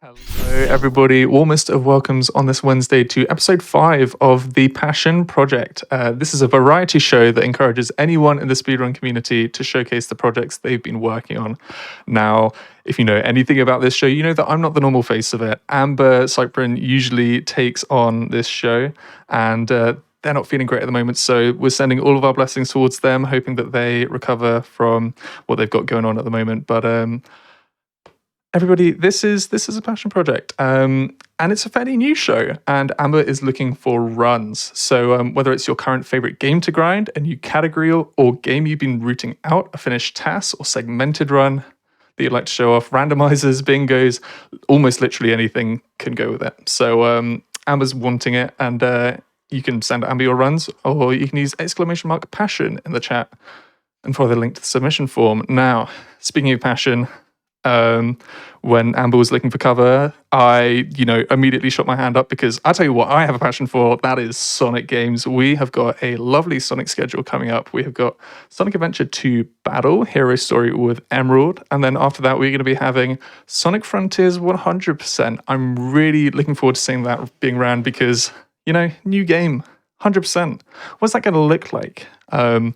Hello, everybody. Warmest of welcomes on this Wednesday to episode 5 of The Passion Project. This is a variety show that encourages anyone in the speedrun community to showcase the projects they've been working on. Now, if you know anything about this show, you know that I'm not the normal face of it. Amber Cyprin usually takes on this show, and they're not feeling great at the moment, so we're sending all of our blessings towards them, hoping that they recover from what they've got going on at the moment. But everybody, this is a passion project, and it's a fairly new show. And Amber is looking for runs. So whether it's your current favorite game to grind, a new category, or game you've been rooting out, a finished task or segmented run that you'd like to show off, randomizers, bingos, almost literally anything can go with it. So Amber's wanting it, and you can send Amber your runs, or you can use !passion in the chat and follow the link to the submission form. Now, speaking of passion, when Amber was looking for cover, I, immediately shot my hand up because I tell you what I have a passion for, that is Sonic games. We have got a lovely Sonic schedule coming up. We have got Sonic Adventure 2 Battle, Hero Story with Emerald, and then after that we're going to be having Sonic Frontiers 100%. I'm really looking forward to seeing that being ran because, new game. 100%. What's that going to look like? I'll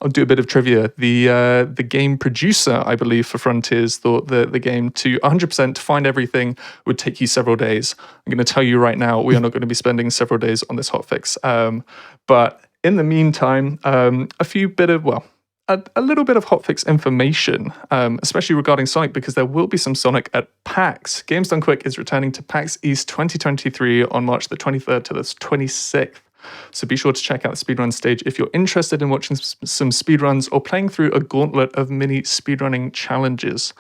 do a bit of trivia. The game producer, I believe, for Frontiers thought that the game to 100% to find everything would take you several days. I'm going to tell you right now, we are not going to be spending several days on this hotfix. But in the meantime, a little bit of hotfix information, especially regarding Sonic, because there will be some Sonic at PAX. Games Done Quick is returning to PAX East 2023 on March the 23rd to the 26th. So be sure to check out the speedrun stage if you're interested in watching some speedruns or playing through a gauntlet of mini speedrunning challenges.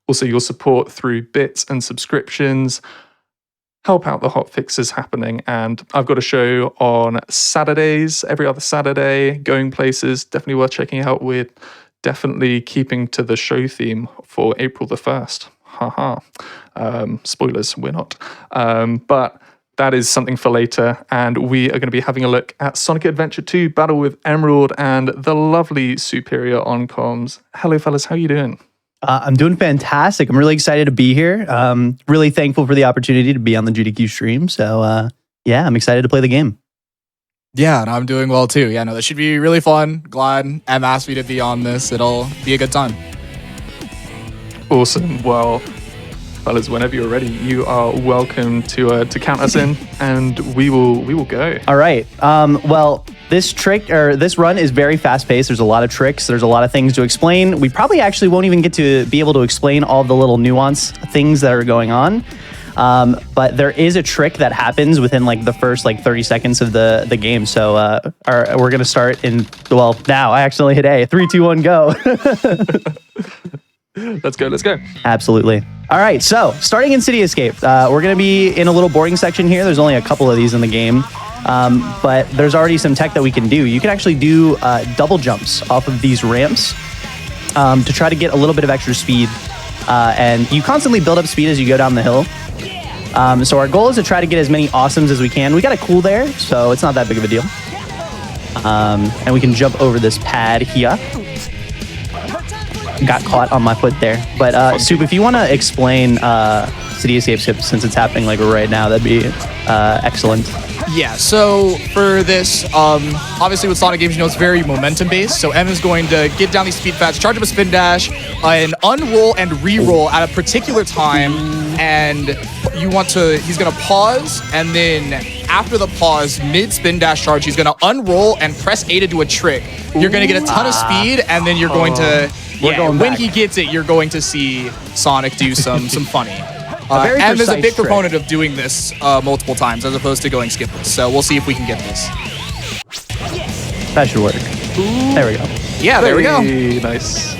Also, your support through bits and subscriptions help out the hotfixes happening. And I've got a show on Saturdays, every other Saturday, going places, definitely worth checking out. We're definitely keeping to the show theme for April the 1st. Haha. Spoilers, we're not. But that is something for later, and we are going to be having a look at Sonic Adventure 2 Battle with Emerald and the lovely Superior on comms. Hello, fellas. How you doing? I'm doing fantastic. I'm really excited to be here. Really thankful for the opportunity to be on the GDQ stream. So, I'm excited to play the game. Yeah, and I'm doing well too. Yeah, no, that should be really fun. Glad Em asked me to be on this. It'll be a good time. Awesome. Well, fellas, whenever you're ready, you are welcome to count us in, and we will go. All right. This run is very fast paced. There's a lot of tricks. There's a lot of things to explain. We probably actually won't even get to be able to explain all the little nuance things that are going on. But there is a trick that happens within the first 30 seconds of the game. So we're gonna start now. I accidentally hit A. 3, 2, 1, go. Let's go. Absolutely. All right, so starting in City Escape, we're going to be in a little boring section here. There's only a couple of these in the game, but there's already some tech that we can do. You can actually do double jumps off of these ramps to try to get a little bit of extra speed, and you constantly build up speed as you go down the hill. So our goal is to try to get as many awesomes as we can. We got a cool there, so it's not that big of a deal. And we can jump over this pad here. Got caught on my foot there. But Soup, if you want to explain City Escape since it's happening right now, that'd be excellent. Yeah, so for this, obviously with Sonic games, it's very momentum based. So Em is going to get down these speed pads, charge up a spin dash, and unroll and re-roll at a particular time. And he's going to pause, and then after the pause, mid spin dash charge, he's going to unroll and press A to do a trick. You're going to get a ton of speed, and then you're going to... when he gets it, you're going to see Sonic do some funny. Em is a big proponent of doing this multiple times as opposed to going skipless. So we'll see if we can get this. That should work. There we go. Yeah, there we go. Nice.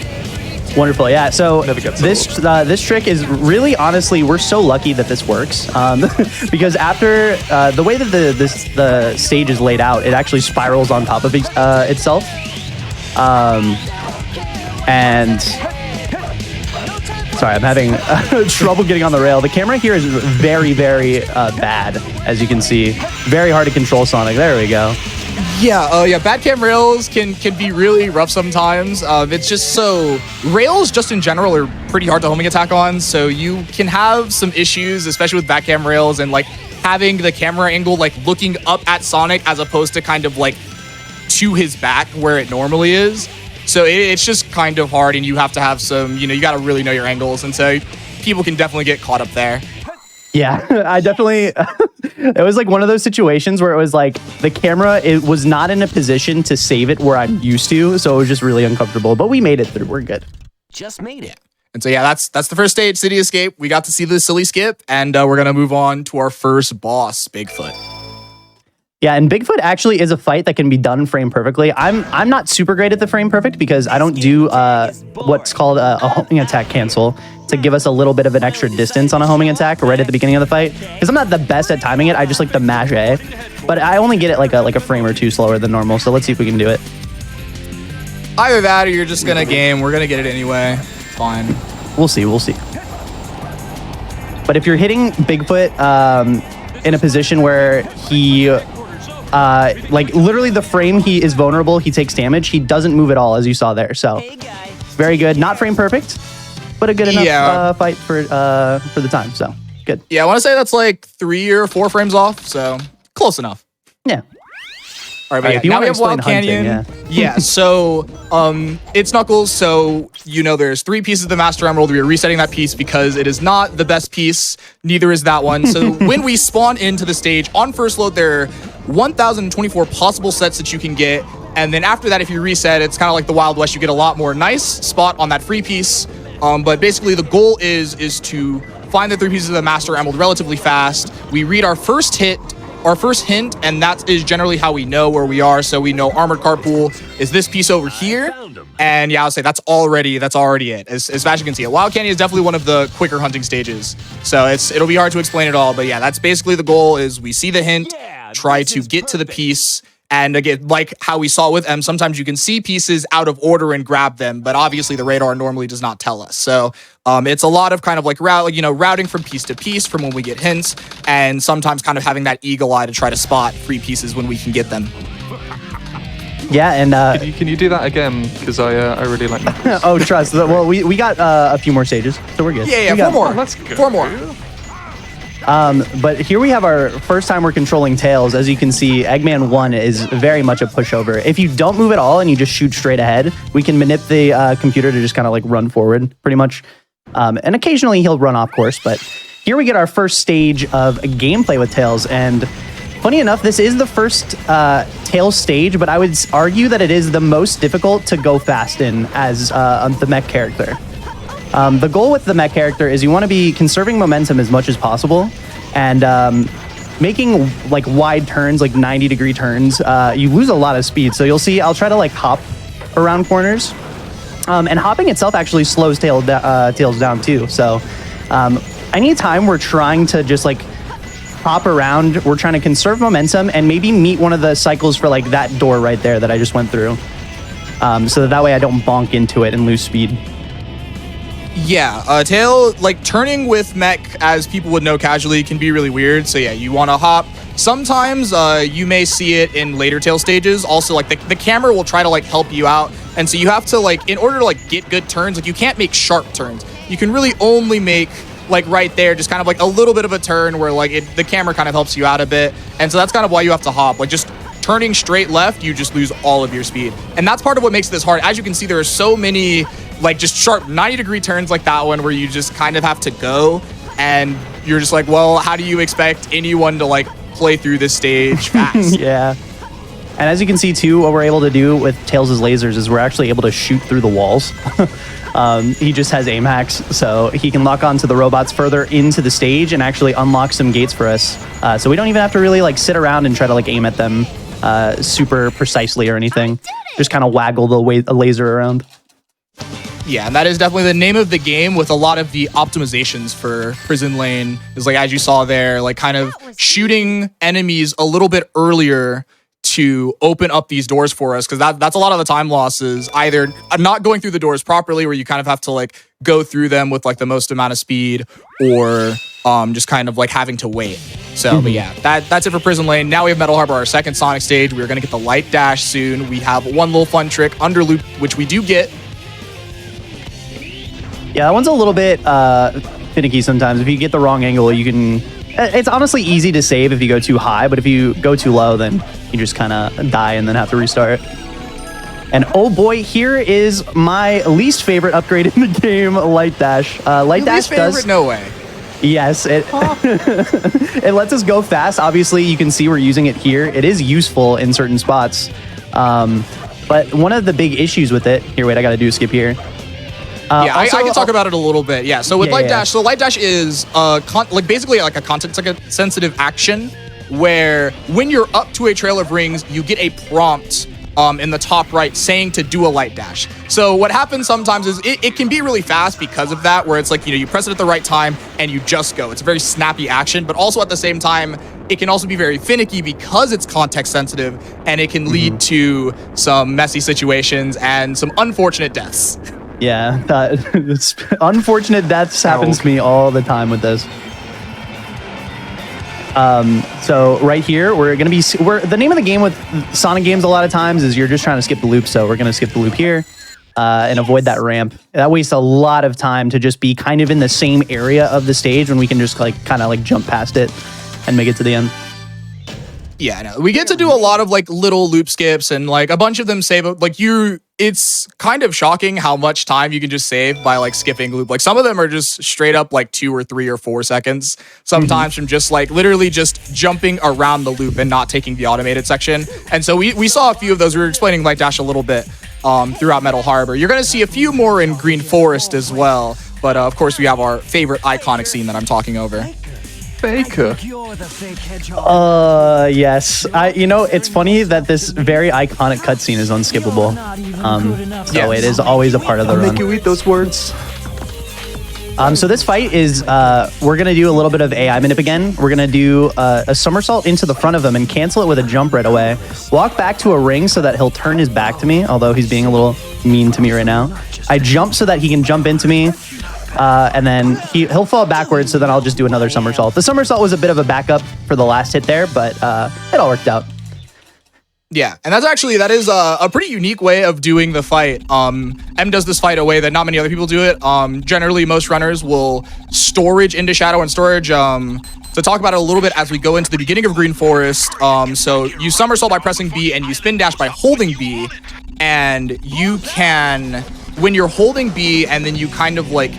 Wonderful. Yeah. So this trick is really, honestly, we're so lucky that this works because after the way that the stage is laid out, it actually spirals on top of itself. And Sorry, I'm having trouble getting on the rail. The camera here is very, very bad, as you can see. Very hard to control Sonic. There we go. Yeah, bad cam rails can be really rough sometimes. It's just so rails just in general are pretty hard to homing attack on, so you can have some issues, especially with back cam rails and like having the camera angle like looking up at Sonic as opposed to kind of like to his back where it normally is. So it's just kind of hard, and you have to have some, you got to really know your angles, and so people can definitely get caught up there. Yeah, I definitely, it was like one of those situations where it was like the camera, it was not in a position to save it where I'm used to. So it was just really uncomfortable, but we made it through. We're good. Just made it. And so, yeah, that's the first stage, City Escape. We got to see the silly skip, and we're going to move on to our first boss, Bigfoot. Yeah, and Bigfoot actually is a fight that can be done frame perfectly. I'm not super great at the frame perfect because I don't do what's called a homing attack cancel to give us a little bit of an extra distance on a homing attack right at the beginning of the fight. Because I'm not the best at timing it. I just like to mash A. But I only get it like a frame or two slower than normal. So let's see if we can do it. Either that or you're just going to game. We're going to get it anyway. It's fine. We'll see. We'll see. But if you're hitting Bigfoot in a position where he... like literally the frame he is vulnerable, he takes damage. He doesn't move at all, as you saw there. So very good. Not frame perfect, but a good enough fight for the time. So good. Yeah, I want to say that's like 3 or 4 frames off. So close enough. Yeah. All right, but if you now we want have to Wild explain Canyon. hunting, Yeah, so it's Knuckles. So there's 3 pieces of the Master Emerald. We are resetting that piece because it is not the best piece. Neither is that one. So when we spawn into the stage on first load, there are 1,024 possible sets that you can get, and then after that, if you reset, it's kind of like the Wild West. You get a lot more nice spot on that free piece. But basically, the goal is to find the 3 pieces of the Master Emerald relatively fast. We read our first hint, and that is generally how we know where we are. So we know Armored Carpool is this piece over here. And yeah, I'll say that's already it, as fast as you can see it. Wild Canyon is definitely one of the quicker hunting stages. So it'll be hard to explain it all. But yeah, that's basically the goal is we see the hint, try to get to the piece. And again, like how we saw with M, sometimes you can see pieces out of order and grab them, but obviously the radar normally does not tell us. So it's a lot of kind of like routing from piece to piece from when we get hints, and sometimes kind of having that eagle eye to try to spot free pieces when we can get them. Yeah, and Can you do that again? Because I really like Knuckles. oh, trust. Well, we got a few more stages, so we're good. Yeah, We 4 got- more. Let's go. 4 more. But here we have our first time we're controlling Tails. As you can see, Eggman 1 is very much a pushover. If you don't move at all and you just shoot straight ahead, we can manip the computer to just kind of like run forward pretty much. And occasionally he'll run off course, but here we get our first stage of gameplay with Tails. And funny enough, this is the first Tails stage, but I would argue that it is the most difficult to go fast in as the mech character. The goal with the mech character is you want to be conserving momentum as much as possible, and making like wide turns, like 90-degree turns. You lose a lot of speed. So you'll see I'll try to like hop around corners, and hopping itself actually slows Tails down too. So anytime we're trying to just like hop around, we're trying to conserve momentum and maybe meet one of the cycles for like that door right there that I just went through, so that way I don't bonk into it and lose speed. Yeah, tail, like turning with mech, as people would know casually, can be really weird. So yeah, you want to hop. Sometimes you may see it in later tail stages. Also, like the camera will try to like help you out. And so you have to like, in order to like get good turns, like you can't make sharp turns. You can really only make like right there, just kind of like a little bit of a turn where like the camera kind of helps you out a bit. And so that's kind of why you have to hop. Like just turning straight left, you just lose all of your speed. And that's part of what makes this hard. As you can see, there are so many like just sharp 90-degree turns like that one where you just kind of have to go, and you're just like, well, how do you expect anyone to like play through this stage fast? Yeah. And as you can see too, what we're able to do with Tails' lasers is we're actually able to shoot through the walls. He just has aim hacks, so he can lock onto the robots further into the stage and actually unlock some gates for us. So we don't even have to really like sit around and try to like aim at them super precisely or anything. Just kind of waggle the laser around. Yeah, and that is definitely the name of the game, with a lot of the optimizations for Prison Lane is like, as you saw there, like kind of shooting enemies a little bit earlier to open up these doors for us, because that's a lot of the time losses, either not going through the doors properly, where you kind of have to like go through them with like the most amount of speed, or just kind of like having to wait. So but yeah, that's it for Prison Lane. Now we have Metal Harbor, our second Sonic stage. We're going to get the Light Dash soon. We have one little fun trick, under loop, which we do get. Yeah, that one's a little bit finicky sometimes. If you get the wrong angle, you can... It's honestly easy to save if you go too high, but if you go too low, then you just kind of die and then have to restart. And oh boy, here is my least favorite upgrade in the game, Light Dash. Light Dash does... No way. Yes, it it lets us go fast. Obviously, you can see we're using it here. It is useful in certain spots. But one of the big issues with it... Here, wait, I got to do a skip here. Yeah, I can talk about it a little bit. Yeah, so with Light Dash, so Light Dash is basically like a content-sensitive action where when you're up to a trail of rings, you get a prompt in the top right saying to do a Light Dash. So what happens sometimes is it can be really fast because of that, where it's like, you press it at the right time and you just go. It's a very snappy action, but also at the same time, it can also be very finicky because it's context sensitive, and it can lead to some messy situations and some unfortunate deaths. Yeah, unfortunate deaths happens to me all the time with this. So right here, we're going to be... the name of the game with Sonic games a lot of times is you're just trying to skip the loop, so we're going to skip the loop here and avoid that ramp. That wastes a lot of time to just be kind of in the same area of the stage when we can just kind of jump past it and make it to the end. Yeah, no, we get to do a lot of like little loop skips, and like a bunch of them save it's kind of shocking how much time you can just save by like skipping loop. Like some of them are just straight up like 2 or 3 or 4 seconds sometimes from just like literally just jumping around the loop and not taking the automated section. And so we saw a few of those. We were explaining Light Dash a little bit throughout Metal Harbor. You're going to see a few more in Green Forest as well. But of course, we have our favorite iconic scene that I'm talking over. Faker. Yes. It's funny that this very iconic cutscene is unskippable. So it is always a part of the run. Make you eat those words. So this fight is, we're going to do a little bit of AI manip again. We're going to do a somersault into the front of him and cancel it with a jump right away. Walk back to a ring so that he'll turn his back to me, although he's being a little mean to me right now. I jump so that he can jump into me. And then he'll fall backwards, so then I'll just do another somersault. The somersault was a bit of a backup for the last hit there, but it all worked out. Yeah, and that is a pretty unique way of doing the fight. M does this fight a way that not many other people do it. Generally, most runners will storage into Shadow and storage. To talk about it a little bit as we go into the beginning of Green Forest. So you somersault by pressing B, and you spin dash by holding B, and you can, when you're holding B, and then you kind of like,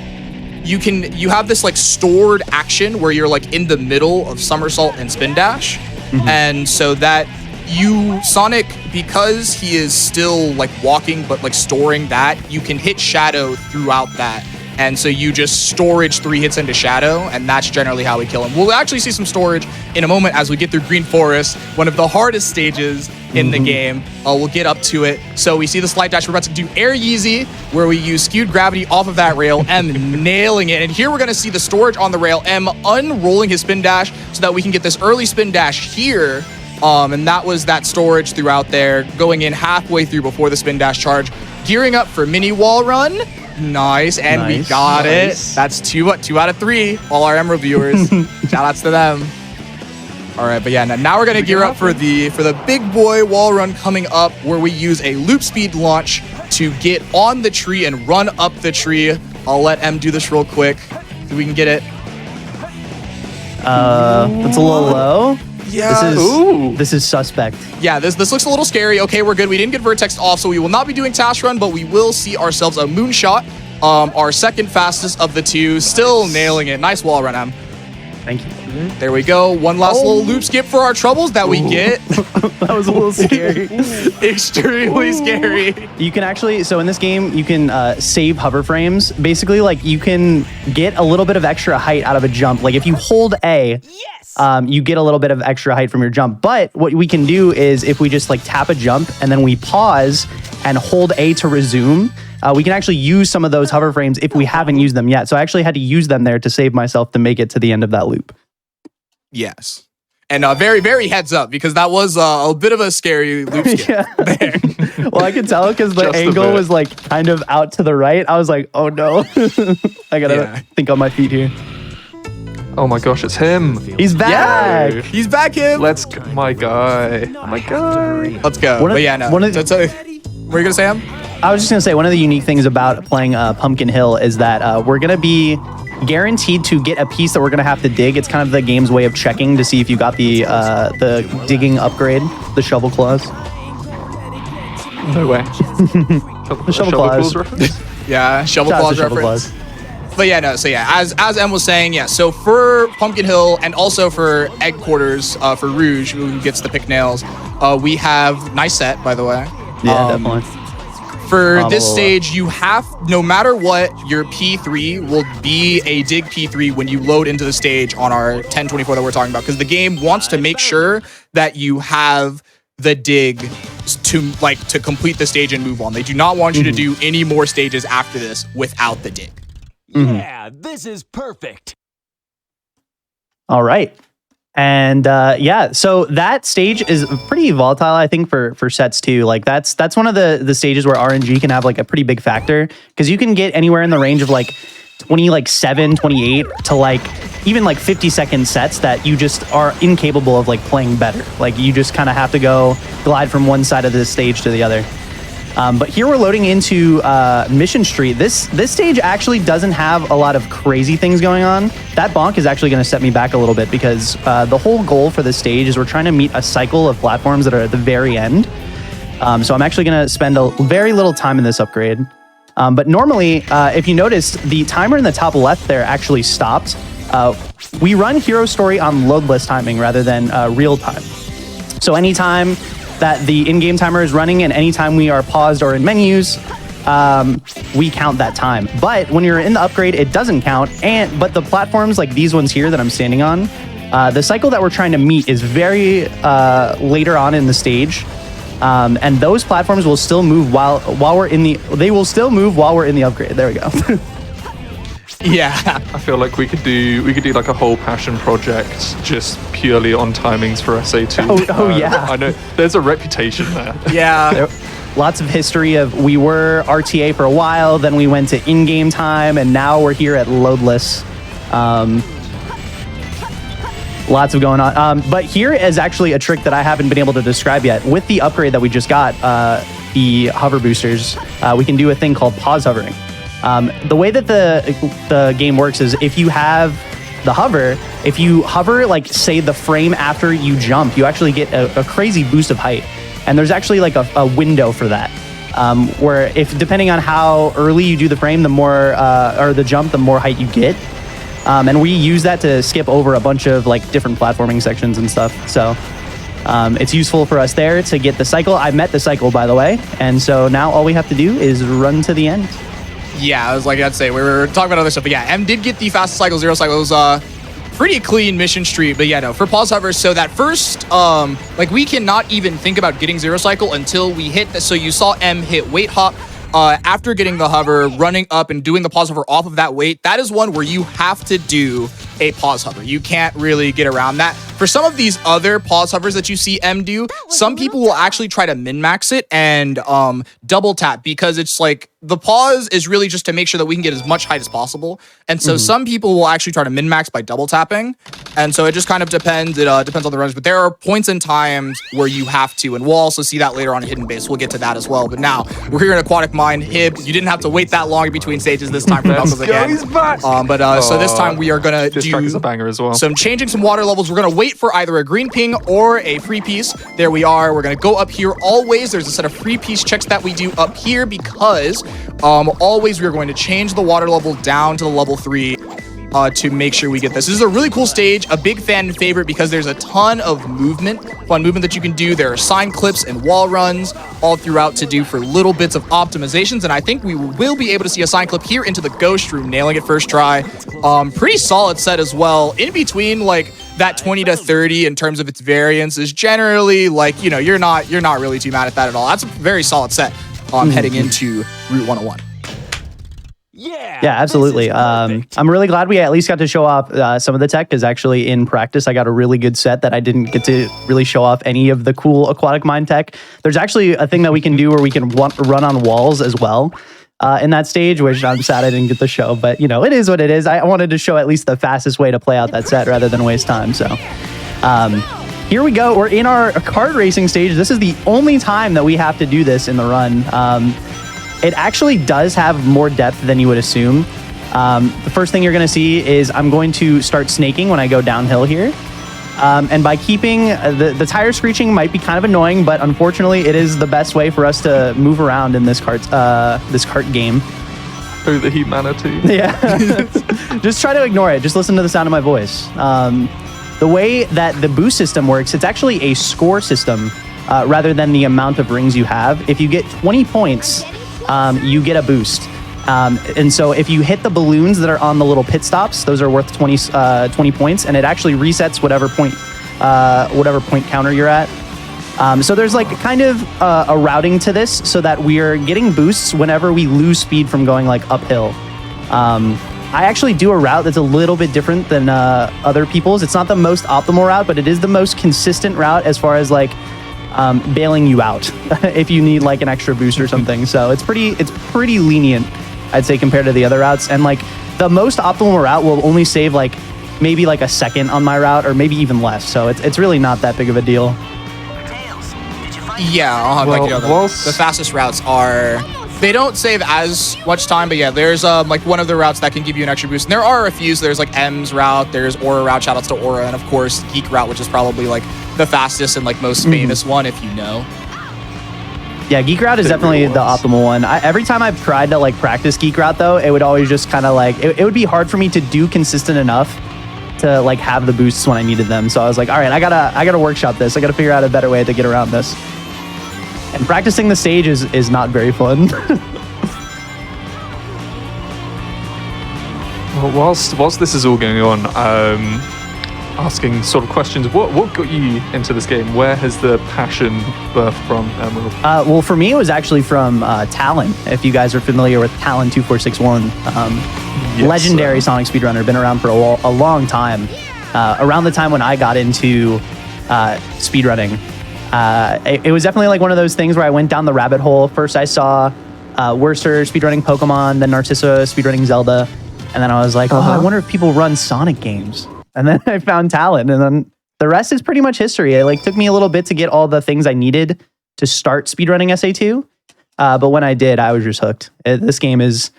you have this like stored action where you're like in the middle of somersault and spin dash. And so that Sonic, because he is still like walking but like storing that, you can hit Shadow throughout that. And so you just storage 3 hits into Shadow, and that's generally how we kill him. We'll actually see some storage in a moment as we get through Green Forest, one of the hardest stages in the game. We'll get up to it. So we see the Light Dash. We're about to do Air Yeezy, where we use skewed gravity off of that rail and nailing it. And here we're going to see the storage on the rail, M unrolling his spin dash so that we can get this early spin dash here. And that was that storage throughout there, going in halfway through before the spin dash charge. Gearing up for mini wall run. Nice, and we got it. That's 2 out of 3. All our Emerald viewers, shout outs to them. All right, but yeah, now we're gonna gear up for the big boy wall run coming up, where we use a loop speed launch to get on the tree and run up the tree. I'll let M do this real quick so we can get it. It's a little low. Yeah. This is suspect. Yeah, this looks a little scary. Okay, we're good. We didn't get Vertex off, so we will not be doing Task Run, but we will see ourselves a Moonshot, our second fastest of the 2. Still nailing it. Nice wall run, M. Thank you. There we go. One last little loop skip for our troubles that we get. That was a little scary. Extremely scary. You can actually, so in this game, you can save hover frames. Basically, like, you can get a little bit of extra height out of a jump. Like, if you hold A, you get a little bit of extra height from your jump. But what we can do is, if we just like tap a jump and then we pause and hold A to resume, we can actually use some of those hover frames if we haven't used them yet. So I actually had to use them there to save myself to make it to the end of that loop. Yes. And very, very heads up, because that was a bit of a scary loop skip. Yeah. Well, I could tell because the Just a angle bit. was like kind of out to the right. I was like, oh no. I gotta Yeah. think on my feet here. Oh my gosh, it's him. He's back. Yeah. He's back, him. Let's go. My guy. My guy. Let's go. One of- But yeah, no. one of- What are you gonna say, Em? I was just gonna say one of the unique things about playing Pumpkin Hill is that we're gonna be guaranteed to get a piece that we're gonna have to dig. It's kind of the game's way of checking to see if you got the digging upgrade, the shovel claws. No way. The shovel claws. reference? Yeah, shovel Shout out claws to shovel reference. claws. But yeah, no. So yeah, as Em was saying, yeah. So for Pumpkin Hill and also for Egg Quarters for Rouge, who gets the pick nails, we have nice set, by the way. Yeah, definitely. For this stage, you have, no matter what, your P3 will be a dig P3 when you load into the stage on our 1024 that we're talking about, because the game wants to make sure that you have the dig to complete the stage and move on. They do not want you to do any more stages after this without the dig. Yeah, this is perfect. All right. And yeah, so that stage is pretty volatile, I think, for sets too. Like that's one of the stages where RNG can have like a pretty big factor, because you can get anywhere in the range of like 27, 28 to like even like 50-second sets that you just are incapable of like playing better. Like you just kind of have to go glide from one side of the stage to the other. But here we're loading into Mission Street. This stage actually doesn't have a lot of crazy things going on. That bonk is actually going to set me back a little bit, because the whole goal for this stage is we're trying to meet a cycle of platforms that are at the very end. So I'm actually going to spend a very little time in this upgrade. But normally, if you notice, the timer in the top left there actually stopped. We run Hero Story on loadless timing rather than real time. So anytime that the in-game timer is running and anytime we are paused or in menus, we count that time. But when you're in the upgrade, it doesn't count. But the platforms like these ones here that I'm standing on, the cycle that we're trying to meet is very later on in the stage. And those platforms will still move while we're in the. They will still move while we're in the upgrade. There we go. Yeah. I feel like we could do like a whole passion project just purely on timings for SA2. Oh, yeah. I know there's a reputation there. Yeah. There- lots of history of we were RTA for a while, then we went to in-game time, and now we're here at loadless. Lots of going on. But here is actually a trick that I haven't been able to describe yet. With the upgrade that we just got, the hover boosters, we can do a thing called pause hovering. The way that the game works is if you have the hover, if you hover, like say the frame after you jump, you actually get a crazy boost of height. And there's actually like a window for that. Where if depending on how early you do the frame, the more, or the jump, the more height you get. And we use that to skip over a bunch of like different platforming sections and stuff. So it's useful for us there to get the cycle. I met the cycle, by the way. And so now all we have to do is run to the end. Yeah, I was like, I'd say we were talking about other stuff, but yeah, M did get the fastest cycle, zero cycle. It was pretty clean Mission Street, but yeah, no, for pause hovers, so that first, like we cannot even think about getting zero cycle until we hit this. So you saw M hit weight hop. After getting the hover, running up and doing the pause hover off of that weight, that is one where you have to do a pause hover. You can't really get around that. For some of these other pause hovers that you see M do, some people will actually try to min-max it and double tap, because it's like the pause is really just to make sure that we can get as much height as possible. And so some people will actually try to min-max by double tapping. And so it just kind of depends. It depends on the runners, but there are points in times where you have to, and we'll also see that later on in Hidden Base. We'll get to that as well. But now we're here in Aquatic Mine. Hib, you didn't have to wait that long in between stages this time for Knuckles again. He's back. So this time we are gonna This track is a do banger as well. changing some water levels. We're gonna wait for either a green ping or a free piece. There we are. We're gonna go up here. Always there's a set of free piece checks that we do up here, because always we are going to change the water level down to the level 3 to make sure we get this. This is a really cool stage, a big fan favorite, because there's a ton of fun movement that you can do. There are sign clips and wall runs all throughout to do for little bits of optimizations, and I think we will be able to see a sign clip here into the Ghost Room, nailing it first try. Pretty solid set as well. In between, like, that 20 to 30 in terms of its variance is generally like, you know, you're not really too mad at that at all. That's a very solid set heading into Route 101. Yeah. Yeah, absolutely. This is perfect. I'm really glad we at least got to show off some of the tech, because actually in practice I got a really good set that I didn't get to really show off any of the cool aquatic mine tech. There's actually a thing that we can do where we can run on walls as well in that stage, which I'm sad I didn't get to show, but you know, it is what it is. I wanted to show at least the fastest way to play out that set rather than waste time. So here we go. We're in our kart racing stage. This is the only time that we have to do this in the run. It actually does have more depth than you would assume. The first thing you're going to see is I'm going to start snaking when I go downhill here. And by keeping the tire screeching might be kind of annoying, but unfortunately it is the best way for us to move around in this kart game. Oh, the humanity. Yeah. Just try to ignore it. Just listen to the sound of my voice. The way that the boost system works, it's actually a score system rather than the amount of rings you have. If you get 20 points, you get a boost. And so if you hit the balloons that are on the little pit stops, those are worth 20 points, and it actually resets whatever point counter you're at. So there's like kind of a routing to this so that we're getting boosts whenever we lose speed from going like uphill. I actually do a route that's a little bit different than other people's. It's not the most optimal route, but it is the most consistent route as far as like bailing you out if you need like an extra boost or something. So it's pretty lenient, I'd say, compared to the other routes. And like the most optimal route will only save like maybe like a second on my route, or maybe even less. So it's really not that big of a deal. Yeah, Well, like, you know, the fastest routes are, they don't save as much time, but yeah, there's like one of the routes that can give you an extra boost. And there are a few, so there's like M's route, there's Aura route, shoutouts to Aura, and of course Geek route, which is probably like the fastest and like most famous one, if you know. Yeah, Geek Route is definitely the optimal one. Every time I've tried to like practice Geek Route though, it would always just kind of like, it would be hard for me to do consistent enough to like have the boosts when I needed them. So I was like, all right, I gotta workshop this. I gotta figure out a better way to get around this. And practicing the stage is not very fun. Well, whilst this is all going on, asking sort of questions, what got you into this game? Where has the passion birthed from, Emerald? Well, for me, it was actually from Talon. If you guys are familiar with Talon 2461, Yes, legendary Sonic speedrunner, been around for a long time. Around the time when I got into speedrunning, it was definitely like one of those things where I went down the rabbit hole. First, I saw Worcester speedrunning Pokemon, then Narcissa speedrunning Zelda, and then I was like, oh, I wonder if people run Sonic games. And then I found Talon, and then the rest is pretty much history. It like took me a little bit to get all the things I needed to start speedrunning SA2, but when I did, I was just hooked. This game is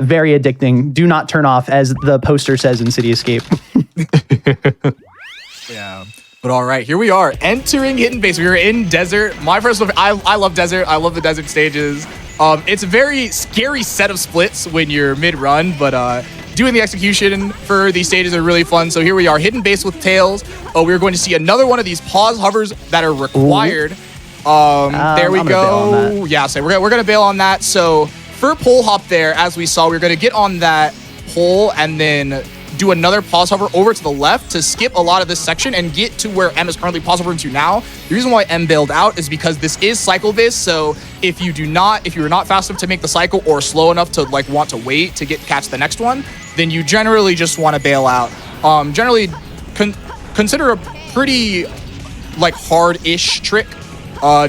very addicting. Do not turn off, as the poster says in City Escape. Yeah. But all right, here we are entering Hidden Base. We are in Desert. My personal, I love Desert. I love the Desert stages. It's a very scary set of splits when you're mid-run, but doing the execution for these stages are really fun. So here we are, Hidden Base with Tails. We're going to see another one of these pause hovers that are required. There we go. Yeah, so we're gonna bail on that. So for pole hop there, as we saw, we're gonna get on that pole and then do another pause hover over to the left to skip a lot of this section and get to where M is currently pause hovering to now. The reason why M bailed out is because this is cycle based. So if you're not fast enough to make the cycle or slow enough to like want to wait to catch the next one, then you generally just want to bail out. Generally consider a pretty like hard-ish trick,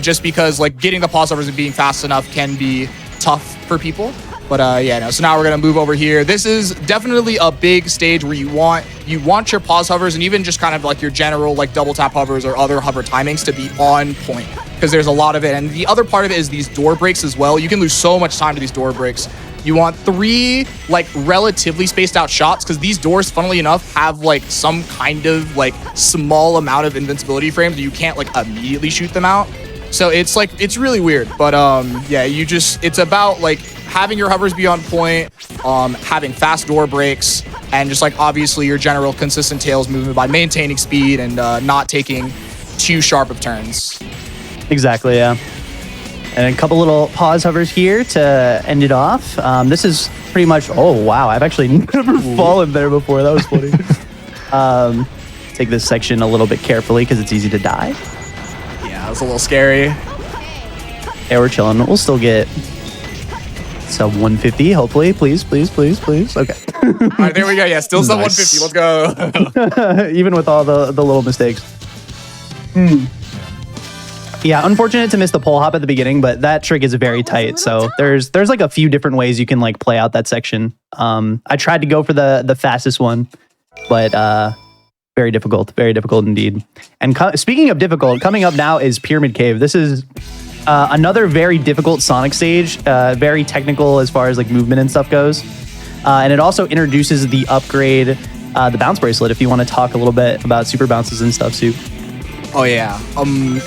just because like getting the pause hovers and being fast enough can be tough for people. But yeah, no. So now we're gonna move over here. This is definitely a big stage where you want your pause hovers and even just kind of like your general like double tap hovers or other hover timings to be on point, because there's a lot of it. And the other part of it is these door breaks as well. You can lose so much time to these door breaks. You want 3 like relatively spaced out shots, because these doors, funnily enough, have like some kind of like small amount of invincibility frames. You can't like immediately shoot them out. So it's like, it's really weird. But yeah, it's about like having your hovers be on point, having fast door breaks, and just like obviously your general consistent Tails movement by maintaining speed and not taking too sharp of turns. Exactly, yeah. And a couple little pause hovers here to end it off. This is pretty much, oh wow, I've actually never fallen there before. That was funny. Take this section a little bit carefully because it's easy to die. Yeah, it was a little scary. Yeah, we're chilling. We'll still get Sub 150, hopefully. Please. Okay. All right, there we go. Yeah, still sub 150. Let's go. Even with all the little mistakes. Yeah, unfortunate to miss the pole hop at the beginning, but that trick is very tight. So there's like a few different ways you can like play out that section. I tried to go for the fastest one, but very difficult indeed. And speaking of difficult, coming up now is Pyramid Cave. This is another very difficult Sonic stage, very technical as far as like movement and stuff goes. And it also introduces the upgrade, the bounce bracelet, if you want to talk a little bit about super bounces and stuff, Soup. Oh yeah,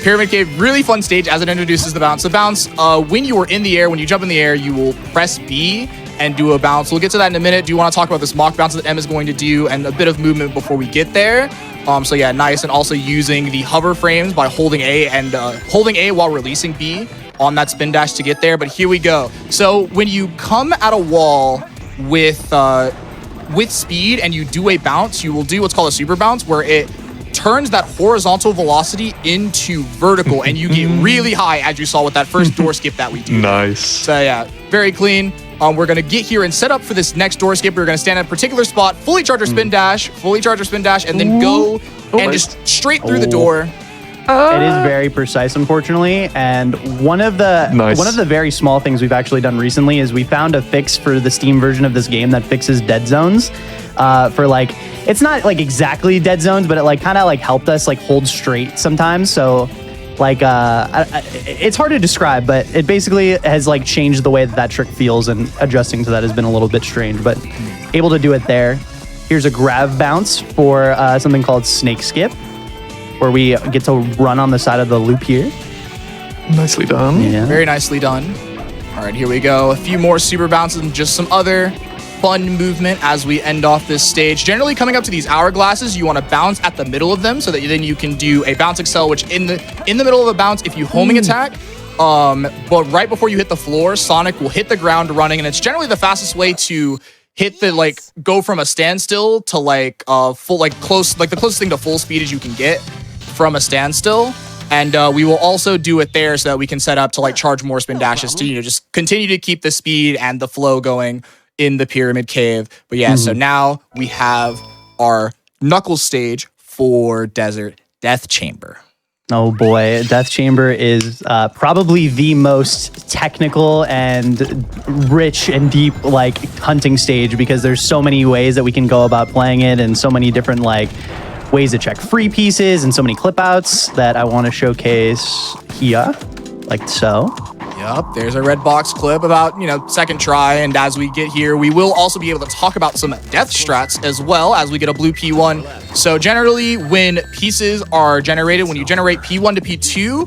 Pyramid Cave, really fun stage as it introduces the bounce. The bounce, when you are in the air, when you jump in the air, you will press B and do a bounce. We'll get to that in a minute. Do you want to talk about this mock bounce that M is going to do and a bit of movement before we get there? So yeah, nice. And also using the hover frames by holding A and holding A while releasing B on that spin dash to get there. But here we go. So when you come at a wall with speed and you do a bounce, you will do what's called a super bounce, where it turns that horizontal velocity into vertical and you get really high, as you saw with that first door skip that we did. Nice. So yeah, very clean. We're going to get here and set up for this next door skip. We're going to stand at a particular spot, fully charge our spin dash, and then go and just straight through the door. It is very precise, unfortunately, and one of the very small things we've actually done recently is we found a fix for the Steam version of this game that fixes dead zones. For like, it's not like exactly dead zones, but it like kind of like helped us like hold straight sometimes. So like, it's hard to describe, but it basically has like changed the way that trick feels, and adjusting to that has been a little bit strange, but able to do it there. Here's a grab bounce for something called Snake Skip, where we get to run on the side of the loop here. Nicely done. Yeah. Very nicely done. All right, here we go. A few more super bounces and just some other fun movement as we end off this stage. Generally, coming up to these hourglasses, you want to bounce at the middle of them so that then you can do a bounce excel, which in the middle of a bounce, if you homing attack, but right before you hit the floor, Sonic will hit the ground running, and it's generally the fastest way to hit the like go from a standstill to like full like close like the closest thing to full speed as you can get from a standstill. And we will also do it there so that we can set up to like charge more spin dashes to just continue to keep the speed and the flow going in the Pyramid Cave. But yeah, so now we have our Knuckles stage for Desert Death Chamber. Oh boy, Death Chamber is probably the most technical and rich and deep like hunting stage, because there's so many ways that we can go about playing it, and so many different like ways to check free pieces, and so many clip outs that I want to showcase here, like so. Yup, there's a red box clip about, second try, and as we get here, we will also be able to talk about some death strats as well as we get a blue P1. So generally, when pieces are generated, when you generate P1 to P2,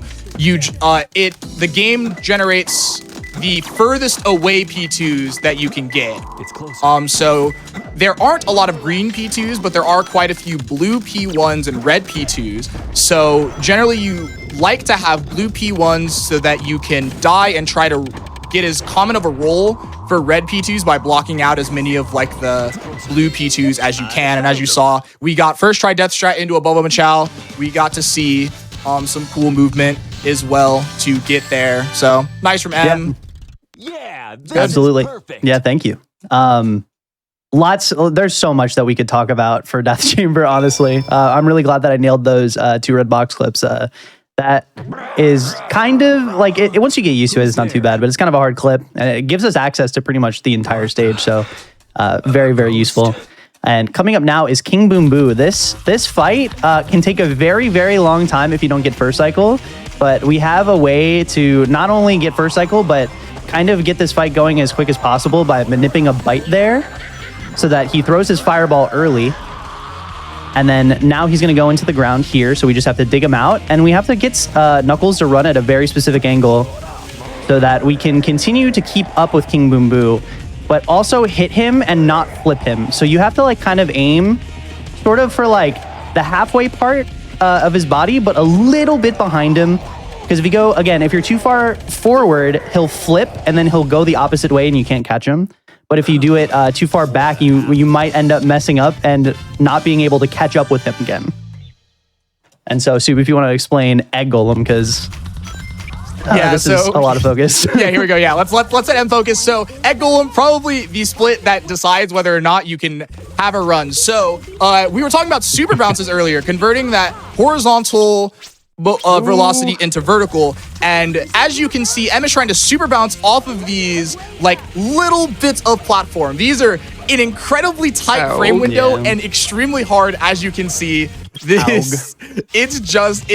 the game generates the furthest away P2s that you can get. It's close. So there aren't a lot of green P2s, but there are quite a few blue P1s and red P2s. So generally you like to have blue P1s so that you can die and try to get as common of a roll for red P2s by blocking out as many of like the blue P2s as you can. And as you saw, we got first try death strat into a Bobo Machao. We got to see some cool movement as well to get there. So nice from M. Yeah, this Absolutely. is perfect. Yeah, thank you. There's so much that we could talk about for Death Chamber, honestly. I'm really glad that I nailed those 2 red box clips. That is kind of like, once you get used to it, it's not too bad, but it's kind of a hard clip, and it gives us access to pretty much the entire stage. So very, very useful. And coming up now is King Boom Boo. This fight can take a very, very long time if you don't get first cycle, but we have a way to not only get first cycle, but kind of get this fight going as quick as possible by nipping a bite there so that he throws his fireball early. And then now he's going to go into the ground here, so we just have to dig him out. And we have to get Knuckles to run at a very specific angle so that we can continue to keep up with King Boom Boo, but also hit him and not flip him. So you have to like kind of aim sort of for like the halfway part of his body, but a little bit behind him. Because if you go, again, if you're too far forward, he'll flip and then he'll go the opposite way and you can't catch him. But if you do it too far back, you might end up messing up and not being able to catch up with him again. And so, Soup, if you want to explain Egg Golem, because Yeah, this is a lot of focus. Yeah, here we go. Yeah, let's let M focus. So Egg Golem, probably the split that decides whether or not you can have a run. So we were talking about super bounces earlier, converting that horizontal velocity into vertical, and as you can see, M is trying to super bounce off of these like little bits of platform. These are an incredibly tight frame window and extremely hard, as you can see. This it's just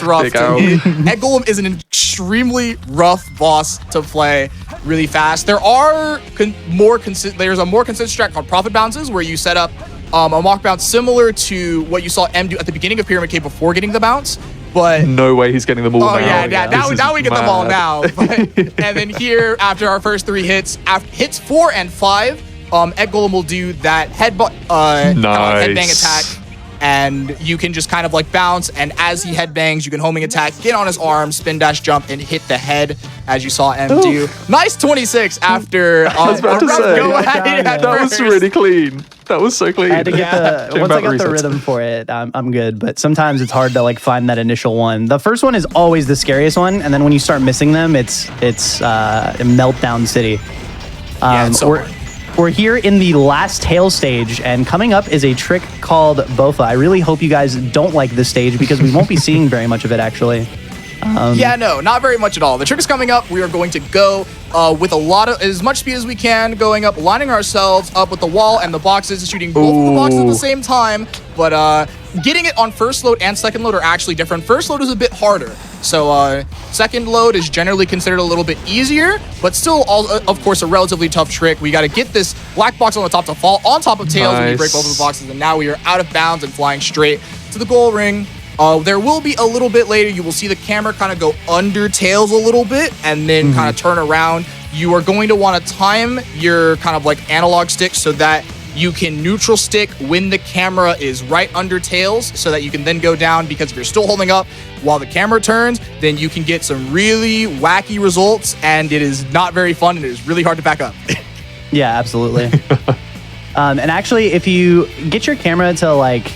rough. Egg Golem is an extremely rough boss to play really fast. There are there's a more consistent strat called Profit Bounces, where you set up a mock bounce similar to what you saw M do at the beginning of Pyramid Cave before getting the bounce. But no way he's getting them all now. Now we get them all now. And then here, after our first 3 hits, hits 4 and 5, Egg Golem will do that headbang attack. And you can just kind of like bounce, and as he headbangs, you can homing attack, get on his arm, spin dash jump, and hit the head, as you saw M do. Nice 26 after I was about to say, that was really clean. That was so clean. I had to get once I got the rhythm for it, I'm good. But sometimes it's hard to like find that initial one. The first one is always the scariest one, and then when you start missing them, it's a meltdown city. We're here in the last tail stage, and coming up is a trick called Bofa. I really hope you guys don't like this stage because we won't be seeing very much of it, actually. Yeah, no, not very much at all. The trick is coming up. We are going to go with as much speed as we can, going up, lining ourselves up with the wall and the boxes, shooting both of the boxes at the same time. But getting it on first load and second load are actually different. First load is a bit harder. So second load is generally considered a little bit easier, but still, of course, a relatively tough trick. We got to get this black box on the top to fall on top of Tails when you break both of the boxes, and now we are out of bounds and flying straight to the goal ring. There will be a little bit later, you will see the camera kind of go under Tails a little bit and then kind of turn around. You are going to want to time your kind of like analog stick so that you can neutral stick when the camera is right under Tails, so that you can then go down, because if you're still holding up while the camera turns, then you can get some really wacky results, and it is not very fun, and it is really hard to back up. Yeah, absolutely. And actually, if you get your camera to like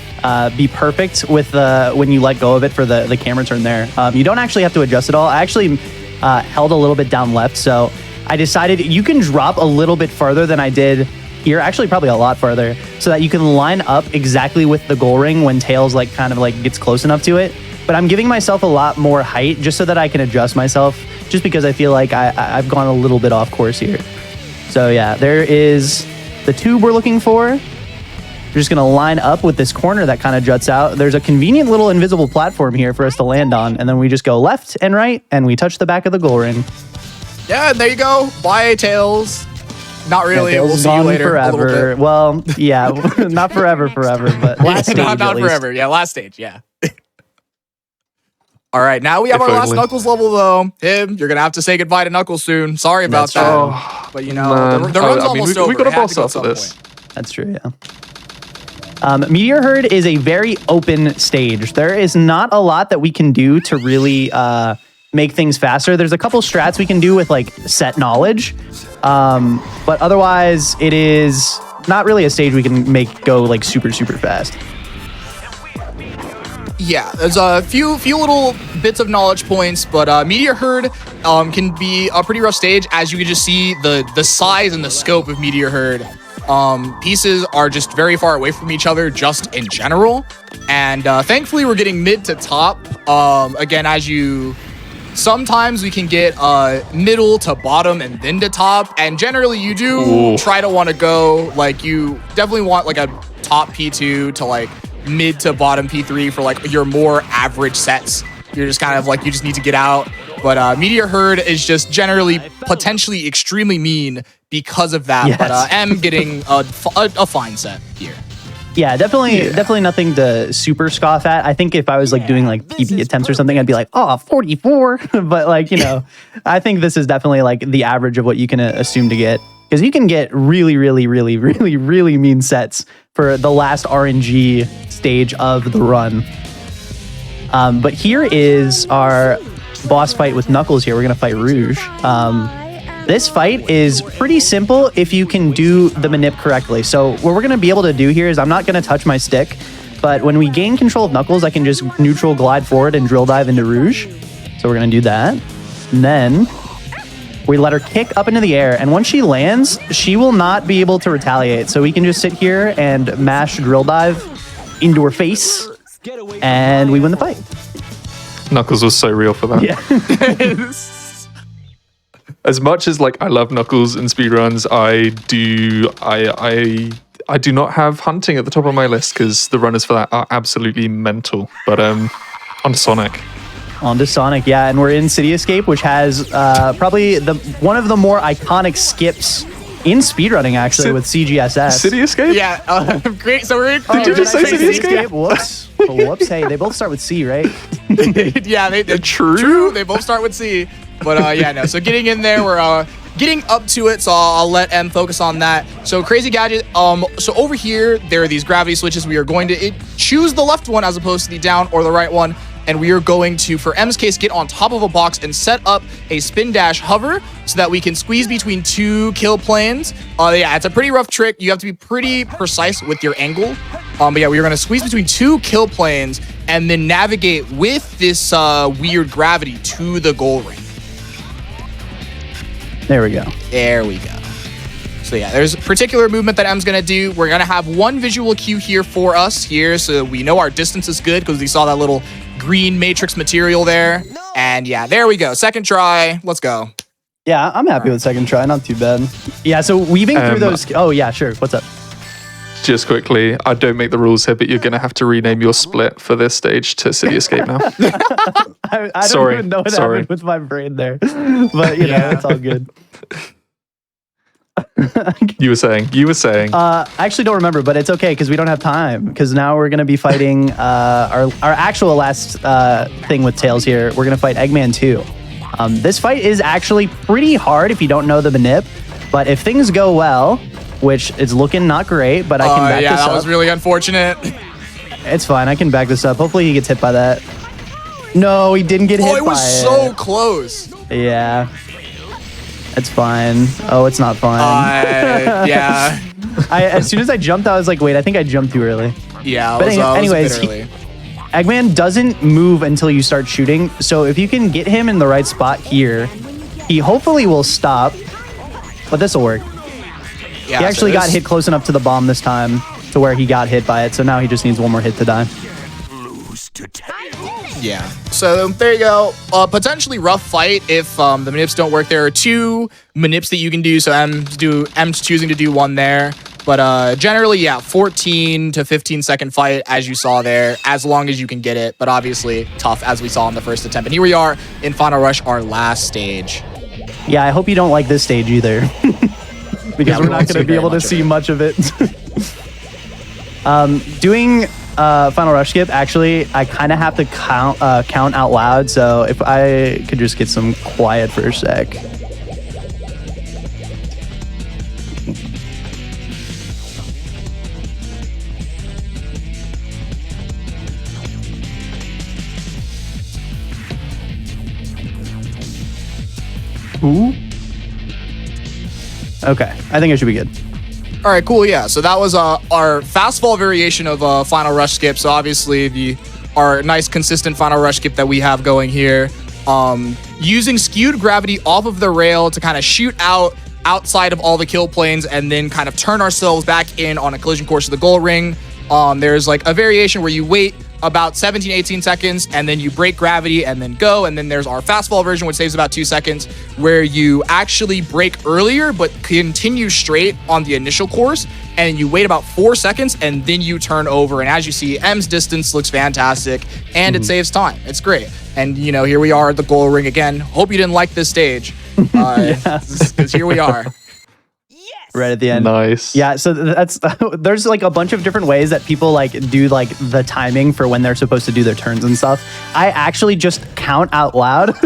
be perfect with when you let go of it for the camera turn there, you don't actually have to adjust it all. I actually held a little bit down left, so I decided you can drop a little bit farther than I did here, actually probably a lot farther, so that you can line up exactly with the goal ring when Tails like kind of like gets close enough to it. But I'm giving myself a lot more height just so that I can adjust myself, just because I feel like I've gone a little bit off course here. So yeah, there is the tube we're looking for. We're just gonna line up with this corner that kind of juts out. There's a convenient little invisible platform here for us to land on, and then we just go left and right, and we touch the back of the goal ring. Yeah, and there you go. Bye, Tails. Not really. Yeah, we'll see you later. Forever. Well, yeah, not forever, but last stage. Not forever. Yeah, last stage. Yeah. All right, now we have our last Knuckles level, though. You're going to have to say goodbye to Knuckles soon. Sorry about that. But, you know, the run's almost over. We got a boss after this. That's true, yeah. Meteor Herd is a very open stage. There is not a lot that we can do to really make things faster. There's a couple strats we can do with like set knowledge. But otherwise, it is not really a stage we can make go like super fast. Yeah, there's a few little bits of knowledge points, but Meteor Herd can be a pretty rough stage, as you can just see the size and the scope of Meteor Herd. Pieces are just very far away from each other just in general, and thankfully we're getting mid to top. Again, sometimes we can get middle to bottom and then to top, and generally you do try to want to go, like, you definitely want like a top P2 to like mid to bottom P3 for like your more average sets. You're just kind of like, you just need to get out. But Meteor Herd is just generally potentially extremely mean because of that. Yes. But M getting a fine set here. Yeah, definitely nothing to super scoff at. I think if I was like doing like PB attempts or something, I'd be like, 44. But like, you know, I think this is definitely like the average of what you can assume to get. Because you can get really mean sets for the last RNG stage of the run. But here is our boss fight with Knuckles here. We're going to fight Rouge. This fight is pretty simple if you can do the manip correctly. So what we're going to be able to do here is I'm not going to touch my stick, but when we gain control of Knuckles, I can just neutral glide forward and drill dive into Rouge. So we're going to do that. And then we let her kick up into the air. And once she lands, she will not be able to retaliate. So we can just sit here and mash drill dive into her face. And we win the fight. Knuckles was so real for that. Yeah. As much as like I love Knuckles in speedruns, I do not have hunting at the top of my list because the runners for that are absolutely mental. But on to Sonic. On to Sonic, yeah, and we're in City Escape, which has probably one of the more iconic skips in speedrunning, actually, with CGSS. City Escape? Yeah, great. So we're in. Did you just say City Escape? Whoops. Whoops. Hey, they both start with C, right? Yeah, they're True. They both start with C. But yeah, no. So getting in there, we're getting up to it. So I'll let M focus on that. So Crazy Gadget. So over here, there are these gravity switches. We are going to choose the left one as opposed to the down or the right one. And we are going to, for M's case, get on top of a box and set up a spin dash hover so that we can squeeze between two kill planes. Yeah, it's a pretty rough trick. You have to be pretty precise with your angle. But yeah, we're going to squeeze between two kill planes and then navigate with this weird gravity to the goal ring. There we go. There we go. So yeah, there's a particular movement that M's going to do. We're going to have one visual cue here for us here so we know our distance is good because we saw that little green matrix material there. And yeah, there we go. Second try. Let's go. Yeah, I'm happy with second try. Not too bad. Yeah, so weaving through those... Oh, yeah, sure. What's up? Just quickly, I don't make the rules here, but you're going to have to rename your split for this stage to City Escape now. I don't even know what happened with my brain there. But, you know, it's all good. You were saying. I actually don't remember, but it's okay because we don't have time. Because now we're going to be fighting our actual last thing with Tails here. We're going to fight Eggman 2. This fight is actually pretty hard if you don't know the manip. But if things go well, which is looking not great, but I can back this up. Yeah, that was really unfortunate. It's fine. I can back this up. Hopefully he gets hit by that. No, he didn't get hit by it. Oh, it was so close. Yeah. It's fine. Oh, it's not fine. Yeah. As soon as I jumped, I was like, wait, I think I jumped too early. Yeah, But anyways, a bit early. Eggman doesn't move until you start shooting. So if you can get him in the right spot here, he hopefully will stop. But this will work. Yeah, He actually got hit close enough to the bomb this time to where he got hit by it. So now he just needs one more hit to die. Yeah. So there you go. Potentially rough fight if the manips don't work. There are two manips that you can do. So M's choosing to do one there. But generally, yeah, 14 to 15 second fight, as you saw there, as long as you can get it. But obviously tough, as we saw in the first attempt. And here we are in Final Rush, our last stage. Yeah, I hope you don't like this stage either. Because we're not going to be able to see much of it. Doing Final Rush skip, actually, I kind of have to count out loud. So if I could just get some quiet for a sec. Ooh. Okay, I think I should be good. All right, cool. Yeah, so that was our fastball variation of Final Rush skip. So obviously our nice consistent Final Rush skip that we have going here. Using skewed gravity off of the rail to kind of shoot outside of all the kill planes and then kind of turn ourselves back in on a collision course to the goal ring. There's like a variation where you wait about 17, 18 seconds and then you break gravity and then go. And then there's our fastball version, which saves about 2 seconds, where you actually break earlier but continue straight on the initial course and you wait about 4 seconds and then you turn over. And as you see, M's distance looks fantastic and it saves time. It's great. And you know, here we are at the goal ring again. Hope you didn't like this stage because here we are. Right at the end. Nice. Yeah, so that's there's like a bunch of different ways that people like do like the timing for when they're supposed to do their turns and stuff. I actually just count out loud.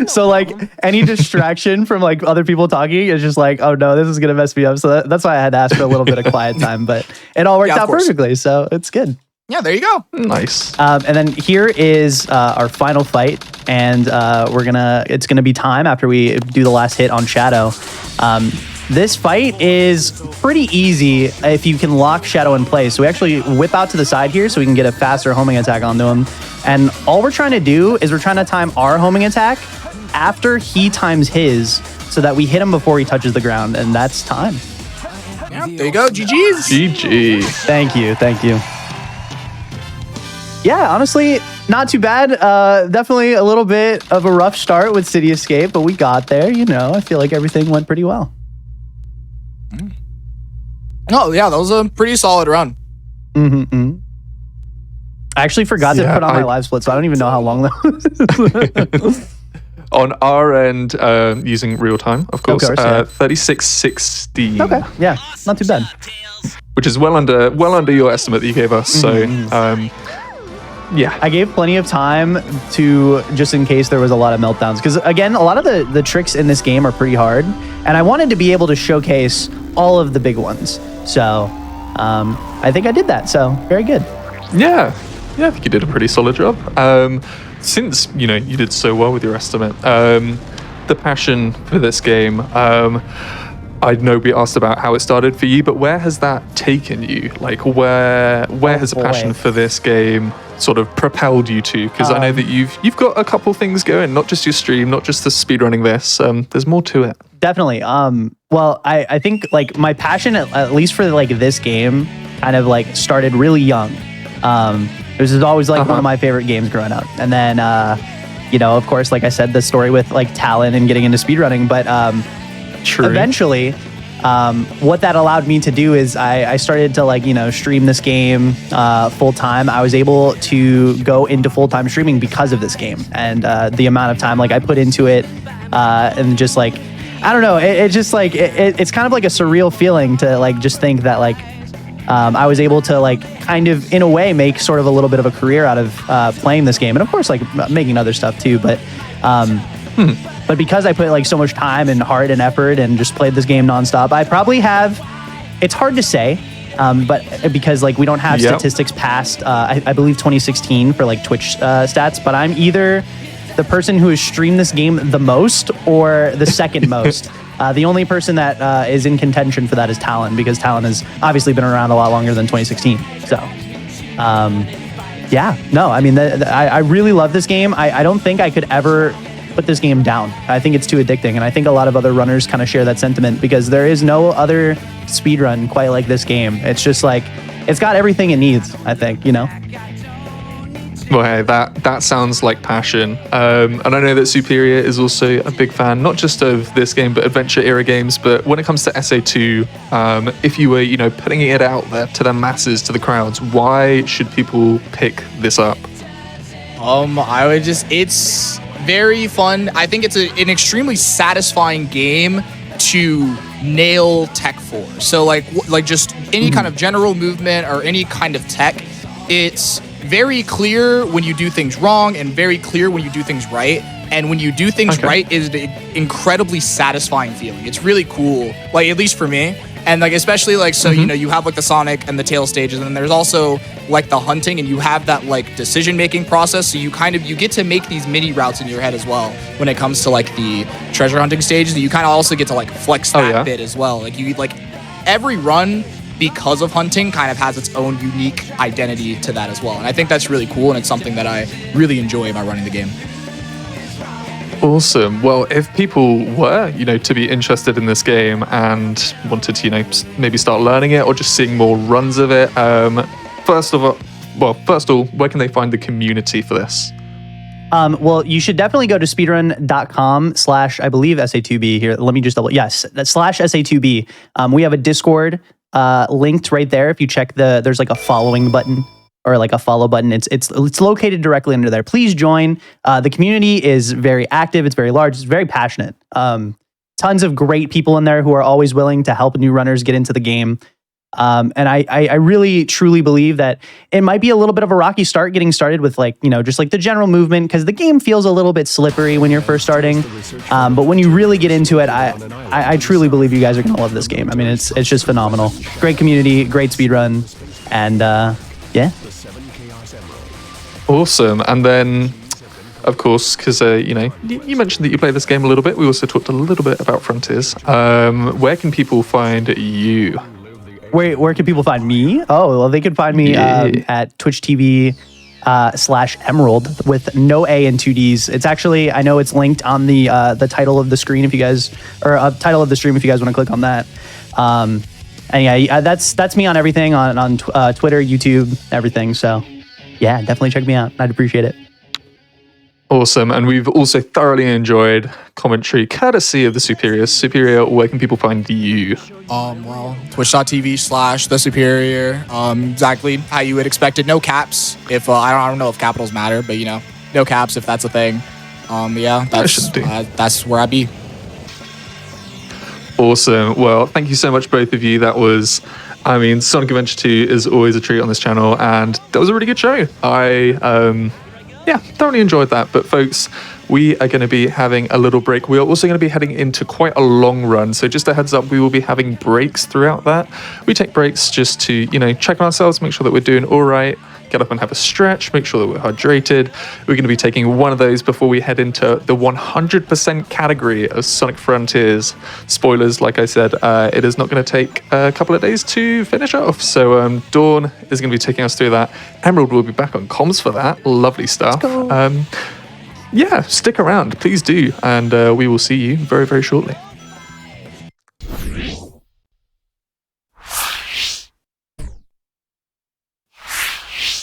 So like any distraction from like other people talking is just like, oh no, this is gonna mess me up. So that's why I had to ask for a little bit of quiet time, but it all worked out perfectly. So it's good. Yeah, there you go. Nice. And then here is our final fight, and it's gonna be time after we do the last hit on Shadow. This fight is pretty easy if you can lock Shadow in place. So we actually whip out to the side here so we can get a faster homing attack onto him. And all we're trying to do is we're trying to time our homing attack after he times his so that we hit him before he touches the ground, and that's time. Yeah, there you go. GG's. GG. Thank you. Yeah, honestly, not too bad. Definitely a little bit of a rough start with City Escape, but we got there. I feel like everything went pretty well. Oh, yeah, that was a pretty solid run. I actually forgot to put on my live split, so I don't even know how long that was. On our end, using real time, of course, yeah. 3660. Okay, yeah, not too bad. Which is well under your estimate that you gave us. So, yeah. I gave plenty of time to, just in case there was a lot of meltdowns. Because again, a lot of the tricks in this game are pretty hard. And I wanted to be able to showcase all of the big ones. So I think I did that. So very good. Yeah, I think you did a pretty solid job. Since, you did so well with your estimate, the passion for this game, I know we asked about how it started for you, but where has that taken you? Like, where has the passion for this game sort of propelled you to? Because I know that you've got a couple things going, not just your stream, not just the speedrunning this. There's more to it. Definitely. Well, I think like my passion, at least for like this game, kind of like started really young. This is always like one of my favorite games growing up. And then, of course, like I said, the story with like Talon and getting into speedrunning, but True. eventually, what that allowed me to do is I started to stream this game full time. I was able to go into full time streaming because of this game and the amount of time I put into it, and just I don't know. It's just it's kind of like a surreal feeling to just think that I was able to kind of in a way make sort of a little bit of a career out of playing this game, and of course making other stuff too. But because I put so much time and heart and effort and just played this game nonstop, I probably have. It's hard to say, but because we don't have statistics past I believe 2016 for Twitch stats, but I'm either the person who has streamed this game the most or the second most. The only person that is in contention for that is Talon, because Talon has obviously been around a lot longer than 2016. So, I really love this game. I don't think I could ever put this game down. I think it's too addicting, and I think a lot of other runners kind of share that sentiment, because there is no other speedrun quite like this game. It's just it's got everything it needs, I think, Well, hey, that sounds like passion. And I know that Superior is also a big fan, not just of this game, but adventure era games. But when it comes to SA2, if you were, putting it out there to the masses, to the crowds, why should people pick this up? It's very fun. I think it's an extremely satisfying game to nail tech for. So just any kind of general movement or any kind of tech, it's very clear when you do things wrong and very clear when you do things right. And when you do things right, is an incredibly satisfying feeling. It's really cool, at least for me. And especially you have the Sonic and the tail stages, and then there's also the hunting, and you have that decision making process. So you get to make these mini routes in your head as well when it comes to the treasure hunting stages. You kind of also get to flex that bit as well. Every run, because of hunting, kind of has its own unique identity to that as well. And I think that's really cool, and it's something that I really enjoy by running the game. Awesome. Well, if people were, to be interested in this game and wanted to, maybe start learning it or just seeing more runs of it, first of all, where can they find the community for this? Well, you should definitely go to speedrun.com/ I believe SA2B here. Let me just double. Yes, that's /SA2B. We have a Discord linked right there. If you check there's a following button or a follow button. It's located directly under there. Please join. The community is very active. It's very large. It's very passionate. Tons of great people in there who are always willing to help new runners get into the game. And I really truly believe that it might be a little bit of a rocky start getting started with just the general movement, because the game feels a little bit slippery when you're first starting. But when you really get into it, I truly believe you guys are going to love this game. I mean, it's just phenomenal. Great community, great speedrun, and yeah. Awesome. And then, of course, because, you mentioned that you play this game a little bit. We also talked a little bit about Frontiers. Where can people find you? Where can people find me? Oh, well, they can find me at Twitch TV /Emerald with no A and 2Ds. It's actually, I know it's linked on the title of the screen if you guys, or title of the stream if you guys want to click on that. And yeah, that's me on everything on Twitter, YouTube, everything. So yeah, definitely check me out. I'd appreciate it. Awesome. And we've also thoroughly enjoyed commentary courtesy of the Superior. Superior, where can people find you? Well, twitch.tv/The Superior. Exactly how you would expect it. No caps. If I don't know if capitals matter, but no caps if that's a thing. Yeah, that's where I be. Awesome. Well, thank you so much, both of you. That was, Sonic Adventure 2 is always a treat on this channel, and that was a really good show. I thoroughly enjoyed that. But folks, we are going to be having a little break. We are also going to be heading into quite a long run. So just a heads up, we will be having breaks throughout that. We take breaks just to, check on ourselves, make sure that we're doing all right, get up and have a stretch, make sure that we're hydrated. We're going to be taking one of those before we head into the 100% category of Sonic Frontiers. Spoilers, like I said, it is not going to take a couple of days to finish off. So Dawn is going to be taking us through that. Emerald will be back on comms for that. Lovely stuff. Yeah, stick around, please do. And we will see you very, very shortly.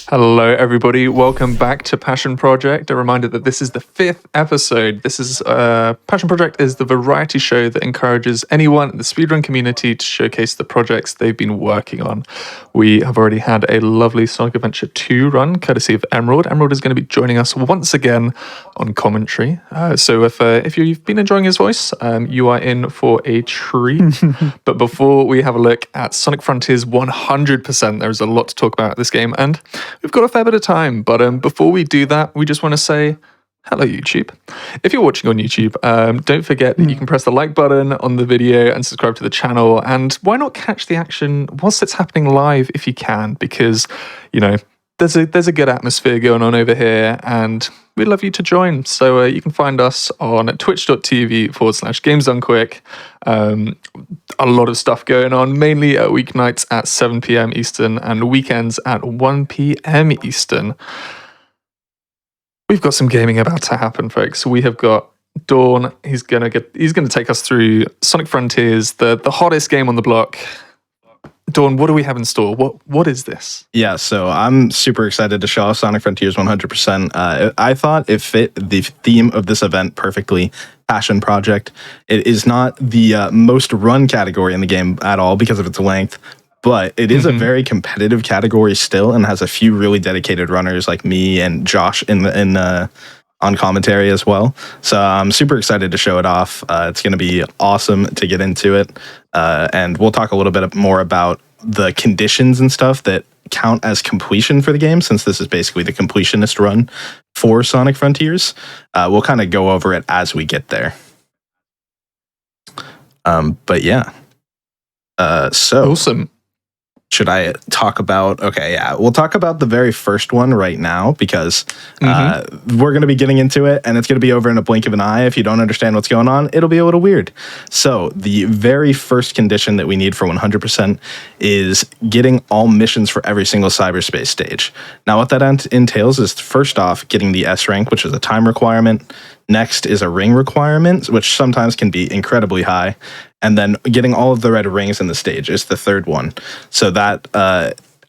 Hello, everybody. Welcome back to Passion Project. A reminder that this is the 5th episode. This is Passion Project is the variety show that encourages anyone in the speedrun community to showcase the projects they've been working on. We have already had a lovely Sonic Adventure 2 run, courtesy of Emerald. Emerald is going to be joining us once again on commentary. So if you've been enjoying his voice, you are in for a treat. But before we have a look at Sonic Frontiers 100%, there's a lot to talk about this game, and we've got a fair bit of time, but before we do that, we just want to say hello, YouTube. If you're watching on YouTube, don't forget that you can press the like button on the video and subscribe to the channel, and why not catch the action whilst it's happening live if you can, because, there's a good atmosphere going on over here, and we'd love you to join. So you can find us on twitch.tv/GamesDoneQuick. A lot of stuff going on, mainly at weeknights at 7 p.m. Eastern and weekends at 1 p.m. Eastern. We've got some gaming about to happen, folks. We have got Dawn. He's gonna take us through Sonic Frontiers, the hottest game on the block. Dawn, what do we have in store? What is this? Yeah, so I'm super excited to show off Sonic Frontiers 100%. I thought it fit the theme of this event perfectly. Passion Project. It is not the most run category in the game at all because of its length, but it is a very competitive category still, and has a few really dedicated runners like me and Josh on commentary as well. So I'm super excited to show it off. It's going to be awesome to get into it. And we'll talk a little bit more about the conditions and stuff that count as completion for the game, since this is basically the completionist run for Sonic Frontiers. We'll kind of go over it as we get there. But yeah. So awesome. Should I talk about... Okay, yeah. We'll talk about the very first one right now, because we're going to be getting into it, and it's going to be over in a blink of an eye. If you don't understand what's going on, it'll be a little weird. So the very first condition that we need for 100% is getting all missions for every single cyberspace stage. Now, what that entails is, first off, getting the S rank, which is a time requirement. Next is a ring requirement, which sometimes can be incredibly high. And then getting all of the red rings in the stage is the third one. So that,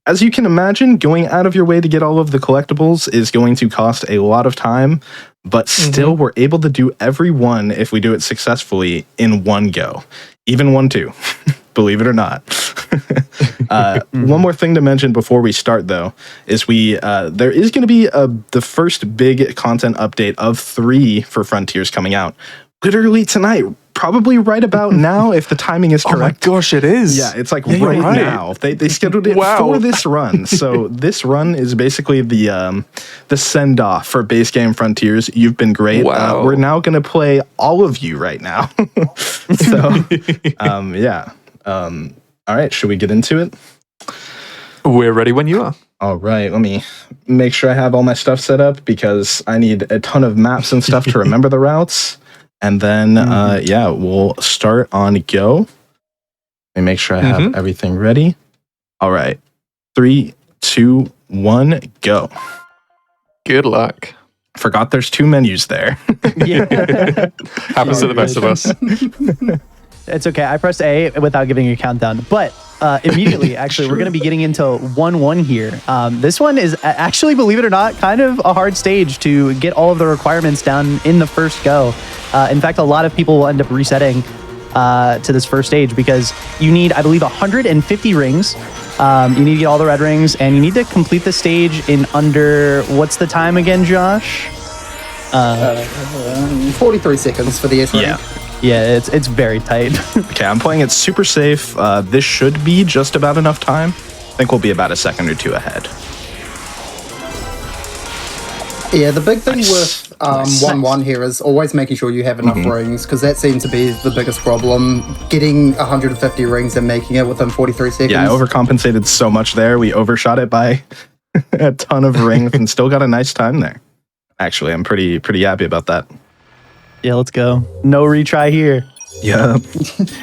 as you can imagine, going out of your way to get all of the collectibles is going to cost a lot of time, but still we're able to do every one, if we do it successfully, in one go. Even 1-2, believe it or not. One more thing to mention before we start, though, is there is going to be the first big content update of 3 for Frontiers coming out literally tonight, probably right about now, if the timing is correct. Oh my gosh, it is. Yeah, it's like right now. They scheduled it for this run. So this run is basically the send-off for base game Frontiers. You've been great. Wow. We're now going to play all of you right now. So, yeah. All right, should we get into it? We're ready when you are. All right, let me make sure I have all my stuff set up, because I need a ton of maps and stuff to remember the routes. And then, yeah, we'll start on go. Let me make sure I have everything ready. All right. 3, 2, 1, go. Good luck. Forgot there's 2 menus there. Happens to the best of us. It's okay. I pressed A without giving a countdown. But immediately, actually, we're going to be getting into 1-1 here. This one is actually, believe it or not, kind of a hard stage to get all of the requirements down in the first go. In fact, a lot of people will end up resetting to this first stage because you need, I believe, 150 rings. You need to get all the red rings, and you need to complete the stage in under, what's the time again, Josh? 43 seconds for the S rank. Yeah, it's very tight. Okay, I'm playing it super safe. This should be just about enough time. I think we'll be about a second or 2 ahead. Yeah, the big thing with 1-1 here is always making sure you have enough rings, because that seems to be the biggest problem. Getting 150 rings and making it within 43 seconds. Yeah, I overcompensated so much there. We overshot it by a ton of rings and still got a nice time there. Actually, I'm pretty happy about that. Yeah, let's go. No retry here. Yeah.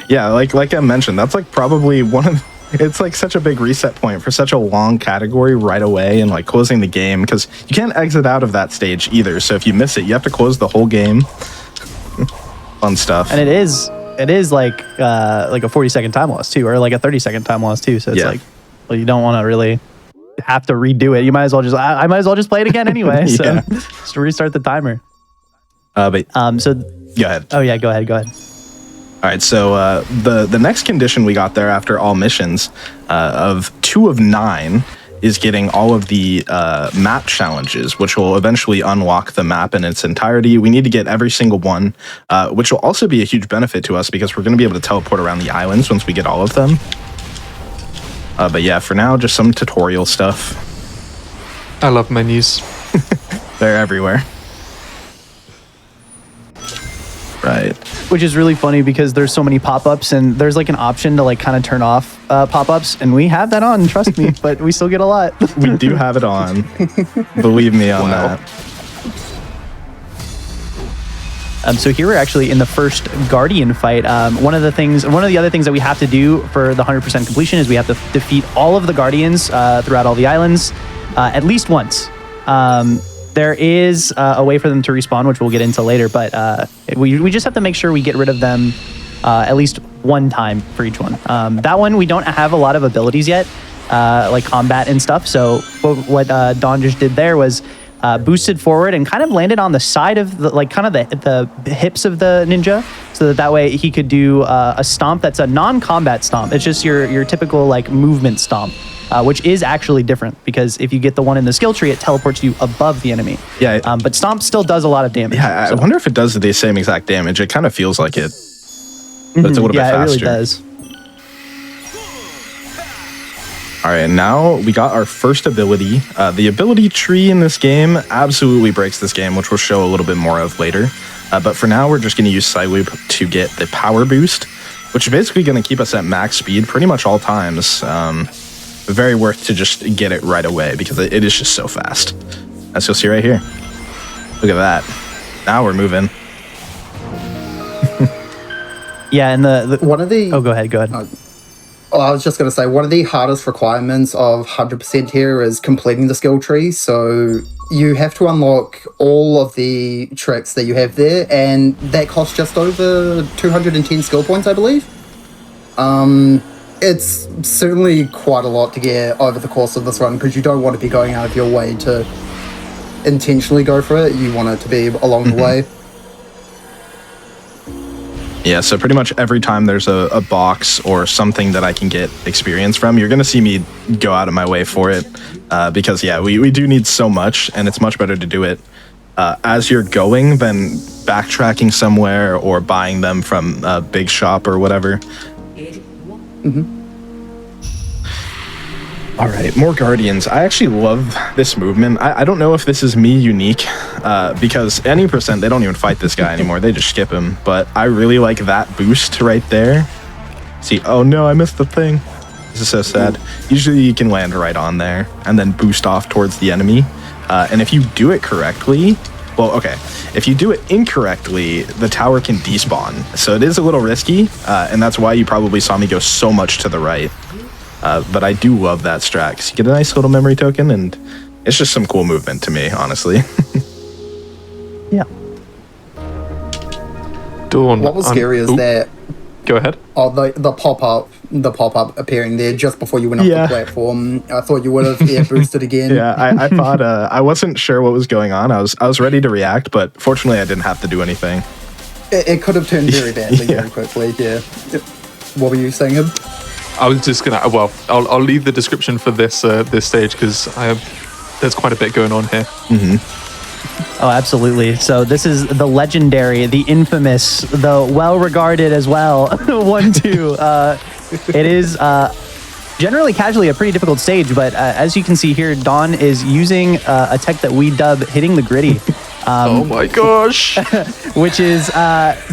Yeah, like I mentioned, that's like probably one of it's like such a big reset point for such a long category right away and like closing the game, because you can't exit out of that stage either. So if you miss it, you have to close the whole game. Fun stuff. And it is like a 40-second time loss too, or like a 30-second time loss too. So it's like, well, you don't want to really have to redo it. You might as well just I might as well just play it again anyway. So just restart the timer. But so go ahead. Oh yeah, go ahead. All right, so the next condition we got there after all missions of 2 of 9 is getting all of the map challenges, which will eventually unlock the map in its entirety. We need to get every single one, which will also be a huge benefit to us because we're going to be able to teleport around the islands once we get all of them. But yeah, for now, just some tutorial stuff. I love menus. They're everywhere. Right. Which is really funny because there's so many pop-ups and there's like an option to like kind of turn off pop-ups, and we have that on, trust me, but we still get a lot. We do have it on. Believe me on that. So here we're actually in the first Guardian fight. One of the other things that we have to do for the 100% completion is we have to defeat all of the Guardians throughout all the islands at least once. There is a way for them to respawn, which we'll get into later, but we just have to make sure we get rid of them at least one time for each one. That one, we don't have a lot of abilities yet, like combat and stuff, so what Don just did there was boosted forward and kind of landed on the side of the hips of the ninja, so that way he could do a stomp that's a non-combat stomp. It's just your typical like movement stomp. Which is actually different because if you get the one in the skill tree, it teleports you above the enemy. Yeah. But Stomp still does a lot of damage. Yeah, I wonder if it does the same exact damage. It kind of feels like it, but it's a little bit faster. Yeah, it really does. All right, now we got our first ability. The ability tree in this game absolutely breaks this game, which we'll show a little bit more of later. But for now, we're just going to use Psyloop to get the power boost, which is basically going to keep us at max speed pretty much all times. Very worth to just get it right away because it is just so fast. As you'll see right here. Look at that. Now we're moving. Yeah, and one of the... Oh, go ahead. I was just going to say, one of the hardest requirements of 100% here is completing the skill tree. So you have to unlock all of the tricks that you have there, and that costs just over 210 skill points, I believe. It's certainly quite a lot to get over the course of this run, because you don't want to be going out of your way to intentionally go for it. You want it to be along the way. Yeah, so pretty much every time there's a box or something that I can get experience from, you're going to see me go out of my way for it. Because, yeah, we do need so much, and it's much better to do it as you're going than backtracking somewhere or buying them from a big shop or whatever. All right, more Guardians. I actually love this movement. I don't know if this is me unique, because any percent, they don't even fight this guy anymore. They just skip him. But I really like that boost right there. See, oh no, I missed the thing. This is so sad. Usually you can land right on there and then boost off towards the enemy. And if you do it correctly, well, okay. If you do it incorrectly, the tower can despawn. So it is a little risky, and that's why you probably saw me go so much to the right. But I do love that strat, because you get a nice little memory token, and it's just some cool movement to me, honestly. Yeah. Dawn. What was scary is Oop, that Go ahead. the pop up appearing there just before you went off Yeah. the platform. I thought you would have air boosted again. Yeah, I thought I wasn't sure what was going on. I was ready to react, but fortunately I didn't have to do anything. It could have turned very badly Yeah. very quickly. Yeah. What were you saying, Hib? I was just gonna. Well, I'll leave the description for this this stage because there's quite a bit going on here. Oh, absolutely. So this is the legendary, the infamous, the well-regarded as well 1-2. It is generally casually a pretty difficult stage, but as you can see here, Dawn is using a tech that we dub hitting the gritty. Oh my gosh! Which is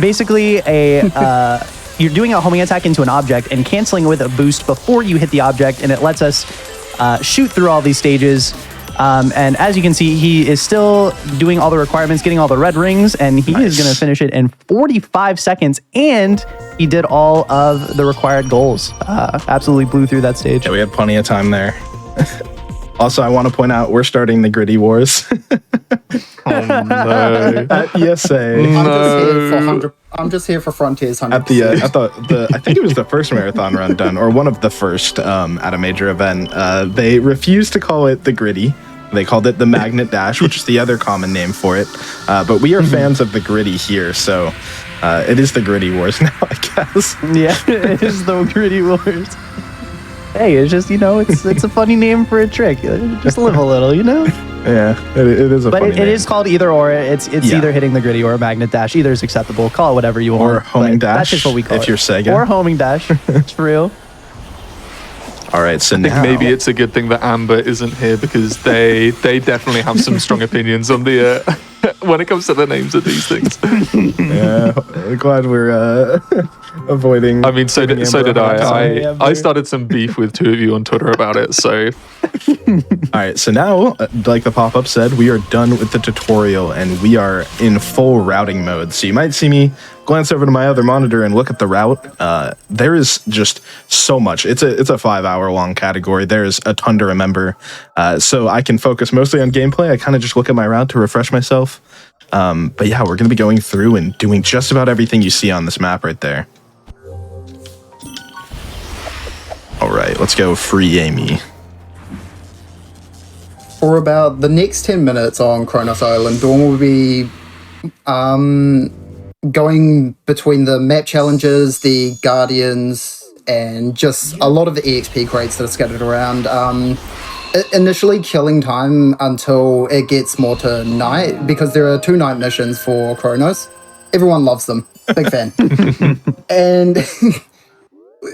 basically a you're doing a homing attack into an object and canceling it with a boost before you hit the object, and it lets us shoot through all these stages. And as you can see, he is still doing all the requirements, getting all the red rings, and he is going to finish it in 45 seconds. And he did all of the required goals. Absolutely blew through that stage. Yeah, we had plenty of time there. Also, I want to point out we're starting the Gritty Wars Oh no! at ESA. I'm just here for Frontiers 100%. At the I think it was the first marathon run done, or one of the first at a major event. They refused to call it the Gritty. They called it the Magnet Dash, which is the other common name for it. But we are fans of the Gritty here, so it is the Gritty Wars now, I guess. Yeah, it is the Gritty Wars. Hey, it's just, it's a funny name for a trick. Just live a little, Yeah, it is a But funny it name. is called either or. It's Yeah. either hitting the gritty or a magnet dash. Either is acceptable. Call it whatever you want. Or homing but dash, That's just what we call if it. you're Sega. Or homing dash. It's real. All right, so I think now maybe it's a good thing that Amber isn't here because they definitely have some strong opinions on the when it comes to the names of these things. yeah, glad we're avoiding. I mean, so giving did Amber a hard I. time. I started some beef with two of you on Twitter about it. So All right, so now, like the pop-up said, we are done with the tutorial and we are in full routing mode. So you might see me glance over to my other monitor and look at the route. There is just so much. It's a 5-hour long category. There's a ton to remember. So I can focus mostly on gameplay. I kind of just look at my route to refresh myself. But yeah, we're going to be going through and doing just about everything you see on this map right there. All right, let's go free Amy. For about the next 10 minutes on Kronos Island, Dawn will be going between the map challenges, the Guardians, and just a lot of the EXP crates that are scattered around. Initially killing time until it gets more to night, because there are 2 night missions for Kronos. Everyone loves them. Big fan. And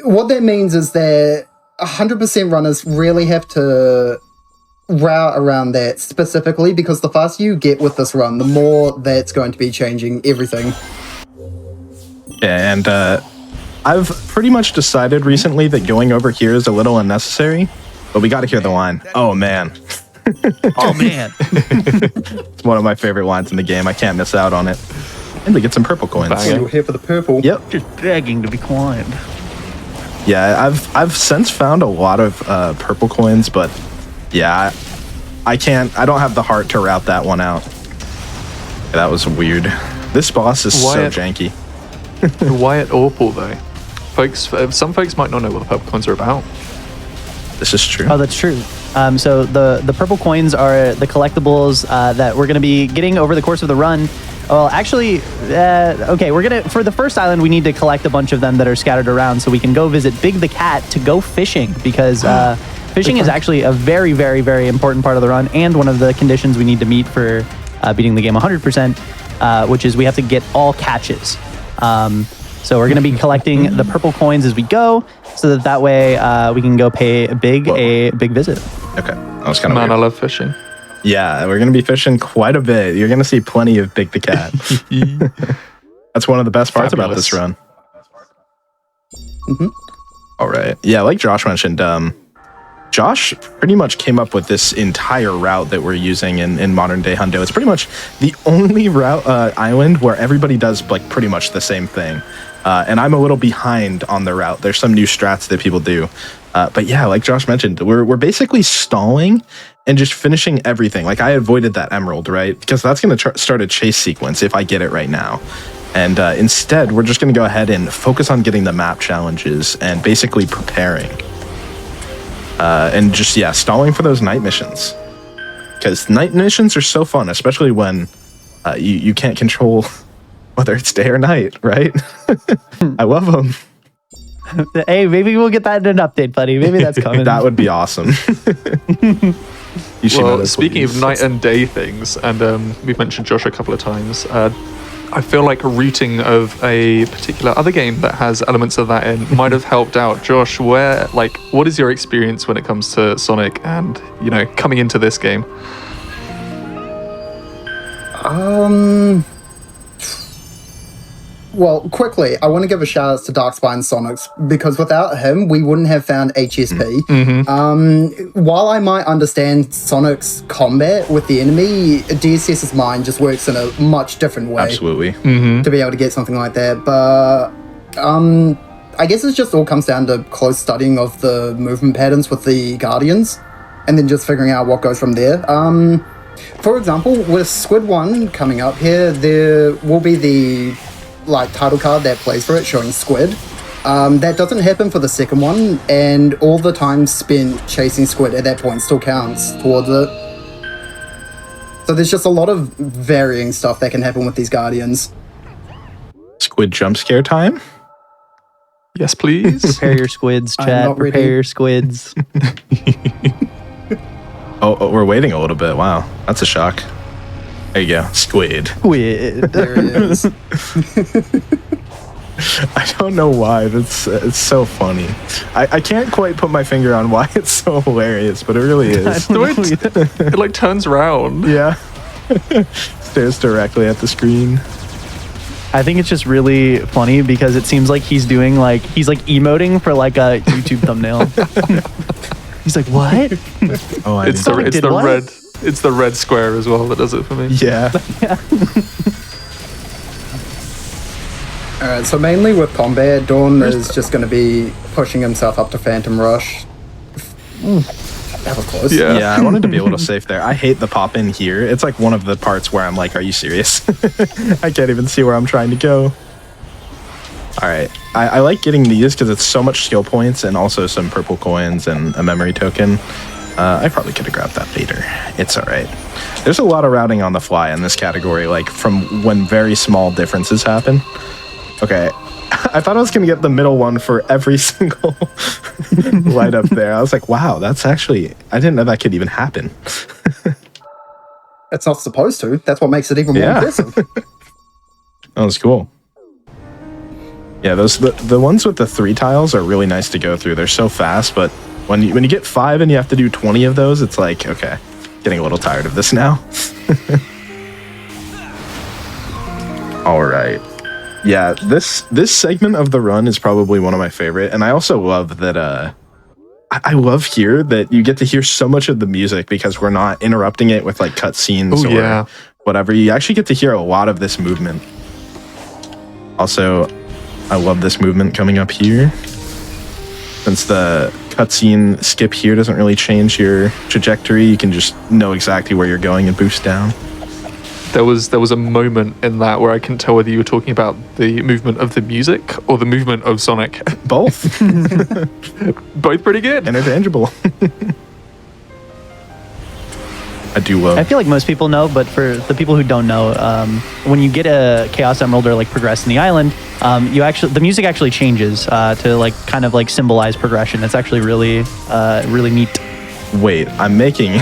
what that means is that 100% runners really have to route around that specifically, because the faster you get with this run, the more that's going to be changing everything. Yeah, and I've pretty much decided recently that going over here is a little unnecessary, but we got to hear the line. Oh man. Oh, man. It's one of my favorite lines in the game. I can't miss out on it. And we get some purple coins. Bang. You're here for the purple. Yep. Just begging to be quiet. Yeah, I've since found a lot of purple coins, but yeah, I don't have the heart to route that one out. Yeah, that was weird. This boss is Wyatt. so janky. why at Orpal though? Folks, some folks might not know what the purple coins are about. This is true. Oh, that's true. So the purple coins are the collectibles that we're going to be getting over the course of the run. Well, actually, okay, for the first island, we need to collect a bunch of them that are scattered around so we can go visit Big the Cat to go fishing, because fishing is actually a very, very, very important part of the run and one of the conditions we need to meet for beating the game 100%, which is we have to get all catches. So we're going to be collecting the purple coins as we go, so that way we can go pay a big visit. Okay, that was kind of Man, weird. I love fishing. Yeah, we're going to be fishing quite a bit. You're going to see plenty of Big the Cat. That's one of the best parts about this run. All right. Yeah, like Josh mentioned, Josh pretty much came up with this entire route that we're using in modern day Hundo. It's pretty much the only route island where everybody does like pretty much the same thing. And I'm a little behind on the route. There's some new strats that people do. But yeah, like Josh mentioned, we're basically stalling and just finishing everything. Like I avoided that emerald, right? Because that's going to start a chase sequence if I get it right now. And instead, we're just going to go ahead and focus on getting the map challenges and basically preparing. And just, yeah, stalling for those night missions. Because night missions are so fun, especially when you can't control whether it's day or night, right? I love them. Hey, maybe we'll get that in an update, buddy. Maybe that's coming. That would be awesome. Well, speaking of night and day things, and we've mentioned Josh a couple of times, I feel like routing of a particular other game that has elements of that in might have helped out. Josh, what is your experience when it comes to Sonic and, coming into this game? Well, quickly, I want to give a shout out to Darkspine Sonics because without him, we wouldn't have found HSP. While I might understand Sonic's combat with the enemy, DSS's mind just works in a much different way. Absolutely. To be able to get something like that. But I guess it just all comes down to close studying of the movement patterns with the Guardians and then just figuring out what goes from there. For example, with Squid 1 coming up here, there will be the title card that plays for it showing Squid. That doesn't happen for the second one, and all the time spent chasing Squid at that point still counts towards it. So there's just a lot of varying stuff that can happen with these Guardians. Squid jump scare time? Yes, please. Prepare your squids, chat. Prepare your squids. Oh, we're waiting a little bit. Wow, that's a shock. There you go, Squid. Squid. There it is. I don't know why. It's so funny. I can't quite put my finger on why it's so hilarious, but it really is. It turns around. Yeah. Stares directly at the screen. I think it's just really funny because it seems like he's doing he's emoting for a YouTube thumbnail. He's like, what? Oh, It's the red square as well that does it for me. Yeah. Alright, so mainly with combat, Dawn is just going to be pushing himself up to Phantom Rush. That was close. Yeah, I wanted to be a little safe there. I hate the pop in here. It's one of the parts where I'm like, are you serious? I can't even see where I'm trying to go. All right. I like getting these because it's so much skill points and also some purple coins and a memory token. I probably could have grabbed that later. It's all right. There's a lot of routing on the fly in this category, from when very small differences happen. Okay. I thought I was going to get the middle one for every single light up there. I was like, wow, that's actually... I didn't know that could even happen. It's not supposed to. That's what makes it even more impressive. That was cool. Yeah, the ones with the 3 tiles are really nice to go through. They're so fast, but when you get 5 and you have to do 20 of those, it's like, okay, getting a little tired of this now. All right. Yeah, this segment of the run is probably one of my favorite, and I also love that I love here that you get to hear so much of the music because we're not interrupting it with cutscenes or whatever. You actually get to hear a lot of this movement. Also, I love this movement coming up here. Since the cutscene skip here doesn't really change your trajectory, you can just know exactly where you're going and boost down. There was a moment in that where I couldn't tell whether you were talking about the movement of the music or the movement of Sonic. Both. Both pretty good. Interchangeable. I do love. I feel like most people know, but for the people who don't know, when you get a Chaos Emerald or progress in the island, the music actually changes to symbolize progression. It's actually really really neat. Wait, I'm making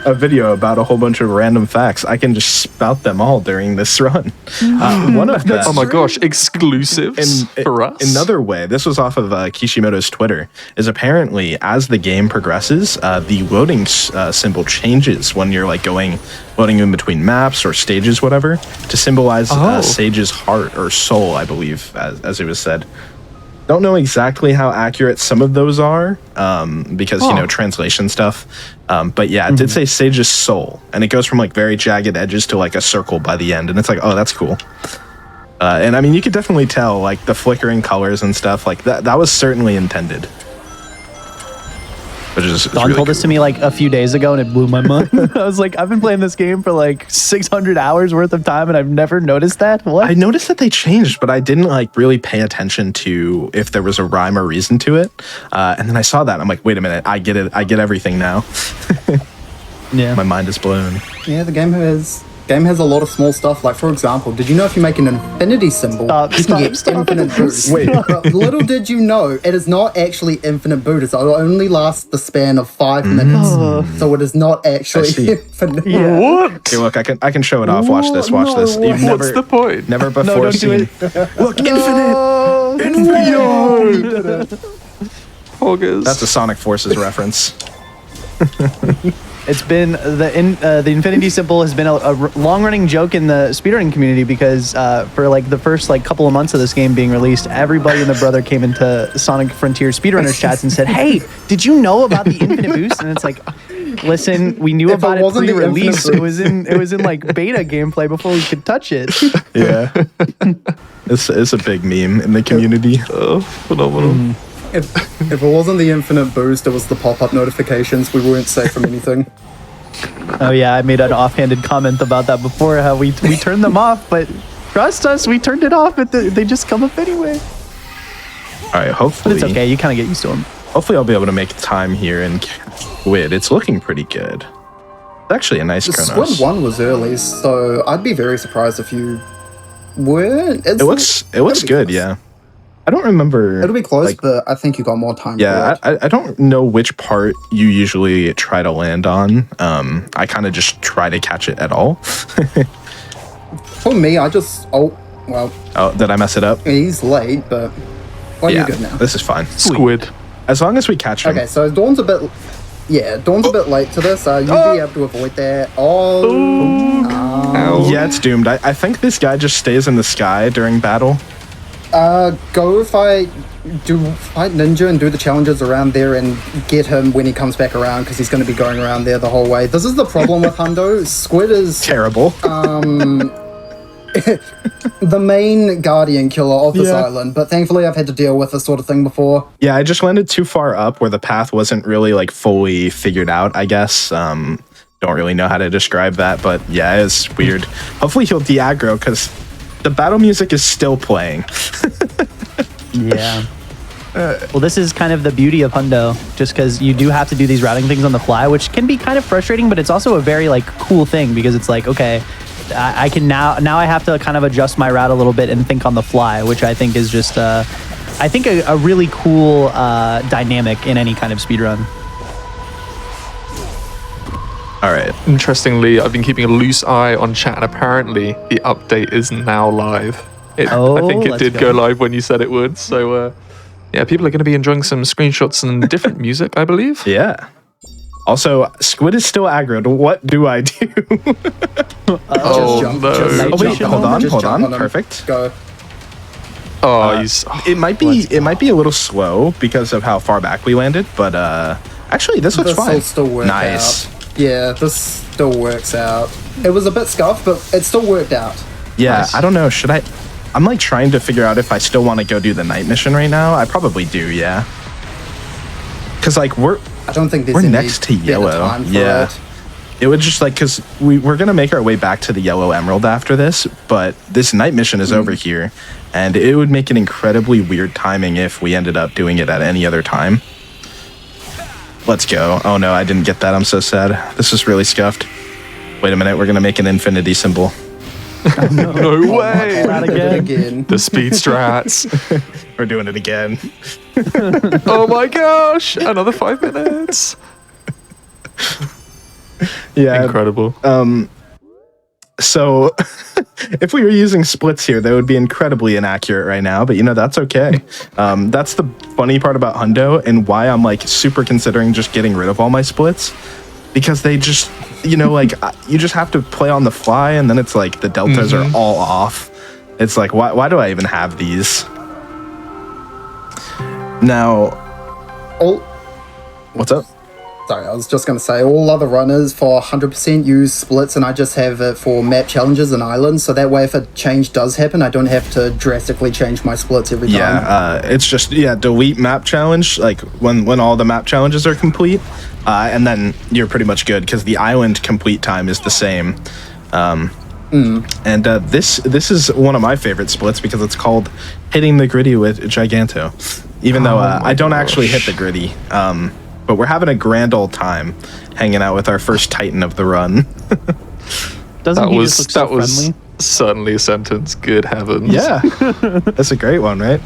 a video about a whole bunch of random facts. I can just spout them all during this run. One of them. Oh my gosh, exclusives for us. Another way, this was off of Kishimoto's Twitter, is apparently as the game progresses, the loading symbol changes when you're loading in between maps or stages, whatever, to symbolize Sage's heart or soul, I believe, as it was said. Don't know exactly how accurate some of those are because translation stuff, but yeah, it did say Sage's soul, and it goes from very jagged edges to a circle by the end, and it's oh, that's cool. And I mean, you could definitely tell the flickering colors and stuff that was certainly intended. which is Don really told this to me like a few days ago, and it blew my mind. I was like, I've been playing this game for like 600 hours worth of time, and I've never noticed that. What? I noticed that they changed, but I didn't like really pay attention to if there was a rhyme or reason to it. And then I saw that, and I'm like, wait a minute, I get it. I get everything now. Yeah. My mind is blown. Yeah, the game has a lot of small stuff. Like, for example, did you know if you make an infinity symbol, you can get infinite boost? Wait. But little did you know, it is not actually infinite boost. It will only last the span of 5 minutes. So it is not actually see. infinite. What? Okay, look, I can show it off. Watch this. Watch this. No. You've What's the point? Never before don't do seen. Look, infinite. Hoggers. That's a Sonic Forces reference. It's been the infinity symbol has been a long-running joke in the speedrunning community because for like the first like couple of months of this game being released, everybody and their brother came into Sonic Frontier speedrunners chats and said, "Hey, did you know about the infinite boost?" And it's like, listen, we knew If about it it wasn't the pre-release. infinite It was in like beta gameplay before we could touch it. Yeah. It's a big meme in the community. Oh, phenomenal. If it wasn't the infinite boost, it was the pop-up notifications. We weren't safe from anything. Oh yeah, I made an offhanded comment about that before. How we turned them off, but trust us, we turned it off. But they just come up anyway. All right, But hopefully. it's okay. You kind of get used to them. Hopefully, I'll be able to make time here and Squid. It's looking pretty good. It's actually a nice The Chronos. Squid 1 was early, so I'd be very surprised if you weren't. It looks good. Yeah. I don't remember. It'll be close, like, but I think you got more time. yeah, for it. I don't know which part you usually try to land on. I kind of just try to catch it at all. For me, I just well, Oh, did I mess it up? he's late, but well, Yeah, you're good now. this is fine. Squid. As long as we catch him. Okay, so Dawn's a bit. Yeah, Dawn's a bit late to this. You'll be able to avoid that. Ow. Yeah, it's doomed. I think this guy just stays in the sky during battle. Go fight Ninja and do the challenges around there and get him when he comes back around because he's going to be going around there the whole way. This is the problem with Hundo. Squid is Terrible. the main guardian killer of this Yeah. island, but thankfully I've had to deal with this sort of thing before. Yeah, I just landed too far up where the path wasn't really like fully figured out, I guess. Don't really know how to describe that, but yeah, it's weird. Hopefully he'll de-aggro because the battle music is still playing. Yeah. Well, this is kind of the beauty of Hundo, just because you do have to do these routing things on the fly, which can be kind of frustrating, but it's also a very like cool thing because it's like, okay, I can now I have to kind of adjust my route a little bit and think on the fly, which I think is just I think a really cool dynamic in any kind of speedrun. All right. Interestingly, I've been keeping a loose eye on chat, and apparently the update is now live. I think it let's did go. go live when you said it would. So, yeah, people are going to be enjoying some screenshots and different music, I believe. Yeah. Also, Squid is still aggroed. What do I do? Oh, jump, no. just Oh, wait, jump hold on, just hold jump on. him. Perfect. Go. Oh, he's. It might be a little slow because of how far back we landed, but actually this looks This will fine. still work Nice. out. Yeah, this still works out. It was a bit scuffed, but it still worked out. Yeah, Nice. I don't know. Should I? I'm like trying to figure out if I still want to go do the night mission right now. I probably do, yeah. Cause like we're I don't think there's We're any next to better yellow. time for Yeah. it. it would just like because we're gonna make our way back to the yellow emerald after this, but this night mission is over here, and it would make an incredibly weird timing if we ended up doing it at any other time. Let's go. Oh no, I didn't get that. I'm so sad. This is really scuffed. Wait a minute, we're gonna make an infinity symbol. No way. Not Did it again. again. The speed strats. We're doing it again. Oh my gosh. Another 5 minutes. Yeah. Incredible. So if we were using splits here, they would be incredibly inaccurate right now, but you know, that's okay. That's the funny part about Hundo and why I'm like super considering just getting rid of all my splits, because they just, you know, like you just have to play on the fly, and then it's like the deltas are all off. It's like, why do I even have these? Now, Oh, what's up? Sorry, I was just going to say all other runners for 100% use splits, and I just have it for map challenges and islands. So that way, if a change does happen, I don't have to drastically change my splits every time. Yeah, it's just delete map challenge like when all the map challenges are complete, and then you're pretty much good because the island complete time is the same. And this is one of my favorite splits because it's called hitting the gritty with Giganto. Even though I don't actually hit the gritty, but we're having a grand old time hanging out with our first Titan of the run. Doesn't he just look so friendly? Certainly a sentence. Good heavens. Yeah, that's a great one, right?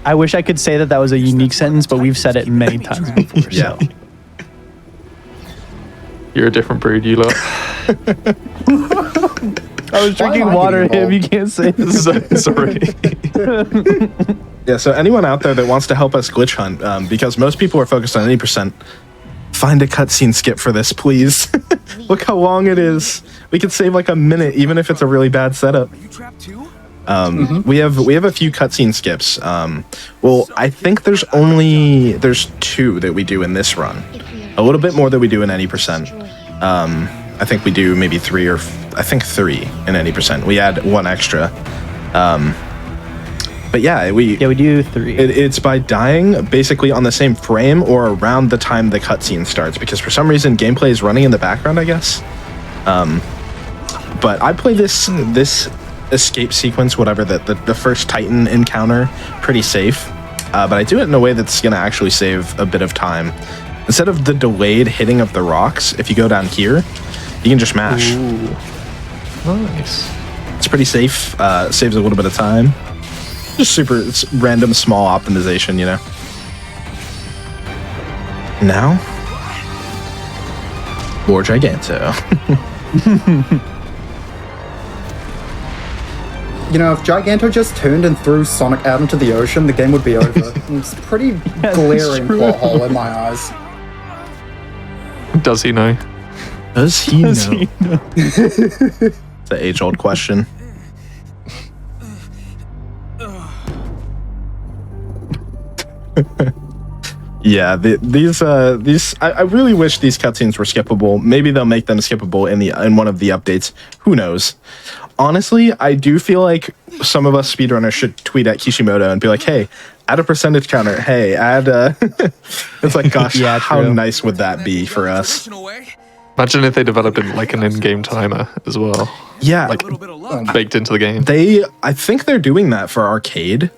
I wish I could say that was a unique sentence, but we've said it many times before. Yeah. So. You're a different breed, you lot. I was drinking am I water, getting him. You can't say this. Sorry. Yeah, so anyone out there that wants to help us glitch hunt, because most people are focused on 80%, find a cutscene skip for this, please. Look how long it is. We could save like a minute, even if it's a really bad setup. We have a few cutscene skips. Well, I think there's two that we do in this run. A little bit more than we do in any percent. I think we do maybe three in any percent. We add one extra. But yeah, we do 3. It's by dying basically on the same frame or around the time the cutscene starts, because for some reason gameplay is running in the background, I guess. But I play this escape sequence, whatever, the first Titan encounter, pretty safe. But I do it in a way that's going to actually save a bit of time. Instead of the delayed hitting of the rocks, if you go down here, you can just mash. Ooh. Nice. It's pretty safe. Saves a little bit of time. Just it's random small optimization, you know. Now, more Giganto. You know, if Giganto just turned and threw Sonic out into the ocean, the game would be over. It's a pretty glaring plot hole in my eyes. Does he know? Does he know? It's the age-old question. Yeah, these I really wish these cutscenes were skippable. Maybe they'll make them skippable in one of the updates. Who knows? Honestly, I do feel like some of us speedrunners should tweet at Kishimoto and be like, "Hey, add a percentage counter. Hey, add a..." It's like, gosh, Yeah, how true. nice would that be for us? Imagine if they developed like an in-game timer as well, Yeah, like baked into the game. I think they're doing that for arcade.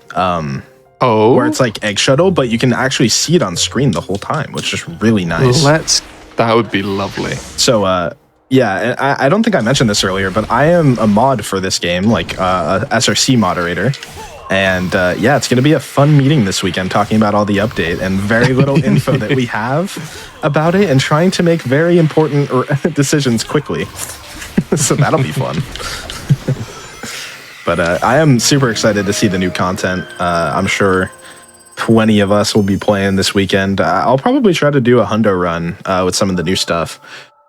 Oh, Where it's like Egg Shuttle, but you can actually see it on screen the whole time, which is really nice. that would be lovely. So, yeah, and I don't think I mentioned this earlier, but I am a mod for this game, like a SRC moderator. And yeah, it's going to be a fun meeting this weekend talking about all the update and very little info that we have about it and trying to make very important decisions quickly. So that'll be fun. But I am super excited to see the new content. I'm sure plenty of us will be playing this weekend. I'll probably try to do a hundo run with some of the new stuff.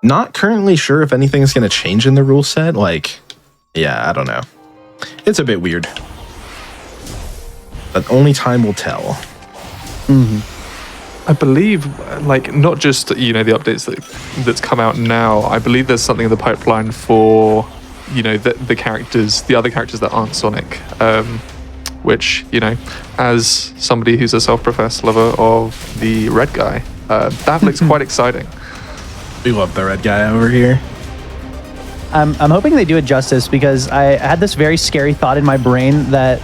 Not currently sure if anything's going to change in the rule set. Like, yeah, I don't know. It's a bit weird. But only time will tell. I believe, like, not just the updates that's come out now. I believe there's something in the pipeline for the characters, the other characters that aren't Sonic, which, as somebody who's a self-professed lover of the red guy, that looks quite exciting. We love the red guy over here. I'm hoping they do it justice, because I had this very scary thought in my brain that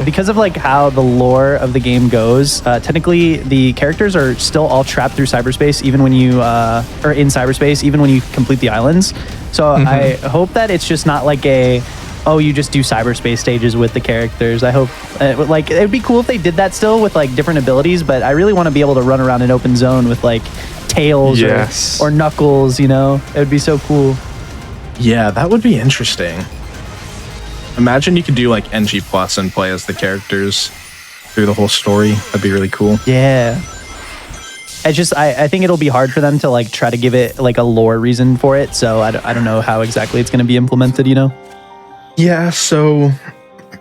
because of like how the lore of the game goes, technically the characters are still all trapped through cyberspace, even when you or in cyberspace, even when you complete the islands. So I hope that it's just not like you just do cyberspace stages with the characters. I hope like it'd be cool if they did that still with like different abilities, but I really want to be able to run around an open zone with like Tails or Knuckles. It would be so cool. Yeah, that would be interesting. Imagine you could do like NG Plus and play as the characters through the whole story. That'd be really cool. Yeah. I think it'll be hard for them to like try to give it like a lore reason for it. So I don't know how exactly it's going to be implemented, Yeah, so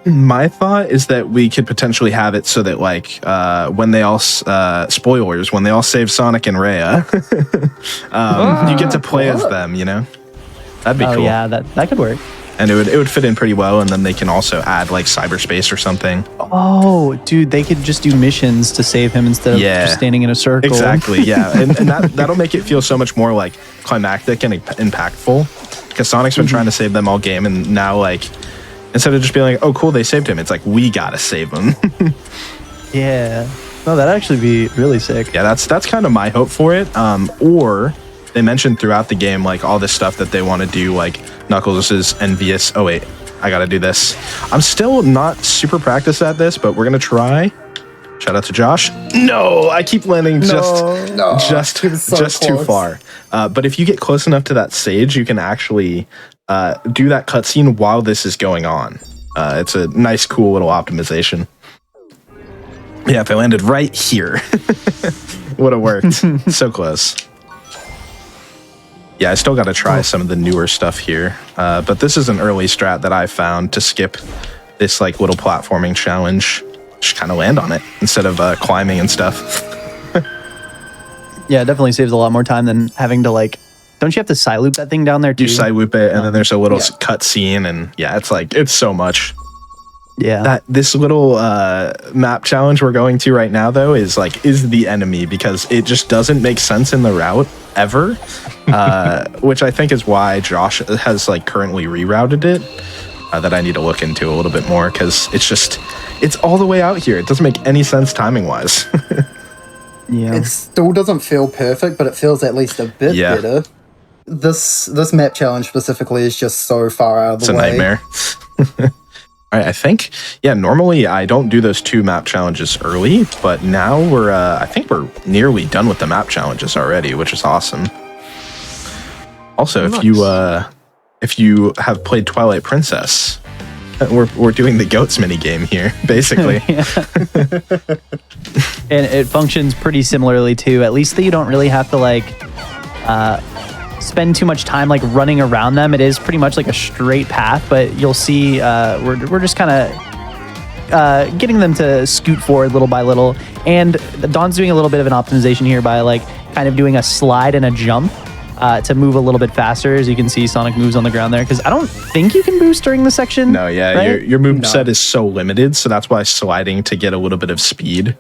My thought is that we could potentially have it so that, like, when they all spoilers, when they all save Sonic and Rhea, you get to play as them. You know, that'd be Oh cool. yeah, that could work. And it would fit in pretty well. And then they can also add like cyberspace or something. Oh, dude, they could just do missions to save him instead of Yeah. just standing in a circle. Exactly. Yeah, and that'll make it feel so much more like climactic and impactful. Because Sonic's been trying to save them all game, and now like instead of just being like, "Oh, cool, they saved him," it's like we gotta save him. Yeah. No, that'd actually be really sick. Yeah, that's kind of my hope for it. Or they mentioned throughout the game like all this stuff that they want to do, like Knuckles is envious. Oh wait, I gotta do this. I'm still not super practiced at this, but we're gonna try. Shout out to Josh. No, I keep landing just it was so too close. far. But if you get close enough to that stage, you can actually do that cutscene while this is going on. It's a nice, cool little optimization. Yeah, if I landed right here, would have worked. So close. Yeah, I still got to try some of the newer stuff here. But this is an early strat that I found to skip this like little platforming challenge. Just kind of land on it instead of climbing and stuff. Yeah, it definitely saves a lot more time than having to like. Don't you have to side loop that thing down there too? You side loop it, and then there's a little cut scene, and yeah, it's so much. Yeah. This little map challenge we're going to right now, though, is the enemy because it just doesn't make sense in the route ever, which I think is why Josh has like currently rerouted it. That I need to look into a little bit more because it's all the way out here. It doesn't make any sense timing wise. Yeah. It still doesn't feel perfect, but it feels at least a bit Yeah. better. This map challenge specifically is just so far out of the It's a way. nightmare. All right, I think, normally I don't do those 2 map challenges early, but now I think we're nearly done with the map challenges already, which is awesome. Also, if you have played Twilight Princess, we're doing the goats mini game here, basically. And it functions pretty similarly too. At least that you don't really have to like spend too much time like running around them. It is pretty much like a straight path, but you'll see we're just kind of getting them to scoot forward little by little. And Dawn's doing a little bit of an optimization here by like kind of doing a slide and a jump to move a little bit faster. As you can see, Sonic moves on the ground there because I don't think you can boost during the section. No, yeah, right? your move set is so limited, so that's why sliding to get a little bit of speed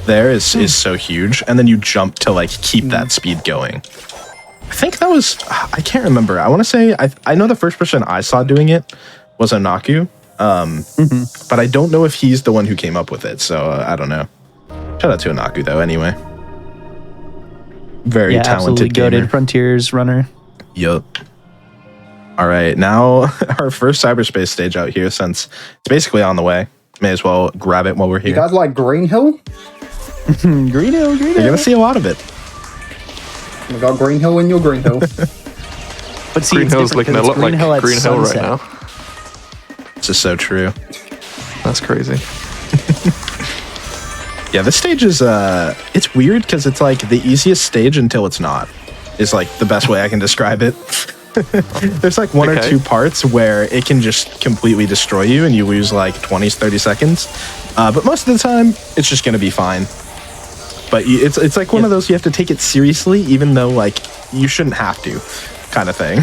there is so huge, and then you jump to like keep that speed going. I think that was I can't remember. I want to say I know the first person I saw doing it was Onaku, but I don't know if he's the one who came up with it. So I don't know. Shout out to Onaku though. Anyway, very absolutely talented gamer. goated Frontiers runner. Yup. All right, now our first cyberspace stage out here, since it's basically on the way. May as well grab it while we're You here. guys like Green Hill? Green Hill. You're gonna see a lot of it. We got Green Hill in your Green Hill. But see, Green it's Hill's different looking 'cause a it's lot like at Green Hill right sunset. now. This is so true. That's crazy. Yeah, this stage is it's weird because it's like the easiest stage until it's not. Is like the best way I can describe it. There's like one or Okay. two parts where it can just completely destroy you and you lose like 20, 30 seconds. But most of the time, it's just gonna be fine. But it's like one of those you have to take it seriously, even though like you shouldn't have to, kind of thing.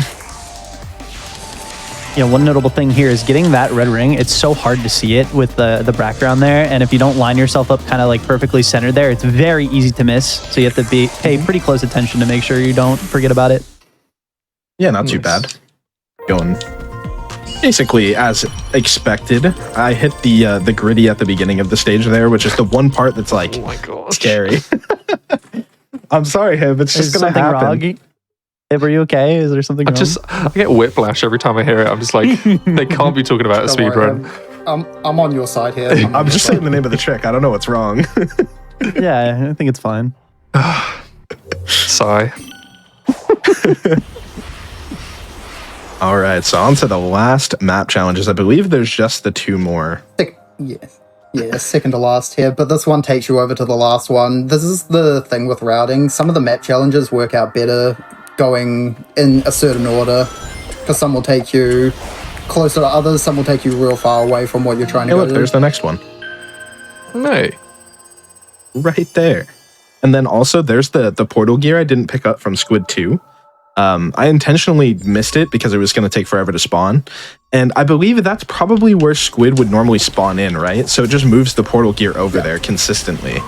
Yeah, one notable thing here is getting that red ring. It's so hard to see it with the background there, and if you don't line yourself up kind of like perfectly centered there, it's very easy to miss. So you have to pay pretty close attention to make sure you don't forget about it. Yeah, not too bad. Going basically as expected. I hit the gritty at the beginning of the stage there, which is the one part that's like Oh my god. scary. I'm sorry, Hib. It's Is just gonna something happen. wrong? Were you okay? Is there something wrong? I get whiplash every time I hear it. I'm just like, they can't be talking about a Don't speed worry, run. I'm on your side here. I'm just saying the name of the trick. I don't know what's wrong. Yeah, I think it's fine. Sigh. All right, so on to the last map challenges. I believe there's just the 2 more. Yeah, second to last here, but this one takes you over to the last one. This is the thing with routing. Some of the map challenges work out better going in a certain order, because some will take you closer to others. Some will take you real far away from what you're trying to Hey, go look, to. there's the next one. No. Right there. And then also there's the portal gear I didn't pick up from Squid 2. I intentionally missed it because it was going to take forever to spawn. And I believe that's probably where Squid would normally spawn in, right? So it just moves the portal gear over there consistently,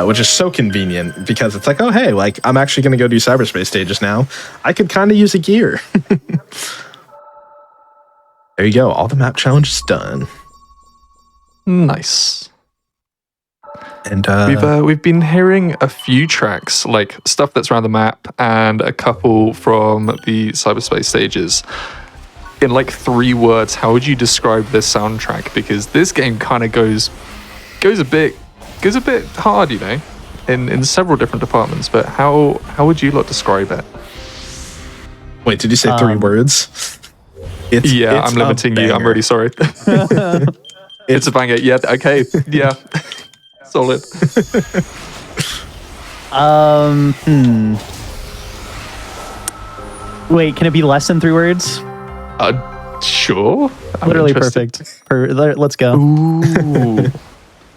which is so convenient because it's like, oh, hey, like I'm actually going to go do cyberspace stages now. I could kind of use a gear. There you go. All the map challenges done. Nice. And We've been hearing a few tracks, like stuff that's around the map, and a couple from the cyberspace stages. In like 3 words, how would you describe this soundtrack? Because this game kind of goes a bit hard, you know, in several different departments. But how would you lot describe it? wait, did you say 3 words? It's I'm limiting you. I'm really sorry. It's a banger. Yeah. Okay. Yeah. Solid. Wait, can it be less than 3 words? Sure. I'm Literally interested. perfect. Let's go. Ooh. Yeah,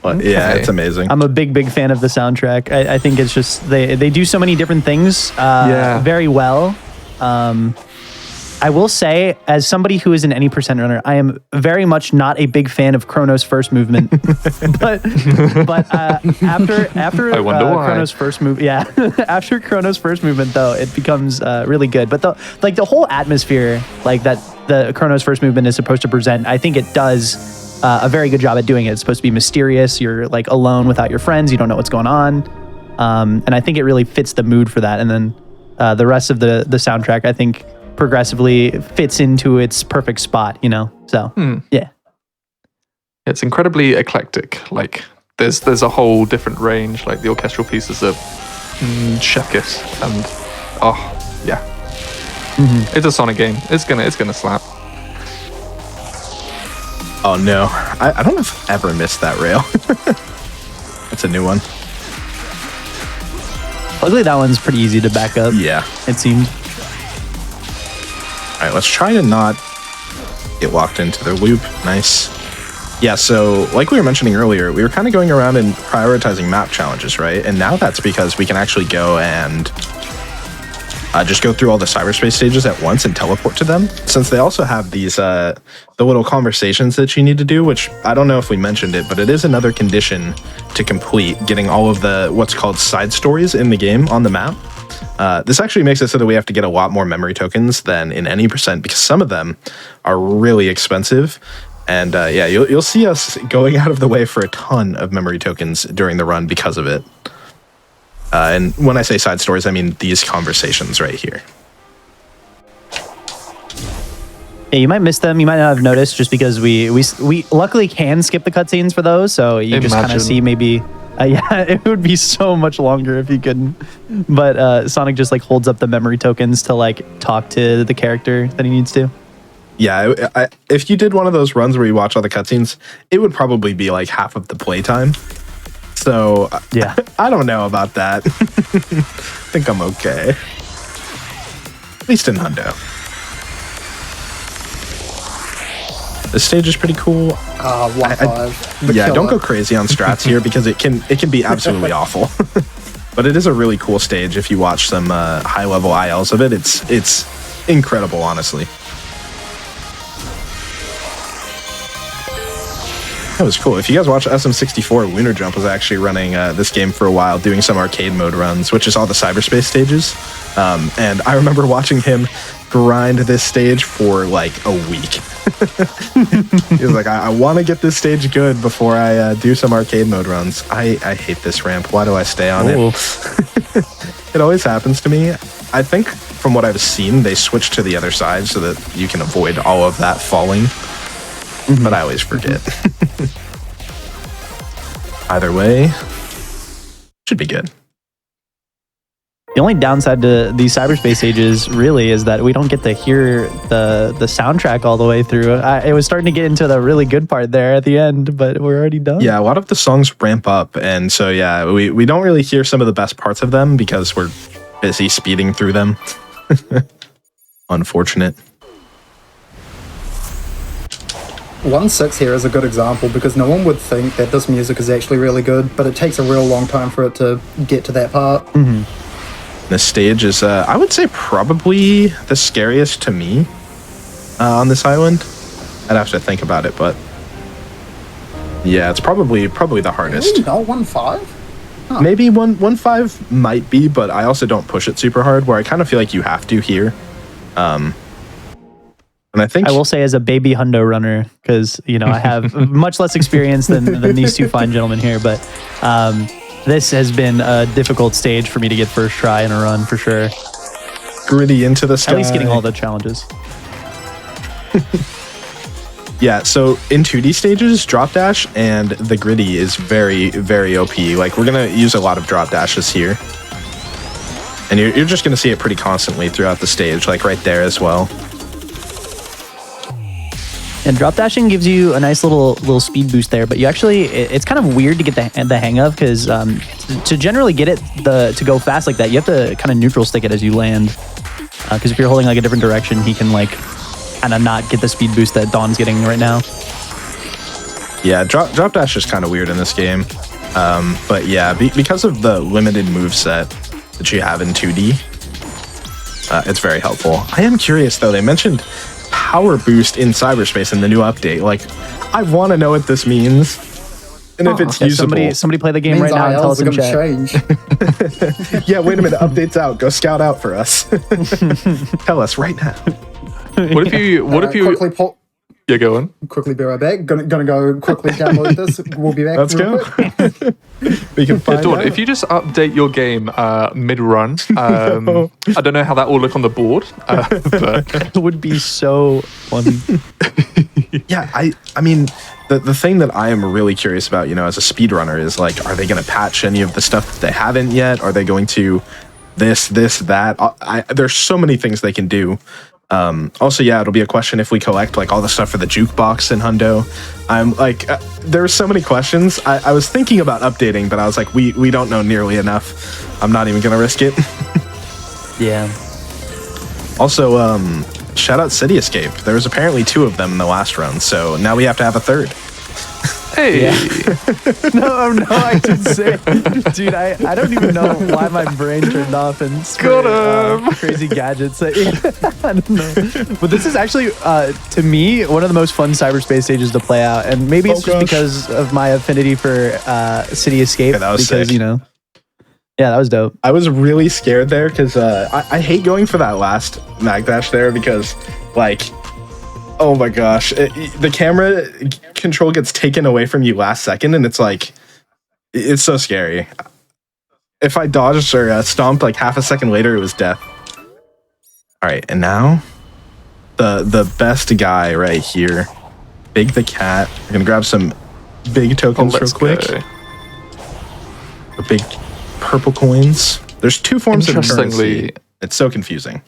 Okay. it's amazing. I'm a big fan of the soundtrack. I think it's just they do so many different things very well. I will say, as somebody who is an any percent runner, I am very much not a big fan of Chrono's first movement. but after I wonder why. Chrono's first move, yeah, after Chrono's first movement though, it becomes really good. But the whole atmosphere like that the Chrono's first movement is supposed to present, I think it does a very good job at doing it. It's supposed to be mysterious. You're like alone without your friends. You don't know what's going on, and I think it really fits the mood for that. And then the rest of the soundtrack, I think, progressively fits into its perfect spot, you know? So, yeah. It's incredibly eclectic. Like there's a whole different range. Like the orchestral pieces are chef kiss, and yeah, it's a Sonic game. It's gonna slap. Oh no, I don't know if I've ever missed that rail. That's a new one. Luckily, that one's pretty easy to back up. Yeah. It seems. All right, let's try to not get locked into the loop. Nice. Yeah, so like we were mentioning earlier, we were kind of going around and prioritizing map challenges, right? And now that's because we can actually go and just go through all the cyberspace stages at once and teleport to them. Since they also have these, the little conversations that you need to do, which I don't know if we mentioned it, but it is another condition to complete getting all of the what's called side stories in the game on the map. This actually makes it so that we have to get a lot more memory tokens than in any percent because some of them are really expensive. And yeah, you'll see us going out of the way for a ton of memory tokens during the run because of it. And when I say side stories, I mean these conversations right here. Yeah, you might miss them. You might not have noticed just because we luckily can skip the cutscenes for those. So you just kind Imagine. of see maybe. Yeah, it would be so much longer if you couldn't. But Sonic just like holds up the memory tokens to like talk to the character that he needs to. Yeah, if you did one of those runs where you watch all the cutscenes, it would probably be like half of the playtime. So Yeah. I don't know about that. I think I'm okay. At least in Hundo. This stage is pretty cool. 1-5. The Yeah, don't killer. go crazy on strats here because it can be absolutely awful. But it is a really cool stage if you watch some high level ILs of it. It's incredible, honestly. That was cool. If you guys watch SM64, Lunar Jump was actually running this game for a while, doing some arcade mode runs, which is all the cyberspace stages. And I remember watching him grind this stage for like a week. He was like, I want to get this stage good before I do some arcade mode runs. I hate this ramp. Why do I stay on it? It always happens to me. I think from what I've seen, they switched to the other side so that you can avoid all of that falling. But I always forget. Either way, should be good. The only downside to these cyberspace stages really is that we don't get to hear the soundtrack all the way through. It was starting to get into the really good part there at the end, but we're already done. Yeah, a lot of the songs ramp up, and so yeah, we don't really hear some of the best parts of them because we're busy speeding through them. Unfortunate. 1-6 here is a good example because no one would think that this music is actually really good, but it takes a real long time for it to get to that part. This stage is, I would say, probably the scariest to me on this island. I'd have to think about it, but yeah, it's probably the hardest. Ooh, no, 1-5? Maybe 1-5 might be, but I also don't push it super hard, where I kind of feel like you have to here. And I think I will say, as a baby hundo runner, because I have much less experience than these two fine gentlemen here, but this has been a difficult stage for me to get first try in a run for sure. gritty into the sky. At least getting all the challenges. Yeah, so in 2D stages, drop dash and the gritty is very, very OP. Like, we're going to use a lot of drop dashes here. And you're just going to see it pretty constantly throughout the stage, like right there as well. And drop dashing gives you a nice little speed boost there, but you actually, it's kind of weird to get the hang of, because to generally get it to go fast like that, you have to kind of neutral stick it as you land. Because if you're holding like a different direction, he can like kind of not get the speed boost that Dawn's getting right now. Yeah, drop dash is kind of weird in this game. But yeah, because of the limited moveset that you have in 2D, it's very helpful. I am curious though, they mentioned power boost in cyberspace in the new update. Like, I want to know what this means and if it's usable. Somebody play the game right now and tell us in chat. Change. Yeah, wait a minute, update's out. Go scout out for us. Tell us right now. What if you quickly yeah, go on. quickly be right back. Gonna go quickly download this. We'll be back. Let's real go. quick. We can find Dawn, out. if you just update your game mid-run, I don't know how that will look on the board, but It would be so funny. Yeah, I mean, the thing that I am really curious about, as a speedrunner is like, are they going to patch any of the stuff that they haven't yet? Are they going to this, that? There's so many things they can do. Also, yeah, it'll be a question if we collect like all the stuff for the jukebox in Hundo. I'm like, there are so many questions. I was thinking about updating, but I was like, we don't know nearly enough. I'm not even going to risk it. Yeah. Also, shout out City Escape. There was apparently 2 of them in the last run, so now we have to have a 3rd. hey, No, I should say, dude, I don't even know why my brain turned off and Got him. crazy gadgets. I don't know. But this is actually, to me, one of the most fun cyberspace stages to play out, and maybe it's just gosh. because of my affinity for City Escape. Yeah, that was because sick. Yeah, that was dope. I was really scared there because I hate going for that last mag dash there because, like, oh my gosh, the camera control gets taken away from you last second, and it's like, it's so scary. If I dodged or stomped like half a second later, it was death. All right, and now the best guy right here, Big the Cat. We're gonna grab some big tokens real let's quick. go. The big purple coins. There's 2 forms of Interestingly- currency. It's so confusing.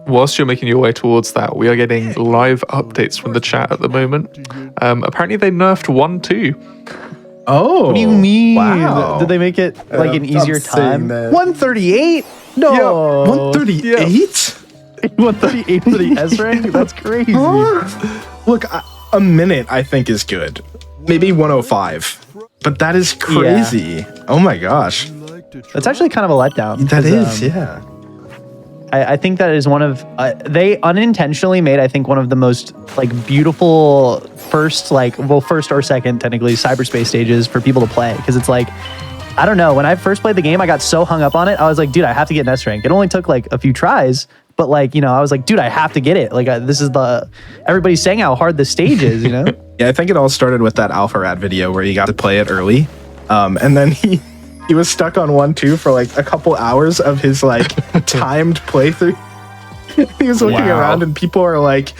Whilst you're making your way towards that, we are getting live updates from the chat at the moment. Apparently, they nerfed 1-2. Oh, What do you mean? Wow. Did they make it like an I'm easier seeing time? that. 138? No. 138? 138 for the S rank? That's crazy. Look, a minute I think is good. Maybe 105. But that is crazy. Oh my gosh. That's actually kind of a letdown. That 'cause, is, yeah. I think that is one of they unintentionally made, I think, one of the most like beautiful first or second technically cyberspace stages for people to play, because it's like, I don't know, when I first played the game I got so hung up on it. I was like, dude, I have to get an S rank. It only took like a few tries, but like, I was like, dude, I have to get it. Like, this is everybody's saying how hard the stage is, Yeah, I think it all started with that Alpha Rat video where you got to play it early. And then he was stuck on 1-2 for like a couple hours of his like timed playthrough. He was looking Wow. around and people are like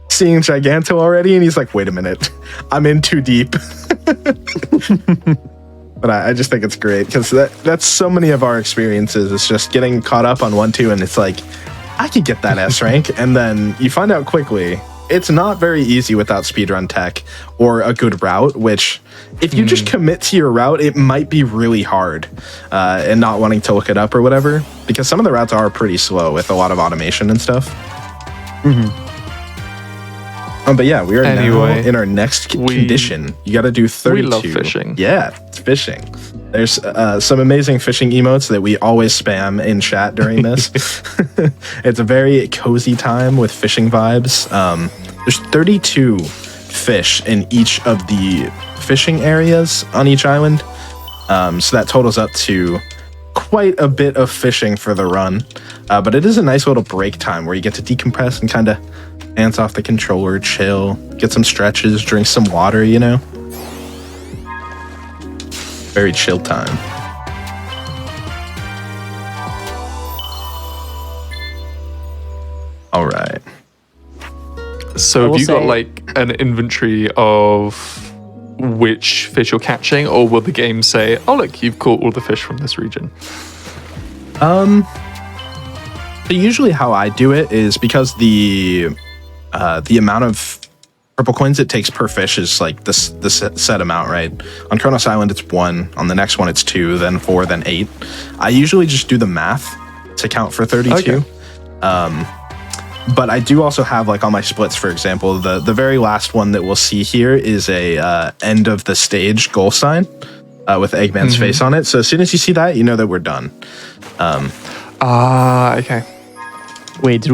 seeing Giganto already, and he's like, wait a minute, I'm in too deep. But I just think it's great because that's so many of our experiences. It's just getting caught up on 1-2, and it's like, I could get that S rank, and then you find out quickly it's not very easy without speedrun tech or a good route, which if you just commit to your route, it might be really hard and not wanting to look it up or whatever, because some of the routes are pretty slow with a lot of automation and stuff. But yeah, we are Anyway, now in our next condition. You got to do 32. we love fishing. Yeah, it's fishing. There's some amazing fishing emotes that we always spam in chat during this. It's a very cozy time with fishing vibes. There's 32 fish in each of the fishing areas on each island. So that totals up to quite a bit of fishing for the run. But it is a nice little break time where you get to decompress and kind of hands off the controller, chill, get some stretches, drink some water, you know? Very chill time. All right. So will have you got say- like an inventory of which fish you're catching, or will the game say, "Oh look, you've caught all the fish from this region"? So usually how I do it is because the amount of purple coins it takes per fish is like the set amount, right? On Kronos Island, it's 1. On the next one, it's 2, then 4, then 8. I usually just do the math to count for 32. Okay. But I do also have, like, on my splits, for example, the very last one that we'll see here is a end of the stage goal sign with Eggman's face on it. So as soon as you see that, you know that we're done. Okay. Wait, did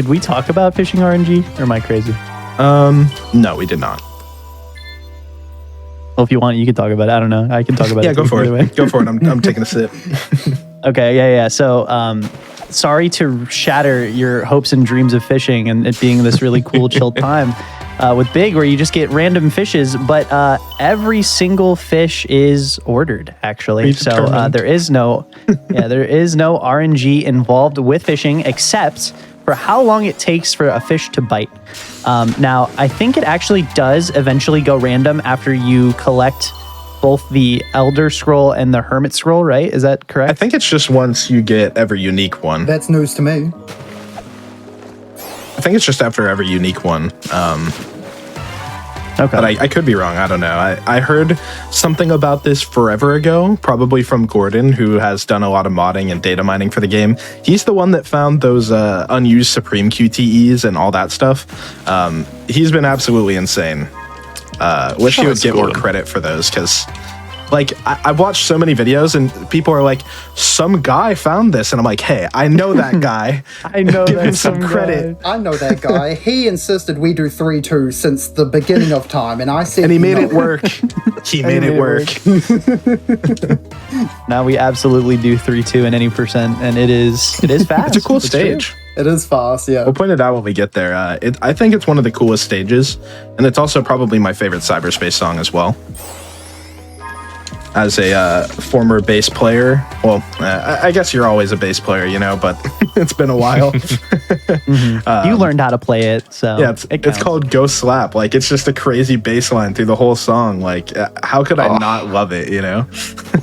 we talk about fishing RNG, or am I crazy? No, we did not. Well, if you want, you can talk about it. I don't know. I can talk about it. Yeah, go too, for either way. it. Go for it. I'm taking a sip. Okay, yeah. So, sorry to shatter your hopes and dreams of fishing and it being this really cool, chilled time with Big, where you just get random fishes, but every single fish is ordered, actually. So there is no RNG involved with fishing, except for how long it takes for a fish to bite. Now, I think it actually does eventually go random after you collect both the Elder Scroll and the Hermit Scroll, right? Is that correct? I think it's just once you get every unique one. That's news to me. I think it's just after every unique one. Okay. But I could be wrong. I don't know. I heard something about this forever ago, probably from Gordon, who has done a lot of modding and data mining for the game. He's the one that found those unused Supreme QTEs and all that stuff. He's been absolutely insane. Wish he would get more credit for those, because like I've watched so many videos and people are like, some guy found this, and I'm like, hey, I know that guy. I know Give him that's some credit. I know that guy. He insisted we do 3-2 since the beginning of time, and I said, And he made no. it work. He made it work. Now we absolutely do 3-2 in any percent, and it is fast. It's a cool It's true. stage. It is fast, yeah. We'll point it out when we get there. I think it's one of the coolest stages, and it's also probably my favorite cyberspace song as well. As a former bass player, well, I guess you're always a bass player, you know, but it's been a while. You learned how to play it, so Yeah, it's counts. called Go Slap. Like, it's just a crazy bass line through the whole song. Like, how could I not love it, you know?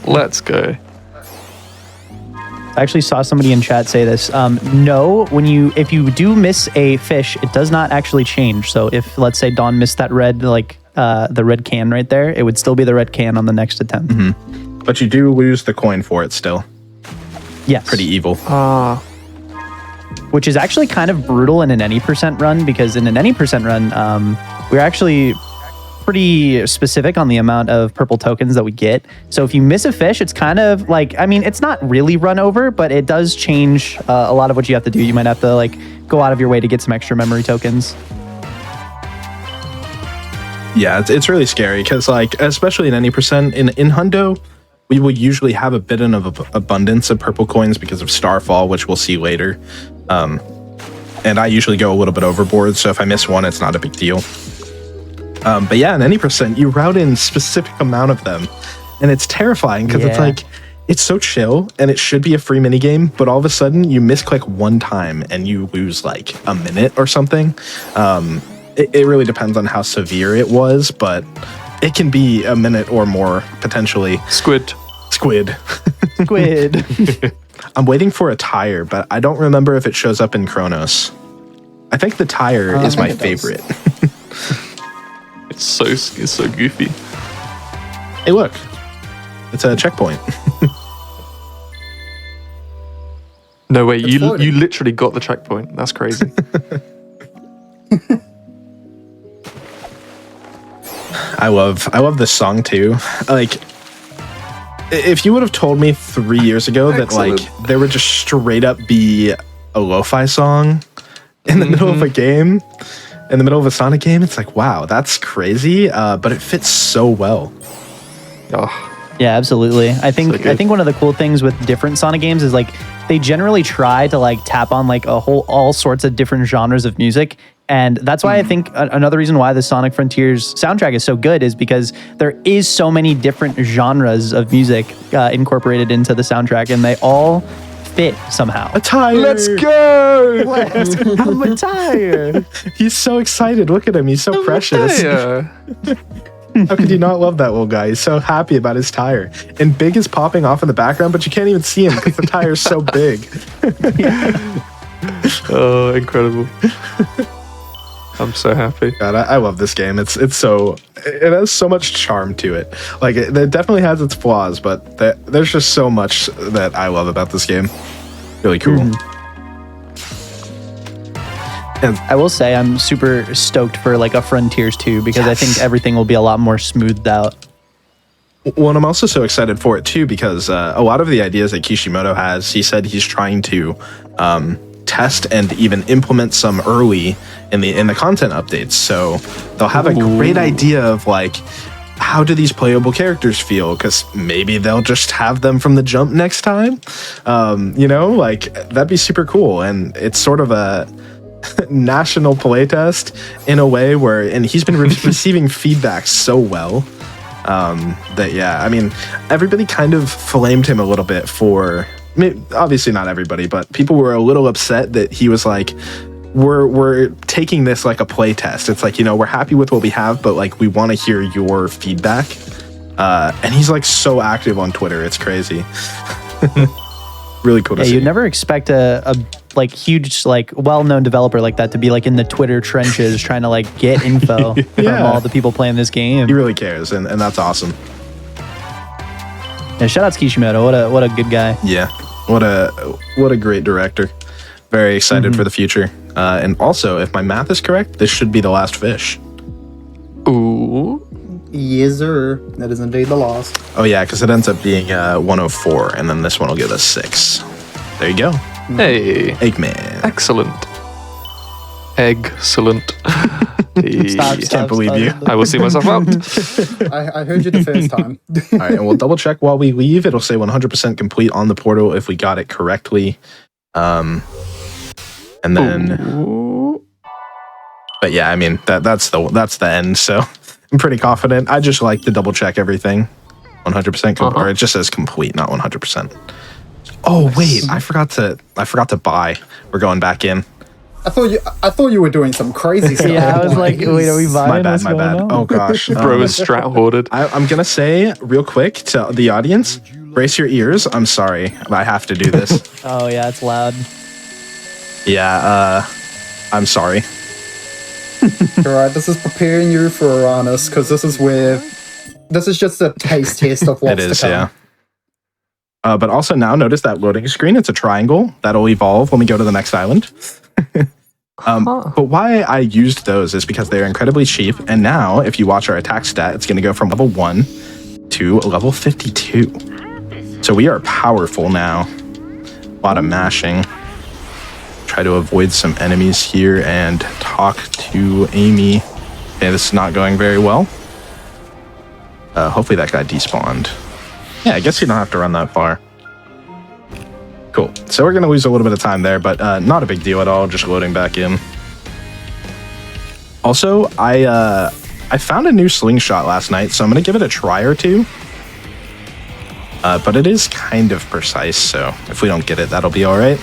Let's go. I actually saw somebody in chat say this. No, if you do miss a fish, it does not actually change. So if, let's say, Dawn missed that red, the red can right there, it would still be the red can on the next attempt. But you do lose the coin for it still. Yes. Pretty evil. Which is actually kind of brutal in an any percent run, because in an any percent run, we're actually pretty specific on the amount of purple tokens that we get. So if you miss a fish, it's kind of like, I mean, it's not really run over, but it does change a lot of what you have to do. You might have to like go out of your way to get some extra memory tokens. Yeah, it's really scary because, like, especially in any percent in Hundo, we will usually have a bit of abundance of purple coins because of Starfall, which we'll see later. And I usually go a little bit overboard, so if I miss one, it's not a big deal. But yeah, in any percent, you route in specific amount of them, and it's terrifying because it's Yeah. like, it's so chill and it should be a free mini game, but all of a sudden you misclick one time and you lose like a minute or something. It really depends on how severe it was, but it can be a minute or more potentially. Squid. Squid. Squid. I'm waiting for a tire, but I don't remember if it shows up in Kronos. I think the tire is I my think it does. favorite. It's so goofy. Hey, look, it's a checkpoint. No way, It's you floating. literally got the checkpoint. That's crazy. I love this song too. Like, if you would have told me 3 years ago that like there would just straight up be a lo-fi song in the middle of a game, in the middle of a Sonic game, it's like, wow, that's crazy. But it fits so well. Oh, Yeah, absolutely. I think good. I think one of the cool things with different Sonic games is like they generally try to like tap on like all sorts of different genres of music. And that's why I think another reason why the Sonic Frontiers soundtrack is so good is because there is so many different genres of music incorporated into the soundtrack, and they all fit somehow. A tire. let's go! I'm a tire. He's so excited. Look at him. He's so precious. Yeah. How could you not love that little guy? He's so happy about his tire. And Big is popping off in the background, but you can't even see him because the tire is so big. Oh, incredible. I'm so happy. God, I love this game. It has so much charm to it. Like, it definitely has its flaws, but there's just so much that I love about this game. Really cool. I will say I'm super stoked for like a Frontiers 2 because I think everything will be a lot more smoothed out. Well, and I'm also so excited for it too because a lot of the ideas that Kishimoto has, he said he's trying to test and even implement some early in the content updates. So they'll have a great idea of like, how do these playable characters feel? Because maybe they'll just have them from the jump next time. Like that'd be super cool. And it's sort of a national playtest in a way where, and he's been receiving feedback so well that, yeah, I mean, everybody kind of flamed him a little bit for, obviously not everybody, but people were a little upset that he was like, we're taking this like a play test. It's like, we're happy with what we have, but like we want to hear your feedback. And he's like so active on Twitter. It's crazy. Really cool to see. You'd never expect a like huge, like well-known developer like that to be like in the Twitter trenches trying to like get info from all the people playing this game. He really cares, and that's awesome. Yeah, shout out to Kishimoto. What a good guy. Yeah. What a great director. Very excited for the future. And also, if my math is correct, this should be the last fish. Ooh. Yes, sir. That is indeed the last. Oh yeah, because it ends up being 104, and then this one will give us 6. There you go. Hey. Eggman. Excellent. Excellent. Can't believe you. I will see myself out. I heard you the first time. All right, and we'll double check while we leave. It'll say 100% complete on the portal if we got it correctly. And then, Ooh. but yeah, I mean that's the end. So I'm pretty confident. I just like to double check everything. 100%, or it just says complete, not 100%. Oh wait, I forgot to buy. We're going back in. I thought you were doing some crazy stuff. Yeah, I was like, wait, are we buying? My bad. Oh gosh. Bro is strat hoarded. I'm gonna say real quick to the audience, brace your ears. I'm sorry, I have to do this. Oh yeah, it's loud. Yeah, I'm sorry. Alright, this is preparing you for Uranus, because this is just a taste test of what's It is, to come. yeah. But also now notice that loading screen. It's a triangle that'll evolve when we go to the next island. But why I used those is because they're incredibly cheap. And now, if you watch our attack stat, it's going to go from level 1 to level 52. So we are powerful now. A lot of mashing. Try to avoid some enemies here and talk to Amy. Okay, this is not going very well. Hopefully that guy despawned. Yeah, I guess you don't have to run that far. Cool. So we're going to lose a little bit of time there, but not a big deal at all. Just loading back in. Also, I found a new slingshot last night, so I'm going to give it a try or two. But it is kind of precise, so if we don't get it, that'll be all right.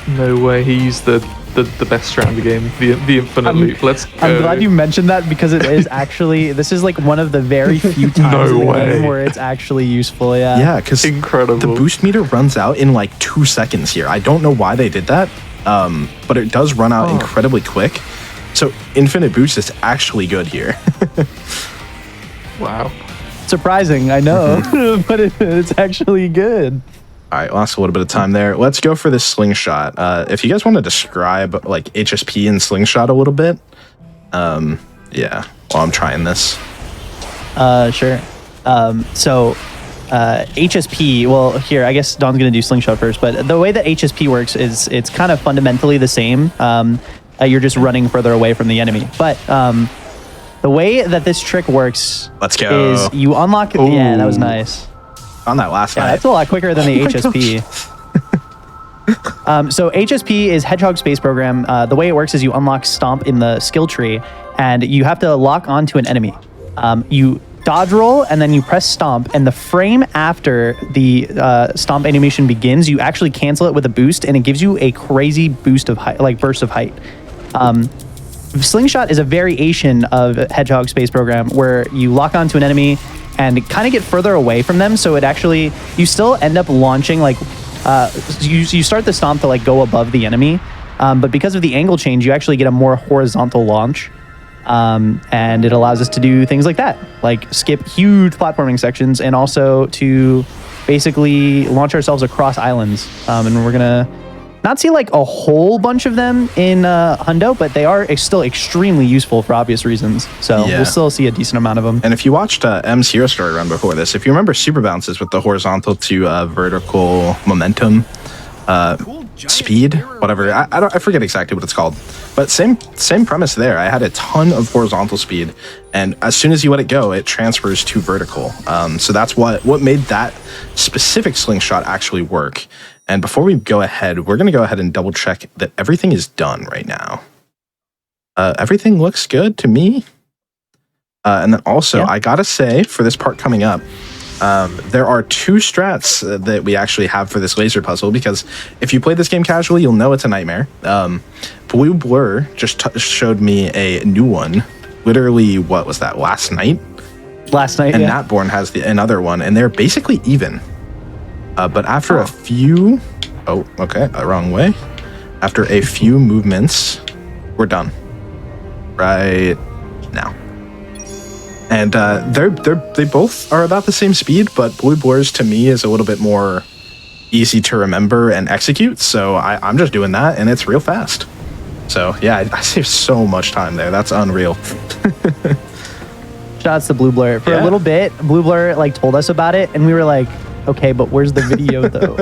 No way. He used the best strat in the game, the infinite loop. Let's go. I'm glad you mentioned that because it is actually, this is like one of the very few times in the game where it's actually useful. Yeah. Yeah, because Incredible. the boost meter runs out in like 2 seconds here. I don't know why they did that, but it does run out incredibly quick. So infinite boost is actually good here. Wow. Surprising, I know, but it's actually good. All right, lost a little bit of time there. Let's go for this slingshot. If you guys want to describe like HSP and slingshot a little bit, yeah, while I'm trying this. Sure. So HSP, well, here, I guess Don's going to do Slingshot first, but the way that HSP works is it's kind of fundamentally the same. You're just running further away from the enemy. But the way that this trick works Let's go. is you unlock... Yeah, that was nice. On that last Yeah, night. that's a lot quicker than the HSP. So HSP is Hedgehog Space Program. The way it works is you unlock Stomp in the skill tree, and you have to lock onto an enemy. You dodge roll, and then you press Stomp, and the frame after the Stomp animation begins, you actually cancel it with a boost, and it gives you a crazy boost of height, like burst of height. Slingshot is a variation of Hedgehog Space Program where you lock onto an enemy and kind of get further away from them. So it actually, you still end up launching like, you start the Stomp to like go above the enemy. But because of the angle change, you actually get a more horizontal launch. And it allows us to do things like that, like skip huge platforming sections and also to basically launch ourselves across islands. And we're going to not see like a whole bunch of them in Hundo, but they are still extremely useful for obvious reasons. So Yeah. we'll still see a decent amount of them. And if you watched M's Hero Story run before this, if you remember super bounces with the horizontal to vertical momentum, speed, whatever, I forget exactly what it's called, but same premise there. I had a ton of horizontal speed, and as soon as you let it go, it transfers to vertical. So that's what made that specific Slingshot actually work. And before we go ahead, we're going to go ahead and double check that everything is done right now. Everything looks good to me. And then also, Yeah. I gotta say, for this part coming up, there are two strats that we actually have for this laser puzzle, because if you play this game casually, you'll know it's a nightmare. Blue Blur just showed me a new one. Literally, what was that, last night? Last night, And yeah. Natborn has another one, and they're basically even. But after a few... Oh, okay, wrong way. After a few movements, we're done. Right now. And they both are about the same speed, but Blue Blur's to me is a little bit more easy to remember and execute, so I'm just doing that, and it's real fast. So yeah, I saved so much time there. That's unreal. Shouts to Blue Blur. For Yeah. a little bit, Blue Blur like told us about it, and we were like, okay, but where's the video though?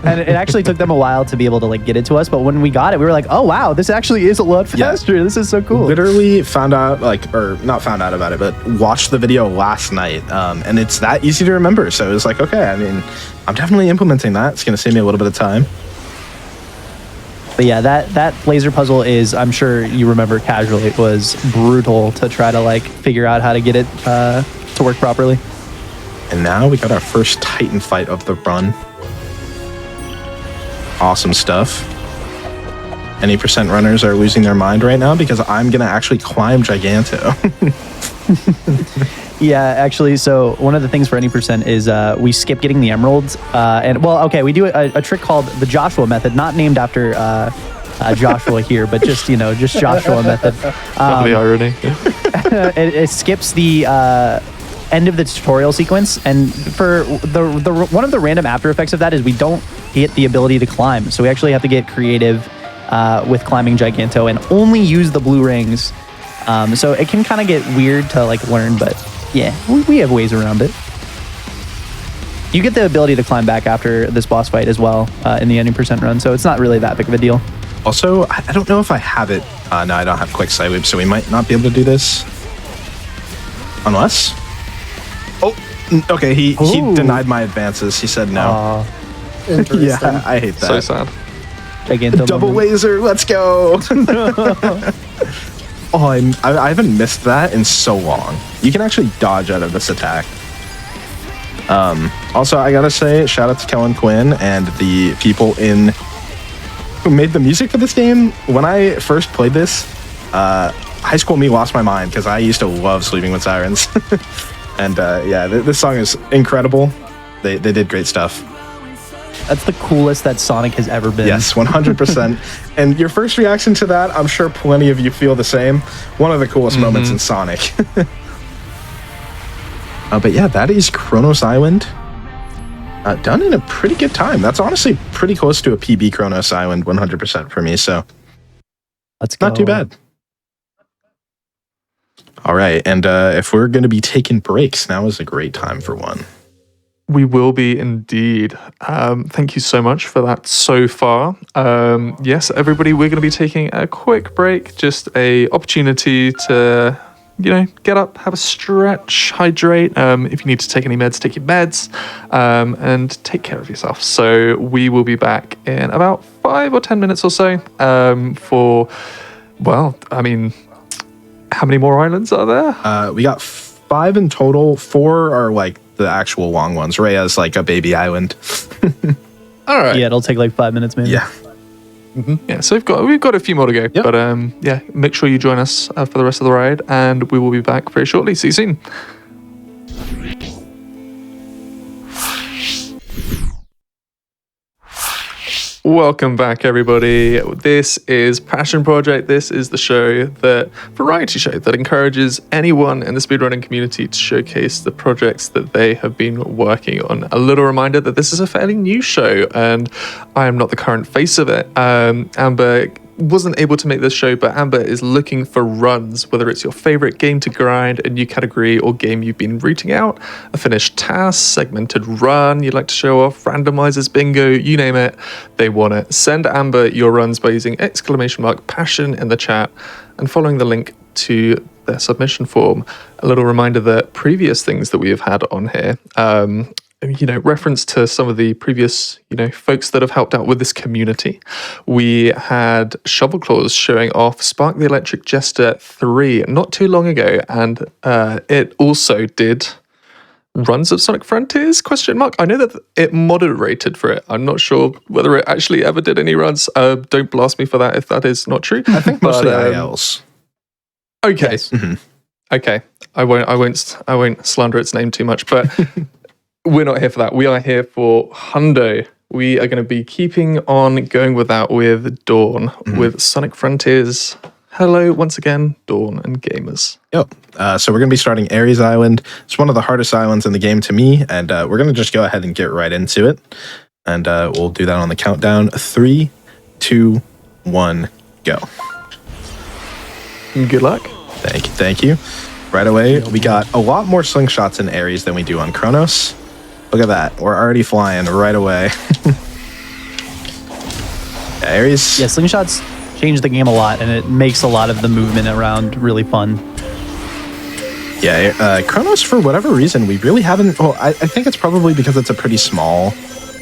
And it actually took them a while to be able to like get it to us, but when we got it, we were like, oh wow, this actually is a lot faster. This is so cool. Literally found out, or not found out about it, but watched the video last night, and it's that easy to remember. So it was like, okay, I mean, I'm definitely implementing that. It's going to save me a little bit of time. But yeah, that laser puzzle is, I'm sure you remember casually, it was brutal to try to like figure out how to get it to work properly. And now we got our first Titan fight of the run. Awesome stuff. Any percent runners are losing their mind right now because I'm going to actually climb Giganto. Yeah, actually, so one of the things for any percent is we skip getting the emeralds. And well, okay, we do a trick called the Joshua method, not named after Joshua here, but just, just Joshua method. Lovely irony. It skips the end of the tutorial sequence, and for the one of the random after effects of that is we don't get the ability to climb, so we actually have to get creative with climbing Giganto and only use the blue rings. So it can kind of get weird to like learn, but yeah, we have ways around it. You get the ability to climb back after this boss fight as well in the any percent run, so it's not really that big of a deal. Also, I don't know if I have it. No, I don't have quick side loop, so we might not be able to do this. Unless... Oh, okay, he Ooh. denied my advances. He said no. Interesting. Yeah, I hate that. So sad. Giganto Double moment. laser, let's go! Oh, I haven't missed that in so long. You can actually dodge out of this attack. Also, I gotta say, shout out to Kellen Quinn and the people who made the music for this game. When I first played this, High School Me lost my mind because I used to love Sleeping with Sirens. And yeah, this song is incredible. They did great stuff. That's the coolest that Sonic has ever been. Yes, 100%. And your first reaction to that, I'm sure plenty of you feel the same. One of the coolest moments in Sonic. But yeah, that is Kronos Island. Done in a pretty good time. That's honestly pretty close to a PB Kronos Island, 100% for me. So Let's go. not too bad. All right. And if we're going to be taking breaks, now is a great time for one. We will be indeed. Thank you so much for that so far. Yes, everybody, we're going to be taking a quick break, just a opportunity to, get up, have a stretch, hydrate. If you need to take any meds, take your meds, and take care of yourself. So we will be back in about 5 or 10 minutes or so for, how many more islands are there? We got 5 in total. 4 are like the actual long ones. Rhea's like a baby island. All right. Yeah, it'll take like 5 minutes maybe. Yeah. Yeah, so we've got a few more to go. Yep. But make sure you join us for the rest of the ride, and we will be back very shortly. See you soon. Welcome back, everybody. This is Passion Project. This is the variety show that encourages anyone in the speedrunning community to showcase the projects that they have been working on. A little reminder that this is a fairly new show, and I am not the current face of it. Amber wasn't able to make this show, but Amber is looking for runs, whether it's your favorite game to grind, a new category, or game you've been rooting out, a finished task, segmented run you'd like to show off, randomizers, bingo, you name it, they want it. Send Amber your runs by using !passion in the chat and following the link to their submission form. A little reminder that previous things that we have had on here, reference to some of the previous, folks that have helped out with this community. We had Shovel Claws showing off Spark the Electric Jester 3 not too long ago, and it also did runs of Sonic Frontiers, ? I know that it moderated for it. I'm not sure whether it actually ever did any runs. Don't blast me for that if that is not true. I think mostly ILs. Okay. Yes. Mm-hmm. Okay. I won't slander its name too much, but we're not here for that. We are here for Hundo. We are going to be keeping on going with that with Dawn, with Sonic Frontiers. Hello once again, Dawn and gamers. Yep. So we're going to be starting Ares Island. It's one of the hardest islands in the game to me, and we're going to just go ahead and get right into it. And we'll do that on the countdown. 3, 2, 1, go. Good luck. Thank you. Right away, we got a lot more slingshots in Ares than we do on Kronos. Look at that. We're already flying right away. Ares. Yeah, slingshots change the game a lot, and it makes a lot of the movement around really fun. Yeah, Kronos, for whatever reason, we really haven't... Well, I think it's probably because it's a pretty small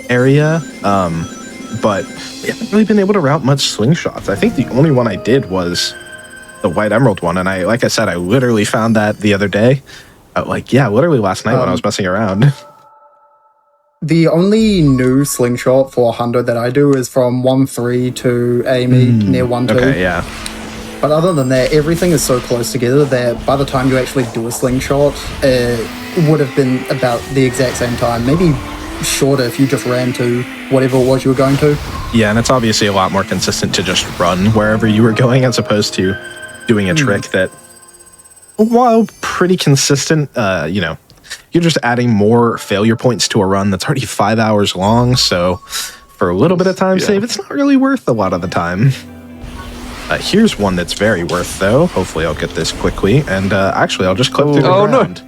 area, but we haven't really been able to route much slingshots. I think the only one I did was the White Emerald one, and I literally found that the other day. Literally last night when I was messing around. The only new slingshot for Hundo that I do is from 1-3 to Amy near 1-2. Okay, yeah. But other than that, everything is so close together that by the time you actually do a slingshot, it would have been about the exact same time. Maybe shorter if you just ran to whatever it was you were going to. Yeah, and it's obviously a lot more consistent to just run wherever you were going as opposed to doing a trick that, while pretty consistent, you're just adding more failure points to a run that's already 5 hours long. So for a little bit of time save, it's not really worth a lot of the time. Here's one that's very worth, though. Hopefully I'll get this quickly. And actually, I'll just clip through the ground.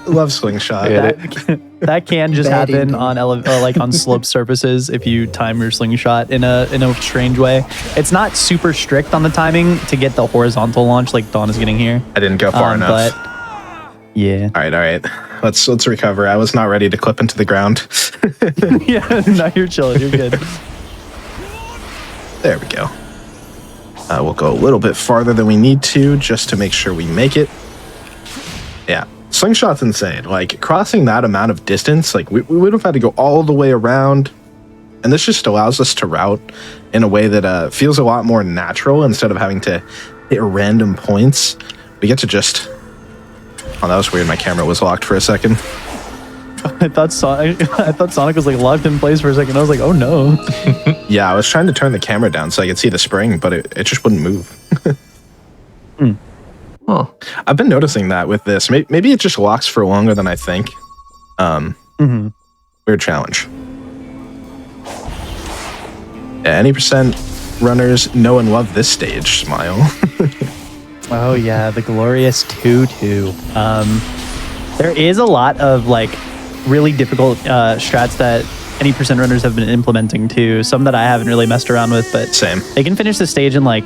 Love slingshot. That can just happen on on slope surfaces if you time your slingshot in a strange way. It's not super strict on the timing to get the horizontal launch like Dawn is getting here. I didn't go far enough. But yeah. All right. Let's recover. I was not ready to clip into the ground. Yeah, no, you're chilling. You're good. There we go. We'll go a little bit farther than we need to just to make sure we make it. Yeah, slingshot's insane. Like, crossing that amount of distance, like, we would have had to go all the way around. And this just allows us to route in a way that feels a lot more natural instead of having to hit random points. We get to just... Oh, that was weird. My camera was locked for a second. I thought Sonic was like locked in place for a second. I was like, oh no. Yeah, I was trying to turn the camera down so I could see the spring, but it just wouldn't move. Oh, I've been noticing that with this. Maybe it just locks for longer than I think. Weird challenge. Yeah, any percent runners know and love this stage. Smile. Oh yeah, the glorious 2-2. There is a lot of like really difficult strats that any percent runners have been implementing too. Some that I haven't really messed around with, but Same. they can finish the stage in like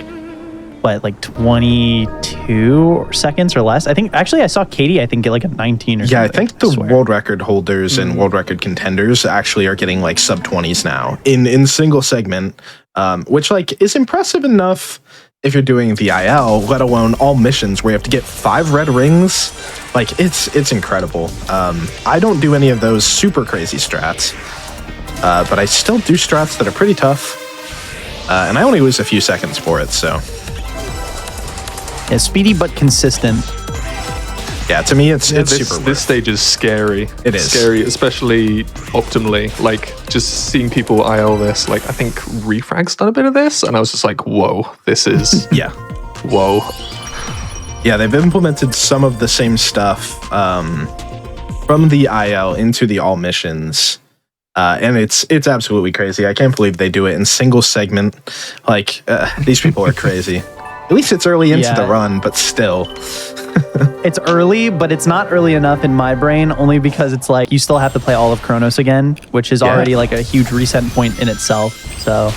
22 seconds or less. I think actually I saw Katie get like a 19 or something. Yeah, I think the swear. world record holders and world record contenders actually are getting like sub 20s now in single segment, which like is impressive enough if you're doing the IL, let alone all missions where you have to get 5 red rings. Like it's incredible. I don't do any of those super crazy strats, but I still do strats that are pretty tough, and I only lose a few seconds for it. So Yeah, speedy but consistent. yeah, to me it's this, super. this stage is scary. It is. scary, especially optimally. Like just seeing people IL this. Like I think Refrag's done a bit of this, and I was just like, whoa, this is Yeah. whoa. Yeah, they've implemented some of the same stuff from the IL into the all missions, and it's absolutely crazy. I can't believe they do it in single segment. Like these people are crazy. At least it's early into the Yeah. run, but still. It's early, but it's not early enough in my brain, only because it's like you still have to play all of Chronos again, which is Yeah. already like a huge reset point in itself. So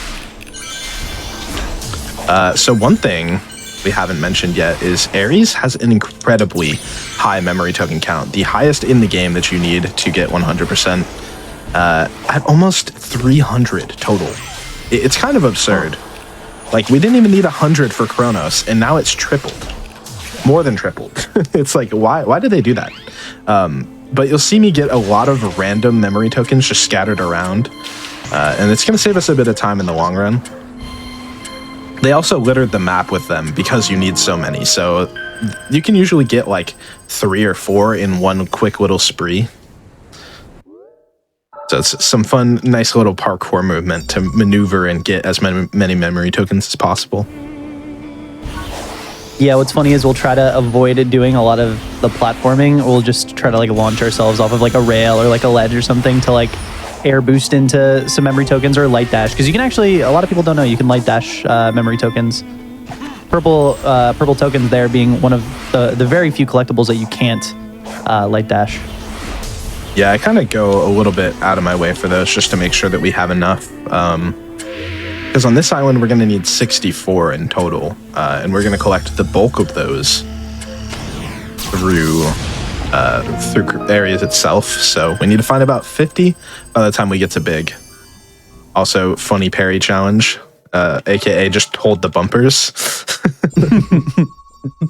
So one thing we haven't mentioned yet is Ares has an incredibly high memory token count, the highest in the game that you need to get 100%, at almost 300 total. It's kind of absurd. Like, we didn't even need 100 for Chronos, and now it's tripled. More than tripled. It's like, why did they do that? But you'll see me get a lot of random memory tokens just scattered around, and it's going to save us a bit of time in the long run. They also littered the map with them because you need so many, so you can usually get like 3 or 4 in one quick little spree. So it's some fun, nice little parkour movement to maneuver and get as many memory tokens as possible. yeah, what's funny is we'll try to avoid doing a lot of the platforming. We'll just try to like launch ourselves off of like a rail or like a ledge or something to like air boost into some memory tokens or light dash, because you can actually, a lot of people don't know, you can light dash memory tokens. Purple tokens there being one of the very few collectibles that you can't light dash. Yeah, I kind of go a little bit out of my way for those just to make sure that we have enough. Because on this island, we're going to need 64 in total, and we're going to collect the bulk of those through areas itself. So we need to find about 50 by the time we get to big. Also, funny parry challenge, aka just hold the bumpers.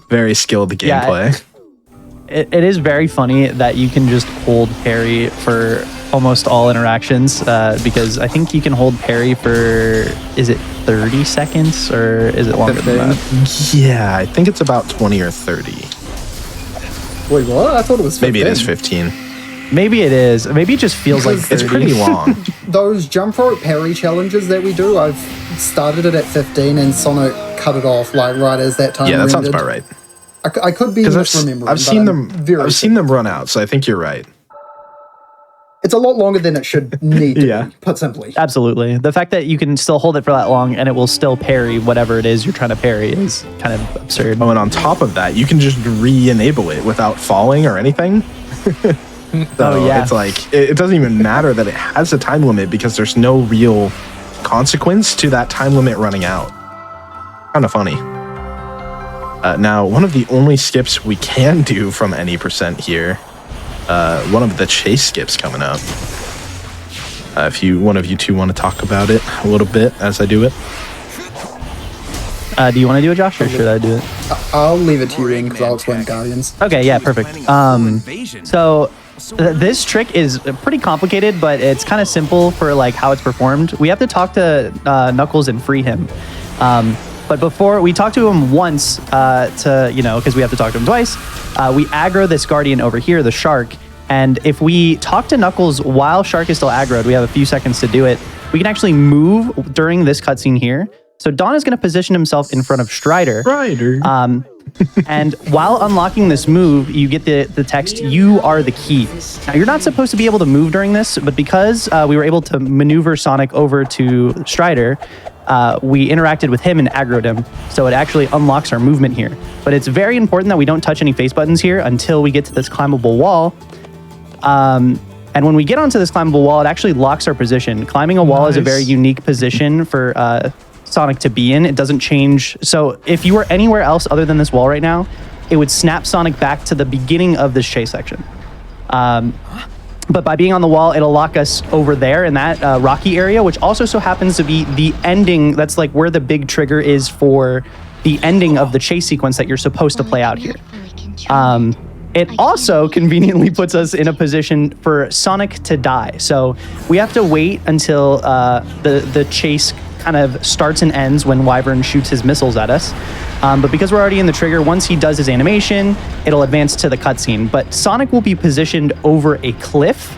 Very skilled gameplay. It is very funny that you can just hold parry for almost all interactions, because I think you can hold parry for, is it 30 seconds or is it longer than that? Yeah, I think it's about 20 or 30. Wait, what? I thought it was 15. Maybe it is 15. Maybe it is. Maybe it just feels like 30. It's pretty long. Those jump rope parry challenges that we do, I've started it at 15 and Sonic cut it off like right as that time Yeah, that sounds rendered. about right. I could be misremembering. I've seen them. I've seen them run out, so I think you're right. It's a lot longer than it should need to Yeah. be, put simply. Absolutely. The fact that you can still hold it for that long and it will still parry whatever it is you're trying to parry is kind of absurd. Oh, and on top of that, you can just re-enable it without falling or anything. So yeah. it's like it doesn't even matter that it has a time limit because there's no real consequence to that time limit running out. Kind of funny. Now, one of the only skips we can do from any percent here, one of the chase skips coming up. If one of you two want to talk about it a little bit as I do it. Do you want to do it, Josh, or should I do it? I'll leave it to you, Ian, because I'll explain Guardians. Okay, yeah, perfect. So this trick is pretty complicated, but it's kind of simple for like how it's performed. We have to talk to Knuckles and free him. But before we talk to him once, because we have to talk to him twice, we aggro this Guardian over here, the Shark. And if we talk to Knuckles while Shark is still aggroed, we have a few seconds to do it. We can actually move during this cutscene here. So Don is going to position himself in front of Strider. And while unlocking this move, you get the text, "You are the key." Now, you're not supposed to be able to move during this, but because we were able to maneuver Sonic over to Strider, we interacted with him and aggroed him. So it actually unlocks our movement here. But it's very important that we don't touch any face buttons here until we get to this climbable wall. And when we get onto this climbable wall, it actually locks our position. Climbing a wall is a very unique position for Sonic to be in. It doesn't change. So if you were anywhere else other than this wall right now, it would snap Sonic back to the beginning of this chase section. But by being on the wall, it'll lock us over there in that rocky area, which also so happens to be the ending. That's like where the big trigger is for the ending of the chase sequence that you're supposed to play out here. It also conveniently puts us in a position for Sonic to die. So we have to wait until the chase kind of starts and ends when Wyvern shoots his missiles at us. But because we're already in the trigger, once he does his animation, it'll advance to the cutscene. But Sonic will be positioned over a cliff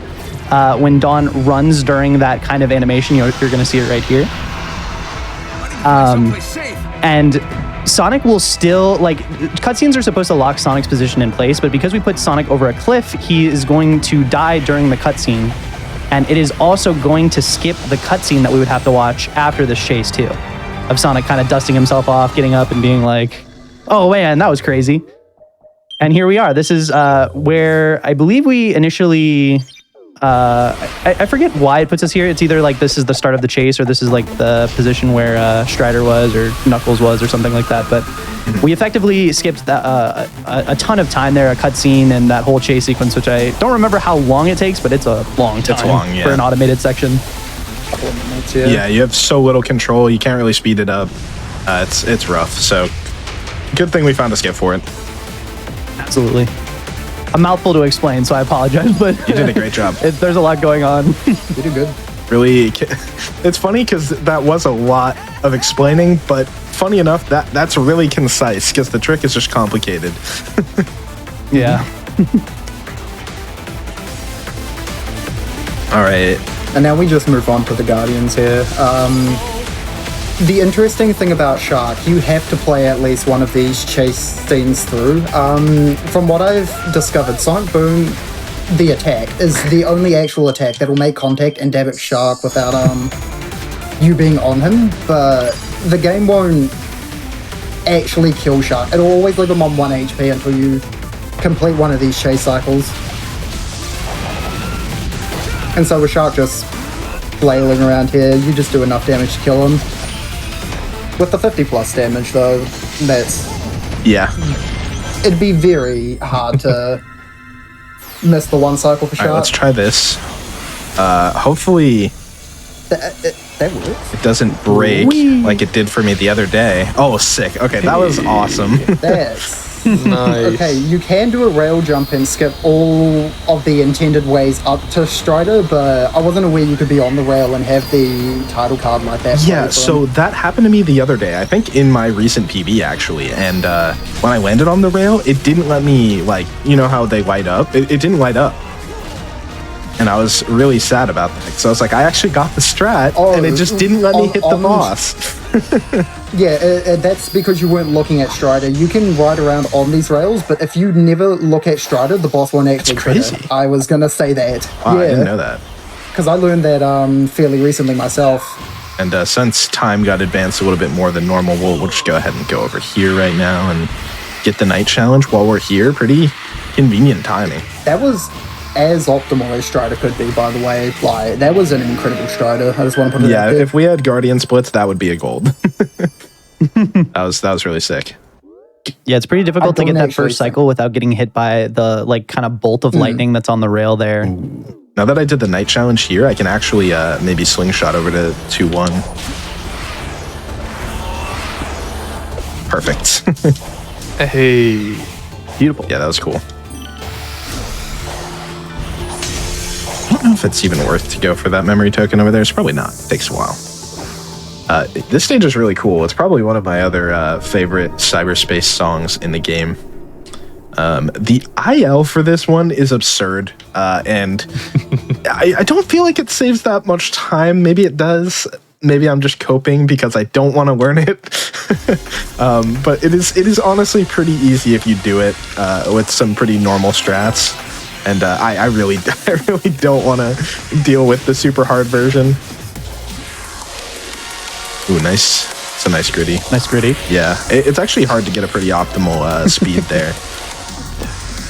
when Dawn runs during that kind of animation. You're going to see it right here. And Sonic will still, like, cutscenes are supposed to lock Sonic's position in place, but because we put Sonic over a cliff, he is going to die during the cutscene. And it is also going to skip the cutscene that we would have to watch after this chase, too. Of Sonic kind of dusting himself off, getting up and being like, oh man, that was crazy. And here we are. This is where I believe we initially... I forget why it puts us here. It's either like this is the start of the chase or this is like the position where Strider was or Knuckles was or something like that. But we effectively skipped a ton of time there, a cutscene and that whole chase sequence, which I don't remember how long it takes, but it's a long time for an automated section. Yeah, you have so little control. You can't really speed it up. It's rough. So good thing we found a skip for it. Absolutely. A mouthful to explain, so I apologize, but you did a great job. There's a lot going on. You did good. Really, it's funny because that was a lot of explaining, but funny enough, that's really concise because the trick is just complicated. Yeah. All right. And now we just move on to the Guardians here. The interesting thing about Shark, you have to play at least one of these chase scenes through. From what I've discovered, Sonic Boom, the attack, is the only actual attack that will make contact and damage Shark without you being on him, but the game won't actually kill Shark. It'll always leave him on 1 HP until you complete one of these chase cycles. And so with Shark just flailing around here, you just do enough damage to kill him. With the 50 plus damage though, it'd be very hard to miss the one cycle for Shark. All right, let's try this. Hopefully that works. it doesn't break like it did for me the other day. Oh, sick. Okay, that was awesome. That's Nice. okay. You can do a rail jump and skip all of the intended ways up to Strider, but I wasn't aware you could be on the rail and have the title card like that. Yeah, so that happened to me the other day, I think in my recent PB actually, and when I landed on the rail, it didn't let me, like, you know how they light up? It didn't light up. And I was really sad about that. So I was like, I actually got the strat, and it just didn't let me hit the boss. Yeah, that's because you weren't looking at Strider. You can ride around on these rails, but if you never look at Strider, the boss won't actually crazy. trigger. I was going to say that. Wow, I didn't know that. Because I learned that fairly recently myself. And since time got advanced a little bit more than normal, we'll just go ahead and go over here right now and get the night challenge while we're here. Pretty convenient timing. That was as optimal as Strider could be, by the way. Like, that was an incredible Strider. I just want to put it out there. If we had Guardian splits, that would be a gold. that was really sick. Yeah, it's pretty difficult to get that actually first cycle without getting hit by the like kind of bolt of lightning that's on the rail there. Now that I did the night challenge here, I can actually maybe slingshot over to 2-1. Perfect. Hey. Beautiful. Yeah, that was cool. I don't know if it's even worth to go for that memory token over there. It's probably not. It takes a while. This stage is really cool. It's probably one of my other favorite cyberspace songs in the game. The IL for this one is absurd, and I don't feel like it saves that much time. Maybe it does. Maybe I'm just coping because I don't want to learn it. But it is honestly pretty easy if you do it with some pretty normal strats. And I really don't want to deal with the super hard version. Ooh, nice. It's a nice gritty. Nice gritty. Yeah, it's actually hard to get a pretty optimal speed there.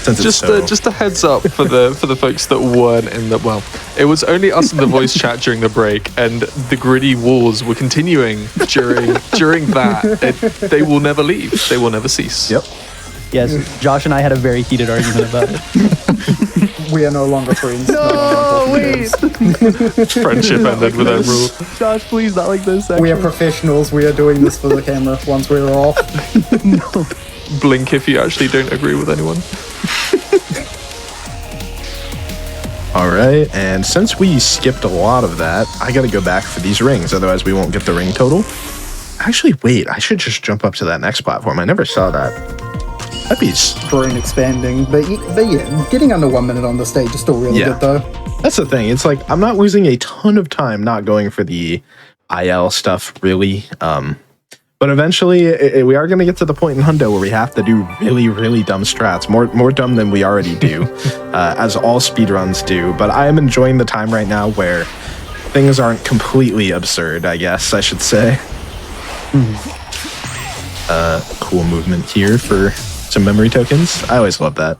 Since it's Just a heads up for the folks that weren't in the it was only us in the voice chat during the break, and the gritty wars were continuing during that. They will never leave. They will never cease. Yep. Yes, Josh and I had a very heated argument about it. We are no longer friends. Friendship ended with that rule. Josh, please, not like this. We are professionals. We are doing this for the camera once we're off. Blink if you actually don't agree with anyone. All right, and since we skipped a lot of that, I got to go back for these rings, otherwise we won't get the ring total. Actually, wait, I should just jump up to that next platform. I never saw that. That'd be... Brain expanding, but yeah, getting under 1 minute on the stage is still really Yeah. good though. That's the thing. It's like I'm not losing a ton of time not going for the IL stuff, really. But eventually, we are going to get to the point in Hundo where we have to do really, really dumb strats, more dumb than we already do, as all speedruns do. But I am enjoying the time right now where things aren't completely absurd, I guess I should say. Cool movement here for some memory tokens. I always love that.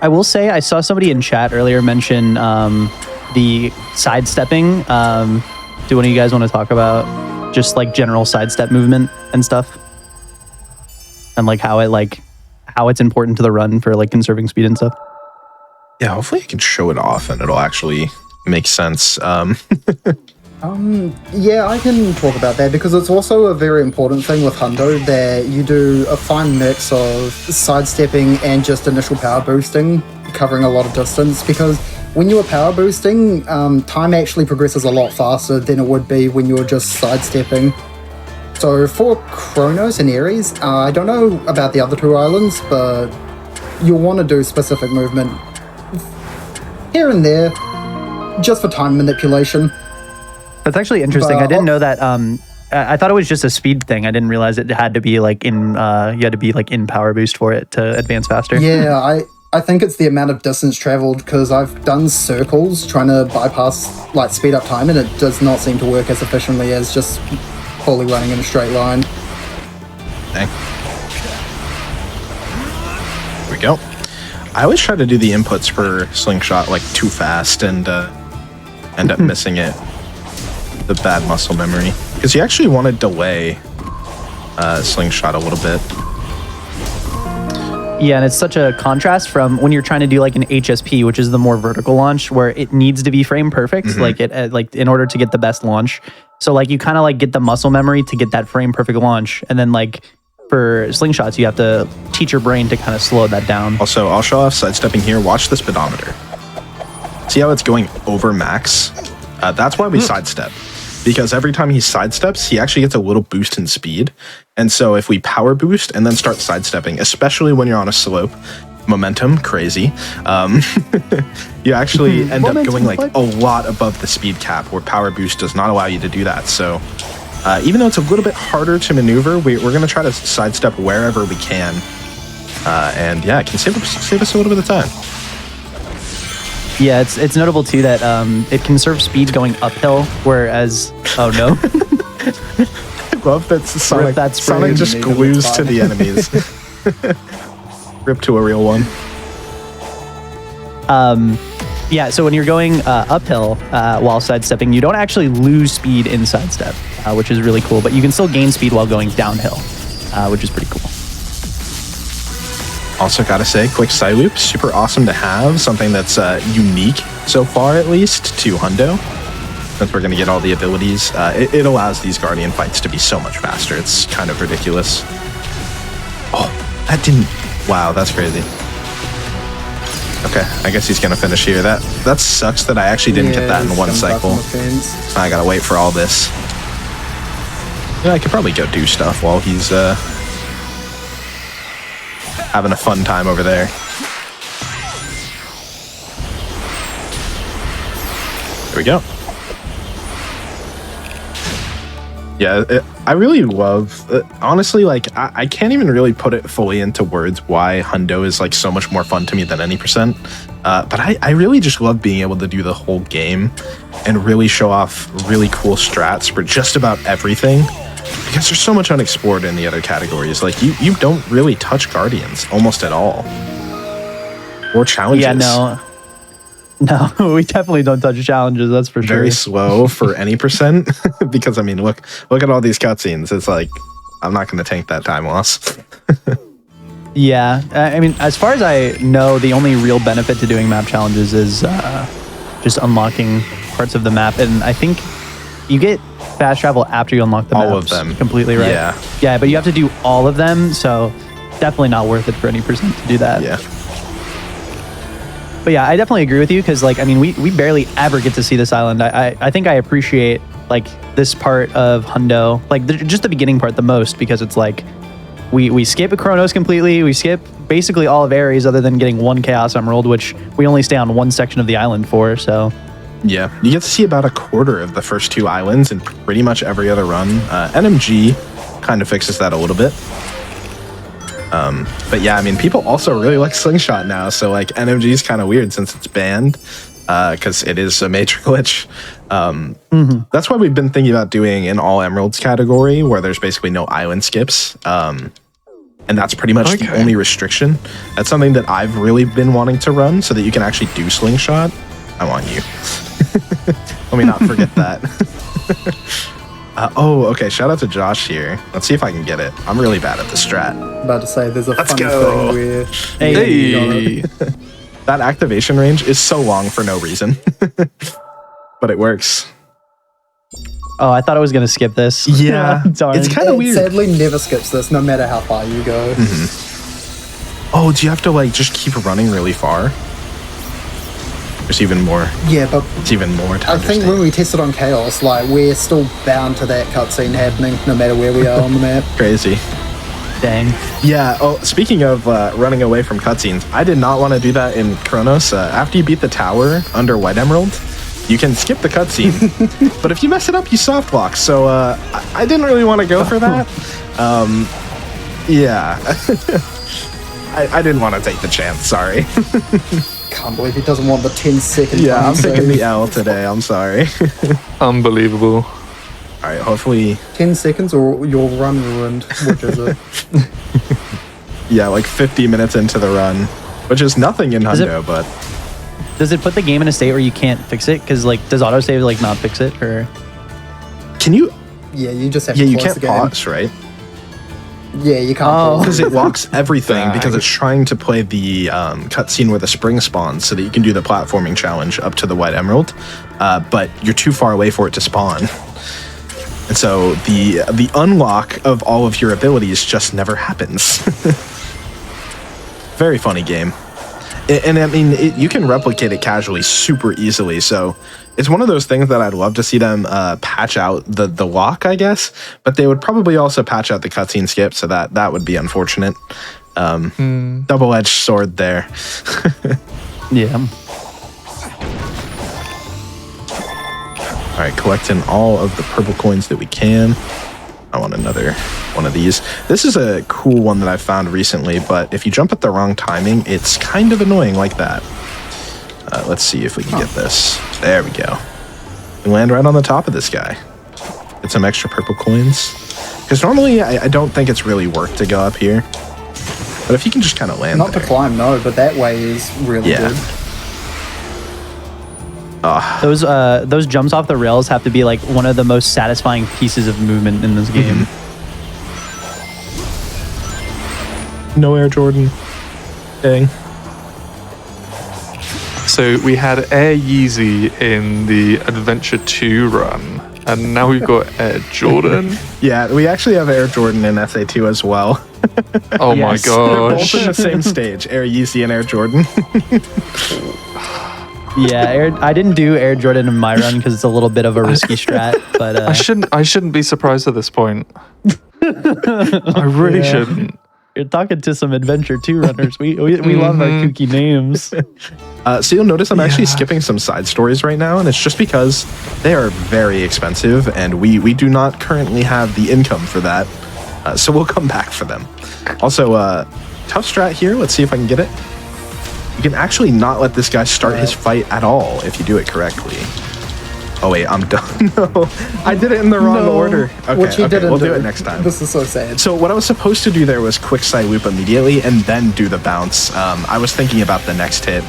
I will say I saw somebody in chat earlier mention the sidestepping. Do one of you guys want to talk about just like general sidestep movement and stuff, and like how it's important to the run for like conserving speed and stuff? Yeah, hopefully I can show it off and it'll actually make sense. Yeah, I can talk about that because it's also a very important thing with Hundo that you do a fine mix of sidestepping and just initial power boosting, covering a lot of distance, because when you are power boosting, time actually progresses a lot faster than it would be when you're just sidestepping. So for Kronos and Ares, I don't know about the other two islands, but you'll want to do specific movement here and there just for time manipulation. That's actually interesting. But- I didn't know that. I thought it was just a speed thing. I didn't realize it had to be like in. You had to be like in power boost for it to advance faster. Yeah, I think it's the amount of distance traveled because I've done circles trying to bypass, like, speed up time, and it does not seem to work as efficiently as just fully running in a straight line. Dang. Here we go. I always try to do the inputs for Slingshot like too fast and end up missing it. The bad muscle memory. Because you actually want to delay Slingshot a little bit. Yeah, and it's such a contrast from when you're trying to do like an HSP, which is the more vertical launch, where it needs to be frame perfect, like like in order to get the best launch. So like you kind of like get the muscle memory to get that frame perfect launch, and then like for slingshots, you have to teach your brain to kind of slow that down. Also, I'll show off sidestepping here. Watch the speedometer. See how it's going over max? That's why we sidestep. Because every time he sidesteps, he actually gets a little boost in speed. And so if we power boost and then start sidestepping, especially when you're on a slope, momentum, crazy, you actually end up going like a lot above the speed cap, where power boost does not allow you to do that. So even though it's a little bit harder to maneuver, we're going to try to sidestep wherever we can. And yeah, it can save us a little bit of time. Yeah, it's notable too that it conserves speed going uphill, whereas I love that Sonic, that spring. Sonic just glues to the enemies. Rip to a real one. Yeah, so when you're going uphill while sidestepping, you don't actually lose speed in sidestep, which is really cool, but you can still gain speed while going downhill, which is pretty cool. Also gotta say, quick side loop, super awesome to have, something that's unique so far at least to Hundo. Since we're gonna get all the abilities, it allows these Guardian fights to be so much faster. It's kind of ridiculous. Oh, that didn't, wow, that's crazy. Okay, I guess he's gonna finish here. That sucks that I actually didn't get that in one cycle. I gotta wait for all this. Yeah, I could probably go do stuff while he's having a fun time over there. Here we go. Yeah, I really love, honestly, like, I can't even really put it fully into words why Hundo is, like, so much more fun to me than any percent. But I really just love being able to do the whole game and really show off really cool strats for just about everything. Because there's so much unexplored in the other categories. Like, you don't really touch Guardians almost at all. Or challenges. Yeah, no. No, we definitely don't touch challenges, that's for sure. Very slow for any percent. Because, I mean, look at all these cutscenes. It's like, I'm not going to tank that time loss. Yeah, I mean, as far as I know, the only real benefit to doing map challenges is just unlocking parts of the map. And I think you get fast travel after you unlock the maps. All of them. Completely, right? Yeah. Yeah, but you have to do all of them, so definitely not worth it for any percent to do that. Yeah. But yeah, I definitely agree with you because, like, I mean, we barely ever get to see this island. I think I appreciate, like, this part of Hundo, like, just the beginning part the most because it's like we skip Kronos completely. We skip basically all of Ares other than getting one Chaos Emerald, which we only stay on one section of the island for, so... Yeah, you get to see about a quarter of the first two islands in pretty much every other run. NMG kind of fixes that a little bit. But yeah, I mean, people also really like Slingshot now, so like NMG is kind of weird since it's banned, because it is a major glitch. That's why we've been thinking about doing an all Emeralds category where there's basically no island skips. And that's pretty much the only restriction. That's something that I've really been wanting to run so that you can actually do Slingshot. I want you. Let me not forget that. Okay. Shout out to Josh here. Let's see if I can get it. I'm really bad at the strat. About to say, there's a Let's funny go. thing where Hey. That activation range is so long for no reason. But it works. Oh, I thought I was going to skip this. Yeah. Darn. It's kind of it weird. sadly never skips this, no matter how far you go. Oh, do you have to like just keep running really far? There's even more. Yeah, but It's even more time. I think when we tested on Chaos, like, we're still bound to that cutscene happening no matter where we are on the map. Crazy. Dang. Yeah. Oh, speaking of running away from cutscenes, I did not want to do that in Kronos. After you beat the tower under White Emerald, you can skip the cutscene. But if you mess it up, you soft lock. So I didn't really want to go for that. Yeah. I didn't want to take the chance. Sorry. Can't believe he doesn't want the 10-second Yeah, I'm time taking save. the L today. I'm sorry. Unbelievable. All right. Hopefully. 10 seconds or your run ruined. Which is it? Yeah, like 50 minutes into the run, which is nothing in Is it- Hundo, but Does it put the game in a state where you can't fix it? Because, like, does autosave, like, not fix it? Or... can you? Yeah, you just have Yeah, to you close can't the game. pause, right? Yeah, you can't Oh. pause. Because it locks everything Dang. because it's trying to play the cutscene where the spring spawns so that you can do the platforming challenge up to the White Emerald, but you're too far away for it to spawn. And so the unlock of all of your abilities just never happens. Very funny game. And I mean, you can replicate it casually super easily. So it's one of those things that I'd love to see them patch out the lock, I guess. But they would probably also patch out the cutscene skip, so that would be unfortunate. Double-edged sword there. Yeah. All right, collecting all of the purple coins that we can. I want another one of these. This is a cool one that I found recently, but if you jump at the wrong timing, it's kind of annoying like that. Let's see if we can get this. There we go. We land right on the top of this guy. Get some extra purple coins. Because normally I don't think it's really worth to go up here. But if you can just kind of land Not there. to climb, no, but that way is really Yeah. good. Those jumps off the rails have to be, like, one of the most satisfying pieces of movement in this game. No Air Jordan. Dang. So we had Air Yeezy in the Adventure 2 run, and now we've got Air Jordan. Yeah, we actually have Air Jordan in SA2 as well. Oh Yes. my They're both gosh. in the same stage, Air Yeezy and Air Jordan. Yeah, I didn't do Air Jordan in my run because it's a little bit of a risky strat, but I shouldn't be surprised at this point. I really shouldn't. You're talking to some Adventure 2 runners. We love our kooky names. So you'll notice I'm actually skipping some side stories right now, and it's just because they are very expensive, and we do not currently have the income for that. So we'll come back for them. Also, tough strat here. Let's see if I can get it. You can actually not let this guy start his fight at all if you do it correctly. Oh wait, I'm done. No, I did it in the wrong order. Okay, Which he didn't we'll do it next time. This is so sad. So what I was supposed to do there was quick side loop immediately and then do the bounce. I was thinking about the next hit.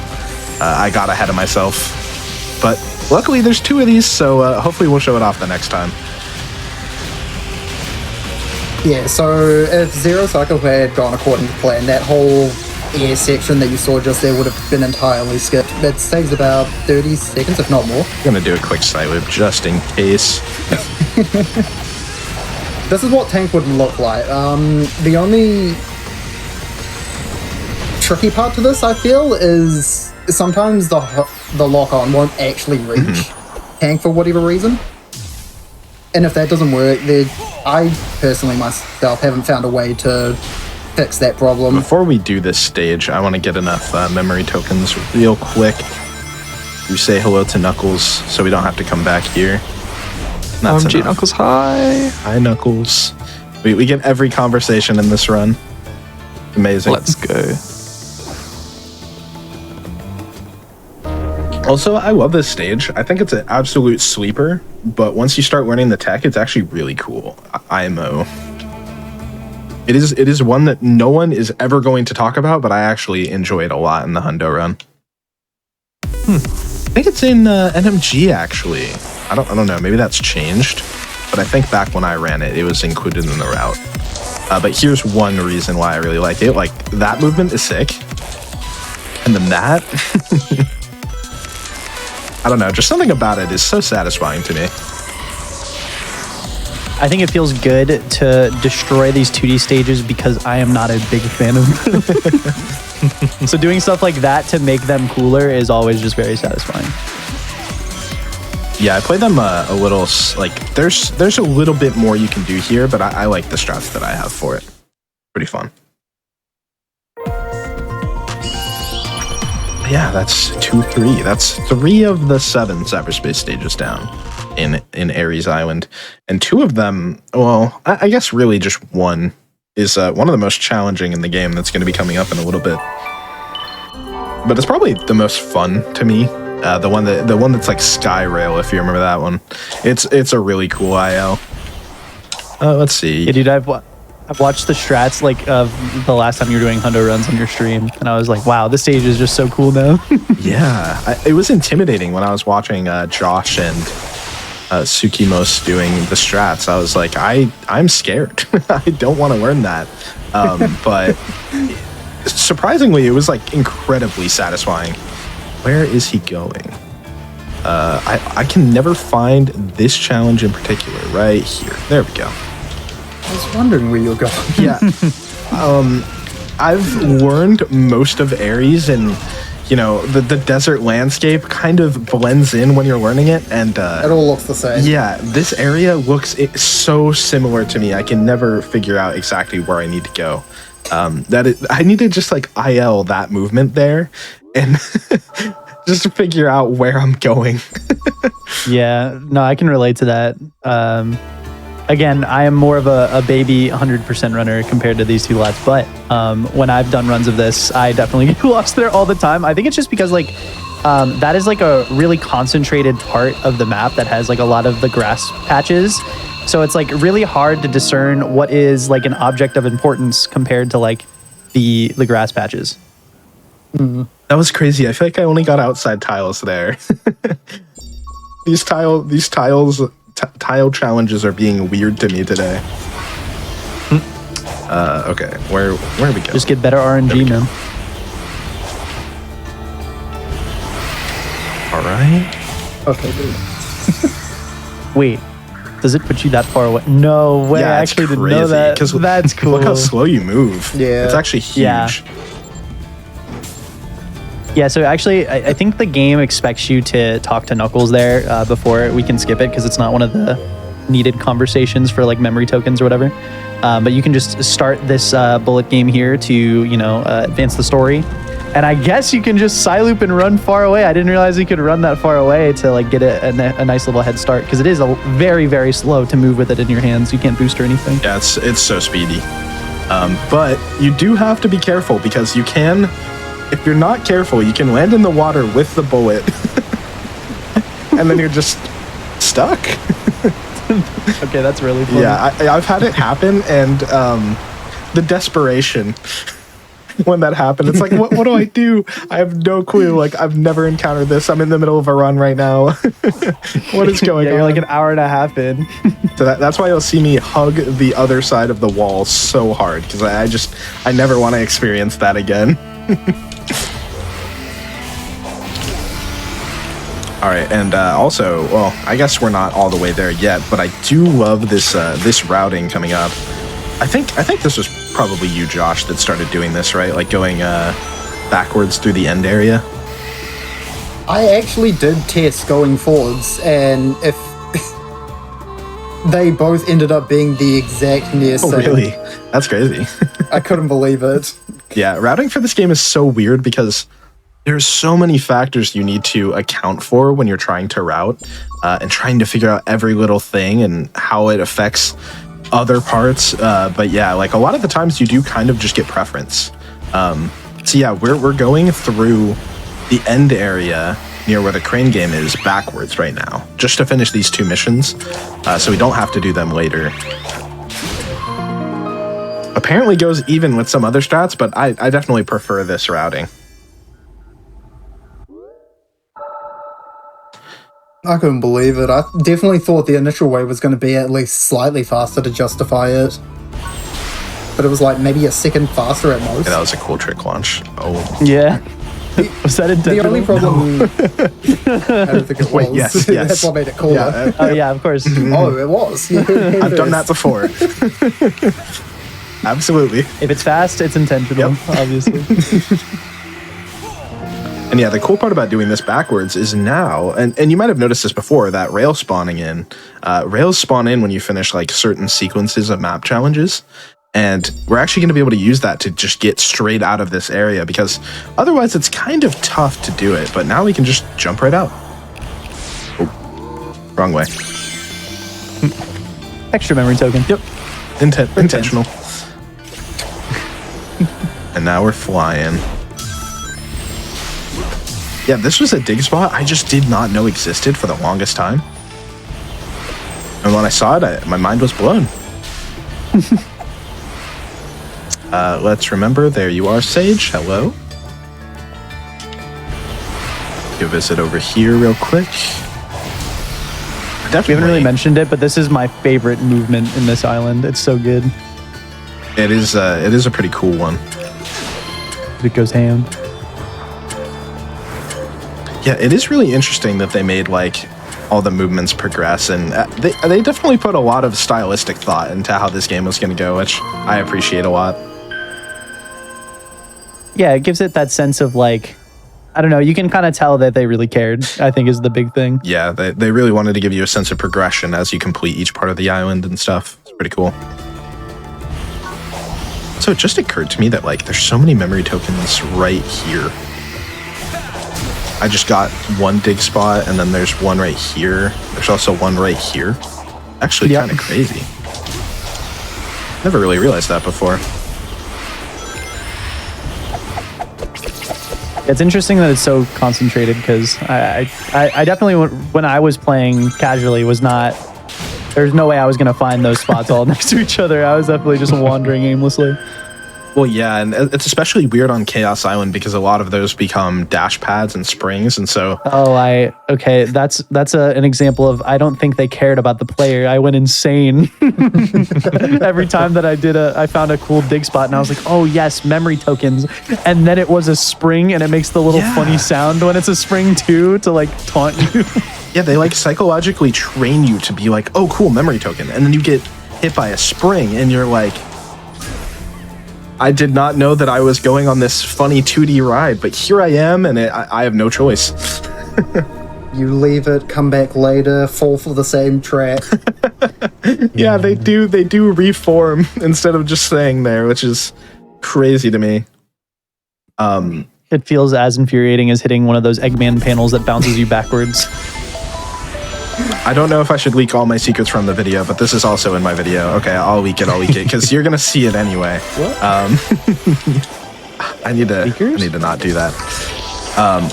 I got ahead of myself. But luckily there's 2 of these, so hopefully we'll show it off the next time. Yeah, so if Zero Cycle had gone according to plan, that whole air section that you saw just there would have been entirely skipped. That saves about 30 seconds, if not more. I'm gonna do a quick side loop just in case. This is what tank would look like. The only tricky part to this, I feel, is sometimes the lock-on won't actually reach tank for whatever reason. And if that doesn't work, then I personally myself haven't found a way to fix that problem. Before we do this stage, I want to get enough memory tokens real quick. You say hello to Knuckles so we don't have to come back here. That's OMG, enough. Knuckles, hi. Hi, Knuckles. We get every conversation in this run. Amazing. Let's go. Also, I love this stage. I think it's an absolute sleeper, but once you start learning the tech, it's actually really cool. IMO. It is one that no one is ever going to talk about, but I actually enjoy it a lot in the Hundo run. I think it's in NMG actually. I don't know. Maybe that's changed, but I think back when I ran it, it was included in the route. But here's one reason why I really like it. Like that movement is sick, and then that. I don't know. Just something about it is so satisfying to me. I think it feels good to destroy these 2D stages because I am not a big fan of them. So doing stuff like that to make them cooler is always just very satisfying. Yeah, I play them a little, like, there's a little bit more you can do here, but I like the strats that I have for it. Pretty fun. Yeah, that's 2-3. That's 3 of the 7 cyberspace stages down in Ares Island. And 2 of them, well, I guess really just one is one of the most challenging in the game that's going to be coming up in a little bit. But it's probably the most fun to me. The one that's like Sky Rail, if you remember that one. It's a really cool IL. Let's see. Yeah, dude, I've watched the strats like of the last time you were doing Hundo runs on your stream, and I was like, wow, this stage is just so cool now. Yeah, it was intimidating when I was watching Josh and Tsukimos doing the strats. I was like, I'm scared. I don't want to learn that. But surprisingly, it was like incredibly satisfying. Where is he going? I can never find this challenge in particular. Right here. There we go. I was wondering where you're going. Yeah. I've learned most of Ares, and you know the desert landscape kind of blends in when you're learning it, and It all looks the same. yeah, this area looks so similar to me. I can never figure out exactly where I need to go. I need to just like IL that movement there, and just to figure out where I'm going. Yeah, no, I can relate to that. Again, I am more of a baby 100% runner compared to these 2 lads, but when I've done runs of this, I definitely get lost there all the time. I think it's just because like that is like a really concentrated part of the map that has like a lot of the grass patches. So it's like really hard to discern what is like an object of importance compared to like the grass patches. That was crazy. I feel like I only got outside tiles there. These tile challenges are being weird to me today. Okay, where are we go? Just get better RNG, man. All right. Okay, dude. Wait, does it put you that far away? No way. I it's actually didn't know crazy, that. 'cause That's cool. Look how slow you move. Yeah. It's actually huge. Yeah. Yeah, so actually, I think the game expects you to talk to Knuckles there before we can skip it because it's not one of the needed conversations for like memory tokens or whatever. But you can just start this bullet game here to, you know, advance the story. And I guess you can just side-loop and run far away. I didn't realize you could run that far away to like get a nice little head start, because it is very, very slow to move with it in your hands. You can't boost or anything. Yeah, it's so speedy. But you do have to be careful, because you can, if you're not careful, you can land in the water with the bullet. And then you're just stuck. Okay, that's really funny. Yeah, I've had it happen, and the desperation when that happened, it's like, what do I do? I have no clue. Like, I've never encountered this. I'm in the middle of a run right now. What is going Yeah, on? you're like an hour and a half in. So that's why you'll see me hug the other side of the wall so hard, because I never want to experience that again. All right, and also, well, I guess we're not all the way there yet, but I do love this routing coming up. I think this was probably you, Josh, that started doing this, right? Like going backwards through the end area. I actually did test going forwards, and if they both ended up being the exact near Oh, same. really? That's crazy. I couldn't believe it. Yeah, routing for this game is so weird because there's so many factors you need to account for when you're trying to route and trying to figure out every little thing and how it affects other parts. But yeah, like a lot of the times you do kind of just get preference. So yeah, we're going through the end area near where the crane game is backwards right now, just to finish these two missions, so we don't have to do them later. Apparently goes even with some other strats, but I definitely prefer this routing. I couldn't believe it. I definitely thought the initial way was going to be at least slightly faster to justify it. But it was like maybe a second faster at most. Yeah, that was a cool trick launch. Oh, Yeah. Was that intentional? The only problem... I don't think it was. Wait, yes. That's what made it cooler. yeah, Oh yeah, of course. Oh, it was. I've done that before. Absolutely. If it's fast, it's intentional, Yep. obviously. And yeah, the cool part about doing this backwards is now, and you might have noticed this before, that rails spawning in. Rails spawn in when you finish like certain sequences of map challenges. And we're actually going to be able to use that to just get straight out of this area, because otherwise it's kind of tough to do it. But now we can just jump right out. Oh, wrong way. Extra memory token. Yep. Intentional. And now we're flying. Yeah, this was a dig spot I just did not know existed for the longest time. And when I saw it, my mind was blown. Let's remember, there you are, Sage. Hello. Go visit over here real quick. We haven't really mentioned it, but this is my favorite movement in this island. It's so good. It is a pretty cool one. It goes ham. Yeah, it is really interesting that they made like all the movements progress, and they definitely put a lot of stylistic thought into how this game was going to go, which I appreciate a lot. Yeah, it gives it that sense of like, I don't know, you can kind of tell that they really cared, I think is the big thing. Yeah, they really wanted to give you a sense of progression as you complete each part of the island and stuff. It's pretty cool. So it just occurred to me that like there's so many memory tokens right here. I just got one dig spot, and then there's one right here. There's also one right here. Actually, Yep. kind of crazy. Never really realized that before. It's interesting that it's so concentrated, because I definitely, when I was playing casually, was not, there's no way I was going to find those spots all next to each other. I was definitely just wandering aimlessly. Well, yeah, and it's especially weird on Chaos Island because a lot of those become dash pads and springs, and so Okay, that's an example of, I don't think they cared about the player. I went insane every time that I found a cool dig spot, and I was like, oh yes, memory tokens, and then it was a spring, and it makes the little Yeah. funny sound when it's a spring too, to like taunt you. yeah, they like psychologically train you to be like, oh, cool, memory token, and then you get hit by a spring, and you're like, I did not know that I was going on this funny 2D ride, but here I am, and I have no choice. You leave it, come back later, fall for the same track. Yeah, they do reform instead of just staying there, which is crazy to me. It feels as infuriating as hitting one of those Eggman panels that bounces you backwards. I don't know if I should leak all my secrets from the video, but this is also in my video. Okay, I'll leak it, because you're gonna see it anyway. I need to not do that.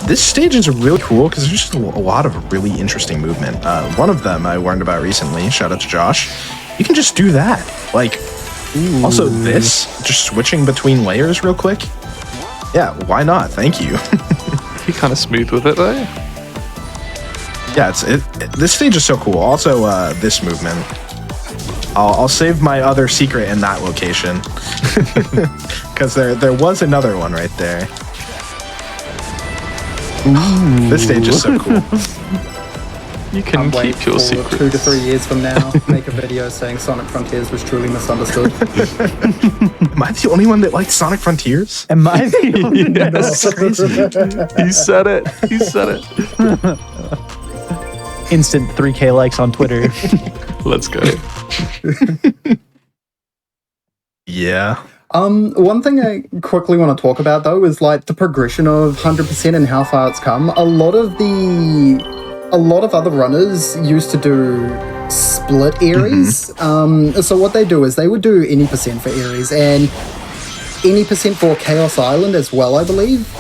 This stage is really cool because there's just a lot of really interesting movement. One of them I learned about recently, shout out to Josh. You can just do that. Like, also this, just switching between layers real quick. Yeah, why not? Thank you. You're kind of smooth with it though. Yeah, this stage is so cool. Also, this movement. I'll save my other secret in that location. Because there was another one right there. Ooh. This stage is so cool. You can Wait keep your for secrets. 2 to 3 years from now, make a video saying Sonic Frontiers was truly misunderstood. Am I the only one that liked Sonic Frontiers? Am I the Yes. He said it. He said it. instant 3K likes on Twitter? Let's go. Yeah. One thing I quickly want to talk about though is like the progression of 100% and how far it's come. A lot of other runners used to do split Ares. So what they do is they would do any percent for Ares and any percent for Chaos Island as well, I believe.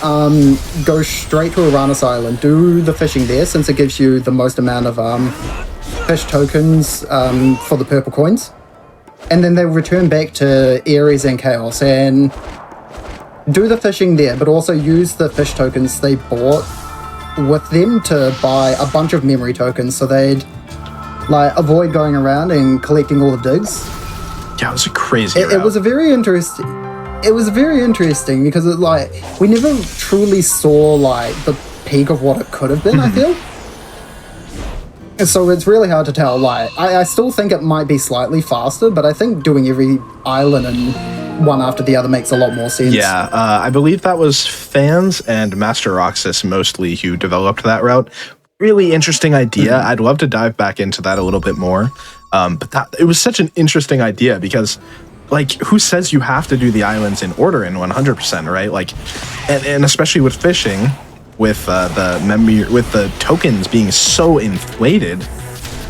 Go straight to Uranus Island, do the fishing there since it gives you the most amount of fish tokens for the purple coins. And then they return back to Ares and Chaos and do the fishing there, but also use the fish tokens they bought with them to buy a bunch of memory tokens so they'd like avoid going around and collecting all the digs. Yeah, it was a crazy It was a very interesting. It was very interesting because it like we never truly saw like the peak of what it could have been. I feel. And so it's really hard to tell. Like I still think it might be slightly faster, but I think doing every island and one after the other makes a lot more sense. Yeah, I believe that was Fans and Master Roxas mostly who developed that route. Really interesting idea. I'd love to dive back into that a little bit more. But it was such an interesting idea because, like, who says you have to do the islands in order in 100%, right? Like, and especially with fishing, with the tokens being so inflated,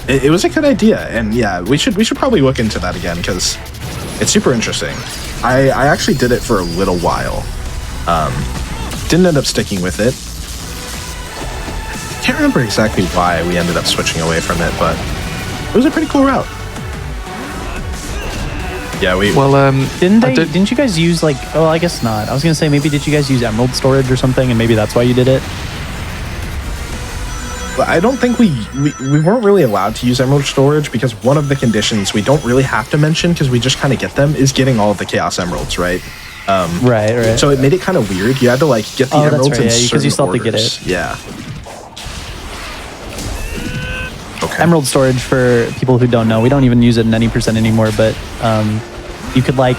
it was a good idea. And yeah, we should probably look into that again because it's super interesting. I actually did it for a little while. Didn't end up sticking with it. Can't remember exactly why we ended up switching away from it, but it was a pretty cool route. Yeah, Didn't you guys use like? Oh, I guess not. I was gonna say maybe did you guys use emerald storage or something, and maybe that's why you did it. I don't think we weren't really allowed to use emerald storage because one of the conditions we don't really have to mention because we just kind of get them is getting all of the chaos emeralds, right? Right. So it made it kind of weird. You had to like get the emeralds that's right, in yeah, because you certain still have to get orders. it. Yeah. Okay. Emerald storage, for people who don't know, we don't even use it in any percent anymore, but you could like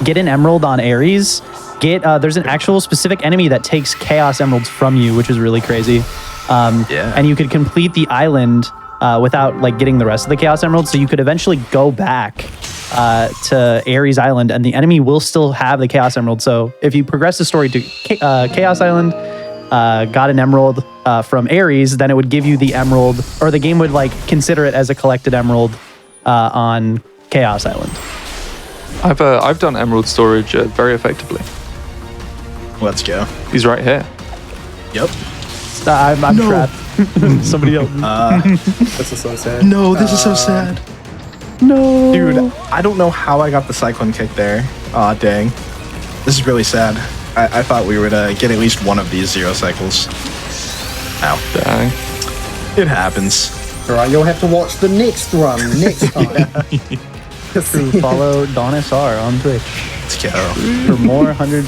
get an emerald on Ares. There's an actual specific enemy that takes chaos emeralds from you, which is really crazy. And you could complete the island without like getting the rest of the chaos emeralds, so you could eventually go back to Ares Island and the enemy will still have the chaos emerald. So if you progress the story to Chaos Island, got an emerald from Ares, then it would give you the emerald, or the game would like consider it as a collected emerald on Chaos Island. I've done emerald storage very effectively. Let's go. He's right here. Yep. I'm trapped. Somebody else. This is so sad. No, this is so sad. No. Dude, I don't know how I got the cyclone kick there. Aw, dang. This is really sad. I thought we would get at least one of these 0 cycles. Ow. Dang. It happens. Alright, you'll have to watch the next run next time. Follow Don SR on Twitch Let's go. for more 100%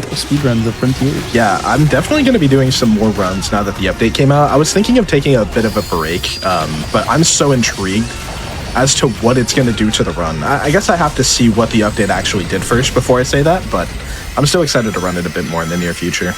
speedruns of Frontiers. Yeah, I'm definitely going to be doing some more runs now that the update came out. I was thinking of taking a bit of a break, but I'm so intrigued as to what it's going to do to the run. I guess I have to see what the update actually did first before I say that, but I'm still excited to run it a bit more in the near future.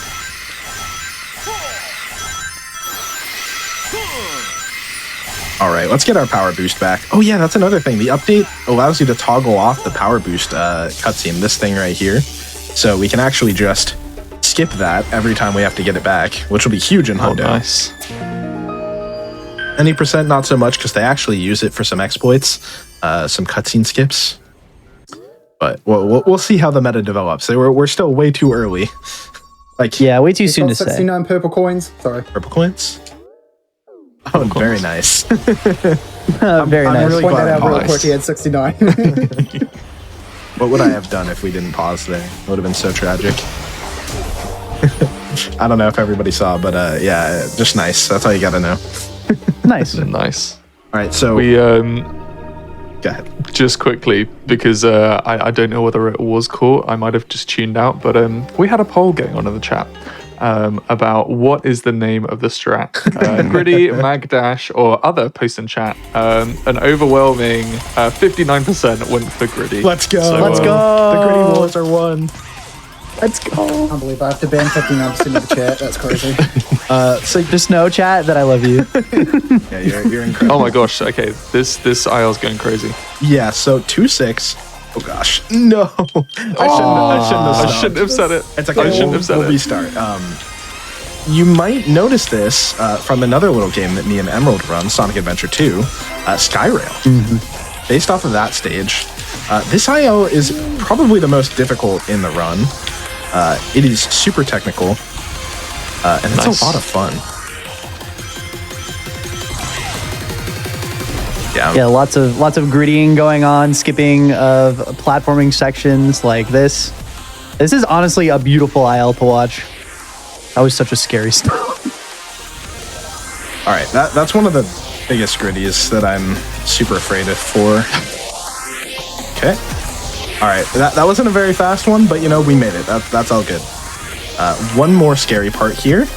right, let's get our power boost back. Oh yeah, that's another thing. The update allows you to toggle off the power boost cutscene, this thing right here. So we can actually just skip that every time we have to get it back, which will be huge in Oh, Hundo. nice. Any percent, not so much, because they actually use it for some exploits, some cutscene skips. But we'll see how the meta develops. We're still way too early. Like, Yeah, way too It's soon got to say. 69 purple coins. Sorry. purple coins. Oh, very nice. Very I'm nice. really Point glad that I out real paused. quick. He had 69. What would I have done if we didn't pause there? It would have been so tragic. I don't know if everybody saw, but yeah, just nice. That's all you gotta know. Nice. Nice. All right, so We go ahead. just quickly, because I don't know whether it was caught. I might have just tuned out, but we had a poll going on in the chat about what is the name of the strat. Gritty, Magdash, or other post in chat. An overwhelming 59% went for Gritty. Let's go. Let's The go. Gritty Wars are won. Let's go. I can't believe I have to ban 59% of the chat. That's crazy. So Just know, chat, that I love you. yeah, you're incredible. Oh my gosh, okay, this IL's going crazy. Yeah, so 2-6. Oh gosh, no! I shouldn't have stopped. I shouldn't have said it. It's okay. I shouldn't have said we'll it. restart. You might notice this from another little game that me and Emerald run, Sonic Adventure 2, Skyrail. Based off of that stage, this IO is probably the most difficult in the run. It is super technical, and it's Nice. a lot of fun. Yeah, lots of grittying going on, skipping of platforming sections like this. This is honestly a beautiful IL to watch. That was such a scary stuff. All right, that's one of the biggest gritties that I'm super afraid of for. Okay. All right, that wasn't a very fast one, but you know, we made it. That's all good. One more scary part here.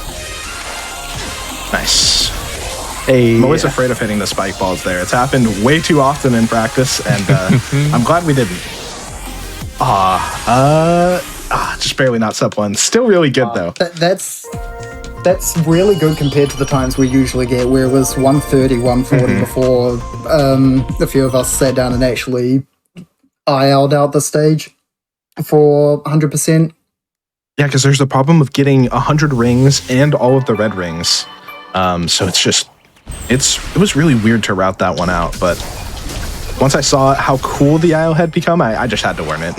Nice. Hey, I'm always afraid of hitting the spike balls there. It's happened way too often in practice, and I'm glad we didn't. Just barely not sub one. Still really good though. That's really good compared to the times we usually get, where it was 130, 140 before a few of us sat down and actually IL'd out the stage for 100%. Yeah, because there's the problem of getting 100 rings and all of the red rings. So it was really weird to route that one out, but once I saw how cool the IO had become, I just had to learn it.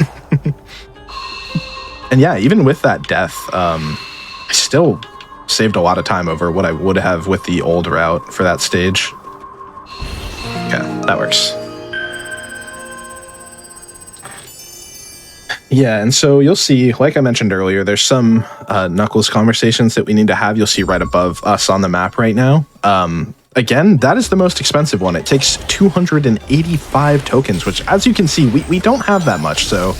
And yeah, even with that death, I still saved a lot of time over what I would have with the old route for that stage. Okay, that works. Yeah, and so you'll see, like I mentioned earlier, there's some Knuckles conversations that we need to have. You'll see right above us on the map right now. Again, that is the most expensive one. It takes 285 tokens, which, as you can see, we don't have that much. So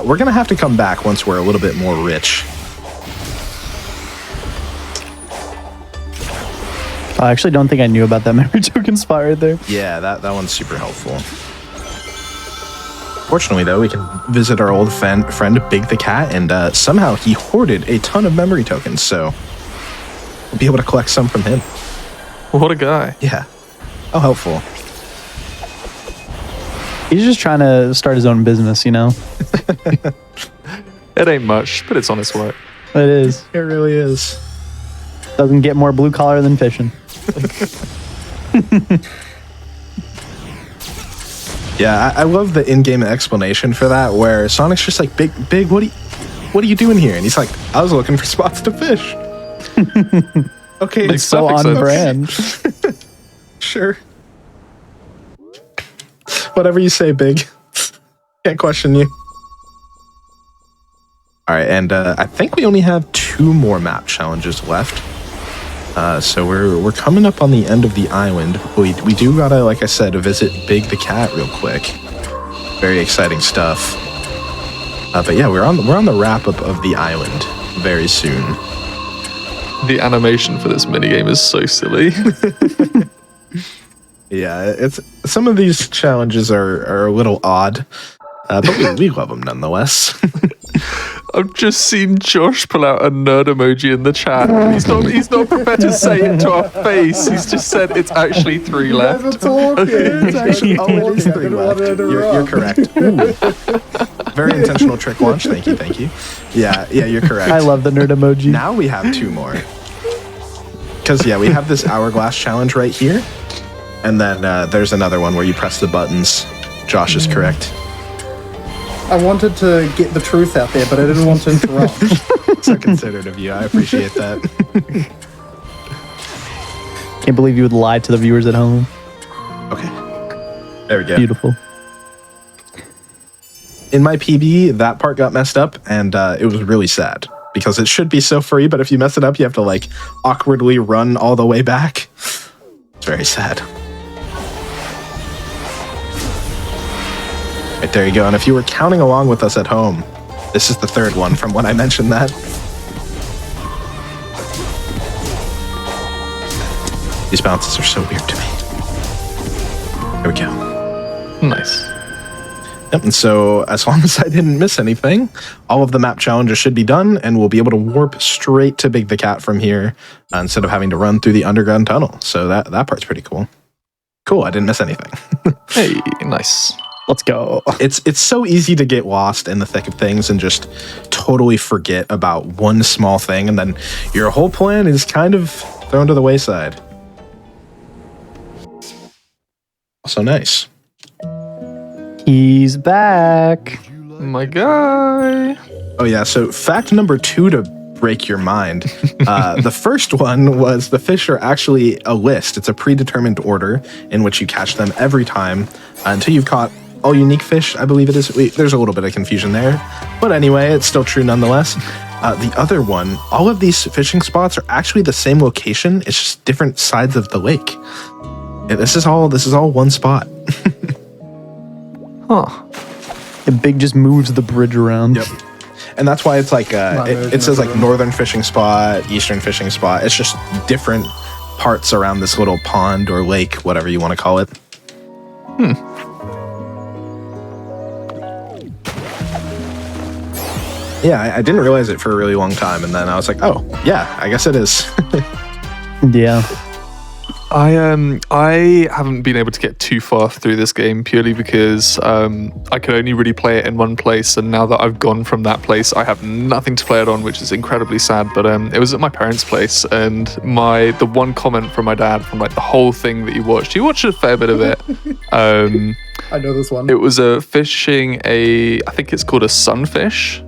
we're going to have to come back once we're a little bit more rich. I actually don't think I knew about that memory token spot right there. Yeah, that one's super helpful. Fortunately, though, we can visit our old friend Big the Cat, and somehow he hoarded a ton of memory tokens, so we'll be able to collect some from him. What a guy. Yeah. How helpful. He's just trying to start his own business, you know? It ain't much, but it's honest work. It is. It really is. Doesn't get more blue collar than fishing. Yeah, I love the in-game explanation for that, where Sonic's just like, Big, what are you doing here? And he's like, I was looking for spots to fish. Okay, Makes it's So perfect on sense. brand. sure. Whatever you say, Big. Can't question you. All right, and I think we only have 2 more map challenges left. So we're coming up on the end of the island. We do gotta, like I said, visit Big the Cat real quick. Very exciting stuff. But yeah, we're on the wrap up of the island very soon. The animation for this minigame is so silly. Yeah, it's some of these challenges are a little odd, but we love them nonetheless. I've just seen Josh pull out a nerd emoji in the chat. He's not prepared to say it to our face. He's just said it's actually 3 left. It's actually it is 3 left. You're correct. Ooh. Very intentional trick launch. Thank you. Yeah, you're correct. I love the nerd emoji. Now we have 2 more. Because, we have this hourglass challenge right here. And then there's another one where you press the buttons. Josh is correct. I wanted to get the truth out there, but I didn't want to interrupt. So considerate of you. I appreciate that. Can't believe you would lie to the viewers at home. Okay. There we go. Beautiful. In my PB, that part got messed up, and it was really sad. Because it should be so free, but if you mess it up, you have to, like, awkwardly run all the way back. It's very sad. Right, there you go. And if you were counting along with us at home, this is the 3rd one from when I mentioned that. These bounces are so weird to me. There we go. Nice. Yep, and so as long as I didn't miss anything, all of the map challenges should be done, and we'll be able to warp straight to Big the Cat from here instead of having to run through the underground tunnel. So that part's pretty cool. Cool, I didn't miss anything. Hey, nice. Let's go. It's so easy to get lost in the thick of things and just totally forget about one small thing, and then your whole plan is kind of thrown to the wayside. So nice. He's back. My guy. Oh yeah, so fact number 2 to break your mind. The first one was the fish are actually a list. It's a predetermined order in which you catch them every time until you've caught all unique fish, I believe it is. There's a little bit of confusion there. But anyway, it's still true nonetheless. The other one, all of these fishing spots are actually the same location. It's just different sides of the lake. Yeah, this is all one spot. Huh. The Big just moves the bridge around. Yep. And that's why it's like, it says like northern fishing spot, eastern fishing spot. It's just different parts around this little pond or lake, whatever you want to call it. Yeah, I didn't realize it for a really long time. And then I was like, oh, yeah, I guess it is. Yeah. I haven't been able to get too far through this game purely because I could only really play it in one place, and now that I've gone from that place, I have nothing to play it on, which is incredibly sad. But it was at my parents' place, and the one comment from my dad from like the whole thing that he watched a fair bit of it. I know this one. It was fishing I think it's called a sunfish.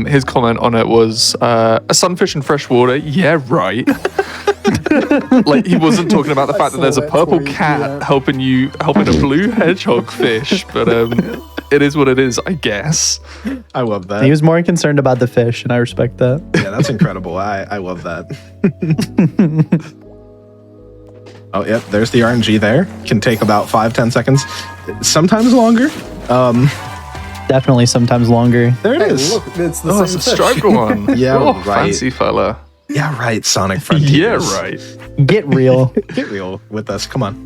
His comment on it was a sunfish in fresh water. Yeah, right. Like he wasn't talking about the fact that there's a purple cat helping a blue hedgehog fish, but it is what it is, I guess. I love that. He was more concerned about the fish, and I respect that. Yeah, that's incredible. I love that. Oh, yep, there's the RNG there. Can take about 5-10 seconds, sometimes longer. Definitely sometimes longer. There it is. Look, it's the Oh, same it's a fish. striped one. Yeah, oh, right. Fancy fella. Yeah, right, Sonic Frontiers. Yeah, right. Get real. Get real with us. Come on.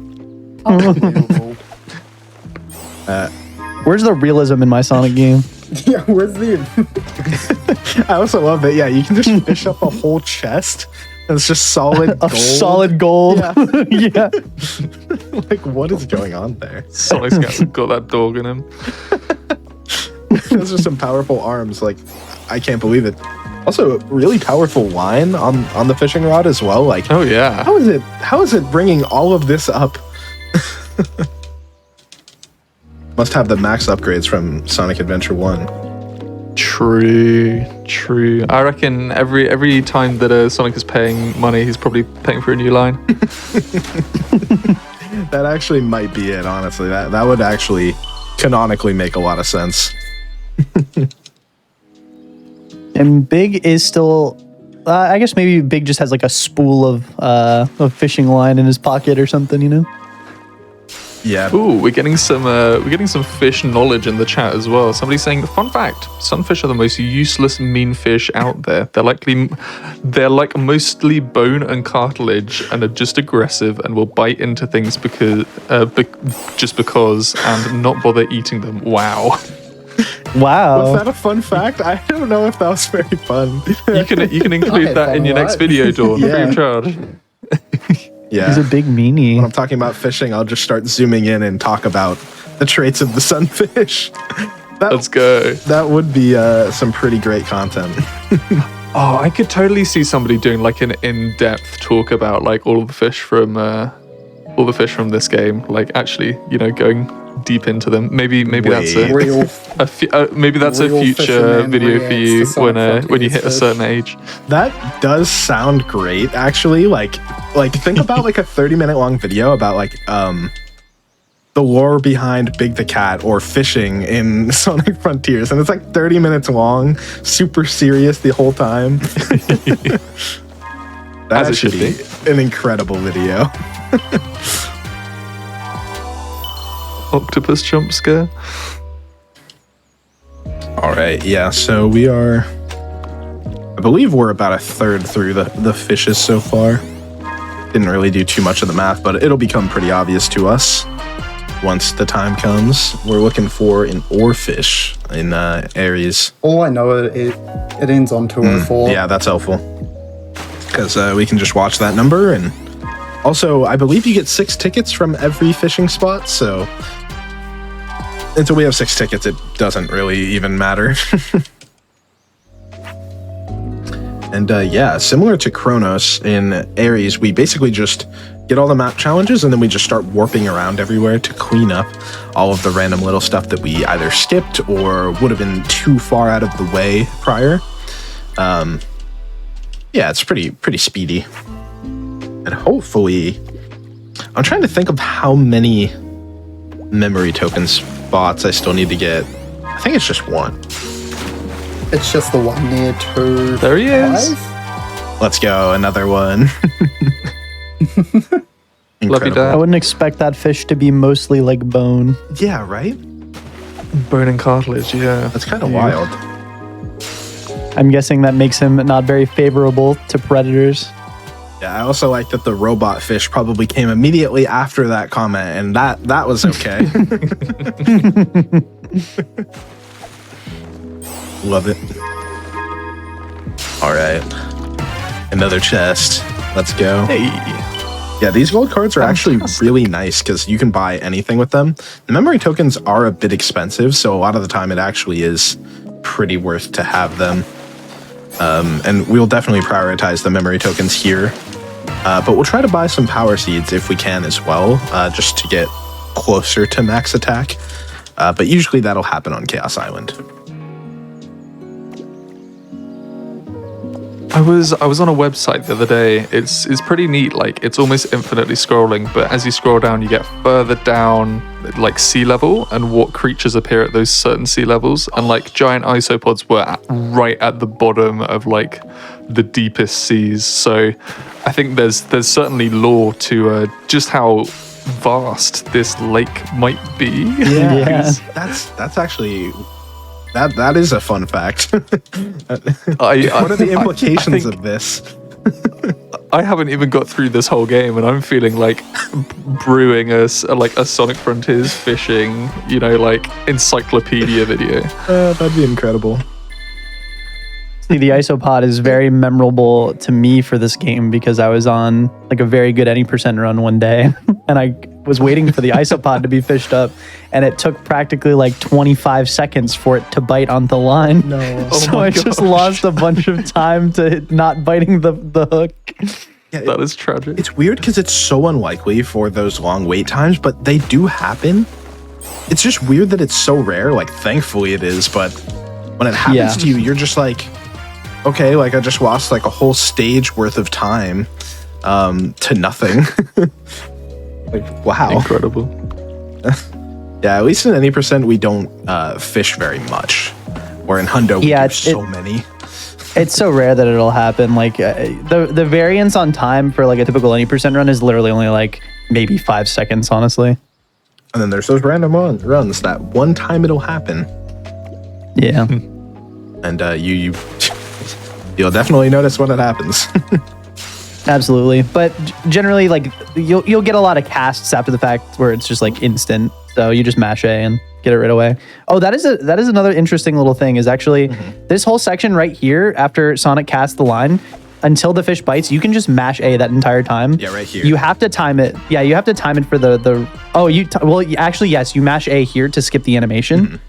Unbelievable. Where's the realism in my Sonic game? Yeah, where's the... I also love that. Yeah, you can just fish up a whole chest. And it's just solid Of gold. solid gold. Yeah. Like, what is going on there? Sonic's got that dog in him. Those are some powerful arms. Like, I can't believe it. Also, really powerful line on the fishing rod as well. Like, Oh yeah. how is it bringing all of this up? Must have the max upgrades from Sonic Adventure 1. True. I reckon every time that Sonic is paying money, he's probably paying for a new line. That actually might be it, honestly. That would actually canonically make a lot of sense. And Big is still... I guess maybe Big just has like a spool of fishing line in his pocket or something, you know? Yeah. Ooh, we're getting some fish knowledge in the chat as well. Somebody's saying, fun fact: sunfish are the most useless mean fish out there. They're like mostly bone and cartilage, and are just aggressive and will bite into things just because, and not bother eating them. Wow. Wow. Was that a fun fact? I don't know if that was very fun. You can include had that in fun your with next that. video, Dawn, free Yeah. of charge. Yeah. He's a big meanie. When I'm talking about fishing, I'll just start zooming in and talk about the traits of the sunfish. Let's go. That would be some pretty great content. Oh, I could totally see somebody doing like an in-depth talk about like all the fish from this game. Like actually, going deep into them. Maybe that's Wait. Real. maybe that's a Real future fisherman video for you reacts to when Sonic when you hit a Frontiers certain age. That does sound great, actually. Like think about like a 30-minute long video about like the lore behind Big the Cat or fishing in Sonic Frontiers, and it's like 30 minutes long, super serious the whole time. That As it should be an incredible video. Octopus jump scare. All right, yeah. So we are, I believe we're about a third through the fishes so far. Didn't really do too much of the math, but it'll become pretty obvious to us once the time comes. We're looking for an oarfish in Ares. All I know it ends on 204. Yeah, that's helpful because we can just watch that number, and also I believe you get 6 tickets from every fishing spot. So until we have 6 tickets, it doesn't really even matter. And yeah, similar to Chronos in Ares, we basically just get all the map challenges and then we just start warping around everywhere to clean up all of the random little stuff that we either skipped or would have been too far out of the way prior. Yeah, it's pretty speedy. And hopefully, I'm trying to think of how many memory token spots I still need to get. I think it's just 1. It's just the one near 2. There he is. Let's go, another one. Love you, I Dad. wouldn't expect that fish to be mostly like bone. Yeah, right? Bone and cartilage, yeah. That's kind of wild. I'm guessing that makes him not very favorable to predators. Yeah, I also like that the robot fish probably came immediately after that comment, and that was okay. Love it. All right. Another chest. Let's go. Hey. Yeah, these gold cards are actually really nice because you can buy anything with them. The memory tokens are a bit expensive, so a lot of the time it actually is pretty worth to have them. And we'll definitely prioritize the memory tokens here. But we'll try to buy some power seeds if we can as well, just to get closer to max attack. But usually that'll happen on Chaos Island. I was on a website the other day. It's pretty neat. Like it's almost infinitely scrolling, but as you scroll down, you get further down, like sea level, and what creatures appear at those certain sea levels. And like giant isopods were right at the bottom of like the deepest seas. So I think there's certainly lore to just how vast this lake might be. Yeah. That's actually that is a fun fact. What are the implications think- of this? I haven't even got through this whole game, and I'm feeling like brewing a Sonic Frontiers fishing, like encyclopedia video. That'd be incredible. See, the isopod is very memorable to me for this game because I was on like a very good any percent run one day and I was waiting for the isopod to be fished up, and it took practically like 25 seconds for it to bite on the line. No. So my I just gosh. lost a bunch of time to not biting the hook. Yeah, That is tragic. it's weird because it's so unlikely for those long wait times, but they do happen. It's just weird that it's so rare. Like, thankfully it is, but when it happens Yeah. to you, you're just like, okay, like I just lost like a whole stage worth of time to nothing. Like, wow. Incredible. Yeah, at least in any percent, we don't fish very much. Or in Hundo, we Yeah, do so many. It's so rare that it'll happen. Like the variance on time for like a typical any percent run is literally only like maybe 5 seconds, honestly. And then there's those random runs that one time it'll happen. Yeah. And you'll definitely notice when it happens. Absolutely, but generally, like you'll get a lot of casts after the fact where it's just like instant. So you just mash A and get it right away. Oh, that is another interesting little thing. Is actually this whole section right here after Sonic casts the line. Until the fish bites, you can just mash A that entire time. Yeah, right here. You have to time it. Yeah, you have to time it for actually, yes, you mash A here to skip the animation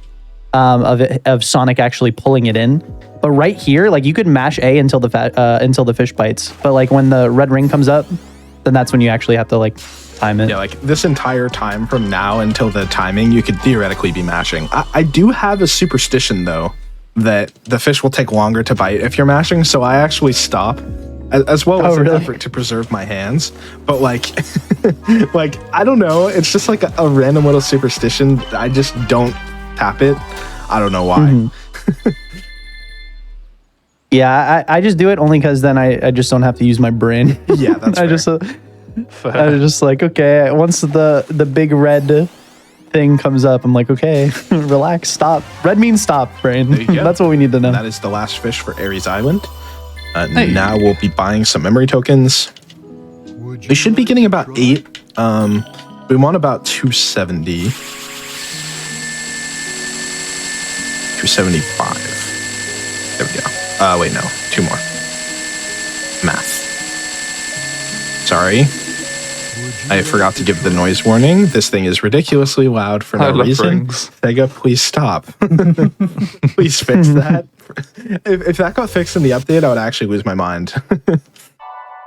of Sonic actually pulling it in. But right here, like you could mash A until the fish bites. But like when the red ring comes up, then that's when you actually have to like time it. Yeah, like this entire time from now until the timing, you could theoretically be mashing. I do have a superstition though, that the fish will take longer to bite if you're mashing, so I actually stop, as well as an effort to preserve my hands. But like, like I don't know, it's just like a random little superstition. I just don't tap it. I don't know why. Yeah, I just do it only because then I just don't have to use my brain. Yeah, that's I fair. I was just like, okay, once the big red thing comes up, I'm like, okay, relax, stop. Red means stop, brain. There you go. That's what we need to know. That is the last fish for Ares Island. Now we'll be buying some memory tokens. We should be getting about 8. We want about 270. 275. There we go. Wait, no. 2 more. Math. Sorry. I forgot to give the noise warning. This thing is ridiculously loud for no reason. Rings. Sega, please stop. Please fix that. If that got fixed in the update, I would actually lose my mind.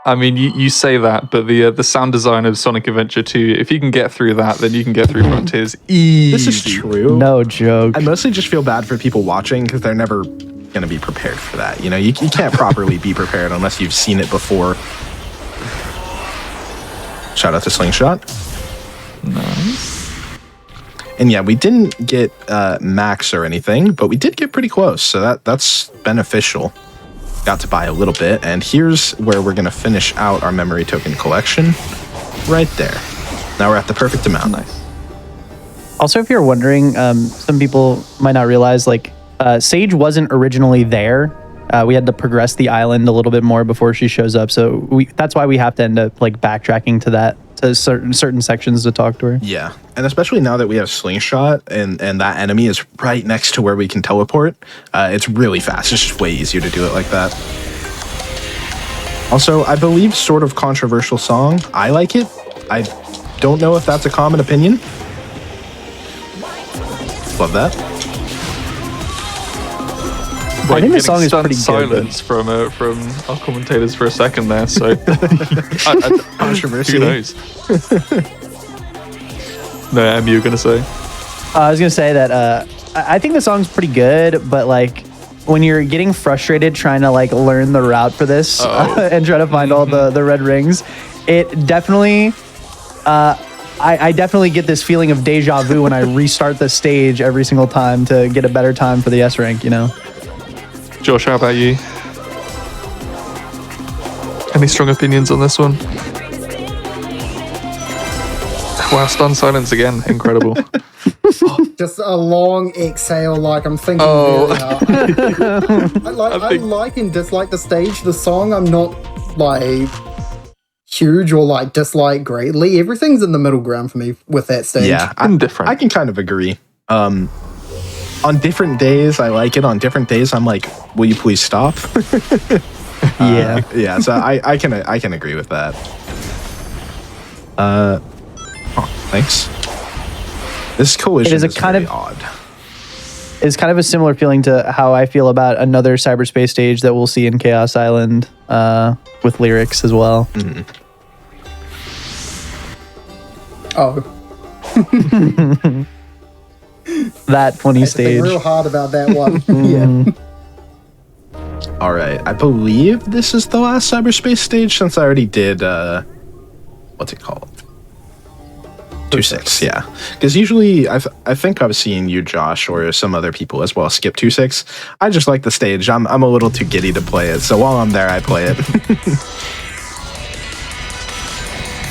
I mean, you say that, but the sound design of Sonic Adventure 2, if you can get through that, then you can get through Frontiers easy. This is true. No joke. I mostly just feel bad for people watching because they're never going to be prepared for that. You know, you can't properly be prepared unless you've seen it before. Shout out to Slingshot. Nice. And yeah, we didn't get max or anything, but we did get pretty close. So that's beneficial. Got to buy a little bit. And here's where we're going to finish out our memory token collection. Right there. Now we're at the perfect amount. Nice. Also, if you're wondering, some people might not realize, like, Sage wasn't originally there. We had to progress the island a little bit more before she shows up. So that's why we have to end up like backtracking to certain sections to talk to her. Yeah. And especially now that we have Slingshot and that enemy is right next to where we can teleport, it's really fast. It's just way easier to do it like that. Also, I believe sort of controversial song. I like it. I don't know if that's a common opinion. Love that. I think the song is pretty good. Silence from our commentators for a second there. So Controversy. who knows? No, Em, you were gonna say? I was gonna say that I think the song's pretty good, but like when you're getting frustrated trying to like learn the route for this and try to find all the red rings, it definitely I definitely get this feeling of deja vu when I restart the stage every single time to get a better time for the S rank, you know. Josh, how about you? Any strong opinions on this one? Wow, stunned silence again. Incredible. Just a long exhale, like I'm thinking really hard. I like and dislike the stage. The song, I'm not like huge or like dislike greatly. Everything's in the middle ground for me with that stage. Yeah, Indifferent. I can kind of agree. On different days, I like it. On different days, I'm like, will you please stop? Yeah. Yeah, so I can agree with that. Thanks. This collision is kind very of odd. It's kind of a similar feeling to how I feel about another cyberspace stage that we'll see in Chaos Island with lyrics as well. Mm-hmm. Oh. That funny I had to think stage. real hard about that one. Yeah. All right, I believe this is the last cyberspace stage since I already did, what's it called? 2-6, yeah. Because usually, I think I've seen you, Josh, or some other people as well skip 2-6. I just like the stage. I'm a little too giddy to play it, so while I'm there, I play it.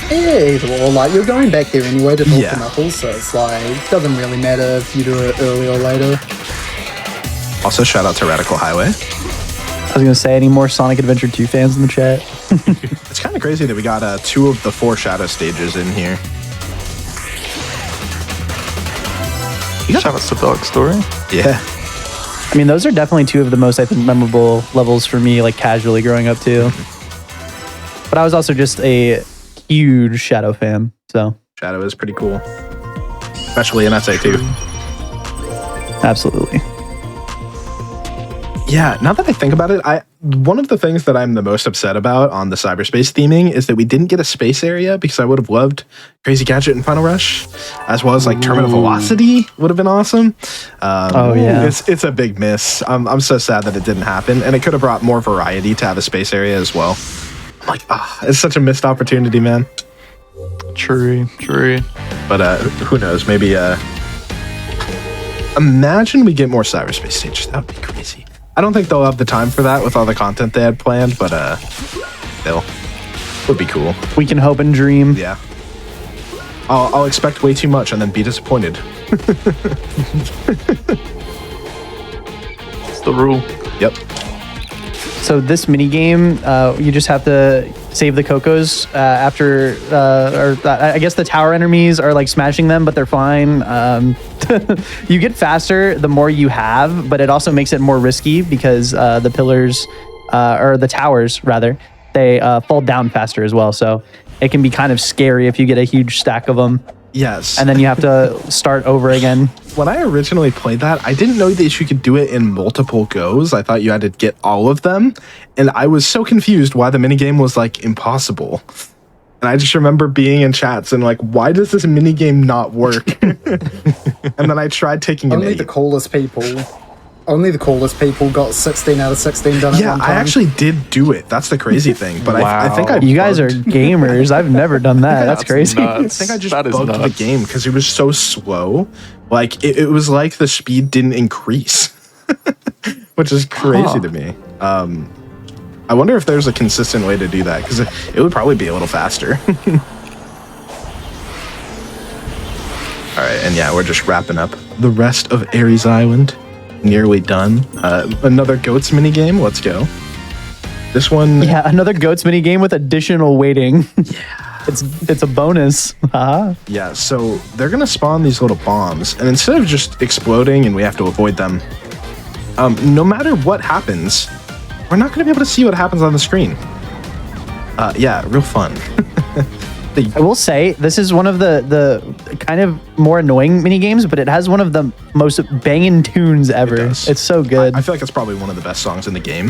Yeah, either or. Like, you're going back there anyway to talk Yeah. to Knuckles, so it's like, doesn't really matter if you do it early or later. Also, shout out to Radical Highway. I was gonna say, any more Sonic Adventure 2 fans in the chat? It's kind of crazy that we got 2 of the 4 shadow stages in here. Shout outs to Dark Story. Yeah. I mean, those are definitely two of the most, I think, memorable levels for me, like casually growing up too. But I was also just a huge Shadow fan, so Shadow is pretty cool, especially in SA2. absolutely. Yeah, now that I think about it, one of the things that I'm the most upset about on the cyberspace theming is that we didn't get a space area, because I would have loved Crazy Gadget and Final Rush, as well as like Terminal Velocity would have been awesome. Oh, yeah. It's a big miss. I'm so sad that it didn't happen, and it could have brought more variety to have a space area as well. I'm like, it's such a missed opportunity, man. True. But who knows? Maybe imagine we get more cyberspace stages. That would be crazy. I don't think they'll have the time for that with all the content they had planned, but still, would be cool. We can hope and dream. Yeah. I'll expect way too much and then be disappointed. It's the rule. Yep. So this mini game, you just have to save the Cocos after, I guess the tower enemies are like smashing them, but they're fine. You get faster the more you have, but it also makes it more risky because the pillars, or the towers rather, they fall down faster as well. So it can be kind of scary if you get a huge stack of them. Yes. And then you have to start over again. When I originally played that, I didn't know that you could do it in multiple goes. I thought you had to get all of them. And I was so confused why the minigame was like impossible. And I just remember being in chats and like, why does this minigame not work? And then I tried taking an Only 8. the coolest people got 16 out of 16 done at Yeah, one I time. actually did do it. That's the crazy thing. But I think I You guys are bugged- gamers. I've never done that. That's crazy. I think I just bugged the game because it was so slow. Like it was like the speed didn't increase, which is crazy to me. I wonder if there's a consistent way to do that, because it would probably be a little faster. All right, and yeah, we're just wrapping up the rest of Ares Island. Nearly done. Another goats mini game. Let's go. This one. Yeah, another goats mini game with additional weighting. Yeah, it's a bonus. Haha. Yeah, so they're gonna spawn these little bombs, and instead of just exploding and we have to avoid them, no matter what happens, we're not gonna be able to see what happens on the screen. Yeah, real fun. I will say this is one of the kind of more annoying mini games, but it has one of the most banging tunes ever. does. It's so good. I feel like it's probably one of the best songs in the game,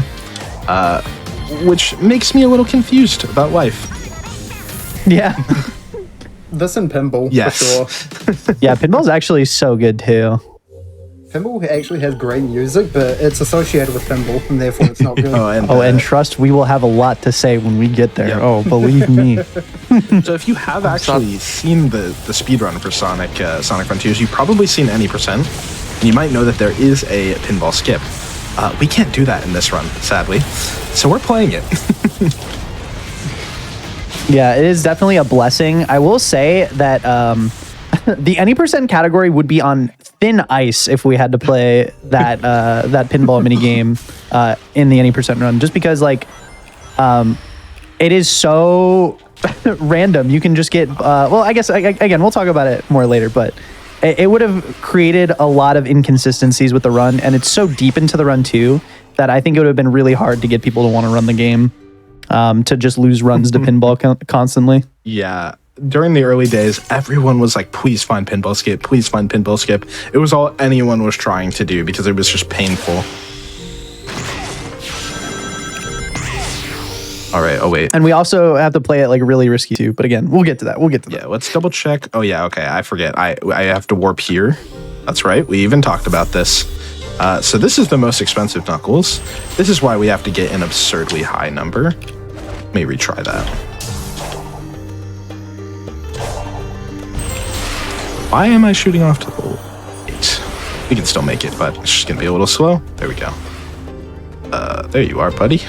which makes me a little confused about life. Yeah, This and Pinball, Yes. for sure. yeah. Pinball's actually so good too. Pinball actually has great music, but it's associated with pinball, and therefore it's not good. And trust, we will have a lot to say when we get there. Yep. Oh, believe me. So if you have actually seen the speedrun for Sonic Frontiers, you've probably seen any percent, and you might know that there is a pinball skip. We can't do that in this run, sadly. So we're playing it. Yeah, it is definitely a blessing. I will say that the any percent category would be on thin ice if we had to play that that pinball mini game in the any percent run, just because like it is so random. You can just get well, I guess again we'll talk about it more later, but it would have created a lot of inconsistencies with the run, and it's so deep into the run too that I think it would have been really hard to get people to want to run the game. To just lose runs to pinball constantly. Yeah. During the early days, everyone was like, please find pinball skip, please find pinball skip. It was all anyone was trying to do because it was just painful. All right. Oh, wait. And we also have to play it like really risky too. But again, we'll get to that. Yeah, let's double check. Oh, yeah. Okay. I forget. I have to warp here. That's right. We even talked about this. So this is the most expensive Knuckles. This is why we have to get an absurdly high number. Let me retry that. Why am I shooting off to the right? We can still make it, but it's just gonna be a little slow. There we go. There you are, buddy.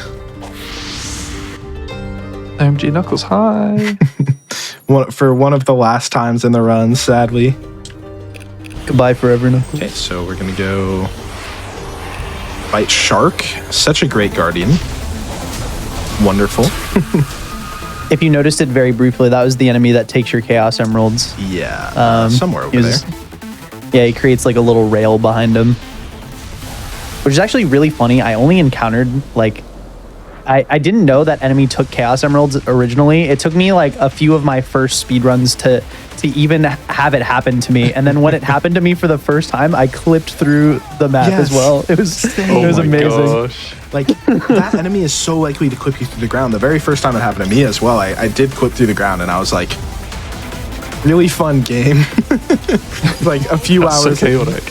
OMG Knuckles, hi. For one of the last times in the run, sadly. Goodbye forever, Knuckles. Okay, so we're gonna go fight Shark. Such a great guardian. Wonderful. If you noticed it very briefly, that was the enemy that takes your Chaos Emeralds. Yeah, somewhere over he was there. Yeah, he creates like a little rail behind him, which is actually really funny. I only encountered like I didn't know that enemy took Chaos Emeralds originally. It took me like a few of my first speedruns to even have it happen to me. And then when it happened to me for the first time, I clipped through the map as well. It was amazing. Gosh. Like, that enemy is so likely to clip you through the ground. The very first time it happened to me as well, I did clip through the ground, and I was like, really fun game. Like, a few That's hours. so chaotic.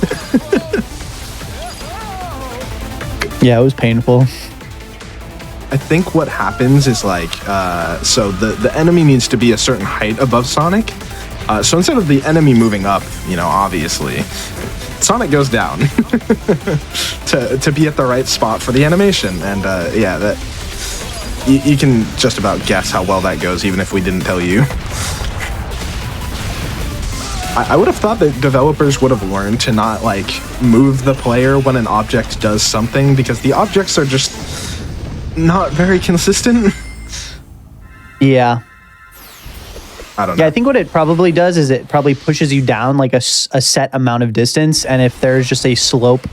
Yeah, it was painful. I think what happens is like, so the enemy needs to be a certain height above Sonic. So instead of the enemy moving up, obviously, Sonic goes down to be at the right spot for the animation. And yeah, that you can just about guess how well that goes, even if we didn't tell you. I would have thought that developers would have learned to not like move the player when an object does something, because the objects are just not very consistent. Yeah. I don't know. Yeah, I think what it probably does is it probably pushes you down like a set amount of distance. And if there's just a slope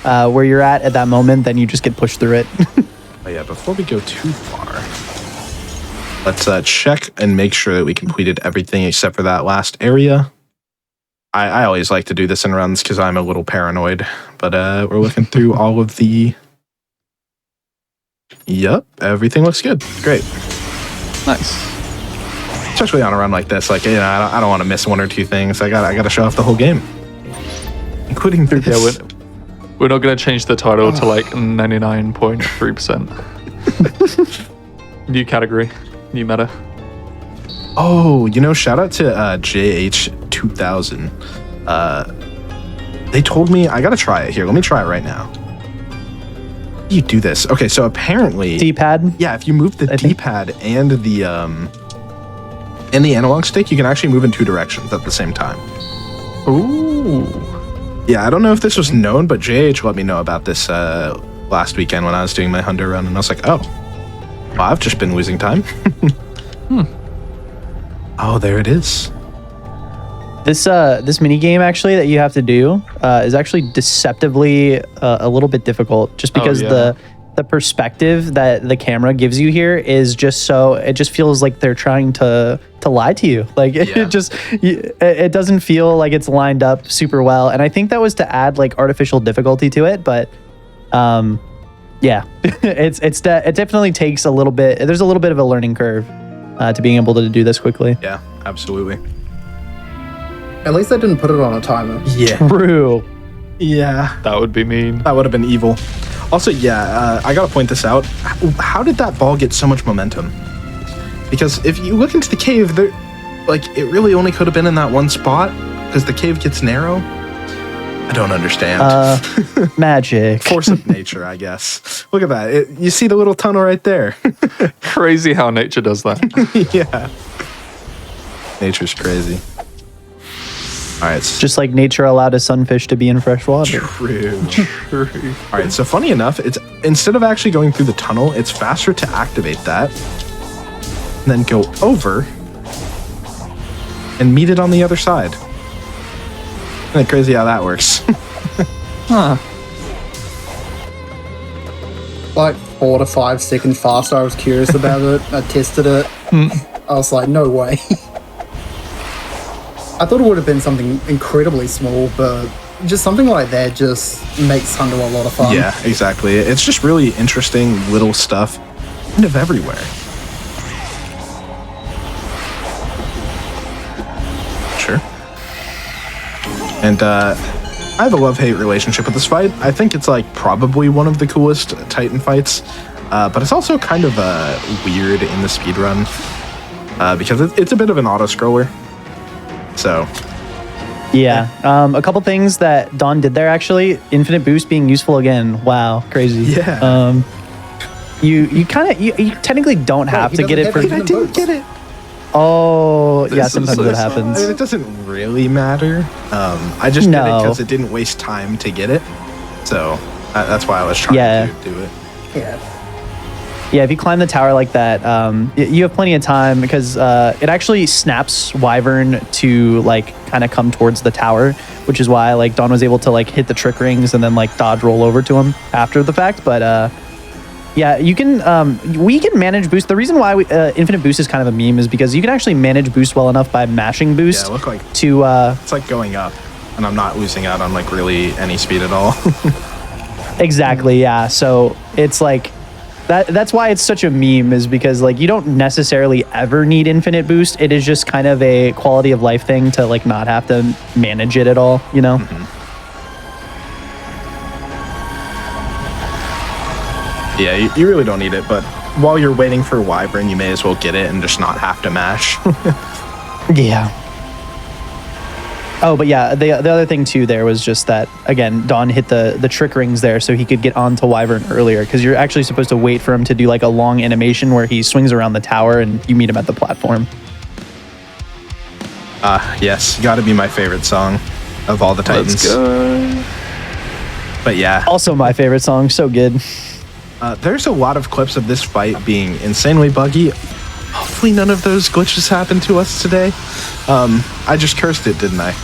where you're at that moment, then you just get pushed through it. Oh yeah, before we go too far, let's check and make sure that we completed everything except for that last area. I always like to do this in runs because I'm a little paranoid, but we're looking through all of the... Yep, everything looks good. Great. Nice. Especially on a run like this, like, I don't want to miss one or two things. I gotta show off the whole game, including through this. Yeah, we're not going to change the title to like 99.3%. New category, new meta. Oh, shout out to JH2000. They told me I gotta try it here. Let me try it right now. How do you do this? Okay, so apparently, D-pad? yeah, if you move the D-pad and the analog stick, you can actually move in two directions at the same time. Ooh. Yeah, I don't know if this was known, but JH let me know about this last weekend when I was doing my Hunter run, and I was like, oh, well, I've just been losing time. Oh, there it is. This mini game actually that you have to do is actually deceptively a little bit difficult, just because the perspective that the camera gives you here is just so, it just feels like they're trying to lie to you. Like it doesn't feel like it's lined up super well. And I think that was to add like artificial difficulty to it, but yeah, it definitely takes a little bit. There's a little bit of a learning curve to being able to do this quickly. Yeah, absolutely. At least I didn't put it on a timer. Yeah. True. Yeah. That would be mean. That would have been evil. Also, yeah, I gotta point this out. How did that ball get so much momentum? Because if you look into the cave, there, like, it really only could have been in that one spot, because the cave gets narrow. I don't understand. Magic. Force of nature, I guess. Look at that. You see the little tunnel right there. Crazy how nature does that. Yeah. Nature's crazy. All right. Just like nature allowed a sunfish to be in fresh water. True. All right. So funny enough, it's instead of actually going through the tunnel, it's faster to activate that, and then go over and meet it on the other side. Isn't it crazy how that works? Huh. Like 4 to 5 seconds faster. I was curious about it. I tested it. I was like, no way. I thought it would have been something incredibly small, but just something like that just makes Hunter a lot of fun. Yeah, exactly. It's just really interesting little stuff kind of everywhere. Sure. And I have a love-hate relationship with this fight. I think it's like probably one of the coolest Titan fights, but it's also kind of weird in the speedrun because it's a bit of an auto-scroller. So, yeah. A couple things that Dawn did there actually. Infinite boost being useful again. Wow, crazy. Yeah. You technically don't have to get it for. I didn't get it. Oh, yeah. This Sometimes is- it happens. I mean, it doesn't really matter. I just did it because it didn't waste time to get it. So that's why I was trying to do it. Yeah. Yeah, if you climb the tower like that, you have plenty of time because it actually snaps Wyvern to like kind of come towards the tower, which is why like Dawn was able to like hit the trick rings and then like dodge roll over to him after the fact. But yeah, you can. We can manage boost. The reason why infinite boost is kind of a meme is because you can actually manage boost well enough by mashing boost. Yeah, look like to. It's like going up, and I'm not losing out on like really any speed at all. Exactly. Yeah. So it's like. That's why it's such a meme is because like you don't necessarily ever need infinite boost. It is just kind of a quality of life thing to like not have to manage it at all, you know? Yeah, you really don't need it, but while you're waiting for Wyvern, you may as well get it and just not have to mash. Yeah. Oh, but yeah, the other thing too there was just that, again, Dawn hit the trick rings there so he could get onto Wyvern earlier because you're actually supposed to wait for him to do like a long animation where he swings around the tower and you meet him at the platform. Yes, gotta be my favorite song of all the Titans. Let's go. But yeah, Also my favorite song, so good. there's a lot of clips of this fight being insanely buggy. Hopefully none of those glitches happened to us today. I just cursed it, didn't I?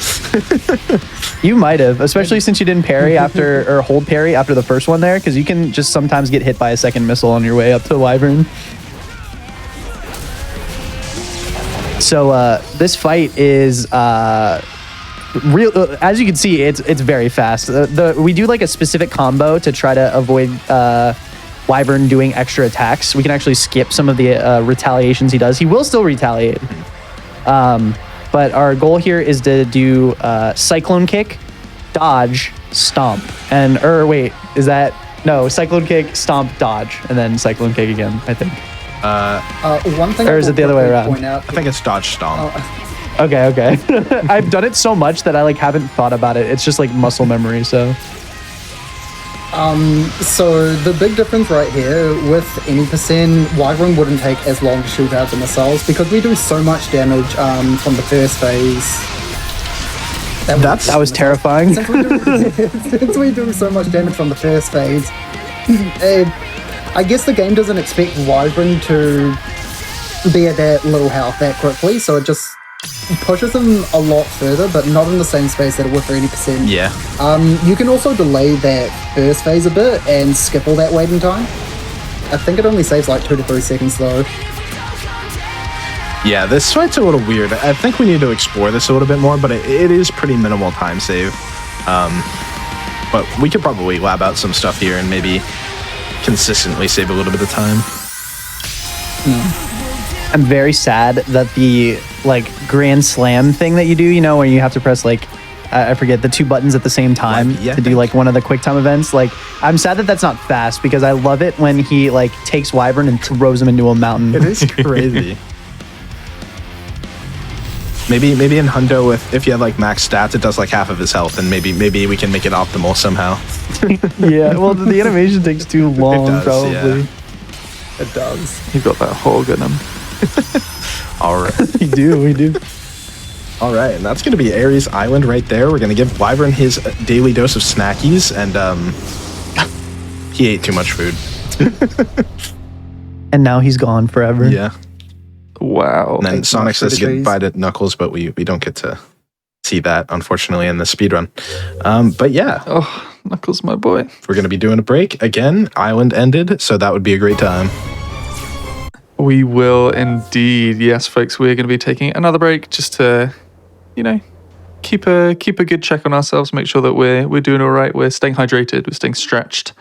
You might have, especially since you didn't parry after or hold parry after the first one there, because you can just sometimes get hit by a second missile on your way up to Wyvern. So this fight is real. As you can see, it's very fast. We do like a specific combo to try to avoid Wyvern doing extra attacks. We can actually skip some of the retaliations he does. He will still retaliate. But our goal here is to do Cyclone Kick, Dodge, Stomp. Wait, is that... No, Cyclone Kick, Stomp, Dodge, and then Cyclone Kick again, I think. One thing Or I is will it the other way quickly around? point out I think it's Dodge Stomp. Okay. I've done it so much that I like haven't thought about it. It's just like muscle memory, so... So the big difference right here with any percent, Wyvern wouldn't take as long to shoot out the missiles because we do so much damage from the first phase. That was terrifying. Since we do so much damage from the first phase, I guess the game doesn't expect Wyvern to be at that little health that quickly, so it just pushes him a lot further, but not in the same space that it would for 80%. Yeah. You can also delay that first phase a bit and skip all that waiting time. I think it only saves like 2 to 3 seconds though. Yeah, this fight's a little weird. I think we need to explore this a little bit more, but it is pretty minimal time save. But we could probably lab out some stuff here and maybe consistently save a little bit of time. I'm very sad that the like Grand Slam thing that you do, you know, where you have to press like I forget the 2 buttons at the same time Yeah. to do like one of the quick time events. Like I'm sad that that's not fast because I love it when he like takes Wyvern and throws him into a mountain. It is crazy. Maybe in Hundo, if you have like max stats, it does like half of his health, and maybe we can make it optimal somehow. Yeah, well the animation takes too long, does, probably. yeah. It does. You've got that hog in him. All right. We do. All right, and that's going to be Ares Island right there. We're going to give Wyvern his daily dose of snackies, and he ate too much food. And now he's gone forever. Yeah. Wow. And then Thanks Sonic much for says the trees. goodbye to Knuckles, but we don't get to see that, unfortunately, in the speedrun. But yeah, Oh, Knuckles, my boy. we're going to be doing a break. Again, Island ended, so that would be a great time. We will indeed. Yes, folks, we're going to be taking another break just to, you know, keep a good check on ourselves, make sure that we're doing all right, we're staying hydrated, we're staying stretched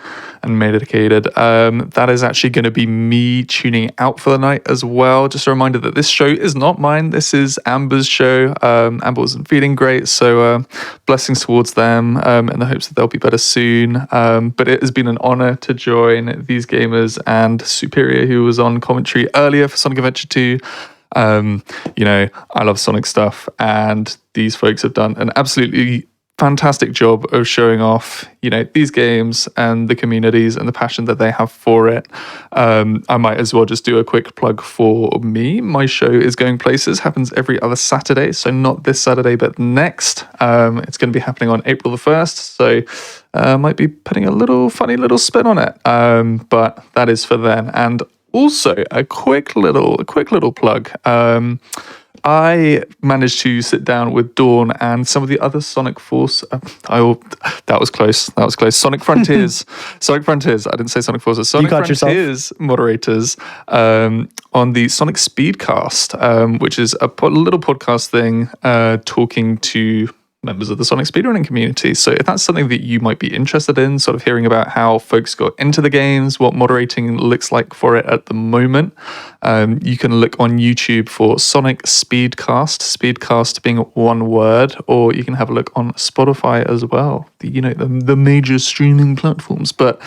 and medicated. That is actually going to be me tuning out for the night as well. Just a reminder that this show is not mine. This is Amber's show. Amber wasn't feeling great, so blessings towards them in the hopes that they'll be better soon. But it has been an honor to join these gamers and Superior, who was on commentary earlier for Sonic Adventure 2. You know, I love Sonic stuff, and these folks have done an absolutely fantastic job of showing off, you know, these games and the communities and the passion that they have for it. I might as well just do a quick plug for me. My show is Going Places, happens every other Saturday, so not this Saturday, but next. It's going to be happening on April the 1st, so might be putting a funny little spin on it, but that is for then. And Also, a quick little plug. I managed to sit down with Dawn and some of the other Sonic Force. That was close. Sonic Frontiers. Sonic Frontiers. I didn't say Sonic Forces. Sonic caught yourself. Frontiers moderators on the Sonic Speedcast, which is a little podcast thing talking to members of the Sonic speedrunning community. So if that's something that you might be interested in, sort of hearing about how folks got into the games, what moderating looks like for it at the moment, you can look on YouTube for Sonic Speedcast being one word, or you can have a look on Spotify as well, the major streaming platforms. But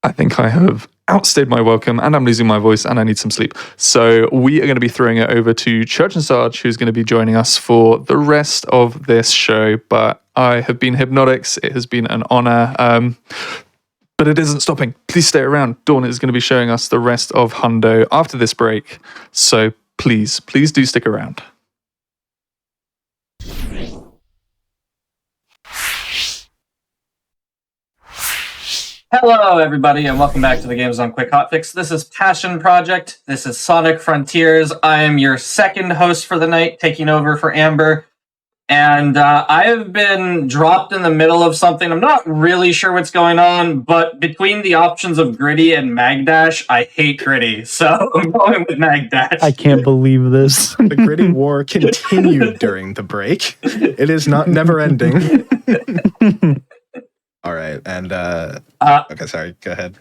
I think I have outstayed my welcome and I'm losing my voice and I need some sleep. So we are going to be throwing it over to Church and Sarge, who's going to be joining us for the rest of this show. But I have been Hypnotics. It has been an honor. But it isn't stopping. Please stay around. Dawn is going to be showing us the rest of Hundo after this break. So please do stick around. Hello, everybody, and welcome back to the Games on Quick Hotfix. This is Passion Project. This is Sonic Frontiers. I am your second host for the night, taking over for Amber. And I have been dropped in the middle of something. I'm not really sure what's going on, but between the options of Gritty and Magdash, I hate Gritty. So I'm going with Magdash. I can't believe this. The Gritty War continued during the break. It is never ending. All right, and okay, sorry, go ahead.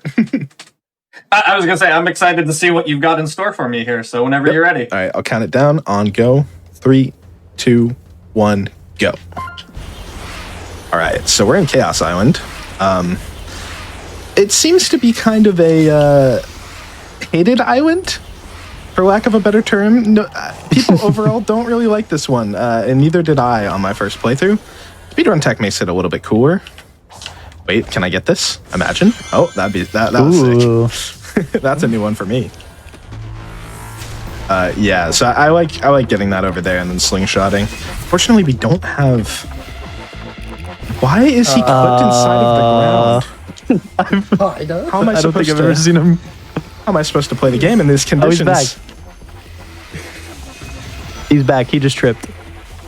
I was going to say, I'm excited to see what you've got in store for me here, so whenever you're ready. All right, I'll count it down on go. 3, 2, 1, go. All right, so we're in Chaos Island. It seems to be kind of a hated island, for lack of a better term. No, people overall don't really like this one, and neither did I on my first playthrough. Speedrun Tech makes it a little bit cooler. Wait, can I get this? Imagine. Oh, that was sick. That's a new one for me. Yeah, so I like getting that over there and then slingshotting. Fortunately, we don't have. Why is he clipped inside of the ground? How am I I don't supposed think I've to? ever seen him. How am I supposed to play the game in these conditions? He's back. He's back. He just tripped.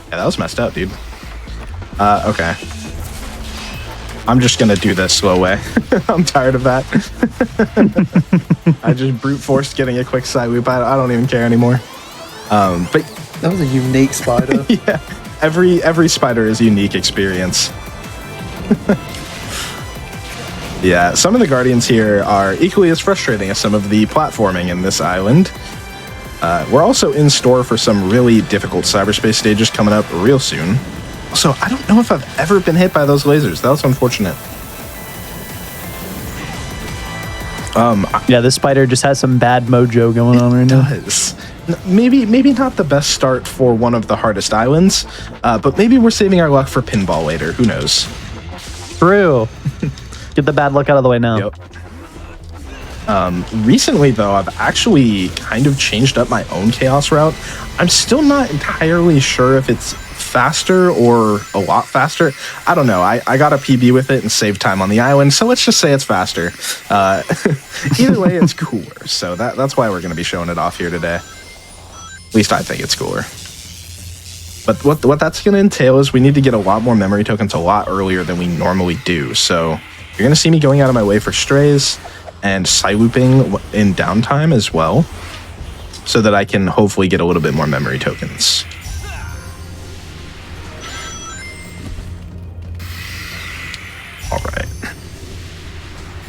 Yeah, that was messed up, dude. Okay. I'm just gonna do this slow way. I'm tired of that. I just brute forced getting a quick side loop. I don't even care anymore. But That was a unique spider. yeah, every spider is a unique experience. Yeah, some of the Guardians here are equally as frustrating as some of the platforming in this island. We're also in store for some really difficult cyberspace stages coming up real soon. So I don't know if I've ever been hit by those lasers. That was unfortunate. Yeah, this spider just has some bad mojo going on right now. Does. Maybe not the best start for one of the hardest islands, but maybe we're saving our luck for pinball later. Who knows? True. Get the bad luck out of the way now. Yep. Recently, though, I've actually kind of changed up my own chaos route. I'm still not entirely sure if it's faster or a lot faster. I don't know. I got a PB with it and saved time on the island, so let's just say it's faster. Either way, it's cooler. So that's why we're going to be showing it off here today. At least I think it's cooler. But what that's going to entail is we need to get a lot more memory tokens a lot earlier than we normally do. So you're going to see me going out of my way for strays and side-looping in downtime as well, so that I can hopefully get a little bit more memory tokens. All right.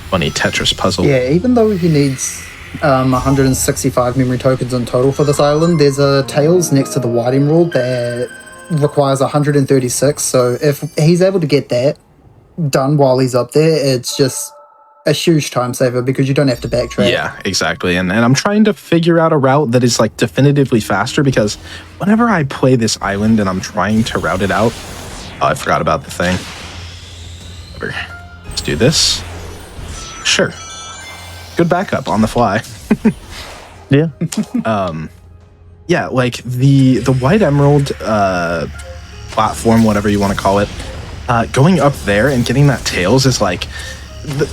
Funny Tetris puzzle. Yeah, even though he needs 165 memory tokens in total for this island, there's a Tails next to the White Emerald that requires 136. So if he's able to get that done while he's up there, it's just a huge time saver because you don't have to backtrack. Yeah, exactly. And I'm trying to figure out a route that is like definitively faster, because whenever I play this island and I'm trying to route it out, oh, I forgot about the thing. Let's do this. Sure. Good backup on the fly. Yeah. Yeah, like the White Emerald platform, whatever you want to call it, going up there and getting that Tails is like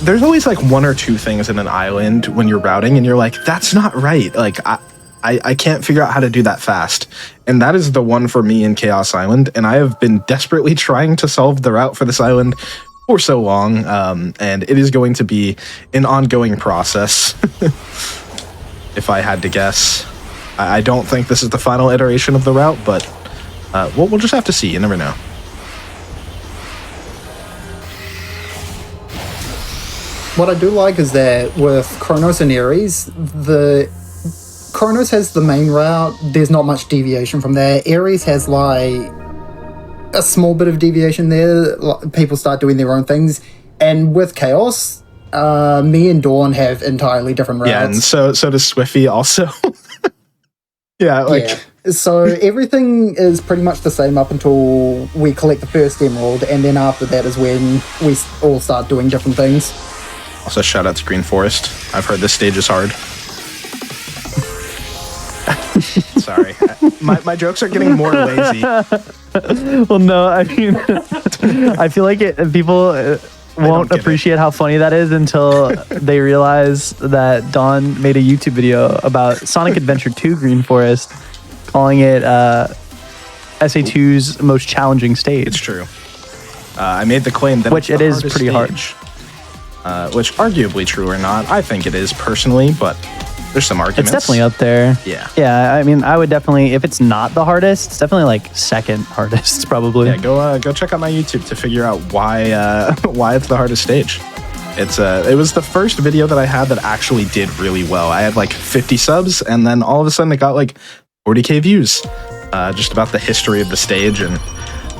there's always like one or two things in an island when you're routing and you're like, that's not right. Like I can't figure out how to do that fast. And that is the one for me in Chaos Island. And I have been desperately trying to solve the route for this island for so long. And it is going to be an ongoing process. If I had to guess. I don't think this is the final iteration of the route, but we'll just have to see. You never know. What I do like is that with Kronos and Ares, the Kronos has the main route. There's not much deviation from there. Ares has like a small bit of deviation there. People start doing their own things. And with Chaos, me and Dawn have entirely different routes. Yeah, and so does Swiffy also. Yeah, like... Yeah. So everything is pretty much the same up until we collect the first emerald, and then after that is when we all start doing different things. Also, shout out to Green Forest. I've heard this stage is hard. Sorry. My jokes are getting more lazy. Well, no, I mean, I feel like people won't appreciate how funny that is until they realize that Dawn made a YouTube video about Sonic Adventure 2 Green Forest, calling it SA2's most challenging stage. It's true. I made the claim that which it's it the is pretty hardest stage. Which arguably true or not, I think it is personally, but there's some arguments. It's definitely up there. Yeah. Yeah, I mean, I would definitely, if it's not the hardest, it's definitely like second hardest, probably. Yeah, go check out my YouTube to figure out why it's the hardest stage. It was the first video that I had that actually did really well. I had like 50 subs, and then all of a sudden it got like 40k views, just about the history of the stage. And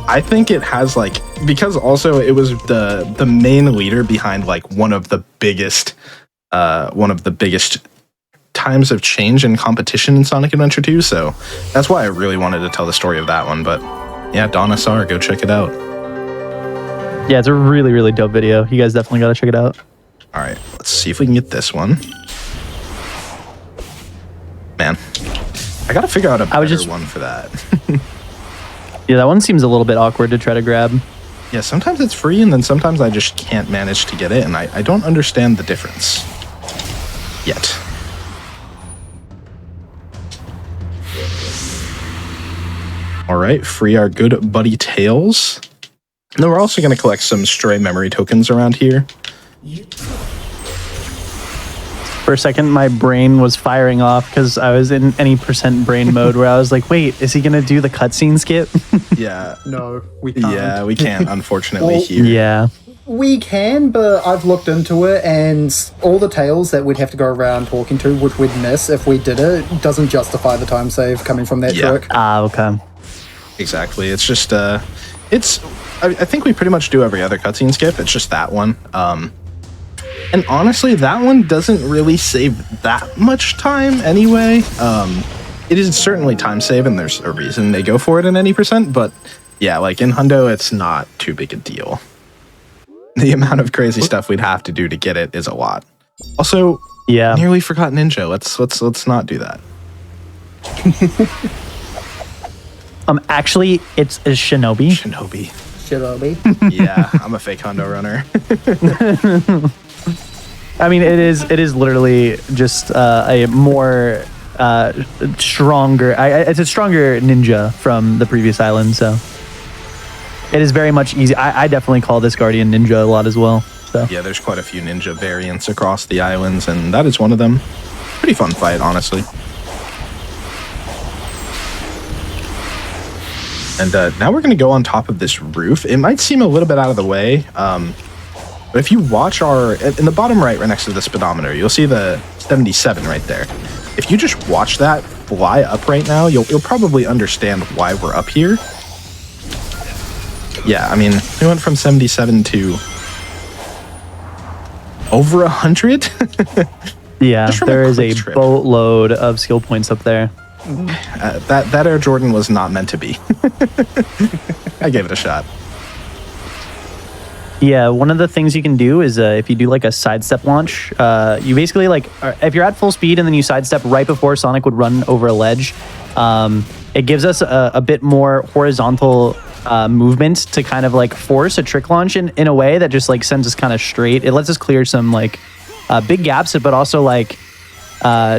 I think it has like, because also it was the main leader behind like one of the biggest times of change in competition in Sonic Adventure 2, so that's why I really wanted to tell the story of that one. But yeah, Donna Sar, go check it out. Yeah, it's a really, really dope video. You guys definitely gotta check it out. All right, let's see if we can get this one. Man, I gotta figure out a better one for that. Yeah, that one seems a little bit awkward to try to grab. Yeah, sometimes it's free, and then sometimes I just can't manage to get it, and I don't understand the difference yet. All right, free our good buddy Tails. And then we're also going to collect some stray memory tokens around here. For a second, my brain was firing off because I was in any % brain mode where I was like, wait, is he going to do the cutscene skip? Yeah. No, we can't. Yeah, we can't, unfortunately, Well, here. Yeah. We can, but I've looked into it, and all the tales that we'd have to go around talking to, which we'd miss if we did it, doesn't justify the time save coming from that trick. Ah, okay. Exactly. It's just, I think we pretty much do every other cutscene skip. It's just that one. And honestly, that one doesn't really save that much time anyway. It is certainly time save, and there's a reason they go for it in any %, but yeah, like in Hundo, it's not too big a deal. The amount of crazy stuff we'd have to do to get it is a lot. Also, yeah, nearly forgot Ninja. Let's not do that. Actually, it's a Shinobi. Shinobi. Yeah, I'm a fake Hundo runner. I mean, it is literally just a more stronger. It's a stronger ninja from the previous island, so it is very much easy. I definitely call this Guardian Ninja a lot as well. So yeah, there's quite a few ninja variants across the islands, and that is one of them. Pretty fun fight, honestly. And now we're going to go on top of this roof. It might seem a little bit out of the way, but if you watch in the bottom right next to the speedometer, you'll see the 77 right there. If you just watch that fly up right now, you'll probably understand why we're up here. Yeah, I mean, we went from 77 to over 100. yeah, there is a boatload of skill points up there. That Air Jordan was not meant to be. I gave it a shot. Yeah, one of the things you can do is if you do like a sidestep launch, you basically if you're at full speed and then you sidestep right before Sonic would run over a ledge, it gives us a bit more horizontal movement to kind of like force a trick launch in a way that just like sends us kind of straight. It lets us clear some like big gaps, but also like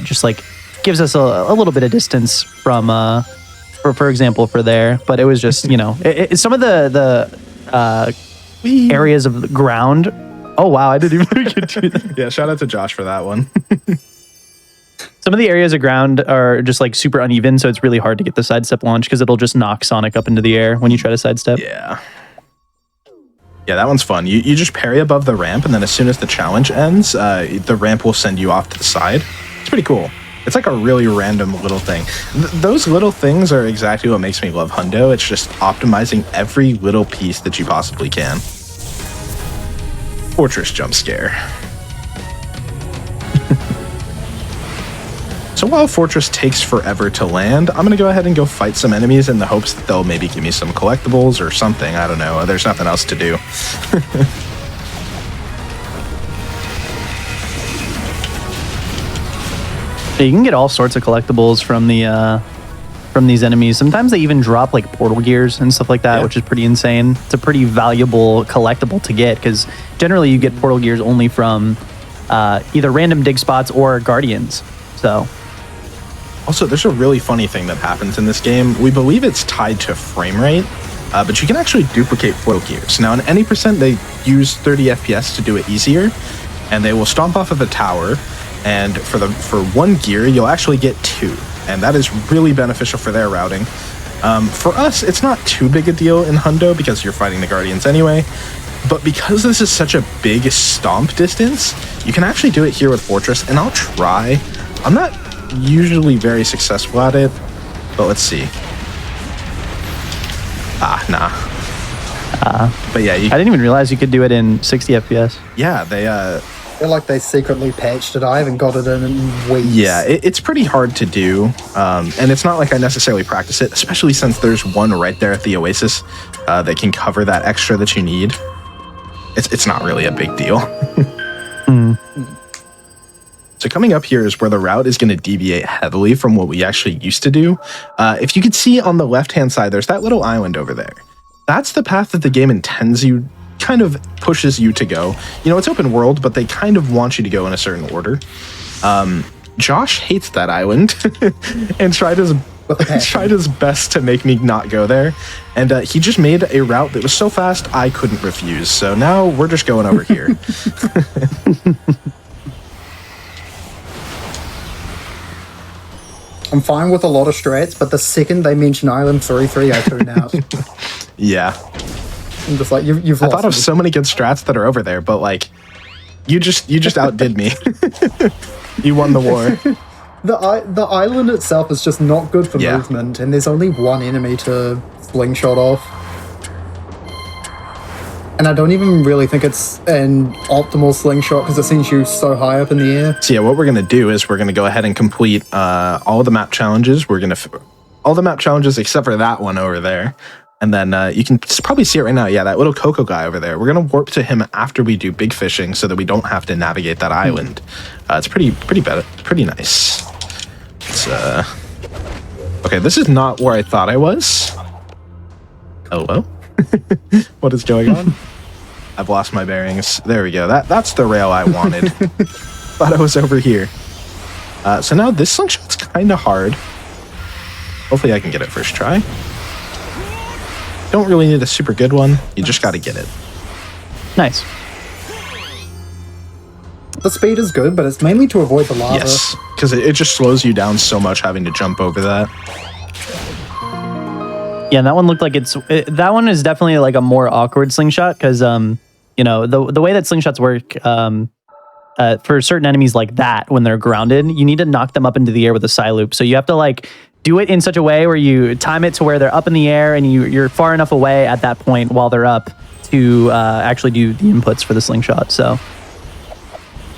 just like gives us a little bit of distance from for example for there. But it was just some of the areas of the ground. Oh wow, I didn't even get to that. Yeah, shout out to Josh for that one. Some of the areas of ground are just like super uneven, so it's really hard to get the sidestep launch because it'll just knock Sonic up into the air when you try to sidestep. Yeah, that one's fun. You just parry above the ramp, and then as soon as the challenge ends, the ramp will send you off to the side. It's pretty cool. It's like a really random little thing. Those little things are exactly what makes me love Hundo. It's just optimizing every little piece that you possibly can. Fortress jump scare. So while Fortress takes forever to land, I'm going to go ahead and go fight some enemies in the hopes that they'll maybe give me some collectibles or something. I don't know. There's nothing else to do. Yeah, you can get all sorts of collectibles from these enemies. Sometimes they even drop like portal gears and stuff like that, which is pretty insane. It's a pretty valuable collectible to get because generally you get portal gears only from either random dig spots or guardians. So. Also, there's a really funny thing that happens in this game. We believe it's tied to frame rate, but you can actually duplicate portal gears. Now, in any percent, they use 30 FPS to do it easier, and they will stomp off of a tower, and for one gear, you'll actually get 2, and that is really beneficial for their routing. For us, it's not too big a deal in Hundo because you're fighting the Guardians anyway, but because this is such a big stomp distance, you can actually do it here with Fortress, and I'll try. I'm not usually very successful at it, but let's see. Nah. But yeah, I didn't even realize you could do it in 60 FPS. Yeah, they I feel like they secretly patched it. I haven't got it in weeks. Yeah, it's pretty hard to do, and it's not like I necessarily practice it, especially since there's one right there at the Oasis that can cover that extra that you need. It's not really a big deal. So coming up here is where the route is going to deviate heavily from what we actually used to do. If you could see on the left-hand side, there's that little island over there. That's the path that the game intends you, kind of pushes you to go. You know, it's open world, but they kind of want you to go in a certain order. Josh hates that island and tried his best to make me not go there. And he just made a route that was so fast, I couldn't refuse. So now we're just going over here. I'm fine with a lot of strats, but the second they mention Island 3-3, I tune out. Yeah. I'm just like, you've I lost thought of me. so many good strats that are over there, but like, you just outdid me. You won the war. The island itself is just not good for movement, and there's only one enemy to slingshot off. And I don't even really think it's an optimal slingshot because it sends you so high up in the air. So yeah, what we're gonna do is we're gonna go ahead and complete all of the map challenges. We're gonna all the map challenges except for that one over there, and then you can probably see it right now. Yeah, that little Coco guy over there. We're gonna warp to him after we do big fishing, so that we don't have to navigate that island. It's pretty nice. It's okay. This is not where I thought I was. Hello. What is going on? I've lost my bearings. There we go. That's the rail I wanted. Thought I was over here. So now this slingshot's kind of hard. Hopefully I can get it first try. Don't really need a super good one. You just got to get it. Nice. The speed is good, but it's mainly to avoid the lava. Yes, because it just slows you down so much having to jump over that. Yeah, that one looked like that one is definitely like a more awkward slingshot because you know the way that slingshots work for certain enemies like that when they're grounded, you need to knock them up into the air with a side loop. So you have to like do it in such a way where you time it to where they're up in the air and you're far enough away at that point while they're up to actually do the inputs for the slingshot. So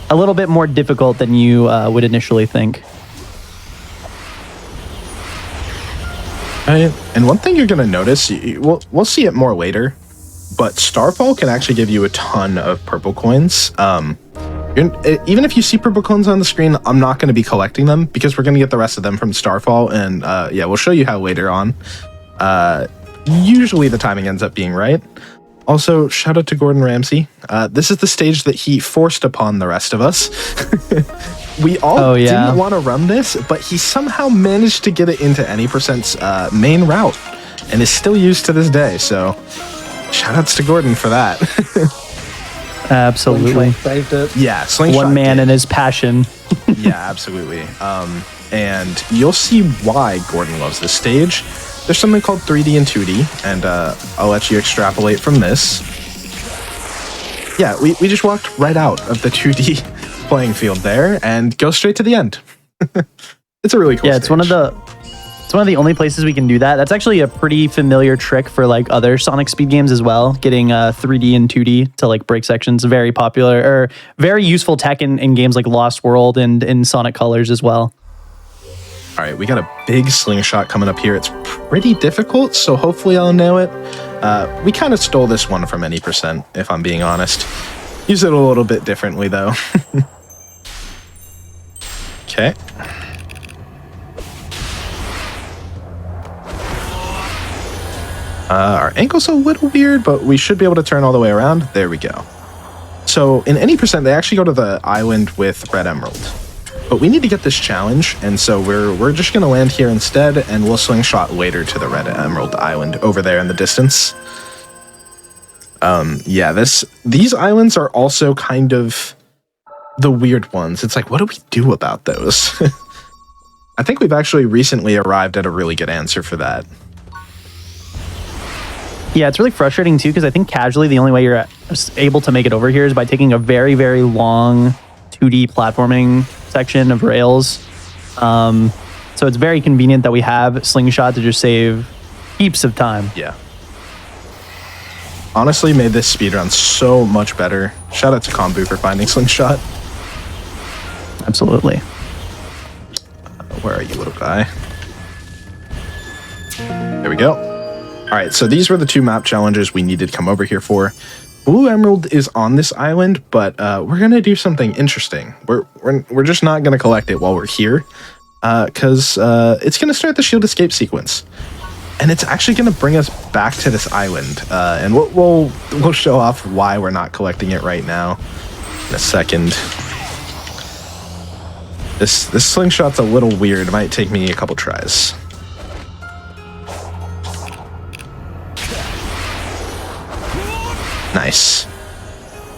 a little bit more difficult than you would initially think. And one thing you're going to notice, we'll see it more later, but Starfall can actually give you a ton of purple coins. Even if you see purple coins on the screen, I'm not going to be collecting them because we're going to get the rest of them from Starfall, and yeah, we'll show you how later on. usually the timing ends up being right. Also, shout out to Gordon Ramsay. This is the stage that he forced upon the rest of us. We all didn't want to run this, but he somehow managed to get it into Any%'s main route and is still used to this day. So, shout outs to Gordon for that. Absolutely. Saved it. Yeah, Slingshot One man did. and his passion. Yeah, absolutely. And you'll see why Gordon loves this stage. There's something called 3D and 2D, and I'll let you extrapolate from this. Yeah, we just walked right out of the 2D playing field there and go straight to the end. It's a really cool It's one of the only places we can do that. That's actually a pretty familiar trick for like other Sonic Speed games as well. Getting 3D and 2D to like break sections, very popular or very useful tech in games like Lost World and in Sonic Colors as well. All right, we got a big slingshot coming up here. It's pretty difficult, so hopefully I'll nail it. We kind of stole this one from Any%, if I'm being honest. Use it a little bit differently, though. Okay. Our ankle's a little weird, but we should be able to turn all the way around. There we go. So in Any%, they actually go to the island with Red Emerald. But we need to get this challenge, and so we're just going to land here instead, and we'll slingshot later to the Red Emerald Island over there in the distance. Yeah, these islands are also kind of the weird ones. It's like, what do we do about those? I think we've actually recently arrived at a really good answer for that. Yeah, it's really frustrating too because I think casually the only way you're able to make it over here is by taking a very, very long 2D platforming section of rails. So it's very convenient that we have Slingshot to just save heaps of time. Yeah. Honestly, made this speedrun so much better. Shout out to Kombu for finding Slingshot. Absolutely. Where are you, little guy? There we go. All right, so these were the two map challenges we needed to come over here for. Blue Emerald is on this island, but we're gonna do something interesting. We're just not gonna collect it while we're here, because it's gonna start the shield escape sequence, and it's actually gonna bring us back to this island. And we'll show off why we're not collecting it right now in a second. This slingshot's a little weird. It might take me a couple tries. Nice.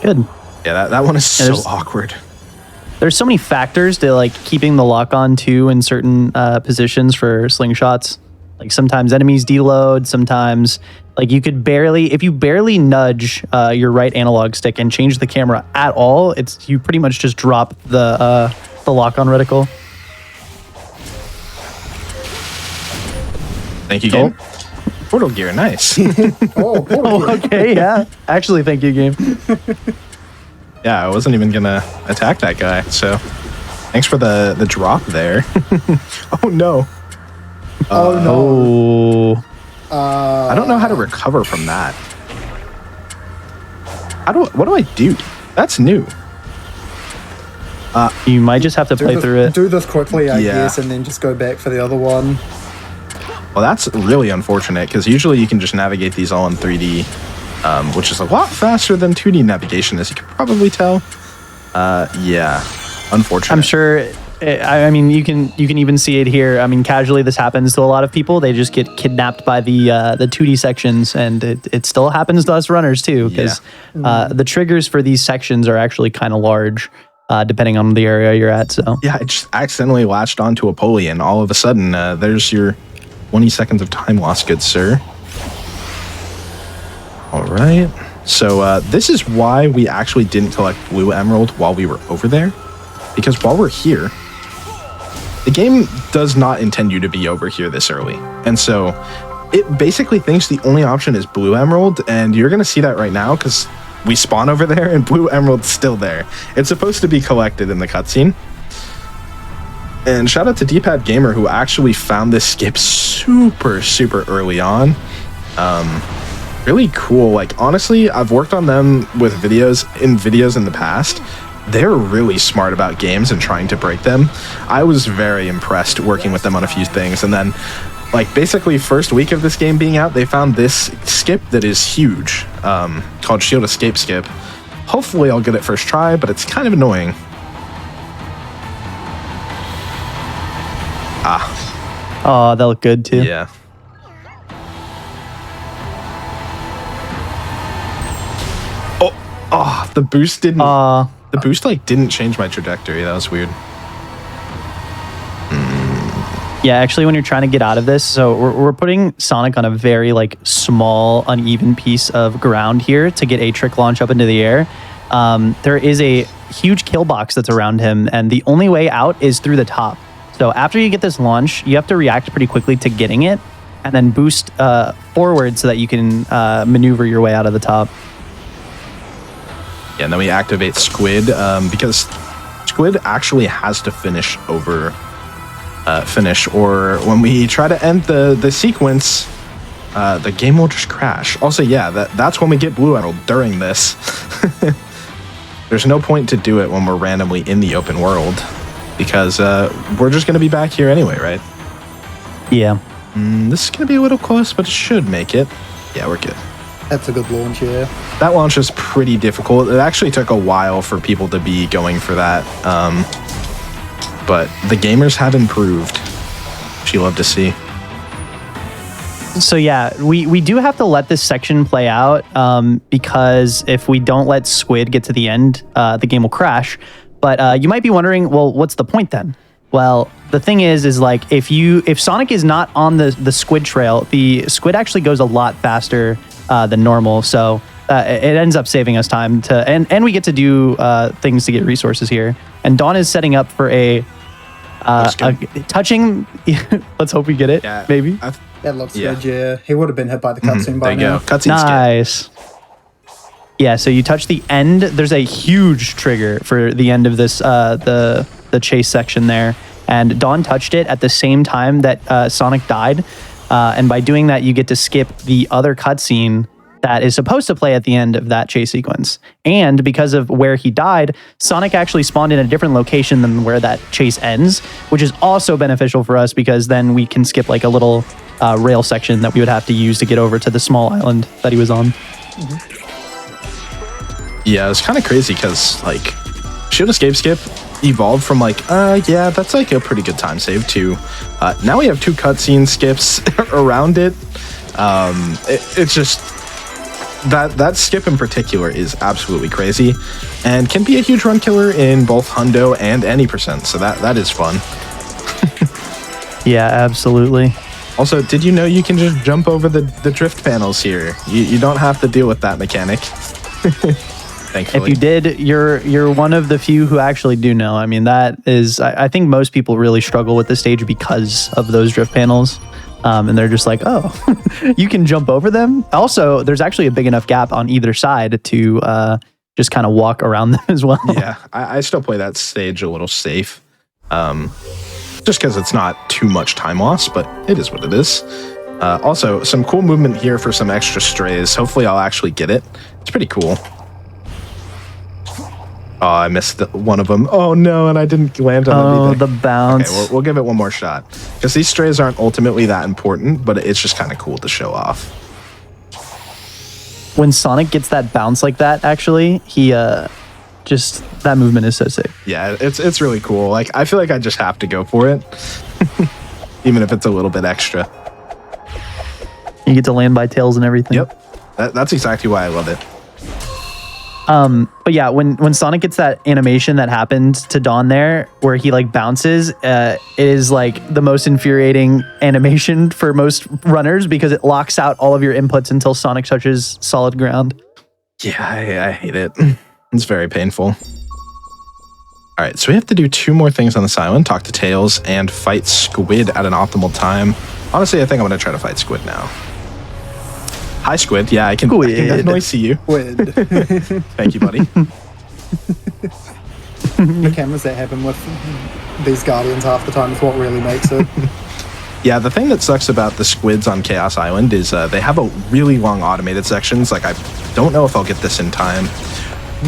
Good. Yeah, that one is so there's- awkward. There's so many factors to like keeping the lock on too in certain positions for slingshots. Like sometimes enemies deload, sometimes like if you barely nudge your right analog stick and change the camera at all, you pretty much just drop the lock on reticle. Thank you, game. Portal gear, nice. Oh, okay, yeah. Actually, thank you, game. Yeah, I wasn't even gonna attack that guy, so thanks for the drop there. Oh no. Oh. I don't know how to recover from that. What do I do? That's new. You might just have to play through it. Do this quickly, I Yeah. guess, and then just go back for the other one. Well, that's really unfortunate because usually you can just navigate these all in 3D, which is a lot faster than 2D navigation, as you can probably tell. Yeah, unfortunate. I'm sure. I mean, you can even see it here. I mean, casually, this happens to a lot of people. They just get kidnapped by the 2D sections, and it still happens to us runners too, because the triggers for these sections are actually kind of large, depending on the area you're at. So Yeah, I just accidentally latched onto a pulley, and all of a sudden, there's your 20 seconds of time lost, good sir. All right. So this is why we actually didn't collect Blue Emerald while we were over there. Because while we're here, the game does not intend you to be over here this early. And so it basically thinks the only option is Blue Emerald, and you're going to see that right now because we spawn over there and Blue Emerald's still there. It's supposed to be collected in the cutscene. And shout out to D-Pad Gamer who actually found this skip super early on. Really cool. Like honestly, I've worked on them with videos in the past. They're really smart about games and trying to break them. I was very impressed working with them on a few things, and then like basically first week of this game being out, they found this skip that is huge, called Shield Escape Skip. Hopefully I'll get it first try, but it's kind of annoying. Oh, that looked good too. Yeah. Oh, the boost didn't. The boost like didn't change my trajectory. That was weird. Yeah, actually, when you're trying to get out of this, so we're putting Sonic on a very like small, uneven piece of ground here to get a trick launch up into the air. There is a huge kill box that's around him, and the only way out is through the top. So after you get this launch, you have to react pretty quickly to getting it, and then boost forward so that you can maneuver your way out of the top. Yeah, and then we activate Squid because Squid actually has to finish or when we try to end the sequence, the game will just crash. Also, yeah, that's when we get Blue Idol during this. There's no point to do it when we're randomly in the open world because we're just going to be back here anyway, right? Yeah. This is going to be a little close, but it should make it. Yeah, we're good. That's a good launch, yeah. That launch is pretty difficult. It actually took a while for people to be going for that. But the gamers have improved, which you love to see. So yeah, we do have to let this section play out because if we don't let Squid get to the end, the game will crash. But you might be wondering, well, what's the point then? Well, the thing is like if Sonic is not on the Squid trail, the Squid actually goes a lot faster than normal. So it ends up saving us time to and we get to do things to get resources here. And Dawn is setting up for a touching. Let's hope we get it. Yeah, maybe. That looks good. Yeah, he would have been hit by the cutscene by now. Cutscene nice. Yeah, so you touch the end. There's a huge trigger for the end of this the chase section there, and Dawn touched it at the same time that Sonic died, and by doing that, you get to skip the other cutscene that is supposed to play at the end of that chase sequence. And because of where he died, Sonic actually spawned in a different location than where that chase ends, which is also beneficial for us because then we can skip like a little rail section that we would have to use to get over to the small island that he was on. Yeah, it was kind of crazy because like Shield Escape Skip evolved from like, yeah, that's like a pretty good time save to now we have 2 cutscene skips around it. It's just that skip in particular is absolutely crazy and can be a huge run killer in both hundo and any percent. So that is fun. Yeah, absolutely. Also, did you know you can just jump over the drift panels here? You don't have to deal with that mechanic. Thankfully. If you did, you're one of the few who actually do know. I mean, that is, I think most people really struggle with this stage because of those drift panels. And they're just like, oh, you can jump over them. Also, there's actually a big enough gap on either side to just kind of walk around them as well. Yeah, I still play that stage a little safe. Just because it's not too much time loss, but it is what it is. Also, some cool movement here for some extra strays. Hopefully I'll actually get it. It's pretty cool. Oh, I missed one of them. Oh no, and I didn't land on anything. Oh, the bounce. Okay, we'll give it one more shot. Because these strays aren't ultimately that important, but it's just kind of cool to show off. When Sonic gets that bounce like that, actually, he just, that movement is so sick. Yeah, it's really cool. Like, I feel like I just have to go for it. Even if it's a little bit extra. You get to land by tails and everything. Yep. That's exactly why I love it. But yeah, when Sonic gets that animation that happened to Dawn there, where he like bounces, it is like the most infuriating animation for most runners because it locks out all of your inputs until Sonic touches solid ground. Yeah, I hate it. It's very painful. All right, so we have to do 2 more things on this island, talk to Tails, and fight Squid at an optimal time. Honestly, I think I'm going to try to fight Squid now. Hi, Squid. Yeah, I can definitely see you. Squid. Thank you, buddy. The cameras that happen with these Guardians half the time is what really makes it. Yeah, the thing that sucks about the Squids on Chaos Island is they have a really long automated sections. Like, I don't know if I'll get this in time.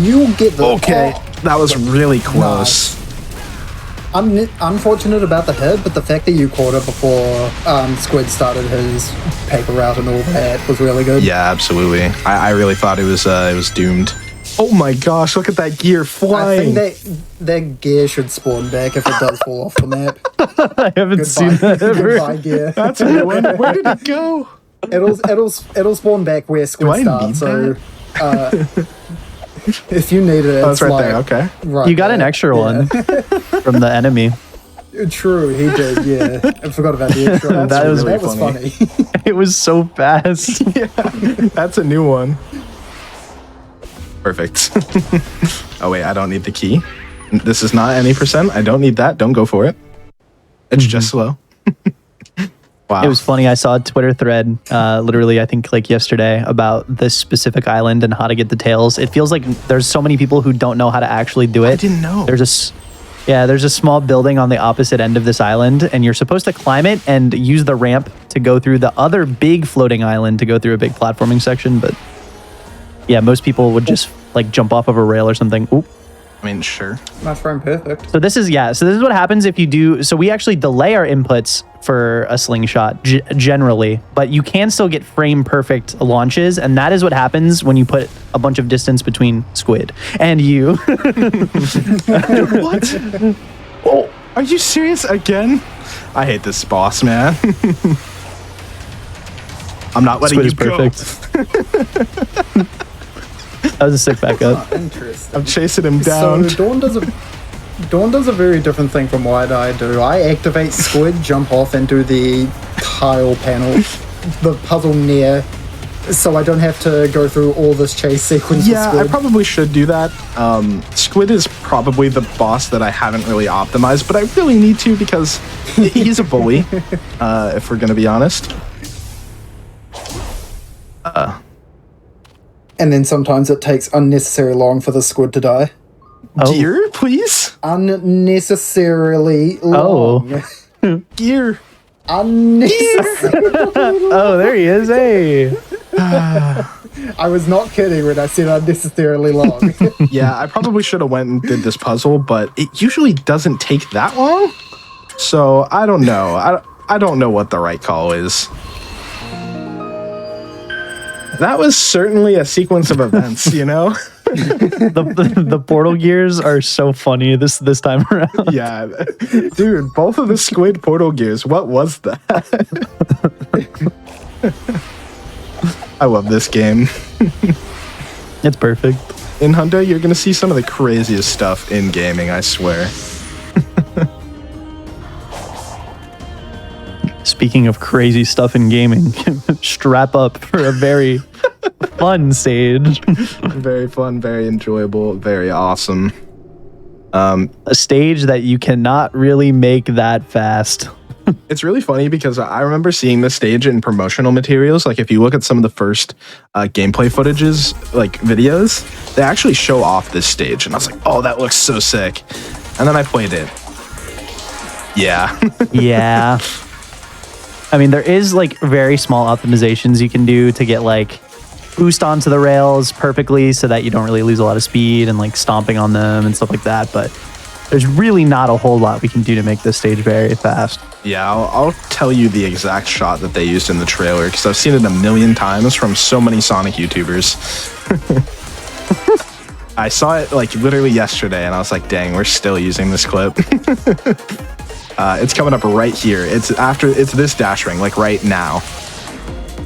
You'll get the... Okay, that was really close. Nice. unfortunate about the hit, but the fact that you caught it before Squid started his paper route and all that was really good. Yeah, absolutely. I really thought it was doomed. Oh my gosh, look at that gear I flying. think that gear should spawn back if it does fall off the map. I haven't seen that ever. Goodbye, gear. That's a new one. Where did it go? It'll spawn back where Squid I starts. need So if you need it, Oh, it's it's right like, there. Okay. Right You got an there. extra Yeah. one from the enemy. True, he did. Yeah, I forgot about the extra. That was that really was funny. It was so fast. That's a new one. Perfect. Oh wait, I don't need the key. This is not any percent. I don't need that. Don't go for it. It's just slow. Wow. It was funny. I saw a Twitter thread, literally, I think like yesterday, about this specific island and how to get the tails. It feels like there's so many people who don't know how to actually do it. I didn't know. There's a small building on the opposite end of this island, and you're supposed to climb it and use the ramp to go through the other big floating island to go through a big platforming section. But yeah, most people would just like jump off of a rail or something. Oop. I mean, sure. Mushroom perfect. So this is what happens if you do. So we actually delay our inputs for a slingshot generally, but you can still get frame perfect launches, and that is what happens when you put a bunch of distance between Squid and you. What? Oh, are you serious again? I hate this boss, man. I'm not letting Squid you is go. perfect. That was a sick backup. Interesting. I'm chasing him down. So Dawn does a very different thing from what I do. I activate Squid, jump off, and do the tile panel, the puzzle near, so I don't have to go through all this chase sequence. Yeah, with I Squid. probably should do that. Squid is probably the boss that I haven't really optimized, but I really need to because he's a bully, if we're going to be honest. And then sometimes it takes unnecessarily long for the Squid to die. Oh. Gear, please? Unnecessarily long. Gear. Unnecessarily. Oh, there he is. Hey. I was not kidding when I said unnecessarily long. Yeah, I probably should have went and did this puzzle, but it usually doesn't take that long. So I don't know. I don't know what the right call is. That was certainly a sequence of events, you know? The portal gears are so funny this time around. Yeah. Dude, both of the Squid portal gears, what was that? I love this game. It's perfect. In Hundo, you're going to see some of the craziest stuff in gaming, I swear. Speaking of crazy stuff in gaming, strap up for a very fun stage. Very fun, very enjoyable, very awesome. A stage that you cannot really make that fast. It's really funny because I remember seeing this stage in promotional materials. Like if you look at some of the first gameplay footages, like videos, they actually show off this stage. And I was like, oh, that looks so sick. And then I played it. Yeah. Yeah. I mean, there is like very small optimizations you can do to get like boost onto the rails perfectly so that you don't really lose a lot of speed and like stomping on them and stuff like that. But there's really not a whole lot we can do to make this stage very fast. Yeah, I'll tell you the exact shot that they used in the trailer because I've seen it a million times from so many Sonic YouTubers. I saw it like literally yesterday and I was like, dang, we're still using this clip. It's coming up right here. It's this dash ring, like right now.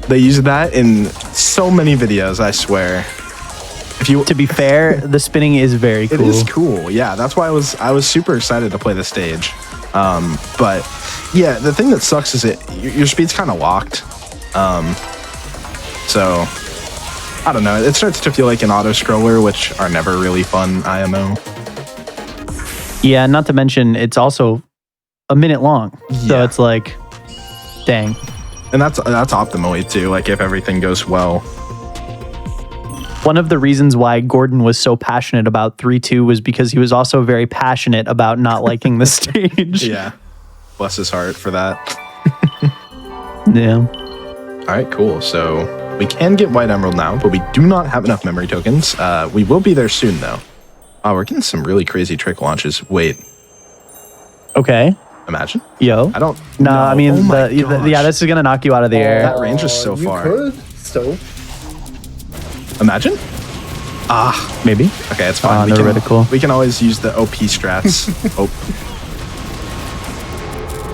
They use that in so many videos, I swear. To be fair, the spinning is very cool. It is cool, yeah. That's why I was super excited to play the stage. But yeah, the thing that sucks is your speed's kind of locked. So I don't know. It starts to feel like an auto scroller, which are never really fun IMO. Yeah, not to mention it's also a minute long. So Yeah. it's like, dang. And that's optimally too. Like if everything goes well. One of the reasons why Gordon was so passionate about 3-2 was because he was also very passionate about not liking the stage. Yeah. Bless his heart for that. Yeah. All right, cool. So we can get White Emerald now, but we do not have enough memory tokens. We will be there soon, though. Oh, we're getting some really crazy trick launches. Wait. Okay. Imagine. Yo. I don't. No, know. I mean, Oh my yeah, gosh. this is gonna knock you out of the air. That range is so You far. could still. Imagine. Maybe. Okay, it's fine. no reticle. We can always use the OP strats.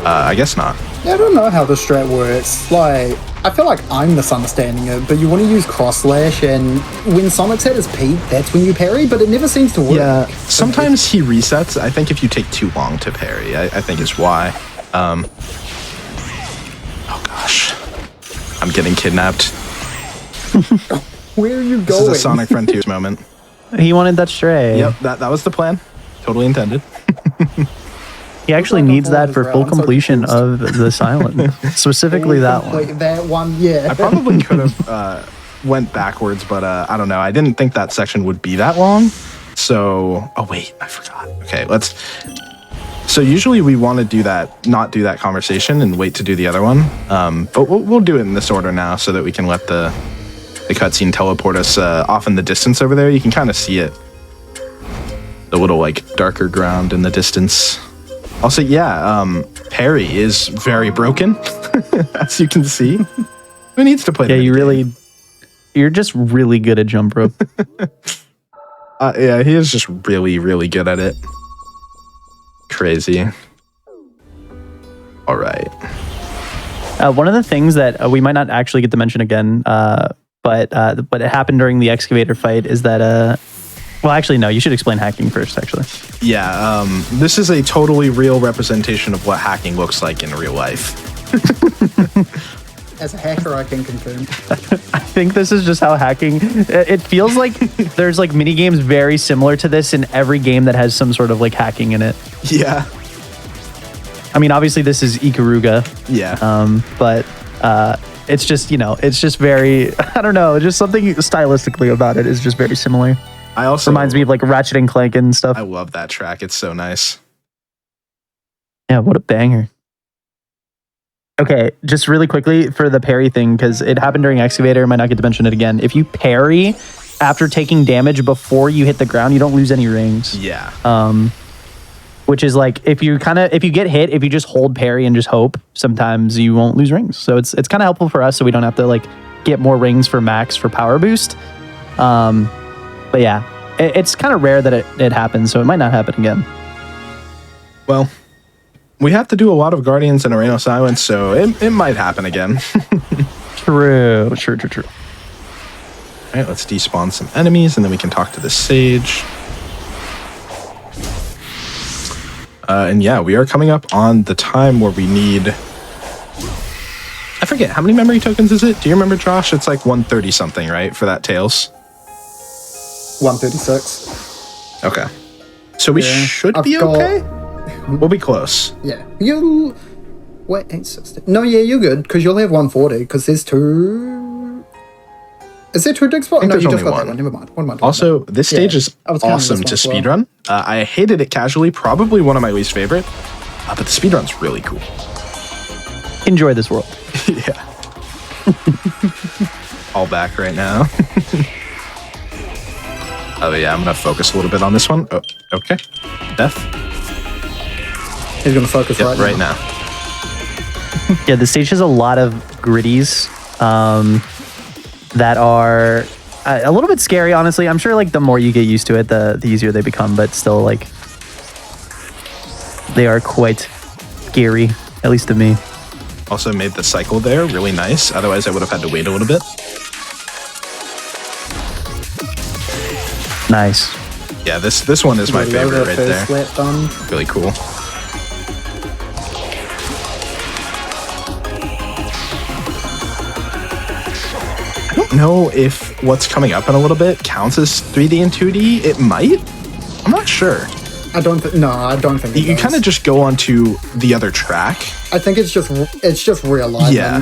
I guess not. Yeah, I don't know how the strat works. Like, I feel like I'm misunderstanding it, but you want to use cross slash, and when Sonic's at his peak, that's when you parry, but it never seems to work. Yeah, sometimes he resets. I think if you take too long to parry, I think is why. Oh gosh, I'm getting kidnapped. Where are you This going? is a Sonic Frontiers moment. He wanted that stray. Yep, that was the plan. Totally intended. He actually Looks like needs I'm that for following full this route. I'm so completion confused. of the silent. Specifically that one. Complete that one, yeah. I probably could have went backwards, but I don't know. I didn't think that section would be that long. So, oh wait, I forgot. Okay, let's. So usually we want to do that, not do that conversation, and wait to do the other one. But we'll do it in this order now, so that we can let the cutscene teleport us off in the distance over there. You can kind of see it, the little like darker ground in the distance. Also, yeah, parry is very broken, as you can see. Who needs to play? Yeah, the you're just really good at jump rope. yeah, he is just really, really good at it. Crazy. All right. One of the things that we might not actually get to mention again, but it happened during the excavator fight is that well, actually, no, you should explain hacking first, actually. Yeah, this is a totally real representation of what hacking looks like in real life. As a hacker, I can confirm. I think this is just how hacking, it feels like there's like mini games very similar to this in every game that has some sort of like hacking in it. Yeah. I mean, obviously this is Ikaruga, Yeah. but it's just, it's just very, I don't know, just something stylistically about it is just very similar. I also Reminds me of like Ratchet and Clank and stuff. I love that track. It's so nice. Yeah, what a banger. Okay, just really quickly for the parry thing, because it happened during Excavator, might not get to mention it again. If you parry after taking damage before you hit the ground, you don't lose any rings. Yeah. Which is like if you get hit, if you just hold parry and just hope, sometimes you won't lose rings. So it's kind of helpful for us, so we don't have to like get more rings for max for power boost. But yeah, it's kind of rare that it happens, so it might not happen again. Well, we have to do a lot of Guardians and a Reign of Silence, so it might happen again. True. All right, let's despawn some enemies, and then we can talk to the Sage. And yeah, we are coming up on the time where we need... I forget, how many memory tokens is it? Do you remember, Josh? It's like 130 something, right, for that Tails? 136. Okay. So we should be okay? We'll be close. Yeah. You. Wait, 860. No, yeah, you're good, because you'll have 140, because there's two. Is there two dig spots? think No, there's you just only got that one. one. Never mind. What am I talking Also, about? this stage Yeah, is I was counting awesome this to one as well. speedrun. I hated it casually, probably one of my least favorite, but the speedrun's really cool. Enjoy this world. Yeah. All back right now. Oh yeah, I'm gonna focus a little bit on this one. Oh, okay. Death. He's going to focus Yep, right now. Yeah, the stage has a lot of gritties that are a little bit scary, honestly. I'm sure like the more you get used to it, the easier they become, but still like they are quite scary, at least to me. Also made the cycle there really nice. Otherwise, I would have had to wait a little bit. Nice. Yeah, this one is my There you go, favorite right first there. lap done. Really cool. I don't know if what's coming up in a little bit counts as 3D and 2D. It might. I'm not sure. I don't think it You does. kind of just go onto the other track. I think it's just realignment. Yeah.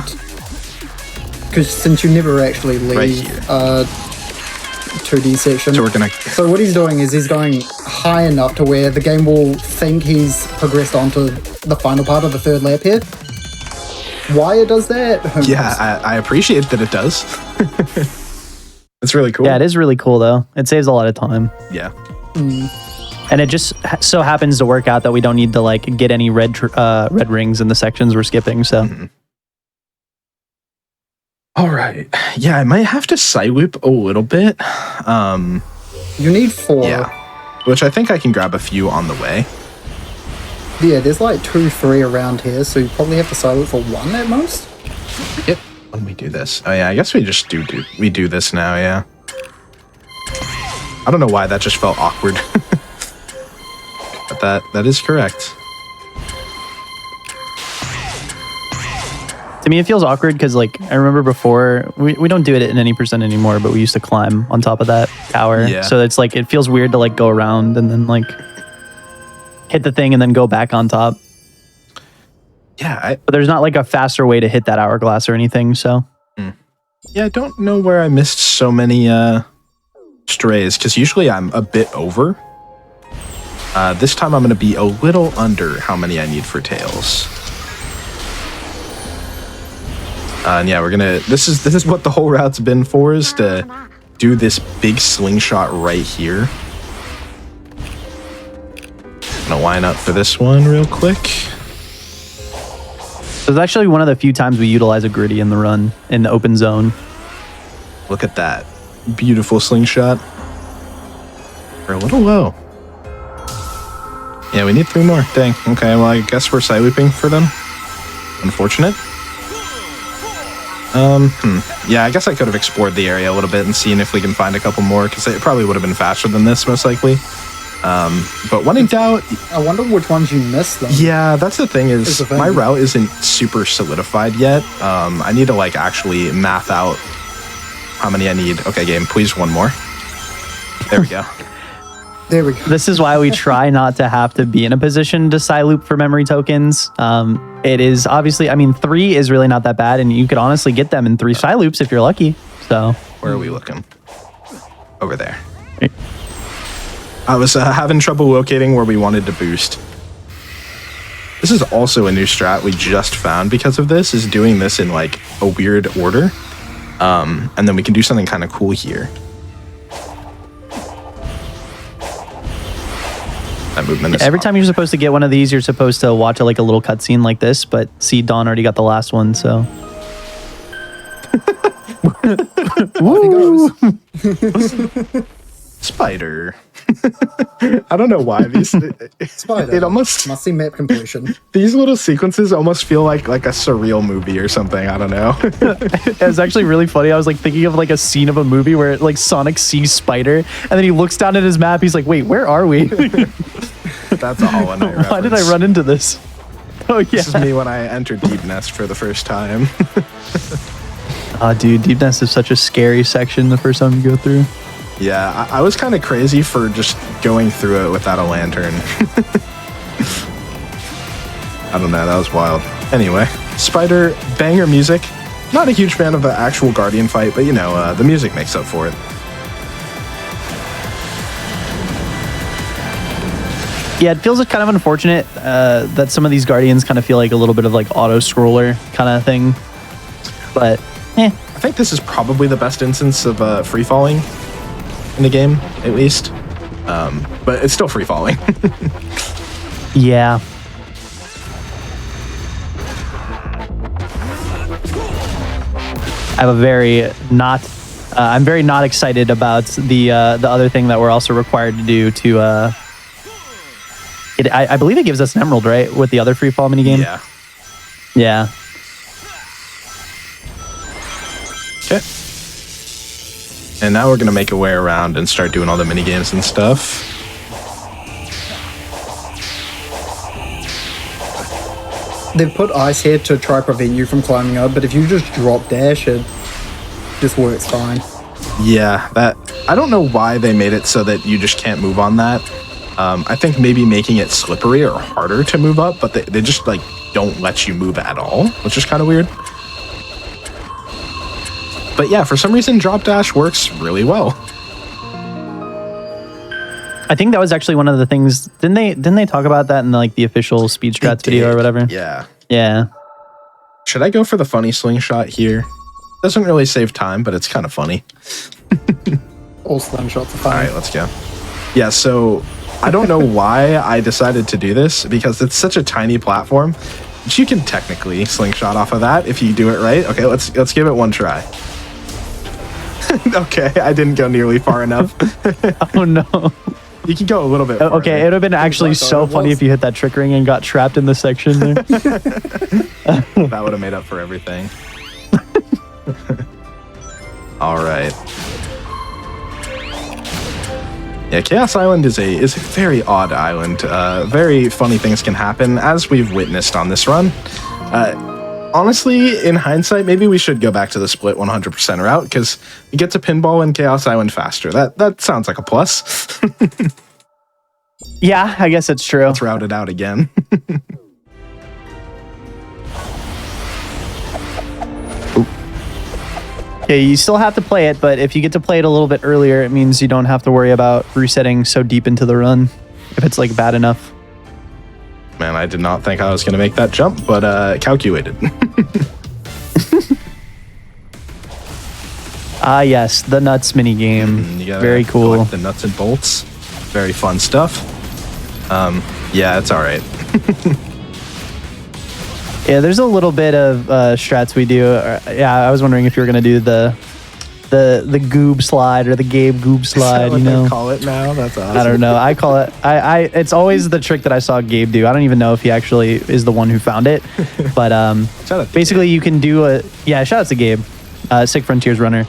Because since you never actually leave Right here. 2D section. So we're gonna. So what he's doing is he's going high enough to where the game will think he's progressed onto the final part of the third lap here. Why it does that? Who knows? Yeah, I appreciate that it does. It's really cool. Yeah, it is really cool though. It saves a lot of time. Yeah. And it just so happens to work out that we don't need to like get any red rings in the sections we're skipping. So All right. Yeah, I might have to side loop a little bit. You need 4. Yeah. Which I think I can grab a few on the way. Yeah, there's like 2, 3 around here, so you probably have to side loop for 1 at most. Yep. When we do this. Oh yeah, I guess we just do this now, yeah. I don't know why that just felt awkward. But that is correct. to me, it feels awkward because like I remember before we don't do it in any percent anymore, but we used to climb on top of that tower. Yeah. So it's like it feels weird to like go around and then like hit the thing and then go back on top. Yeah, But there's not like a faster way to hit that hourglass or anything. So I don't know where I missed so many strays because usually I'm a bit over. This time I'm going to be a little under how many I need for tails. And yeah, we're gonna. This is what the whole route's been for, is to do this big slingshot right here. Gonna line up for this one real quick. it's actually one of the few times we utilize a gritty in the run in the open zone. Look at that beautiful slingshot. We're a little low. Yeah, we need 3 more. Dang. Okay, well I guess we're side looping for them. Unfortunate. Yeah, I guess I could have explored the area a little bit and seen if we can find a couple more, because it probably would have been faster than this, most likely. But when in doubt, I wonder which ones you missed then. yeah, that's the thing Is is the thing. my route isn't super solidified yet. I need to like actually math out how many I need. Okay, game, please one more. There we go. There we go. This is why we try not to have to be in a position to side loop for memory tokens. It is obviously, I mean, 3 is really not that bad, and you could honestly get them in 3 side loops if you're lucky. So Where are we looking? Over there. I was having trouble locating where we wanted to boost. This is also a new strat we just found because of this, is doing this in like a weird order. And then we can do something kind of cool here. That movement is every time you're supposed to get one of these, you're supposed to watch like a little cutscene like this. But see, Dawn already got the last one, so. Off he goes. Spider. I don't know why these. Spider. It almost. Must see map completion. These little sequences almost feel like a surreal movie or something. I don't know. It was actually really funny. I was like thinking of like a scene of a movie where like Sonic sees Spider and then he looks down at his map. He's like, wait, where are we? That's a Hollow Knight reference. Why did I run into this? Oh, yeah. This is me when I entered Deep Nest for the first time. Oh, dude, Deep Nest is such a scary section the first time you go through. Yeah, I was kind of crazy for just going through it without a lantern. I don't know, that was wild. Anyway, Spider, banger music. Not a huge fan of the actual Guardian fight, but you know, the music makes up for it. Yeah, it feels kind of unfortunate that some of these Guardians kind of feel like a little bit of like auto-scroller kind of thing. But, I think this is probably the best instance of free-falling in the game, at least. But it's still free-falling. yeah. I have a very not... I'm very not excited about the other thing that we're also required to do to... I believe it gives us an emerald, right? With the other free fall minigame? Yeah. Yeah. Okay. And now we're going to make a way around and start doing all the minigames and stuff. They've put ice here to try prevent you from climbing up, but if you just drop dash, it just works fine. Yeah, that I don't know why they made it so that you just can't move on that. I think maybe making it slippery or harder to move up, but they just like don't let you move at all, which is kind of weird. But yeah, for some reason, drop dash works really well. I think that was actually one of the things. Didn't they talk about that in like the official speed strats It video or did, whatever? Yeah. Yeah. Should I go for the funny slingshot here? Doesn't really save time, but it's kind of funny. All slingshots are All fine. right, let's go. Yeah, so I don't know why I decided to do this because it's such a tiny platform. But you can technically slingshot off of that if you do it right. Okay, let's give it one try. Okay, I didn't go nearly far enough. Oh no. You can go a little bit. Okay, it would have been actually so funny if you hit that trick ring and got trapped in the section there. That would have made up for everything. All right. Yeah, Chaos Island is a very odd island. Very funny things can happen, as we've witnessed on this run. Honestly, in hindsight, maybe we should go back to the split 100% route because you get to pinball in Chaos Island faster. That sounds like a plus. Yeah, I guess it's true. Let's route it out again. Yeah, you still have to play it, but if you get to play it a little bit earlier, it means you don't have to worry about resetting so deep into the run if it's like bad enough. Man, I did not think I was going to make that jump, but calculated. Ah, yes, the nuts minigame. You gotta Very cool. collect the nuts and bolts. Very fun stuff. Yeah, it's all right. Yeah, there's a little bit of strats we do. Yeah, I was wondering if you were gonna do the goob slide or the Gabe goob slide. What You know, they call it now? That's awesome. I don't know. I call it. It's always the trick that I saw Gabe do. I don't even know if he actually is the one who found it, but Shout out to basically you can do a shout out to Gabe, Sick Frontiers runner.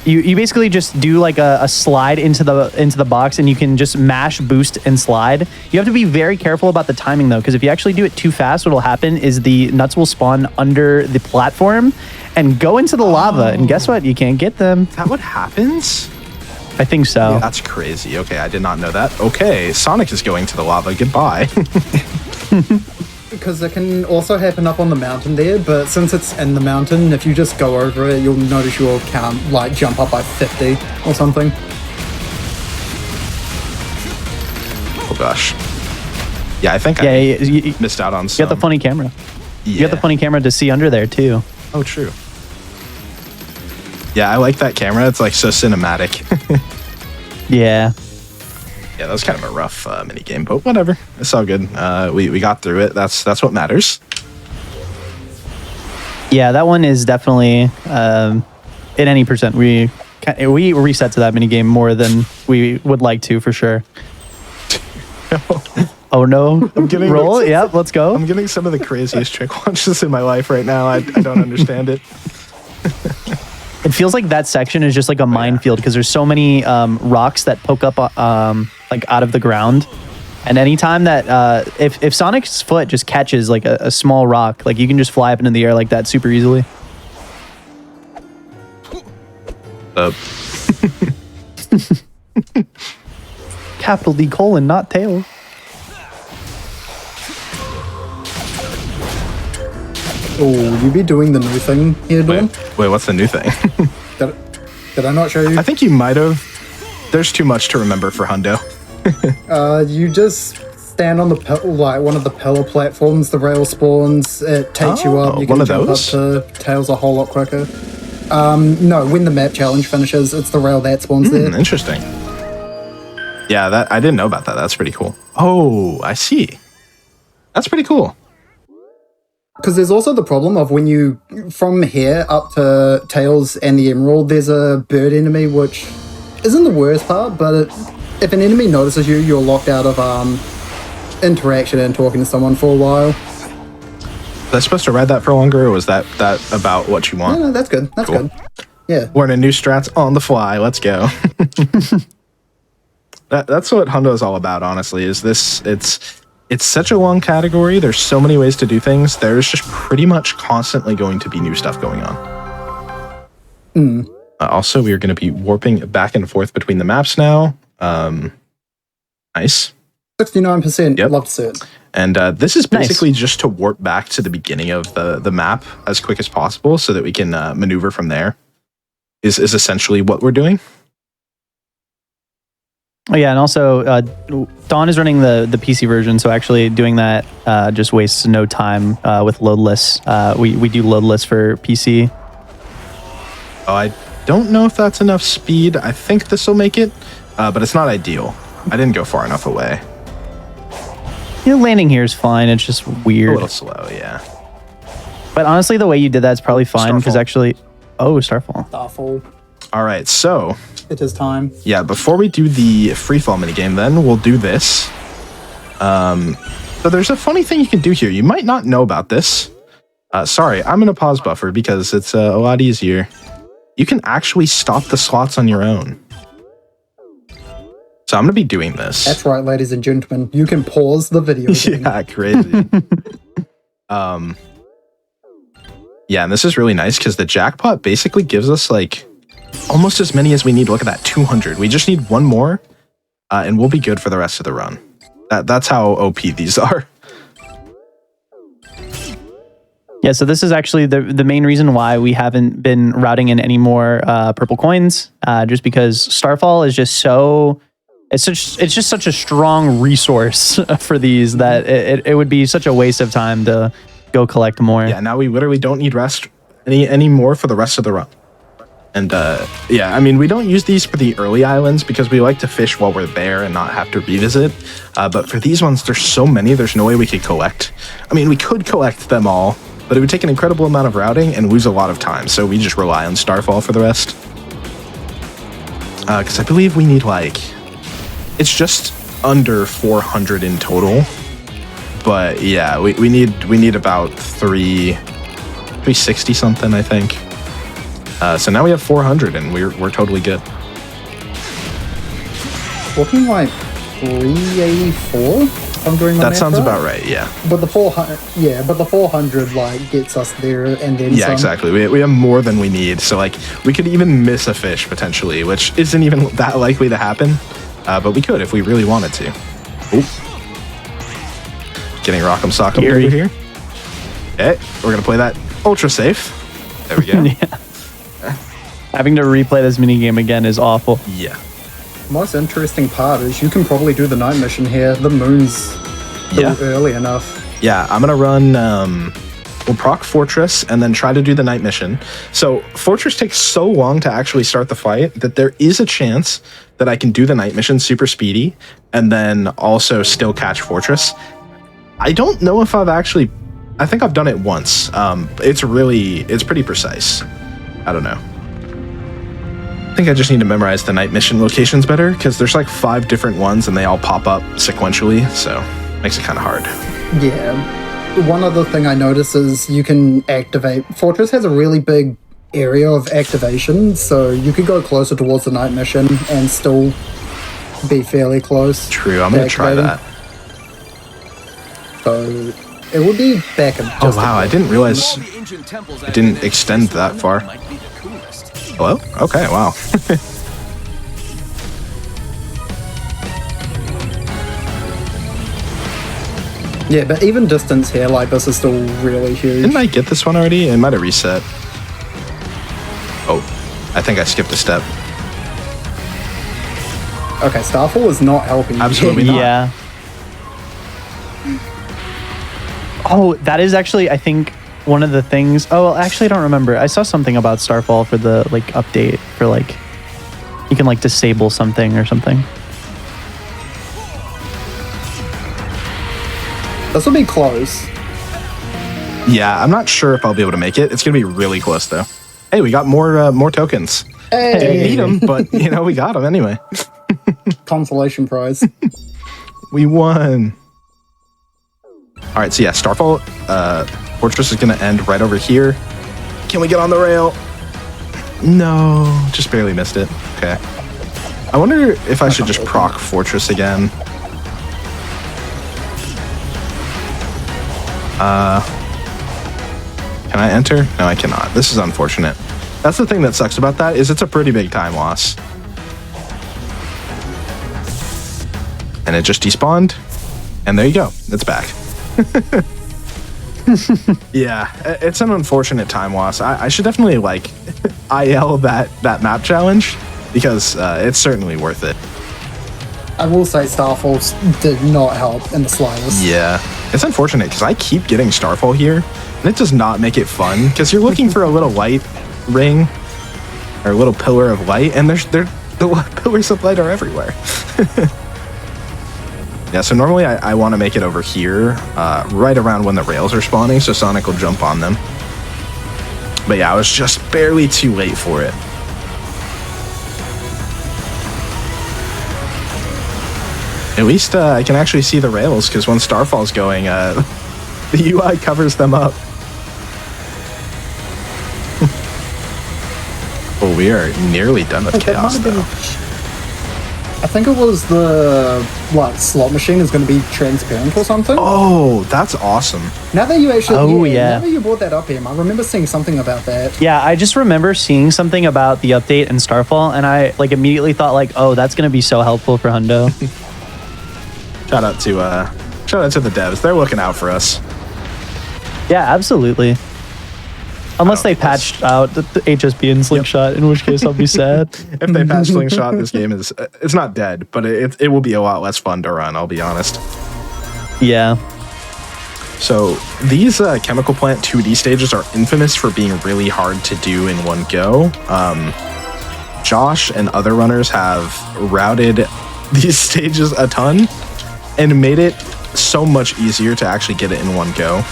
You basically just do like a slide into the box, and you can just mash boost and slide. You have to be very careful about the timing though, because if you actually do it too fast, what will happen is the nuts will spawn under the platform and go into the lava, and guess what? You can't get them. Is that what happens? I think so. That's crazy. Okay, I did not know that. Okay, Sonic is going to the lava. Goodbye. Because it can also happen up on the mountain there, but since it's in the mountain, if you just go over it, you'll notice your count like jump up by 50 or something. Oh gosh. Yeah, I think Yeah, I you missed out on got some. the funny camera. Yeah. You got the funny camera to see under there too. Oh, true. Yeah, I like that camera. It's like so cinematic. Yeah. Yeah, that was kind of a rough mini game, but whatever. It's all good. We got through it. That's what matters. Yeah, that one is definitely in any percent. We reset to that mini game more than we would like to, for sure. Oh no! I'm getting roll. Yep, let's go. I'm getting some of the craziest trick launches in my life right now. I don't understand it. It feels like that section is just like a minefield because there's so many rocks that poke up like out of the ground. And anytime that if Sonic's foot just catches like a small rock, like you can just fly up into the air like that super easily. Capital D : not Tails. Oh, you be doing the new thing here, Dawn? Wait, what's the new thing? Did I not show you? I think you might have. There's too much to remember for Hundo. You just stand on the like one of the pillar platforms. The rail spawns. It takes you up. You one can of jump those? up to Tails a whole lot quicker. No, when the map challenge finishes, it's the rail that spawns there. Interesting. Yeah, that I didn't know about that. That's pretty cool. Oh, I see. That's pretty cool. Because there's also the problem of when you, from here up to Tails and the Emerald, there's a bird enemy, which isn't the worst part, but if an enemy notices you, you're locked out of interaction and talking to someone for a while. Was I supposed to ride that for longer, or was that about what you want? No, that's good. That's Cool. good. Yeah. Learning new strats on the fly. Let's go. That's what Hundo is all about, honestly, is this. It's such a long category. There's so many ways to do things. There's just pretty much constantly going to be new stuff going on. Also, we are going to be warping back and forth between the maps now. Nice. 69%. Yep. Love to see it. And this is basically just to warp back to the beginning of the map as quick as possible so that we can maneuver from there, is essentially what we're doing. Oh yeah, and also Dawn is running the PC version, so actually doing that just wastes no time with loadless. We do loadless for PC. Oh, I don't know if that's enough speed. I think this will make it, but it's not ideal. I didn't go far enough away. Landing here is fine. It's just A weird. little slow, yeah. But honestly, the way you did that's probably fine because Starfall. actually, Starfall. Starfall. All right, so It is time. yeah, before we do the free fall minigame, then we'll do this. So there's a funny thing you can do here. You might not know about this. Sorry, I'm gonna pause buffer because it's a lot easier. You can actually stop the slots on your own. So I'm gonna be doing this. That's right, ladies and gentlemen. You can pause the video. game. Yeah, crazy. Yeah, and this is really nice because the jackpot basically gives us like almost as many as we need. Look at that, 200. We just need one more, and we'll be good for the rest of the run. That's how OP these are. Yeah, so this is actually the main reason why we haven't been routing in any more purple coins, just because Starfall is just so it's just such a strong resource for these that it would be such a waste of time to go collect more. Yeah, now we literally don't need rest any more for the rest of the run. And yeah, I mean, we don't use these for the early islands because we like to fish while we're there and not have to revisit. But for these ones, there's so many, there's no way we could collect. I mean, we could collect them all, but it would take an incredible amount of routing and lose a lot of time. So we just rely on Starfall for the rest. Because I believe we need it's just under 400 in total. But yeah, we need about 360 something, I think. So now we have 400 and we're totally good. Looking like 384. If I'm doing my That math sounds right. about right, yeah. But the 400 gets us there and then Yeah, some. exactly. We have more than we need. So we could even miss a fish potentially, which isn't even that likely to happen. But we could if we really wanted to. Oop. Getting Rock'em Sock'em over here. Okay, we're gonna play that ultra safe. There we go. Yeah. Having to replay this minigame again is awful. Yeah. Most interesting part is you can probably do the night mission here. The moon's still early enough. Yeah, I'm gonna run. We'll proc Fortress and then try to do the night mission. So Fortress takes so long to actually start the fight that there is a chance that I can do the night mission super speedy and then also still catch Fortress. I don't know if I think I've done it once. It's pretty precise. I don't know. I think I just need to memorize the night mission locations better because there's 5 different ones and they all pop up sequentially, so makes it kind of hard. Yeah. One other thing I notice is you can activate. Fortress has a really big area of activation, so you could go closer towards the night mission and still be fairly close. True, I'm going to try that. So it would be back in Oh wow, I didn't realize it didn't extend that far. Hello? Okay, wow. Yeah, but even distance here like this is still really huge. Didn't I get this one already? It might have reset. Oh, I think I skipped a step. Okay, Starfall is not helping you. Absolutely not. Yeah. Oh, that is actually, I think, one of the things. Oh, well, actually, I don't remember. I saw something about Starfall for the update for you can disable something or something. This will be close. Yeah, I'm not sure if I'll be able to make it. It's gonna be really close though. Hey, we got more tokens. Didn't Hey, need them, but we got them anyway. consolation prize. We won. All right, so yeah, Starfall Fortress is gonna end right over here. Can we get on the rail? No, just barely missed it. Okay. I wonder if I should just proc Fortress again. Can I enter? No, I cannot. This is unfortunate. That's the thing that sucks about that is it's a pretty big time loss. And it just despawned. And there you go. It's back. Yeah, it's an unfortunate time loss. I should definitely IL that map challenge because it's certainly worth it. I will say Starfall did not help in the slightest. Yeah, it's unfortunate because I keep getting Starfall here and it does not make it fun because you're looking for a little light ring or a little pillar of light and the pillars of light are everywhere. Yeah, so normally I want to make it over here, right around when the rails are spawning, so Sonic will jump on them. But yeah, I was just barely too late for it. At least I can actually see the rails, because when Starfall's going, the UI covers them up. Well, we are nearly done with That might Chaos, have been- though. I think it was the slot machine is going to be transparent or something. Oh, that's awesome. Now that you actually, Oh, yeah. now that you brought that up, Em, I remember seeing something about that. Yeah, I just remember seeing something about the update in Starfall, and I like immediately thought like, oh, that's gonna be so helpful for Hundo. Shout out to the devs. They're looking out for us. Yeah, absolutely. Unless they don't know, let's- patched out the HSP and Slingshot, in which case I'll be sad. If they patch Slingshot, this game is it's not dead, but it will be a lot less fun to run, I'll be honest. Yeah. So these chemical plant 2D stages are infamous for being really hard to do in one go. Josh and other runners have routed these stages a ton and made it so much easier to actually get it in one go.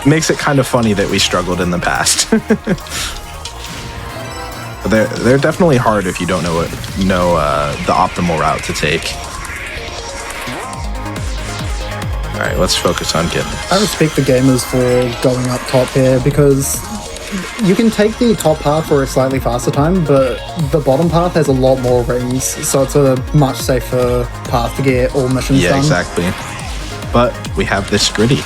Makes it kind of funny that we struggled in the past. They're definitely hard if you don't know the optimal route to take. All right, let's focus on getting. I respect the gamers for going up top here because you can take the top path for a slightly faster time, but the bottom path has a lot more rings, so it's a much safer path to get all missions Yeah, done. exactly. But we have this gritty.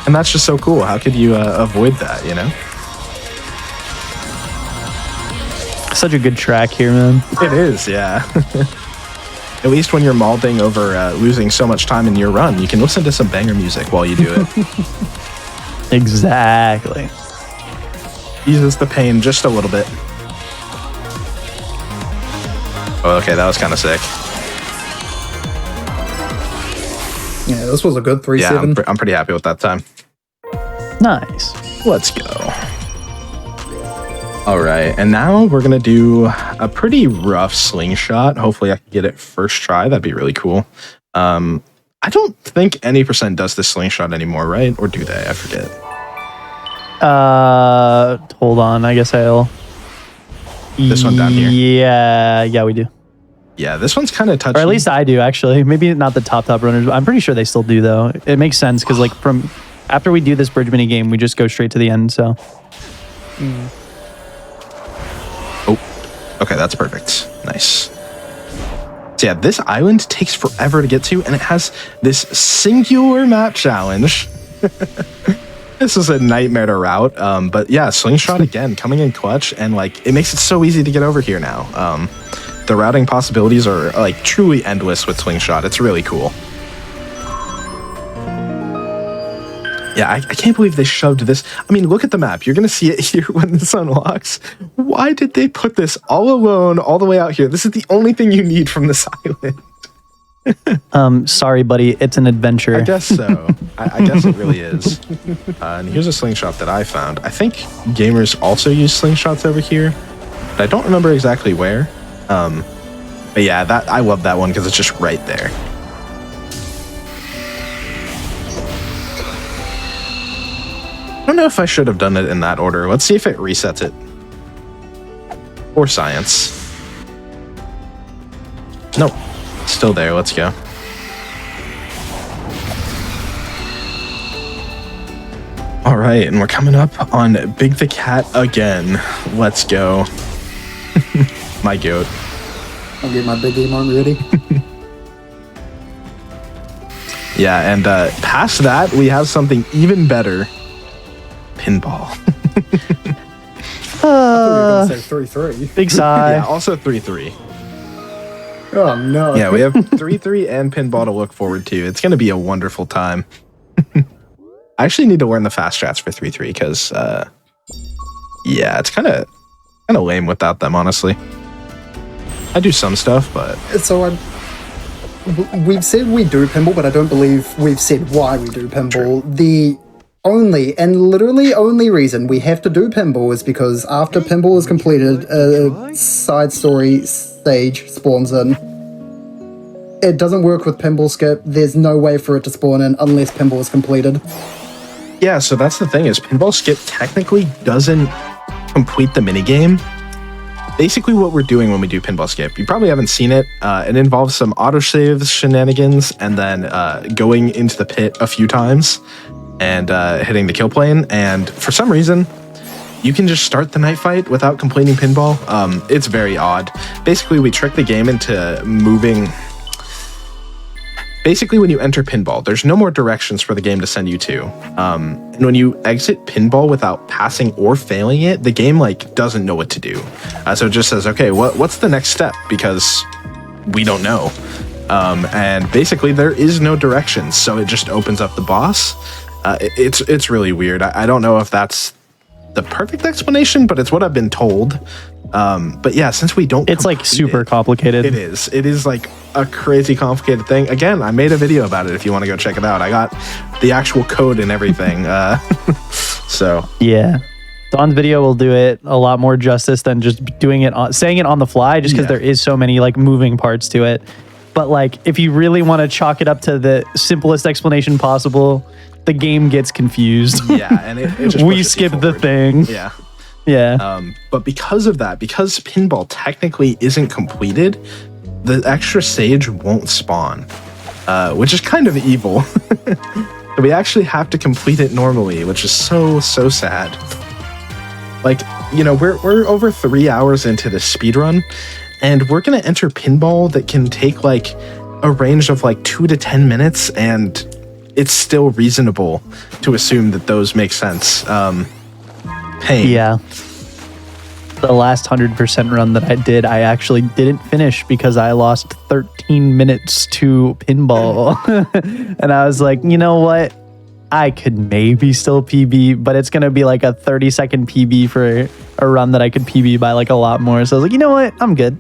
And that's just so cool. How could you avoid that, you know? Such a good track here, man. It is, yeah. At least when you're malding over losing so much time in your run, you can listen to some banger music while you do it. Exactly. Eases the pain just a little bit. Oh, okay, that was kind of sick. Yeah, this was a good 3-7. Yeah, I'm pretty happy with that time. Nice. Let's go. All right, and now we're gonna do a pretty rough slingshot. Hopefully I can get it first try. That'd be really cool. I don't think any percent does this slingshot anymore, right? Or do they? I forget. Hold on. I guess I'll. This one down here? Yeah, we do. Yeah, this one's kind of touchy. Or at least I do, actually. Maybe not the top runners, but I'm pretty sure they still do, though. It makes sense because, like, from after we do this bridge mini game, we just go straight to the end. So Oh, okay, that's perfect. Nice. So yeah, this island takes forever to get to, and it has this singular map challenge. This is a nightmare to route, but yeah, slingshot again, coming in clutch, and like it makes it so easy to get over here now. The routing possibilities are like truly endless with slingshot. It's really cool. Yeah, I can't believe they shoved this. I mean, look at the map. You're going to see it here when this unlocks. Why did they put this all alone, all the way out here? This is the only thing you need from this island. sorry, buddy. It's an adventure. I guess so. I guess it really is. And here's a slingshot that I found. I think gamers also use slingshots over here, but I don't remember exactly where. But yeah, I love that one because it's just right there. I don't know if I should have done it in that order. Let's see if it resets it. Or science. Nope. Still there. Let's go. All right, and we're coming up on Big the Cat again. Let's go. My goat. I'll get my big game on ready. Yeah, and past that, we have something even better. Pinball. I thought you were going to say 3-3. Big sigh. Yeah, also 3-3. Oh, no. Yeah, we have 3-3 and pinball to look forward to. It's going to be a wonderful time. I actually need to learn the fast strats for 3-3 because, yeah, it's kind of lame without them, honestly. I do some stuff, but So we've said we do pinball, but I don't believe we've said why we do pinball. The only and literally only reason we have to do pinball is because after pinball is completed, a side story stage spawns in. it doesn't work with pinball skip. There's no way for it to spawn in unless pinball is completed. Yeah, so that's the thing is pinball skip technically doesn't complete the minigame. Basically what we're doing when we do pinball skip, you probably haven't seen it. It involves some autosave shenanigans and then going into the pit a few times and hitting the kill plane. And for some reason, you can just start the night fight without completing pinball. It's very odd. Basically, we trick the game into moving. Basically, when you enter pinball, there's no more directions for the game to send you to. And when you exit pinball without passing or failing it, the game doesn't know what to do. So it just says, okay, what's the next step? Because we don't know. And basically, there is no directions. So it just opens up the boss. It's really weird. I don't know if that's the perfect explanation, but it's what I've been told. But yeah, since we don't, It's super complicated. It is like a crazy complicated thing. Again, I made a video about it if you want to go check it out. I got the actual code and everything. So Yeah. Don's video will do it a lot more justice than just doing it saying it on the fly, just because Yeah. there is so many moving parts to it. But if you really want to chalk it up to the simplest explanation possible, the game gets confused. yeah, and it just We pushes you skip the forward. thing. Yeah. Yeah. But because of that, because pinball technically isn't completed, the extra stage won't spawn, which is kind of evil. We actually have to complete it normally, which is so sad. We're over 3 hours into the speed run, and we're gonna enter pinball that can take a range of 2 to 10 minutes, and it's still reasonable to assume that those make sense. Pain. Yeah. The last 100% run that I did, I actually didn't finish because I lost 13 minutes to pinball. And I was like, you know what? I could maybe still PB, but it's going to be a 30-second PB for a run that I could PB by a lot more. So I was like, you know what? I'm good.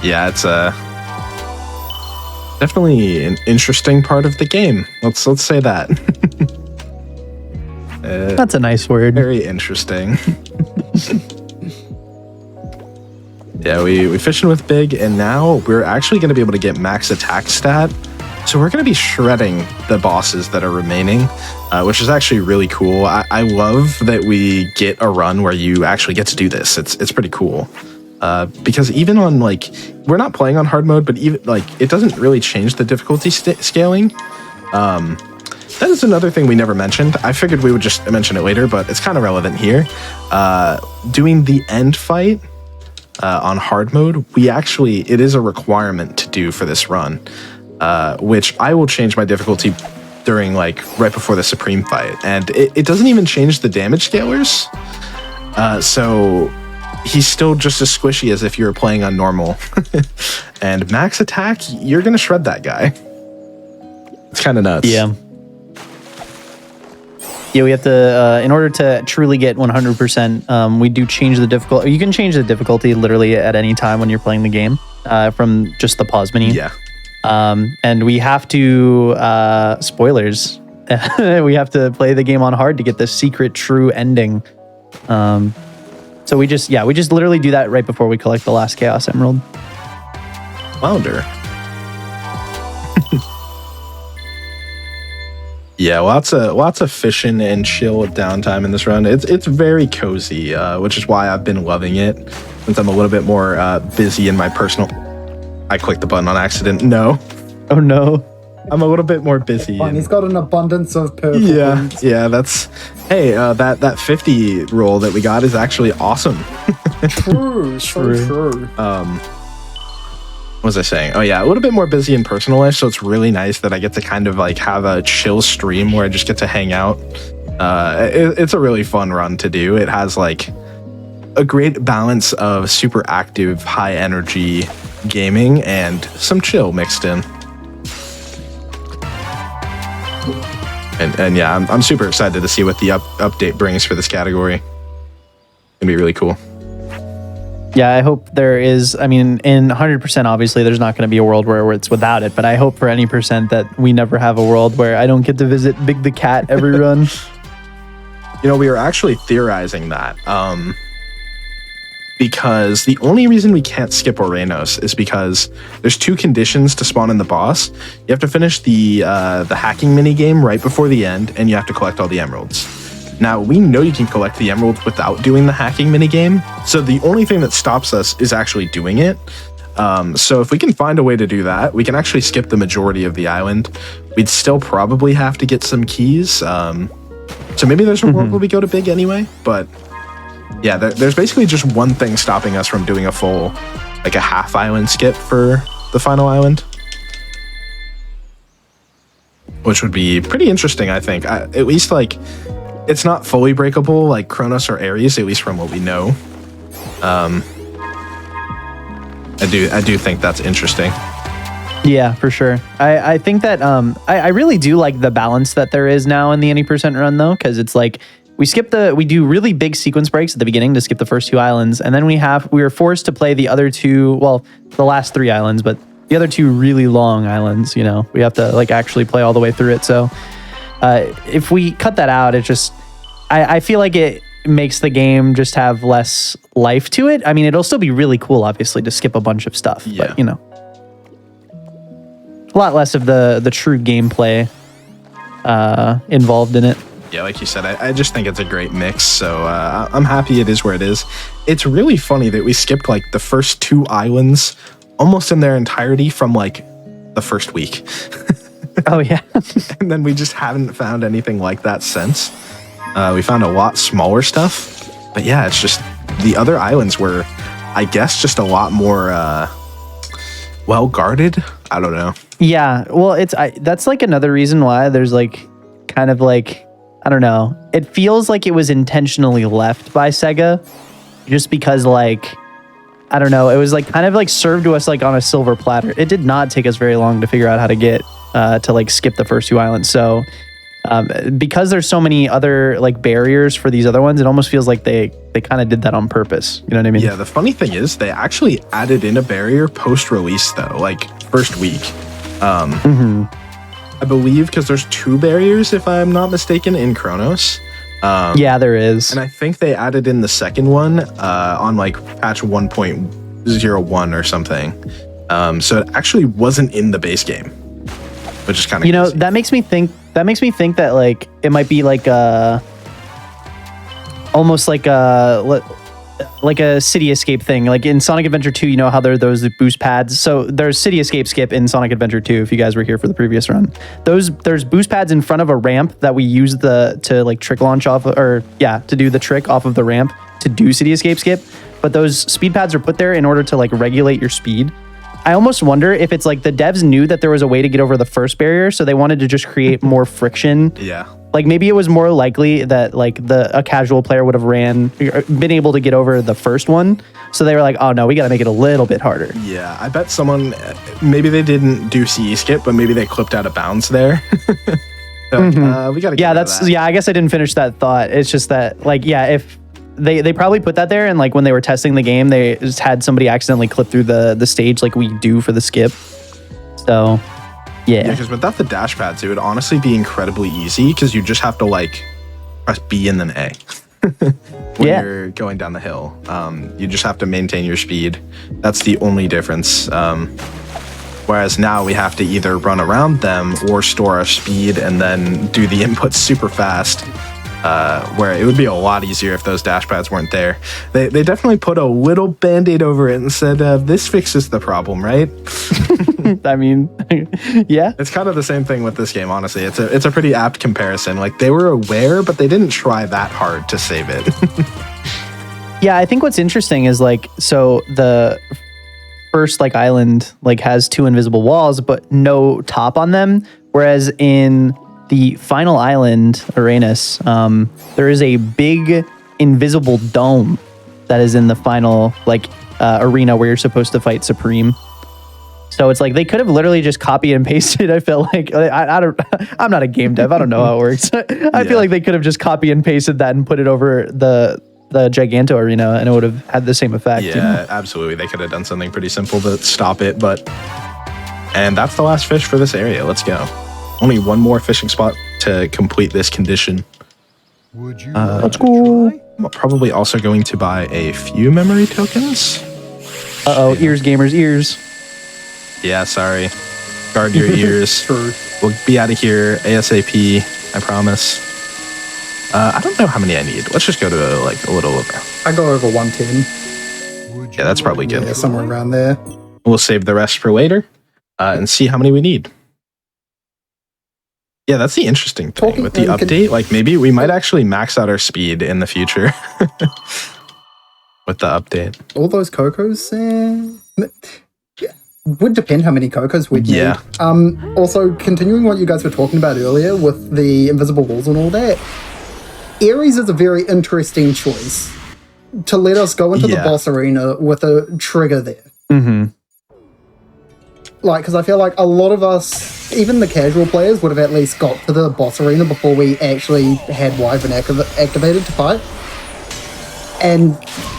Yeah, it's definitely an interesting part of the game. Let's say that. That's a nice word. Very interesting. Yeah, we fishing with Big, and now we're actually going to be able to get max attack stat. So we're going to be shredding the bosses that are remaining, which is actually really cool. I love that we get a run where you actually get to do this. It's pretty cool. Because even on we're not playing on hard mode, but even it doesn't really change the difficulty scaling. That is another thing we never mentioned. I figured we would just mention it later, but it's kind of relevant here. Doing the end fight on hard mode, it is a requirement to do for this run, which I will change my difficulty during right before the Supreme fight. And it doesn't even change the damage scalers. So he's still just as squishy as if you were playing on normal. And max attack, you're going to shred that guy. It's kind of nuts. Yeah. Yeah, we have to, in order to truly get 100%, we do change the difficulty. You can change the difficulty literally at any time when you're playing the game from just the pause menu. Yeah. And we have to, spoilers, we have to play the game on hard to get the secret true ending. So we just literally do that right before we collect the last Chaos Emerald. Flounder. Yeah, lots of fishing and chill downtime in this run. It's very cozy, which is why I've been loving it. Since I'm a little bit more busy in my personal. I clicked the button on accident. No, Oh no. I'm a little bit more busy. Fine, he's got an abundance of purple. Yeah, ones. yeah. That's that 50 roll that we got is actually awesome. True, so true. What was I saying? Oh yeah, a little bit more busy in personal life, so it's really nice that I get to kind of have a chill stream where I just get to hang out. It's a really fun run to do. It has a great balance of super active, high energy gaming and some chill mixed in. And yeah, I'm super excited to see what the update brings for this category. It's gonna be really cool. Yeah, I hope there is. I mean, in 100%, obviously, there's not going to be a world where it's without it. But I hope for any percent that we never have a world where I don't get to visit Big the Cat every run. We were actually theorizing that because the only reason we can't skip Orenos is because there's 2 conditions to spawn in the boss. You have to finish the hacking mini game right before the end, and you have to collect all the emeralds. Now, we know you can collect the emeralds without doing the hacking mini game, so the only thing that stops us is actually doing it. So if we can find a way to do that, we can actually skip the majority of the island. We'd still probably have to get some keys. So maybe there's a world where we go to big anyway, but yeah, there's basically just one thing stopping us from doing a full, like a half island skip for the final island, which would be pretty interesting, I think. At least, like, it's not fully breakable like Kronos or Ares, at least from what we know. I do think that's interesting. Yeah, for sure. I think that I really do like the balance that there is now in the any percent run though, because it's like we do really big sequence breaks at the beginning to skip the first 2 islands, and then we were forced to play the other 2, well, the last 3 islands, but the other 2 really long islands, you know, we have to like actually play all the way through it. So if we cut that out, it just I feel like it makes the game just have less life to it. I mean, it'll still be really cool, obviously, to skip a bunch of stuff, but you know, a lot less of the true gameplay involved in it. Yeah, like you said, I just think it's a great mix, so I'm happy it is where it is. It's really funny that we skipped like the first 2 islands almost in their entirety from like the first week. Oh yeah. And then we just haven't found anything like that since. We found a lot smaller stuff, but yeah, it's just the other islands were, I guess, just a lot more well guarded. I don't know. Yeah, well, that's like another reason why there's like kind of like, I don't know. It feels like it was intentionally left by Sega, just because like, I don't know. It was like kind of like served to us like on a silver platter. It did not take us very long to figure out how to get to like skip the first 2 islands. So because there's so many other like barriers for these other ones, it almost feels like they kind of did that on purpose. You know what I mean? Yeah, the funny thing is they actually added in a barrier post-release though, like first week. I believe because there's 2 barriers, if I'm not mistaken, in Kronos. Yeah, there is. And I think they added in the second one on like patch 1.01 or something. So it actually wasn't in the base game, which is kind of, you know, that makes me think that like it might be like almost like a City Escape thing. Like in Sonic Adventure 2, you know how there are those boost pads? So there's City Escape skip in Sonic Adventure 2, if you guys were here for the previous run. There's boost pads in front of a ramp that we use to like trick launch off, or yeah, to do the trick off of the ramp to do City Escape skip. But those speed pads are put there in order to like regulate your speed. I almost wonder if it's like the devs knew that there was a way to get over the first barrier, so they wanted to just create more friction. Yeah. Like maybe it was more likely that like a casual player would have been able to get over the first one. So they were like, oh no, we got to make it a little bit harder. Yeah, I bet someone, maybe they didn't do CE skip, but maybe they clipped out of bounds there. We got to Yeah, I guess I didn't finish that thought. It's just that like, yeah, if they probably put that there, and like when they were testing the game, they just had somebody accidentally clip through the stage like we do for the skip. So yeah, because without the dash pads, it would honestly be incredibly easy because you just have to like press B and then A when you're going down the hill. You just have to maintain your speed. That's the only difference. Whereas now we have to either run around them or store our speed and then do the inputs super fast. Where it would be a lot easier if those dash pads weren't there. They definitely put a little band-aid over it and said, this fixes the problem, right? I mean, yeah. It's kind of the same thing with this game, honestly. It's a pretty apt comparison. Like, they were aware, but they didn't try that hard to save it. Yeah, I think what's interesting is like, so the first like island like has 2 invisible walls, but no top on them. Whereas in the final island, Uranus, there is a big invisible dome that is in the final like arena where you're supposed to fight Supreme. So it's like they could have literally just copied and pasted. I feel like I'm not a game dev. I don't know how it works. I feel like they could have just copied and pasted that and put it over the Giganto arena, and it would have had the same effect. Yeah, you know? Absolutely. They could have done something pretty simple to stop it, and that's the last fish for this area. Let's go. Only one more fishing spot to complete this condition. Would you let's go. I'm probably also going to buy a few memory tokens. Uh-oh, ears, gamers, ears. Yeah, sorry. Guard your ears. True. We'll be out of here ASAP, I promise. I don't know how many I need. Let's just go to like a little over. I go over 110. Yeah, that's probably good. Yeah, somewhere around there. We'll save the rest for later and see how many we need. Yeah, that's the interesting thing with the update. Like maybe we might actually max out our speed in the future with the update. All those cocos, would depend how many cocos we'd need. Also, continuing what you guys were talking about earlier with the invisible walls and all that, Ares is a very interesting choice to let us go into the boss arena with a trigger there. Mm-hmm. Like, because I feel like a lot of us, even the casual players, would have at least got to the boss arena before we actually had Wyvern activated to fight. And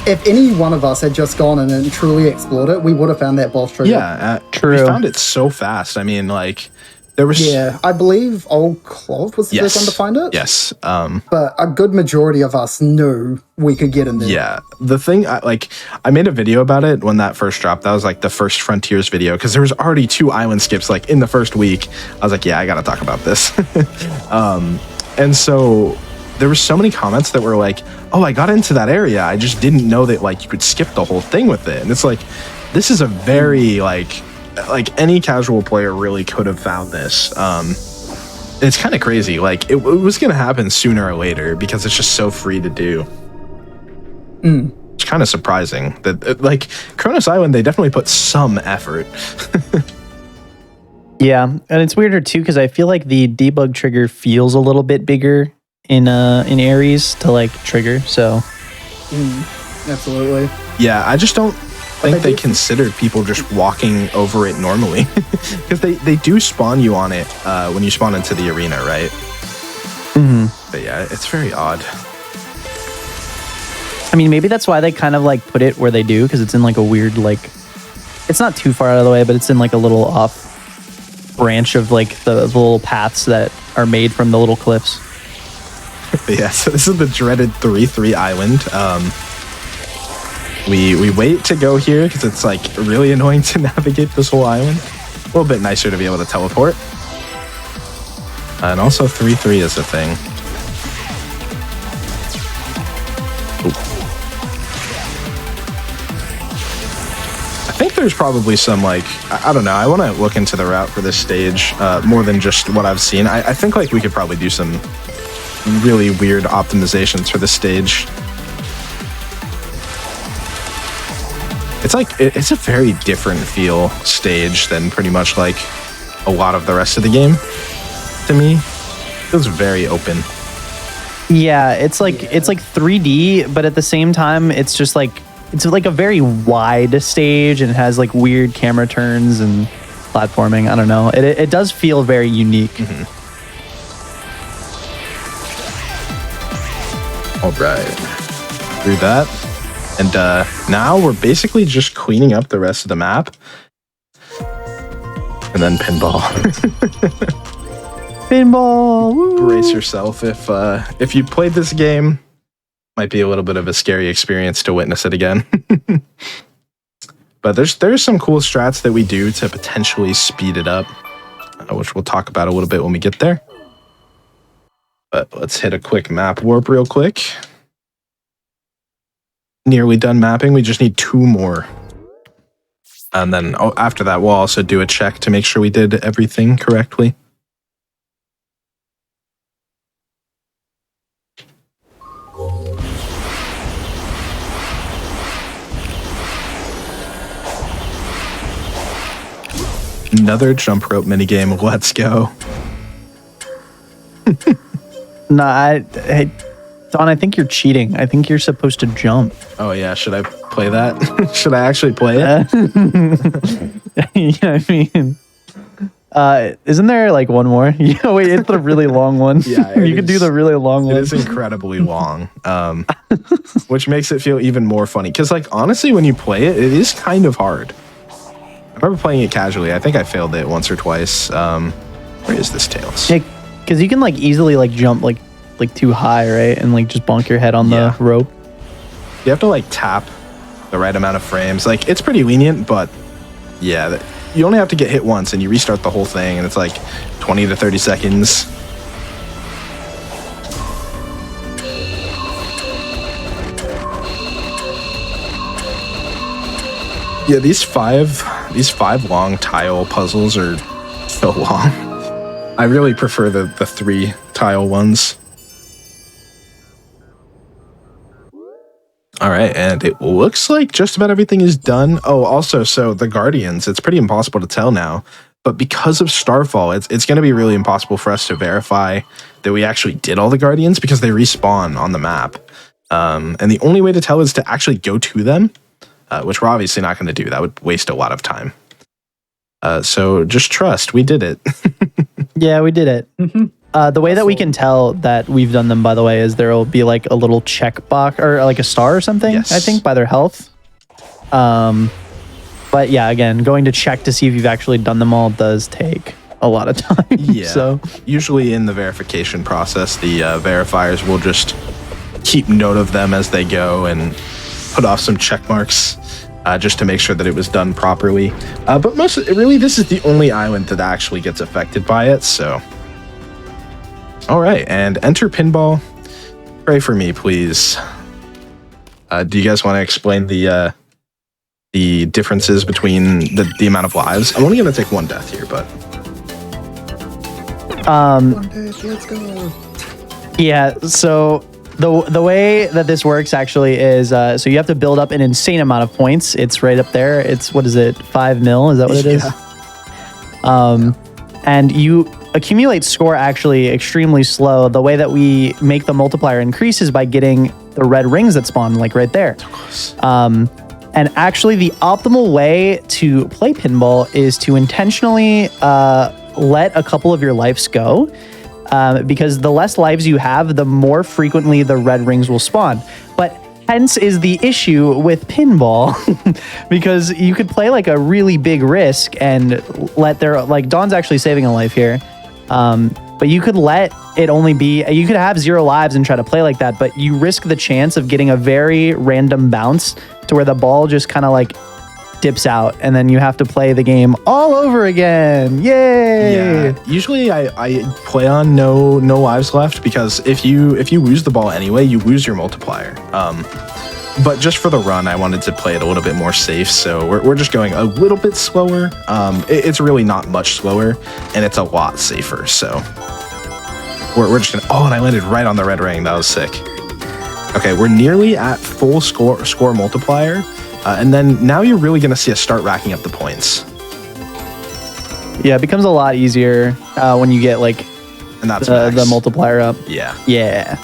if any one of us had just gone in and truly explored it, we would have found that boss trigger. Yeah, true. We found it so fast. I mean, like, there was... Yeah, I believe Old Clove was the first one to find it. Yes. But a good majority of us knew we could get in there. Yeah. The thing, I made a video about it when that first dropped. That was like the first Frontiers video, because there was already 2 island skips like in the first week. I was like, yeah, I got to talk about this. And so there were so many comments that were like, oh, I got into that area. I just didn't know that like you could skip the whole thing with it. And it's like, this is a very like any casual player really could have found this. It's kind of crazy. Like it was going to happen sooner or later because it's just so free to do. It's kind of surprising that like Kronos Island, they definitely put some effort. Yeah, and it's weirder too because I feel like the debug trigger feels a little bit bigger in Ares to like trigger. So Absolutely. Yeah, I just don't think they considered people just walking over it normally, because they do spawn you on it when you spawn into the arena, right? But yeah, it's very odd. I mean, maybe that's why they kind of like put it where they do, because it's in like a weird, like, it's not too far out of the way, but it's in like a little off branch of like the little paths that are made from the little cliffs. But yeah, so this is the dreaded 3-3 island. We wait to go here because it's like really annoying to navigate this whole island. A little bit nicer to be able to teleport. And also 3-3 is a thing. Ooh. I think there's probably some like, I don't know, I want to look into the route for this stage more than just what I've seen. I think like we could probably do some really weird optimizations for this stage. It's like, it's a very different feel stage than pretty much like a lot of the rest of the game to me. It feels very open. Yeah, it's like 3D, but at the same time, it's just like, it's like a very wide stage and it has like weird camera turns and platforming. I don't know. It does feel very unique. All right. Through that. And now we're basically just cleaning up the rest of the map. And then pinball. Pinball! Woo! Brace yourself. If you played this game, might be a little bit of a scary experience to witness it again. But there's some cool strats that we do to potentially speed it up, which we'll talk about a little bit when we get there. But let's hit a quick map warp real quick. Nearly done mapping. We just need 2 more. And then after that, we'll also do a check to make sure we did everything correctly. Another jump rope minigame. Let's go. No, hey, Don, I think you're cheating. I think you're supposed to jump. Oh yeah, should I play that? Should I actually play it? Yeah, I mean, isn't there like one more? Yeah, wait, it's the really long one. Yeah, you could do the really long one. It is incredibly long, which makes it feel even more funny. Because like honestly, when you play it, it is kind of hard. I remember playing it casually. I think I failed it once or twice. Where is this Tails? Yeah, because you can like easily like jump like like too high, right? And like just bonk your head on Yeah. the rope. You have to like tap the right amount of frames. Like it's pretty lenient, but yeah, you only have to get hit once and you restart the whole thing, and it's like 20 to 30 seconds. Yeah, these five long tile puzzles are so long. I really prefer the 3 tile ones. All right, and it looks like just about everything is done. Oh, also, so the Guardians, it's pretty impossible to tell now, but because of Starfall, it's going to be really impossible for us to verify that we actually did all the Guardians because they respawn on the map. And the only way to tell is to actually go to them, which we're obviously not going to do. That would waste a lot of time. So just trust, we did it. Yeah, we did it. The way that we can tell that we've done them, by the way, is there will be like a little check box or like a star or something, Yes. I think, by their health. But yeah, again, going to check to see if you've actually done them all does take a lot of time. Yeah. So Usually in the verification process, the verifiers will just keep note of them as they go and put off some check marks just to make sure that it was done properly. But really, this is the only island that actually gets affected by it. So, all right, and enter pinball. Pray for me, please. Do you guys want to explain the differences between the amount of lives? I'm only going to take 1 death here, but Let's go. yeah, so the way that this works actually is so you have to build up an insane amount of points. It's right up there. It's what is it, 5 mil? Is that what it is? And you accumulate score actually extremely slow. The way that we make the multiplier increase is by getting the red rings that spawn like right there. And actually the optimal way to play pinball is to intentionally let a couple of your lives go. Because the less lives you have, the more frequently the red rings will spawn. But hence is the issue with pinball, because you could play like a really big risk and let their, like Dawn's actually saving a life here. But you could let it only be, you could have 0 lives and try to play like that, but you risk the chance of getting a very random bounce to where the ball just kind of like dips out, and then you have to play the game all over again. Yay! yeah. Usually I play on no lives left, because if you lose the ball anyway, you lose your multiplier. But just for the run, I wanted to play it a little bit more safe, so we're just going a little bit slower. It's really not much slower, and it's a lot safer. So we're just gonna. Oh, and I landed right on the red ring. That was sick. Okay, we're nearly at full score multiplier. And then now you're really going to see us start racking up the points. Yeah, it becomes a lot easier when you get like And that's the max. multiplier up. Yeah. Yeah.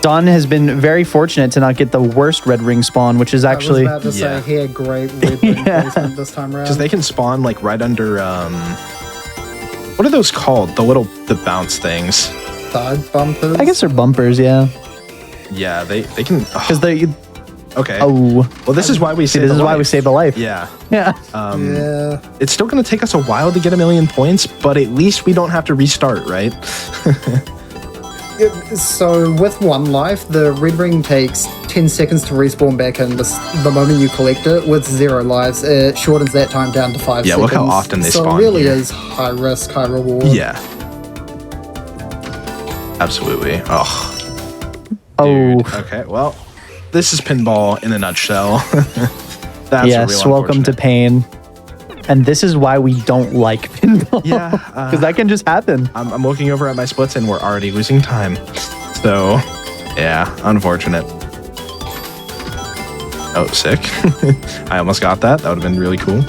Dawn has been very fortunate to not get the worst red ring spawn, which is actually I was about to Yeah. say he had great red ring Yeah. placement this time around. Because they can spawn like right under, what are those called? The bounce things. Side bumpers. I guess they're bumpers, yeah. Yeah, they can. Because they Okay. oh Well, this is why we see, save this is a why we life. save a life. Yeah. Yeah. Yeah. It's still going to take us a while to get 1,000,000 points, but at least we don't have to restart, right? So with 1 life, the red ring takes 10 seconds to respawn back in the moment you collect it. With 0 lives, it shortens that time down to 5 Yeah, seconds. look how often they so spawn it really here. is high risk, high reward. Yeah. Absolutely. Oh. Oh. Dude. Okay, well, this is pinball in a nutshell. That's Yes, real welcome to unfortunate. pain. And this is why we don't like pinball. Yeah, Because that can just happen. I'm looking over at my splits and we're already losing time. So, yeah, unfortunate. Oh, sick. I almost got that. That would have been really cool.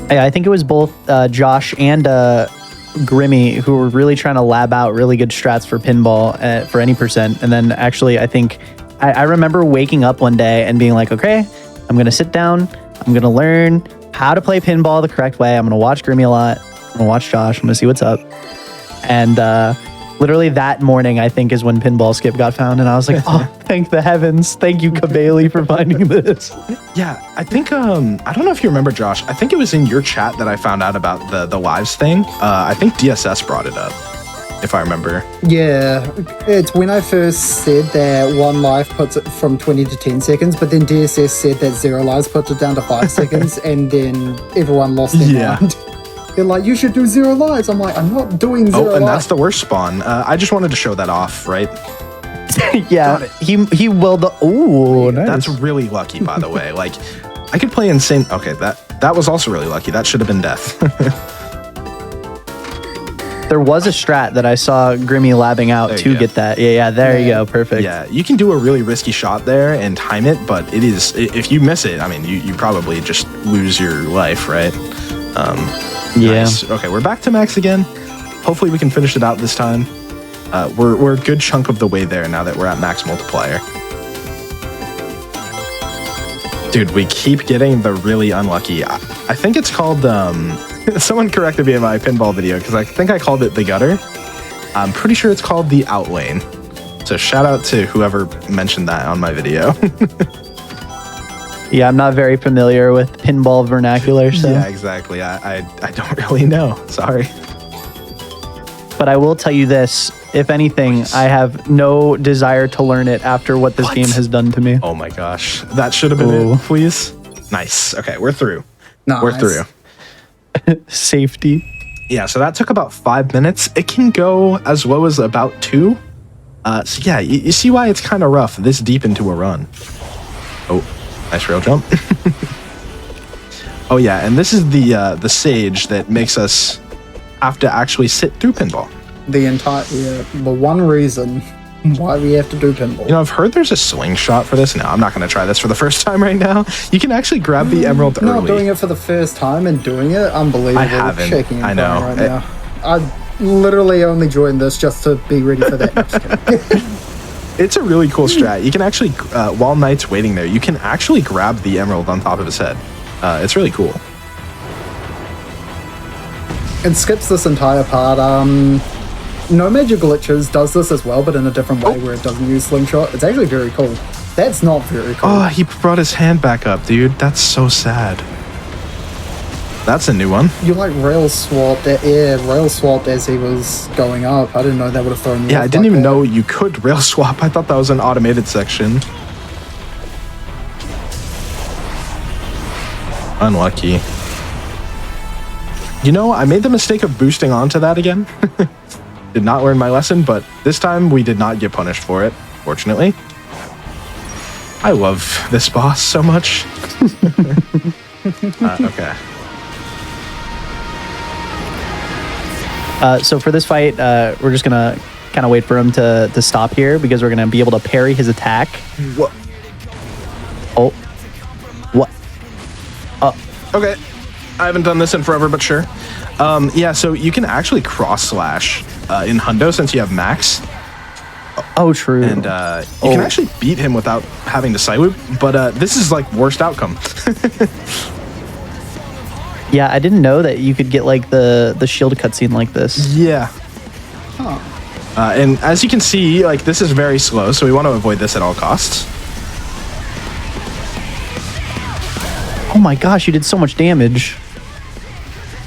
Yeah, I think it was both Josh and Grimmy who were really trying to lab out really good strats for pinball for any percent. And then actually, I think I remember waking up one day and being like, okay, I'm going to sit down. I'm going to learn how to play pinball the correct way. I'm going to watch Grimmy a lot. I'm going to watch Josh. I'm going to see what's up. And literally that morning, I think, is when Pinball Skip got found. And I was like, oh, thank the heavens. Thank you, Kabali, for finding this. Yeah, I think, I don't know if you remember, Josh. I think it was in your chat that I found out about the lives thing. I think DSS brought it up. if I remember. Yeah, it's when I first said that 1 life puts it from 20 to 10 seconds, but then DSS said that 0 lives puts it down to 5 seconds, and then everyone lost their Yeah. mind. They're like, you should do 0 lives. I'm like, I'm not doing 0 Oh, and that's lives. the worst spawn. I just wanted to show that off, right? Yeah, he will the. Ooh, nice. That's really lucky, by the way. Like, I could play insane. Okay, that was also really lucky. That should have been death. There was a strat that I saw Grimmy labbing out There you to go. get that. Yeah, there you go. Perfect. Yeah, you can do a really risky shot there and time it, but it is if you miss it, I mean, you probably just lose your life, right? Yeah. Nice. Okay, we're back to max again. Hopefully, we can finish it out this time. We're a good chunk of the way there now that we're at max multiplier. Dude, we keep getting the really unlucky. I think it's called. Someone corrected me in my pinball video because I think I called it the gutter. I'm pretty sure it's called the outlane. So shout out to whoever mentioned that on my video. Yeah, I'm not very familiar with pinball vernacular, so. Yeah, exactly. I don't really know. Sorry. But I will tell you this: if anything, I have no desire to learn it after what this game has done to me. Oh my gosh, that should have been Ooh. it. Please. Nice. Okay, we're through. Nice. We're through. Safety. Yeah, so that took about 5 minutes. It can go as low as about 2. So yeah, you see why it's kind of rough this deep into a run. Oh, nice rail jump. Oh yeah, and this is the sage that makes us have to actually sit through pinball. The one reason why we have to do pinball. You know, I've heard there's a slingshot for this. No, I'm not going to try this for the first time right now. You can actually grab the emerald Not early. doing it for the first time and doing it, unbelievable. I haven't. Shaking and I know. crying right now. I literally only joined this just to be ready for that. No, just kidding. It's a really cool strat. You can actually, while Knight's waiting there, you can actually grab the emerald on top of his head. It's really cool. It skips this entire part. No Major Glitches does this as well, but in a different way where it doesn't use Slingshot. It's actually very cool. That's not very cool. Oh, he brought his hand back up, dude. That's so sad. That's a new one. You like rail swapped, rail swapped as he was going up. I didn't know that would have thrown me Yeah, off I didn't like even that. know you could rail swap. I thought that was an automated section. Unlucky. You know, I made the mistake of boosting onto that again. Did not learn my lesson, but this time we did not get punished for it, fortunately. I love this boss so much. Okay. So for this fight, we're just gonna kind of wait for him to stop here because we're gonna be able to parry his attack. What? Oh, what? Okay. I haven't done this in forever, but sure. Yeah, so you can actually cross slash in Hundo since you have max. Oh, true. And you can actually beat him without having to side loop, but this is like worst outcome. Yeah, I didn't know that you could get like the shield cutscene like this. Yeah. And as you can see, like this is very slow, so we want to avoid this at all costs. Oh my gosh, you did so much damage.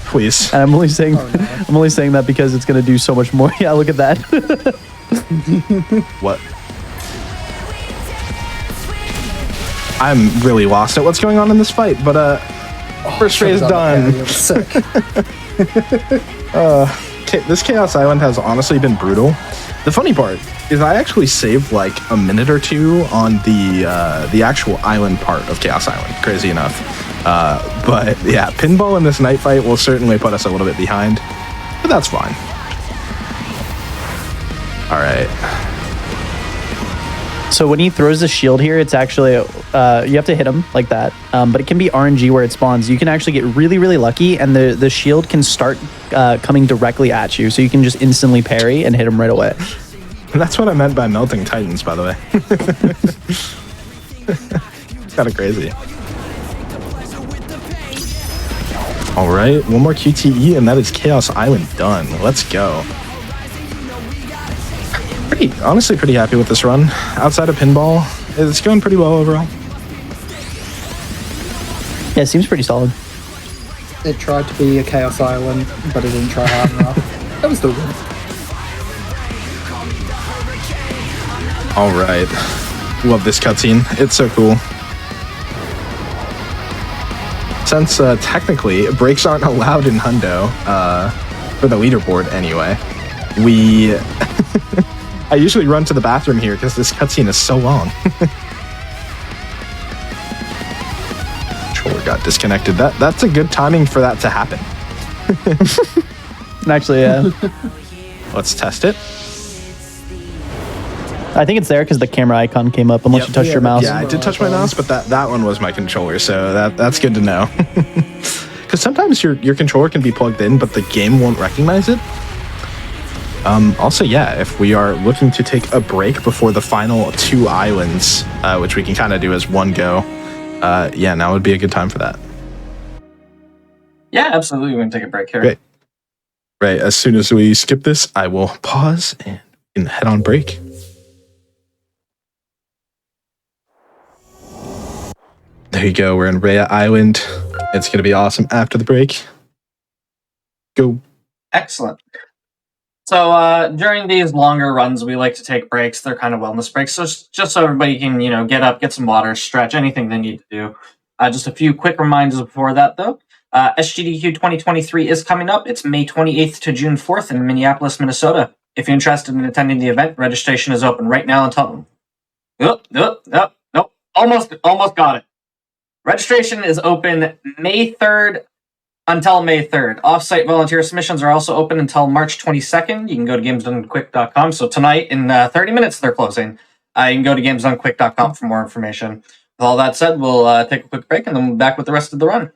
Please. And I'm only saying I'm only saying that because it's gonna do so much more. Yeah, look at that. What? I'm really lost at what's going on in this fight, but first phase Should've done. that. Sick. This Chaos Island has honestly been brutal. The funny part is I actually saved like a minute or two on the actual island part of Chaos Island, crazy enough. But yeah, pinball in this night fight will certainly put us a little bit behind, but that's fine. All right. So when he throws the shield here, it's actually you have to hit him like that, but it can be RNG where it spawns. You can actually get really, really lucky, and the shield can start coming directly at you, so you can just instantly parry and hit him right away. That's what I meant by melting titans, by the way. It's kind of crazy. All right, one more QTE, and that is Chaos Island done. Let's go. Honestly pretty happy with this run. Outside of pinball, it's going pretty well overall. Yeah, it seems pretty solid. It tried to be a Chaos Island, but it didn't try hard enough. That was still good. All right. Love this cutscene. It's so cool. Since technically breaks aren't allowed in Hundo, for the leaderboard anyway, I usually run to the bathroom here because this cutscene is so long. Controller got disconnected. That's a good timing for that to happen. Actually, yeah. Let's test it. I think it's there because the camera icon came up unless you touched your mouse. Yeah, I did touch my mouse, but that one was my controller, so that's good to know. Because sometimes your controller can be plugged in, but the game won't recognize it. Also, yeah, if we are looking to take a break before the final 2 islands, which we can kind of do as one go, yeah, now would be a good time for that. Yeah, absolutely. We're going to take a break here. Great. Right, as soon as we skip this, I will pause and head on break. There you go, we're in Rhea Island. It's going to be awesome after the break. Go. Excellent. So during these longer runs, we like to take breaks. They're kind of wellness breaks, so just so everybody can, get up, get some water, stretch, anything they need to do. Just a few quick reminders before that, though. SGDQ 2023 is coming up. It's May 28th to June 4th in Minneapolis, Minnesota. If you're interested in attending the event, registration is open right now until... Nope. Almost got it. Registration is open May 3rd until May 3rd. Off-site volunteer submissions are also open until March 22nd. You can go to gamesdonequick.com. So tonight, in 30 minutes, they're closing. You can go to gamesdonequick.com for more information. With all that said, we'll take a quick break and then we'll be back with the rest of the run.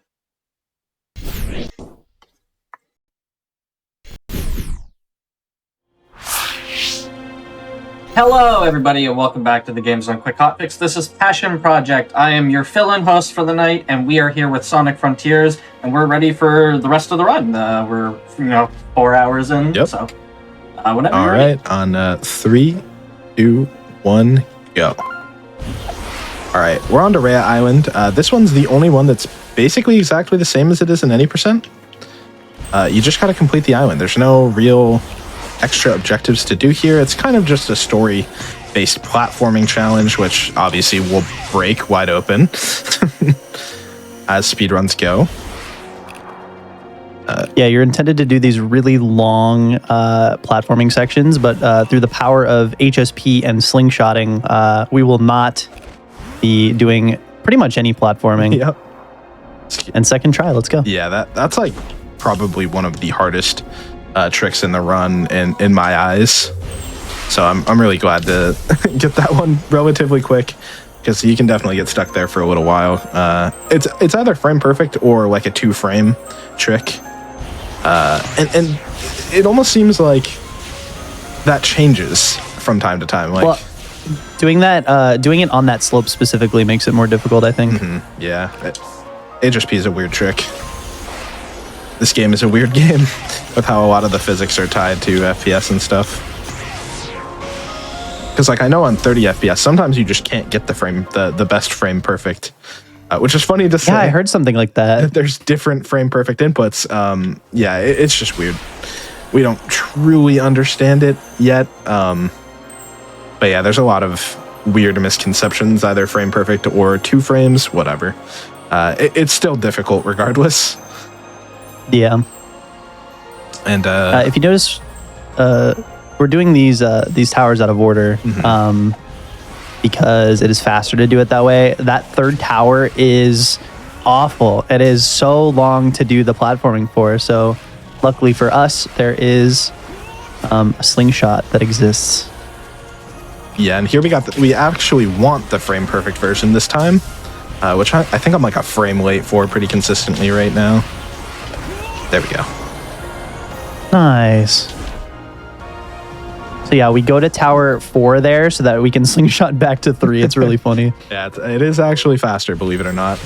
Hello, everybody, and welcome back to the Games on Quick Hotfix. This is Passion Project. I am your fill-in host for the night, and we are here with Sonic Frontiers, and we're ready for the rest of the run. We're 4 hours in, Yep. so whenever All you're right, ready. on 3, 2, 1, go. All right, we're on to Rhea Island. This one's the only one that's basically exactly the same as it is in any percent. You just got to complete the island. There's no real extra objectives to do here. It's kind of just a story-based platforming challenge, which obviously will break wide open as speedruns go. Yeah, you're intended to do these really long platforming sections, but through the power of HSP and slingshotting, we will not be doing pretty much any platforming. Yep. And second try, let's go. Yeah, that's like probably one of the hardest tricks in the run in my eyes. So I'm really glad to get that one relatively quick, because you can definitely get stuck there for a little while. It's either frame perfect or like a 2-frame trick. And it almost seems like that changes from time to time. Like, Well, doing it on that slope specifically makes it more difficult, I think. yeah, HSP is a weird trick. This game is a weird game with how a lot of the physics are tied to FPS and stuff. Because like I know on 30 FPS, sometimes you just can't get the best frame perfect, which is funny to say. Yeah, I heard something like that. There's different frame perfect inputs. Yeah, it's just weird. We don't truly understand it yet. But yeah, there's a lot of weird misconceptions, either frame perfect or 2 frames, whatever. It's still difficult regardless. Yeah. And If you notice, we're doing these towers out of order because it is faster to do it that way. That third tower is awful. It is so long to do the platforming for. So luckily for us, there is a slingshot that exists. yeah, and here we actually want the frame perfect version this time, which I think I'm like a frame late for pretty consistently right now. There we go. Nice. So yeah, we go to tower 4 there so that we can slingshot back to 3. It's really funny. Yeah, it is actually faster, believe it or not.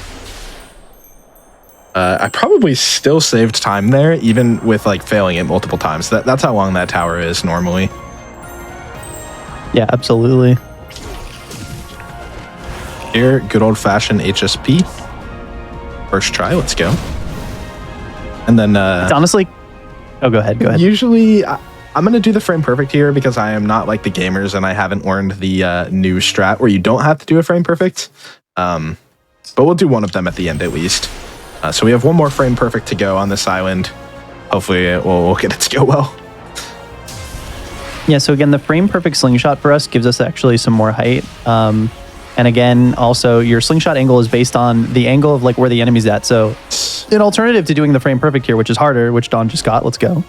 I probably still saved time there, even with like failing it multiple times. That's how long that tower is normally. Yeah, absolutely. Here, good old-fashioned HSP. First try, let's go. And then It's honestly... Oh, go ahead. usually I I'm going to do the frame perfect here because I am not like the gamers and I haven't learned the new strat where you don't have to do a frame perfect. But we'll do one of them at the end at least. So we have one more frame perfect to go on this island. Hopefully we'll get it to go well. Yeah, so again, the frame perfect slingshot for us gives us actually some more height. And again, also your slingshot angle is based on the angle of like where the enemy's at. So an alternative to doing the frame perfect here, which is harder, which Dawn just got, let's go.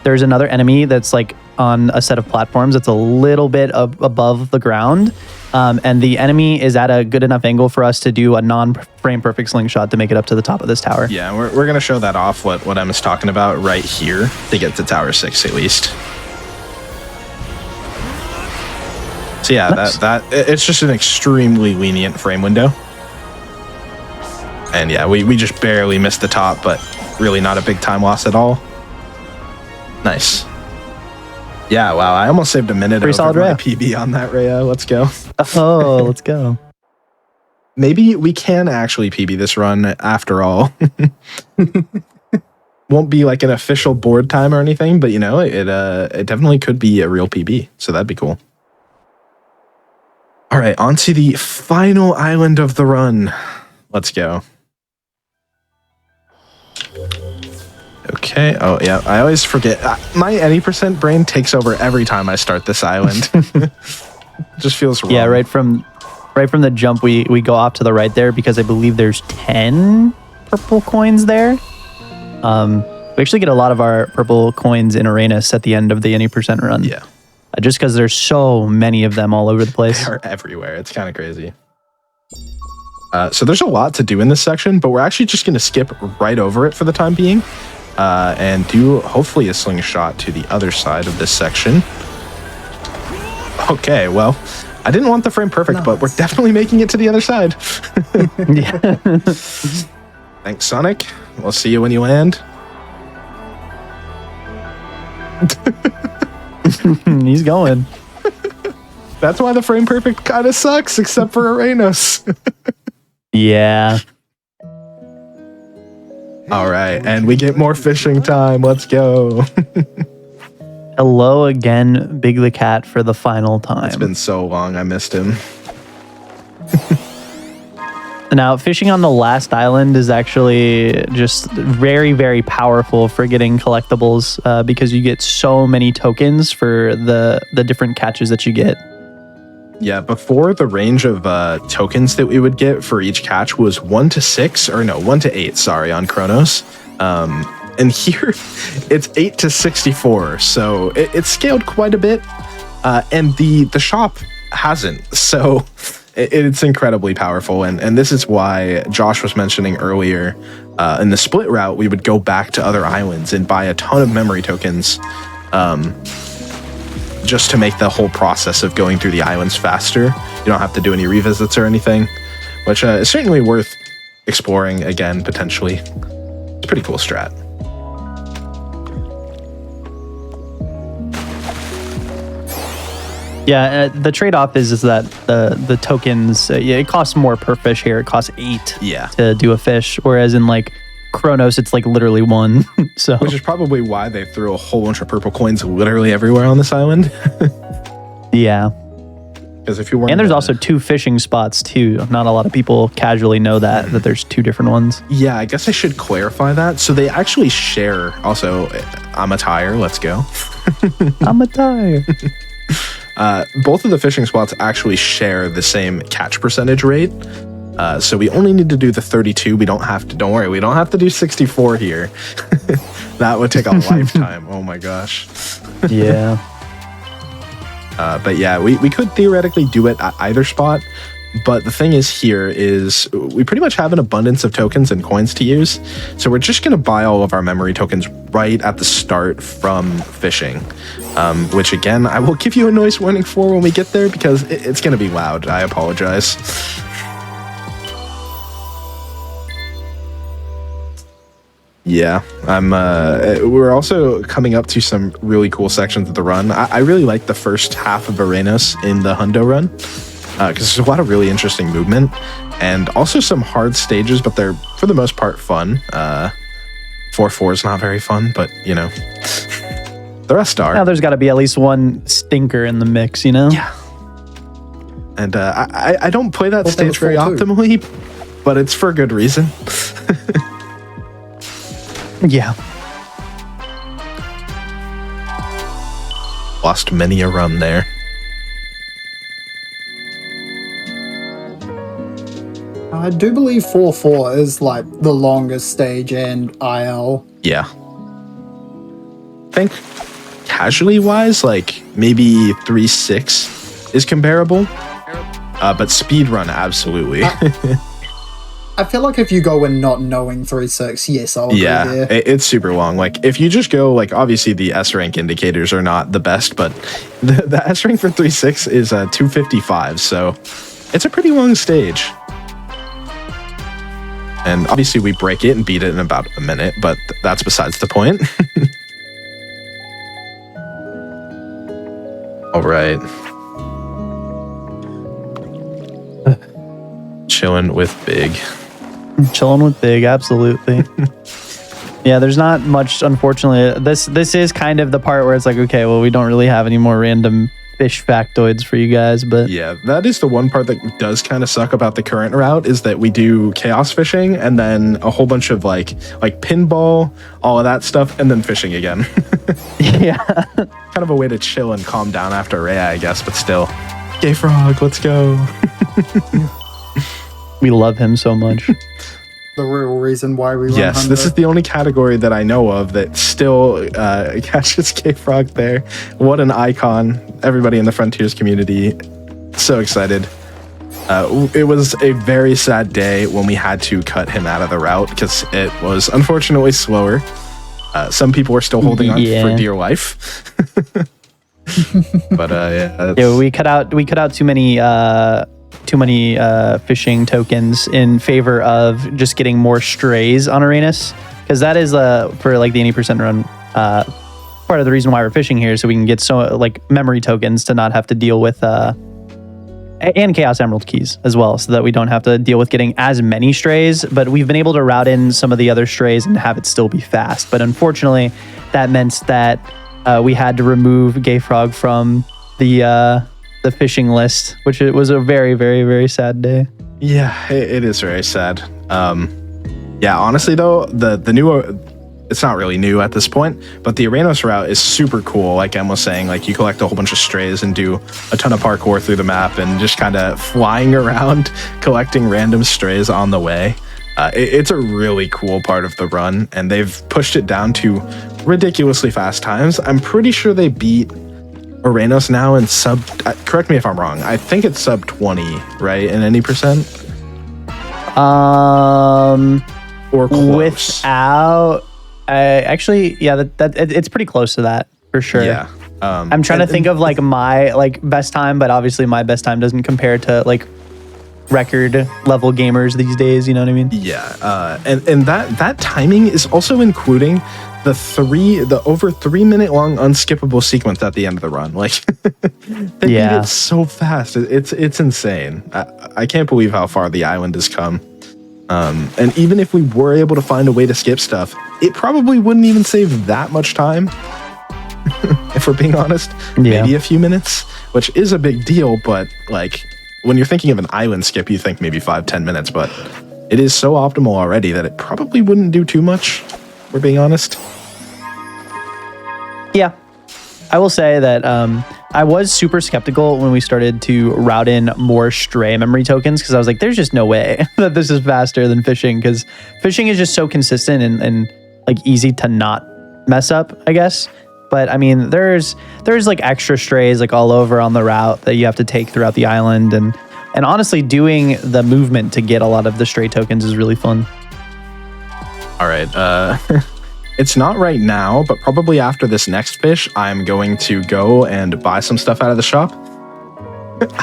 There's another enemy that's like on a set of platforms that's a little bit above the ground. And the enemy is at a good enough angle for us to do a non-frame perfect slingshot to make it up to the top of this tower. Yeah, we're going to show that off, what Emma's talking about right here to get to Tower 6 at least. So yeah, Nice. it's just an extremely lenient frame window. And yeah, we just barely missed the top, but really not a big time loss at all. Nice. Yeah, wow, I almost saved a minute Pretty solid over my Rhea. PB on that Rhea. Let's go. Oh, let's go. Maybe we can actually PB this run after all. Won't be like an official board time or anything, but you know, it definitely could be a real PB, so that'd be cool. All right, on to the final island of the run. Let's go. Okay. Oh, yeah. I always forget. My any percent brain takes over every time I start this island. Just feels wrong. Yeah, right from the jump, we go off to the right there because I believe there's 10 purple coins there. We actually get a lot of our purple coins in Arenas at the end of the any percent run. Yeah. Just because there's so many of them all over the place. They are everywhere. It's kind of crazy. So there's a lot to do in this section, but we're actually just going to skip right over it for the time being and do hopefully a slingshot to the other side of this section. Okay, well, I didn't want the frame perfect, but we're definitely making it to the other side. Yeah. Thanks, Sonic. We'll see you when you land. He's going. That's why the frame perfect kind of sucks, except for Arenas. Yeah. All right, and we get more fishing time. Let's go. Hello again, Big the Cat, for the final time. It's been so long. I missed him. Now, fishing on the last island is actually just very, very powerful for getting collectibles because you get so many tokens for the different catches that you get. Yeah, before the range of tokens that we would get for each catch was 1 to 6, or no, 1 to 8, sorry, on Chronos. And here it's 8 to 64, so it's scaled quite a bit. And the shop hasn't, so it's incredibly powerful. And this is why Josh was mentioning earlier, in the split route, we would go back to other islands and buy a ton of memory tokens. Just to make the whole process of going through the islands faster. You don't have to do any revisits or anything, which is certainly worth exploring again, potentially. It's a pretty cool strat. Yeah, the trade-off is that the tokens, it costs more per fish here. It costs 8 Yeah. to do a fish, whereas in like Chronos, it's like literally 1. So Which is probably why they threw a whole bunch of purple coins literally everywhere on this island. yeah. Because if you weren't, And there's also 2 fishing spots too. Not a lot of people casually know that there's 2 different ones. yeah, I guess I should clarify that. So they actually share. Also, I'm a tire. Let's go. I'm a tire. Both of the fishing spots actually share the same catch percentage rate. So we only need to do the 32. We don't have to, don't worry, we don't have to do 64 here. That would take a lifetime. Oh my gosh. Yeah. But yeah, we could theoretically do it at either spot. But the thing is here is we pretty much have an abundance of tokens and coins to use. So we're just going to buy all of our memory tokens right at the start from fishing. Which again, I will give you a noise warning for when we get there because it's going to be loud. I apologize. Yeah, we're also coming up to some really cool sections of the run. I really like the first half of Arenas in the Hundo run because there's a lot of really interesting movement and also some hard stages, but they're for the most part fun. 4-4 is not very fun, but you know. The rest are. Now there's got to be at least one stinker in the mix, you know? Yeah. And I don't play that Well, there stage was very 4 too. optimally, but it's for good reason. Yeah. Lost many a run there. I do believe 4-4 is like the longest stage in IL. Yeah. I think casually wise, like maybe 3-6 is comparable. But speedrun, absolutely. I feel like if you go in not knowing 3-6, yes, I'll agree Yeah, there. it's super long. Like if you just go, like obviously the S rank indicators are not the best, but the S rank for 3-6 is 255, so it's a pretty long stage. And obviously we break it and beat it in about a minute, but that's besides the point. All right. Chilling with Big. Chilling with Big, absolutely. Yeah, there's not much, unfortunately. This is kind of the part where it's like, okay, well, we don't really have any more random fish factoids for you guys, but Yeah, that is the one part that does kind of suck about the current route is that we do chaos fishing and then a whole bunch of like pinball, all of that stuff, and then fishing again. yeah. Kind of a way to chill and calm down after Rhea, I guess, but still. Gay Frog, let's go. We love him so much. The real reason why we run Yes, Hundo. this is the only category that I know of that still catches Gay Frog there. What an icon. Everybody in the Frontiers community, so excited. It was a very sad day when we had to cut him out of the route because it was unfortunately slower. Some people were still holding on for dear life. But yeah, Yeah, we cut out too many fishing tokens in favor of just getting more strays on Arenas, because that is for like the 80% run part of the reason why we're fishing here, so we can get so like memory tokens to not have to deal with and Chaos Emerald keys as well, so that we don't have to deal with getting as many strays. But we've been able to route in some of the other strays and have it still be fast. But unfortunately, that meant that we had to remove Gay Frog from the fishing list, which it was a very, very, very sad day. yeah, it is very sad. Yeah, honestly though, the new, it's not really new at this point, but the Arenos route is super cool. Like Em was saying, like you collect a whole bunch of strays and do a ton of parkour through the map and just kind of flying around collecting random strays on the way. It's a really cool part of the run, and they've pushed it down to ridiculously fast times. I'm pretty sure they beat Arenos now in sub, correct me if I'm wrong, I think it's sub 20, right, in any percent? Or close. Without actually, yeah, it's pretty close to that for sure. Yeah. I'm trying to think of like my like best time, but obviously my best time doesn't compare to like record level gamers these days. You know what I mean? Yeah, and that timing is also including the over 3 minute long unskippable sequence at the end of the run. Like they beat it so fast. It's insane. I can't believe how far the island has come. And even if we were able to find a way to skip stuff, it probably wouldn't even save that much time. If we're being honest, maybe a few minutes, which is a big deal. But like when you're thinking of an island skip, you think maybe 5-10 minutes, but it is so optimal already that it probably wouldn't do too much. We're being honest. Yeah, I will say that I was super skeptical when we started to route in more stray memory tokens, because I was like, there's just no way that this is faster than fishing, because fishing is just so consistent and like easy to not mess up, I guess. But I mean, there's like extra strays like all over on the route that you have to take throughout the island, and honestly, doing the movement to get a lot of the stray tokens is really fun. All right. It's not right now, but probably after this next fish, I'm going to go and buy some stuff out of the shop.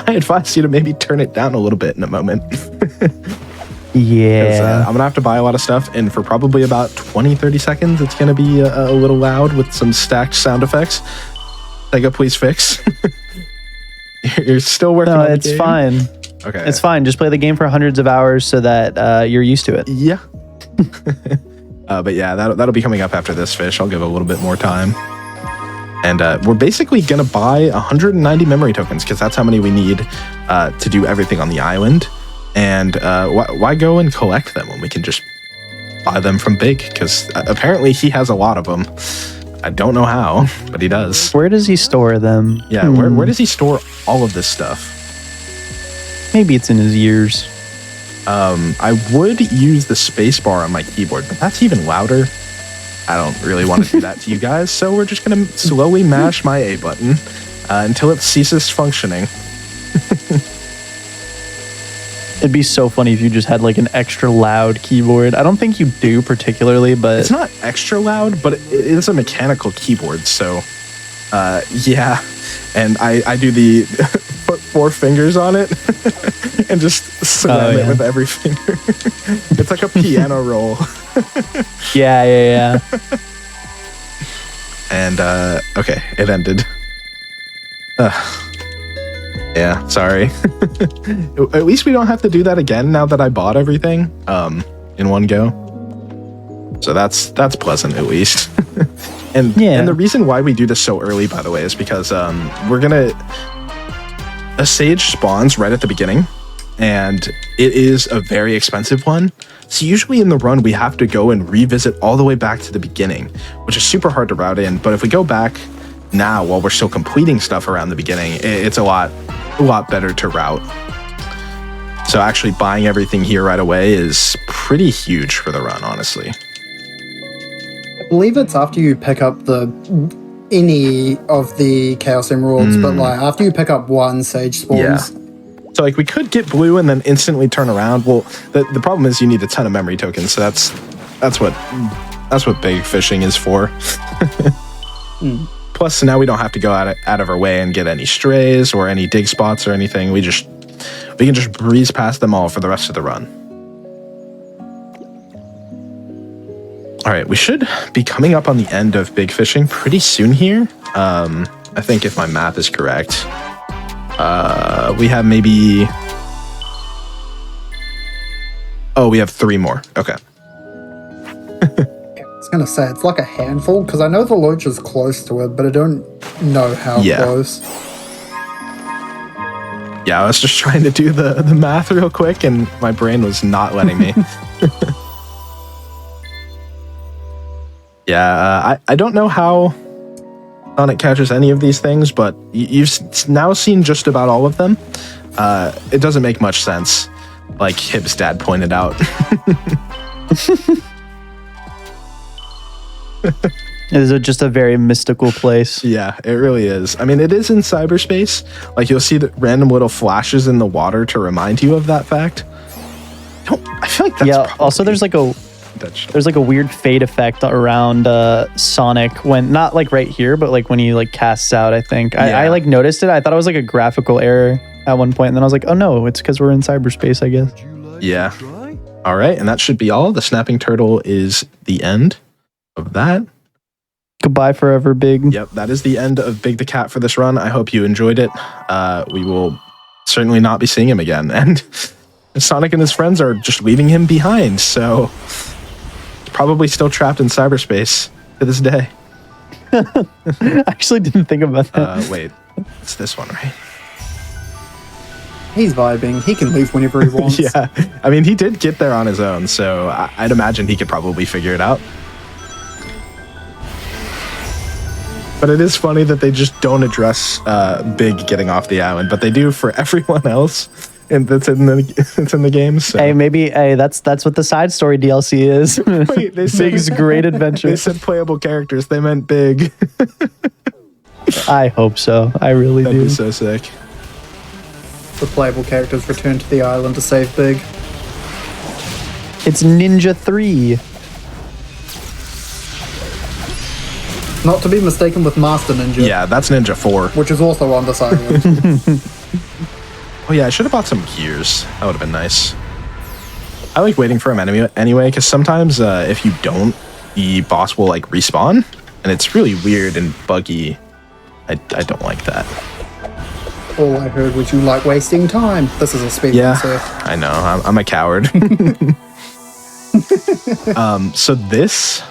I advise you to maybe turn it down a little bit in a moment. Yeah. I'm going to have to buy a lot of stuff, and for probably about 20-30 seconds, it's going to be a little loud with some stacked sound effects. Sega, please fix. You're still working on the it's game? fine. Okay. It's fine. Just play the game for hundreds of hours so that you're used to it. Yeah. But yeah, that'll be coming up after this fish. I'll give it a little bit more time. And we're basically going to buy 190 memory tokens because that's how many we need to do everything on the island. And why go and collect them when we can just buy them from Big? Because apparently he has a lot of them. I don't know how, but he does. Where does he store them? Yeah, where does he store all of this stuff? Maybe it's in his ears. I would use the space bar on my keyboard, but that's even louder. I don't really want to do that to you guys, so we're just going to slowly mash my A button until it ceases functioning. It'd be so funny if you just had like an extra loud keyboard. I don't think you do particularly, but It's not extra loud, but it is a mechanical keyboard, so yeah. And I do the put 4 fingers on it and just slam it with every finger. It's like a piano roll. yeah. And okay, it ended. Yeah, sorry. At least we don't have to do that again now that I bought everything in one go. So that's pleasant at least. And the reason why we do this so early, by the way, is because a sage spawns right at the beginning, and it is a very expensive one. So usually in the run, we have to go and revisit all the way back to the beginning, which is super hard to route in. But if we go back now while we're still completing stuff around the beginning, it's a lot better to route. So actually buying everything here right away is pretty huge for the run, honestly. I believe it's after you pick up any of the Chaos Emeralds, but like after you pick up one Sage spawns. Yeah. So like we could get blue and then instantly turn around. Well, the problem is you need a ton of memory tokens, so that's what big fishing is for. Plus now we don't have to go out of our way and get any strays or any dig spots or anything. We can just breeze past them all for the rest of the run. All right, we should be coming up on the end of big fishing pretty soon here. I think if my math is correct. We have maybe... Oh, we have 3 more. Okay. I was going to say, it's like a handful, because I know the Loach is close to it, but I don't know how close. Yeah, I was just trying to do the math real quick, and my brain was not letting me. Yeah, I don't know how Sonic catches any of these things, but you've now seen just about all of them. It doesn't make much sense, like Hib's dad pointed out. It is just a very mystical place. Yeah, it really is. I mean, it is in cyberspace. Like, you'll see the random little flashes in the water to remind you of that fact. I feel like that's also there's like a weird fade effect around Sonic when, not like right here, but like when he like casts out, I think. I like noticed it. I thought it was like a graphical error at one point, and then I was like, oh no, it's because we're in cyberspace, I guess. Yeah. All right, and that should be all. The snapping turtle is the end of that. Goodbye forever, Big. Yep, that is the end of Big the Cat for this run. I hope you enjoyed it. We will certainly not be seeing him again. And Sonic and his friends are just leaving him behind, so he's probably still trapped in cyberspace to this day. I actually didn't think about that. Wait, it's this one, right? He's vibing. He can leave whenever he wants. Yeah, I mean, he did get there on his own, so I'd imagine he could probably figure it out. But it is funny that they just don't address Big getting off the island, but they do for everyone else, and that's in the game. So. Hey, that's what the side story DLC is. Wait, they said, Big's great adventure. They said playable characters. They meant Big. I hope so. I really do. That'd be so sick. The playable characters return to the island to save Big. It's Ninja 3. Not to be mistaken with Master Ninja. Yeah, that's Ninja 4. Which is also on this island. Oh yeah, I should have bought some gears. That would have been nice. I like waiting for him anyway, because sometimes if you don't, the boss will like respawn, and it's really weird and buggy. I don't like that. All I heard was you like wasting time. This is a speedrun, sir. I know. I'm a coward. So this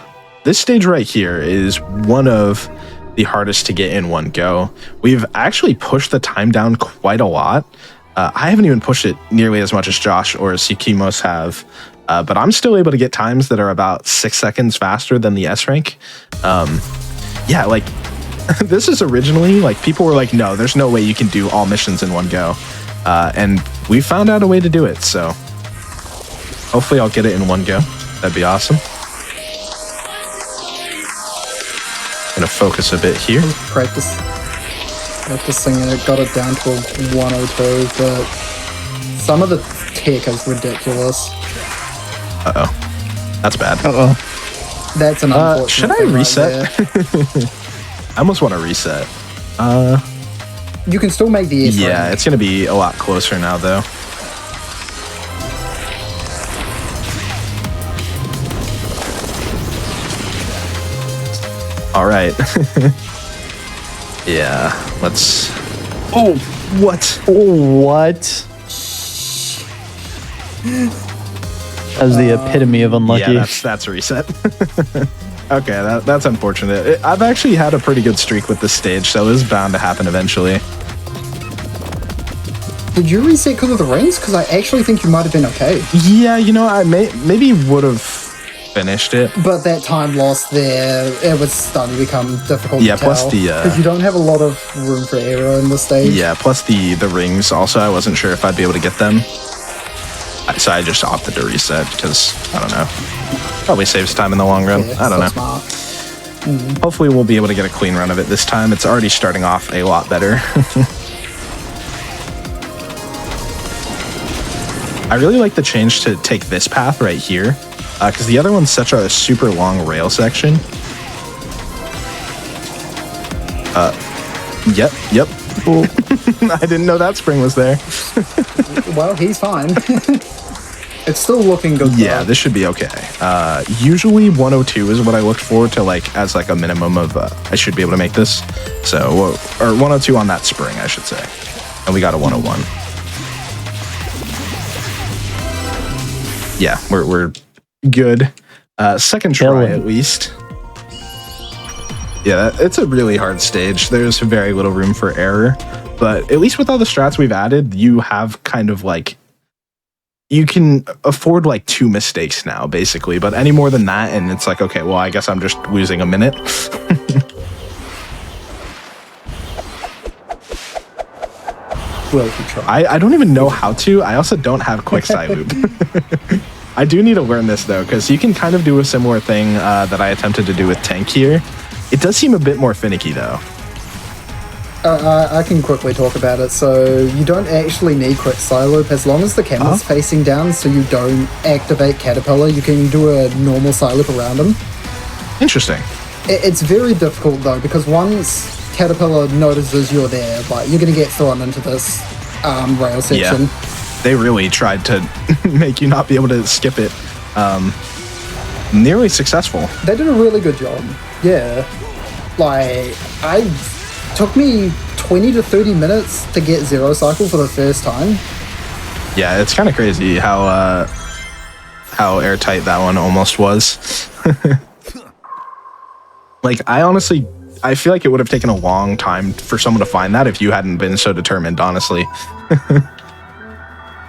stage right here is one of the hardest to get in one go. We've actually pushed the time down quite a lot. I haven't even pushed it nearly as much as Josh or as Yukimos have, but I'm still able to get times that are about 6 seconds faster than the S rank. Yeah, like this is originally like people were like, no, there's no way you can do all missions in one go, and we found out a way to do it. So hopefully I'll get it in one go. That'd be awesome. Gonna focus a bit here. Practicing it, got it down to a 102, but some of the tech is ridiculous. Uh-oh. That's bad. That's an unfortunate should I thing right reset? there. I almost want to reset. You can still make the S Yeah, rank. it's gonna be a lot closer now though. All right. Yeah, let's. Oh, what? What? That was the epitome of unlucky. Yeah, that's a reset. Okay, that's unfortunate. I've actually had a pretty good streak with this stage, so it was bound to happen eventually. Did you reset because of the rings? Because I actually think you might have been okay. Yeah, you know, I maybe would have finished it. But that time lost there, it was starting to become difficult Yeah, to tell. plus the, because you don't have a lot of room for error in this stage. Yeah, plus the rings also, I wasn't sure if I'd be able to get them. So I just opted to reset because, I don't know, probably saves time in the long run. Yeah, I don't know. Smart. Hopefully we'll be able to get a clean run of it this time. It's already starting off a lot better. I really like the change to take this path right here, because the other one's such a super long rail section. Yep. I didn't know that spring was there. Well, he's fine. It's still looking good. Yeah, though. this should be okay. Usually 102 is what I looked for to like as like a minimum of I should be able to make this. So or 102 on that spring, I should say. And we got a 101. Yeah, we're good. Second try at least. Yeah, it's a really hard stage. There's very little room for error, but at least with all the strats we've added, you have kind of like you can afford like 2 mistakes now, basically. But any more than that, and it's like, okay, well, I guess I'm just losing a minute. Will you try? I don't even know how to. I also don't have quick side loop. I do need to learn this though, because you can kind of do a similar thing that I attempted to do with Tank here. It does seem a bit more finicky though. I can quickly talk about it. So you don't actually need quick side loop as long as the camera's facing down, so you don't activate Caterpillar. You can do a normal side loop around him. Interesting. It's very difficult though, because once Caterpillar notices you're there, like you're gonna get thrown into this rail section. Yeah. They really tried to make you not be able to skip it. Nearly successful. They did a really good job. Yeah. Like, took me 20 to 30 minutes to get Zero Cycle for the first time. Yeah, it's kind of crazy how airtight that one almost was. Like, I feel like it would have taken a long time for someone to find that if you hadn't been so determined, honestly.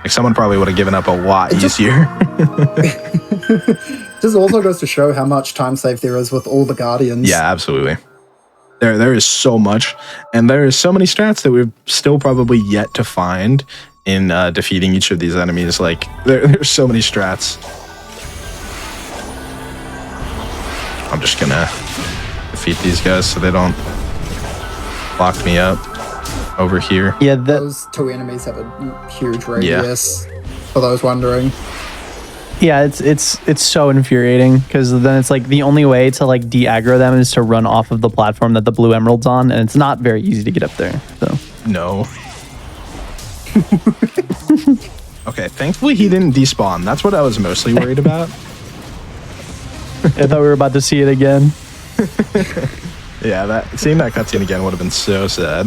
Like, someone probably would have given up a lot easier. This also goes to show how much time save there is with all the Guardians. Yeah, absolutely. There is so much, and there is so many strats that we've still probably yet to find in defeating each of these enemies. Like, there's so many strats. I'm just gonna defeat these guys so they don't lock me up over here. Yeah, Those 2 enemies have a huge radius, for those wondering. yeah, it's so infuriating because then it's like the only way to like de-aggro them is to run off of the platform that the blue emerald's on, and it's not very easy to get up there. So No. Okay, thankfully he didn't despawn. That's what I was mostly worried about. I thought we were about to see it again. Yeah, seeing that cutscene again would have been so sad.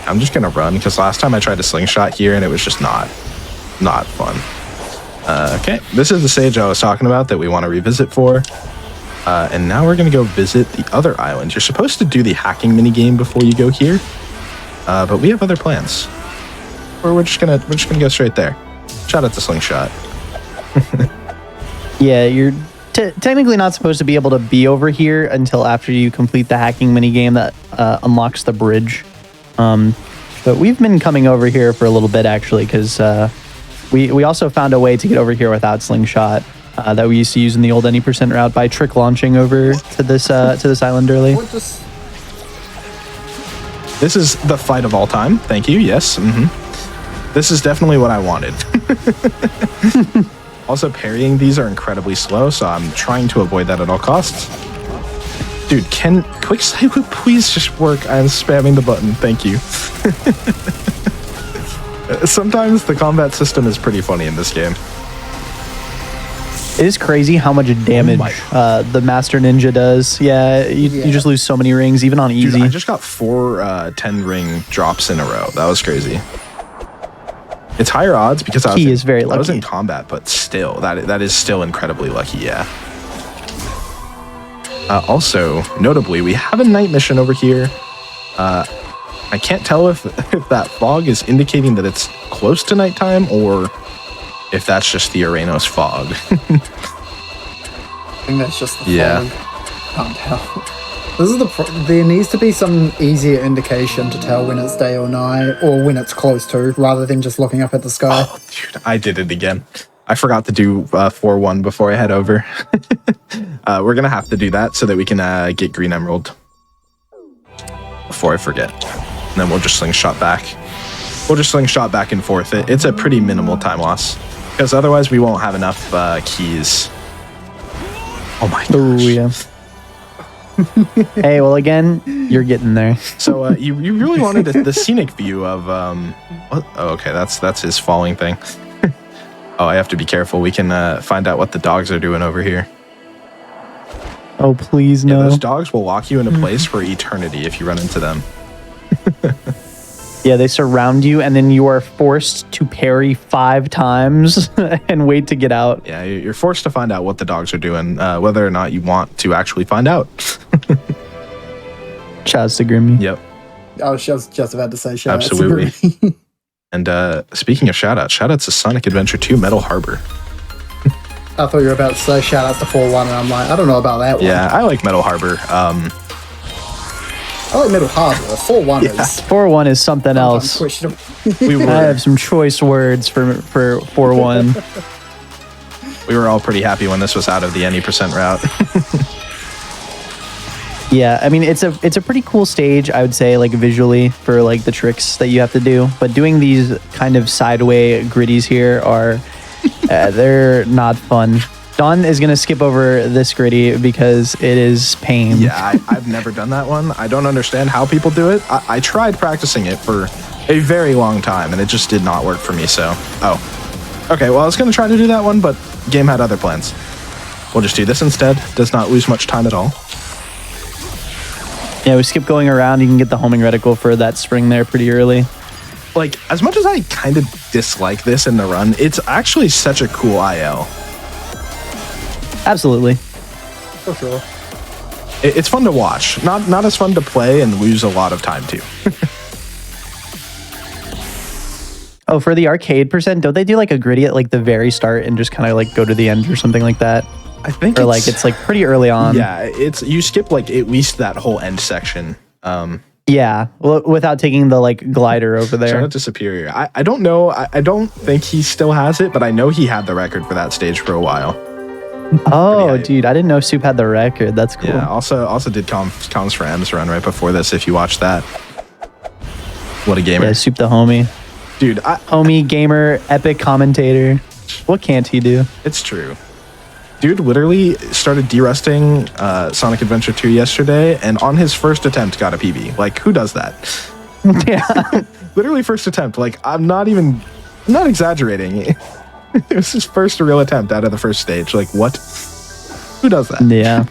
I'm just gonna run because last time I tried to slingshot here and it was just not fun. Okay, this is the stage I was talking about that we want to revisit for. And now we're going to go visit the other island. You're supposed to do the hacking minigame before you go here, but we have other plans. We're just gonna go straight there. Shout out to Slingshot. Yeah, you're technically not supposed to be able to be over here until after you complete the hacking minigame that unlocks the bridge. But we've been coming over here for a little bit actually, because we also found a way to get over here without Slingshot that we used to use in the old any percent route by trick launching over to this island early. This is the fight of all time. Thank you. Yes. This is definitely what I wanted. Also, parrying these are incredibly slow, so I'm trying to avoid that at all costs. Dude, can Quick Cycle please just work? I'm spamming the button. Thank you. Sometimes the combat system is pretty funny in this game. It is crazy how much damage the Master Ninja does. Yeah, you just lose so many rings, even on easy. Dude, I just got 4 10 ring drops in a row. That was crazy. It's higher odds because I was in combat, but still, that is still incredibly lucky, yeah. Also, notably, we have a night mission over here. I can't tell if that fog is indicating that it's close to nighttime or if that's just the Aranos fog. I think that's just the fog. Can't tell. This is there needs to be some easier indication to tell when it's day or night, or when it's close to, rather than just looking up at the sky. Oh, dude, I did it again. I forgot to do 4-1 before I head over. We're gonna have to do that so that we can get Green Emerald before I forget. And then we'll just slingshot back. We'll just slingshot back and forth. It's a pretty minimal time loss because otherwise we won't have enough keys. Oh my gosh. Ooh, yeah. Hey, well, again, you're getting there. So you really wanted the scenic view of what? Oh, okay, that's his falling thing. Oh, I have to be careful. We can find out what the dogs are doing over here. Oh, please no. Yeah, those dogs will lock you into place for eternity if you run into them. Yeah, they surround you, and then you are forced to parry 5 times and wait to get out. Yeah, you're forced to find out what the dogs are doing, whether or not you want to actually find out. Shouts to Grimmy. Yep. I was just about to say shout Absolutely. And speaking of shout outs to Sonic Adventure 2 Metal Harbor. I thought you were about to say shout outs to 4-1, and I'm like, I don't know about that one. Yeah, I like Metal Harbor. I like Metal Harbor. 4-1 is 4-1 is something else. questionable. I have some choice words for 4-1. We were all pretty happy when this was out of the any percent route. Yeah, I mean it's a pretty cool stage, I would say, like visually, for like the tricks that you have to do. But doing these kind of sideway gritties here are they're not fun. Don is gonna skip over this gritty because it is pain. Yeah, I've never done that one. I don't understand how people do it. I tried practicing it for a very long time and it just did not work for me. So, okay. Well, I was gonna try to do that one, but game had other plans. We'll just do this instead. Does not lose much time at all. Yeah, we skip going around. You can get the homing reticle for that spring there pretty early. Like, as much as I kind of dislike this in the run, it's actually such a cool IL. Absolutely. For sure. It's fun to watch. Not as fun to play and lose a lot of time too. Oh, for the arcade percent, don't they do like a gritty at like the very start and just kind of like go to the end or something like that? I think or like it's like pretty early on. Yeah, it's you skip like at least that whole end section. Yeah, without taking the like glider over there. Shout out to Superior. I don't know. I don't think he still has it, but I know he had the record for that stage for a while. Oh, dude, I didn't know Soup had the record. That's cool. Yeah, also did comms for M's run right before this. If you watch that, what a gamer! Yeah, Soup the homie, dude. Homie gamer, epic commentator. What can't he do? It's true. Dude literally started derusting Sonic Adventure 2 yesterday, and on his first attempt got a PB. Like, who does that? Yeah. Literally first attempt. Like, I'm not exaggerating. It was his first real attempt out of the first stage. Like, what? Who does that? Yeah.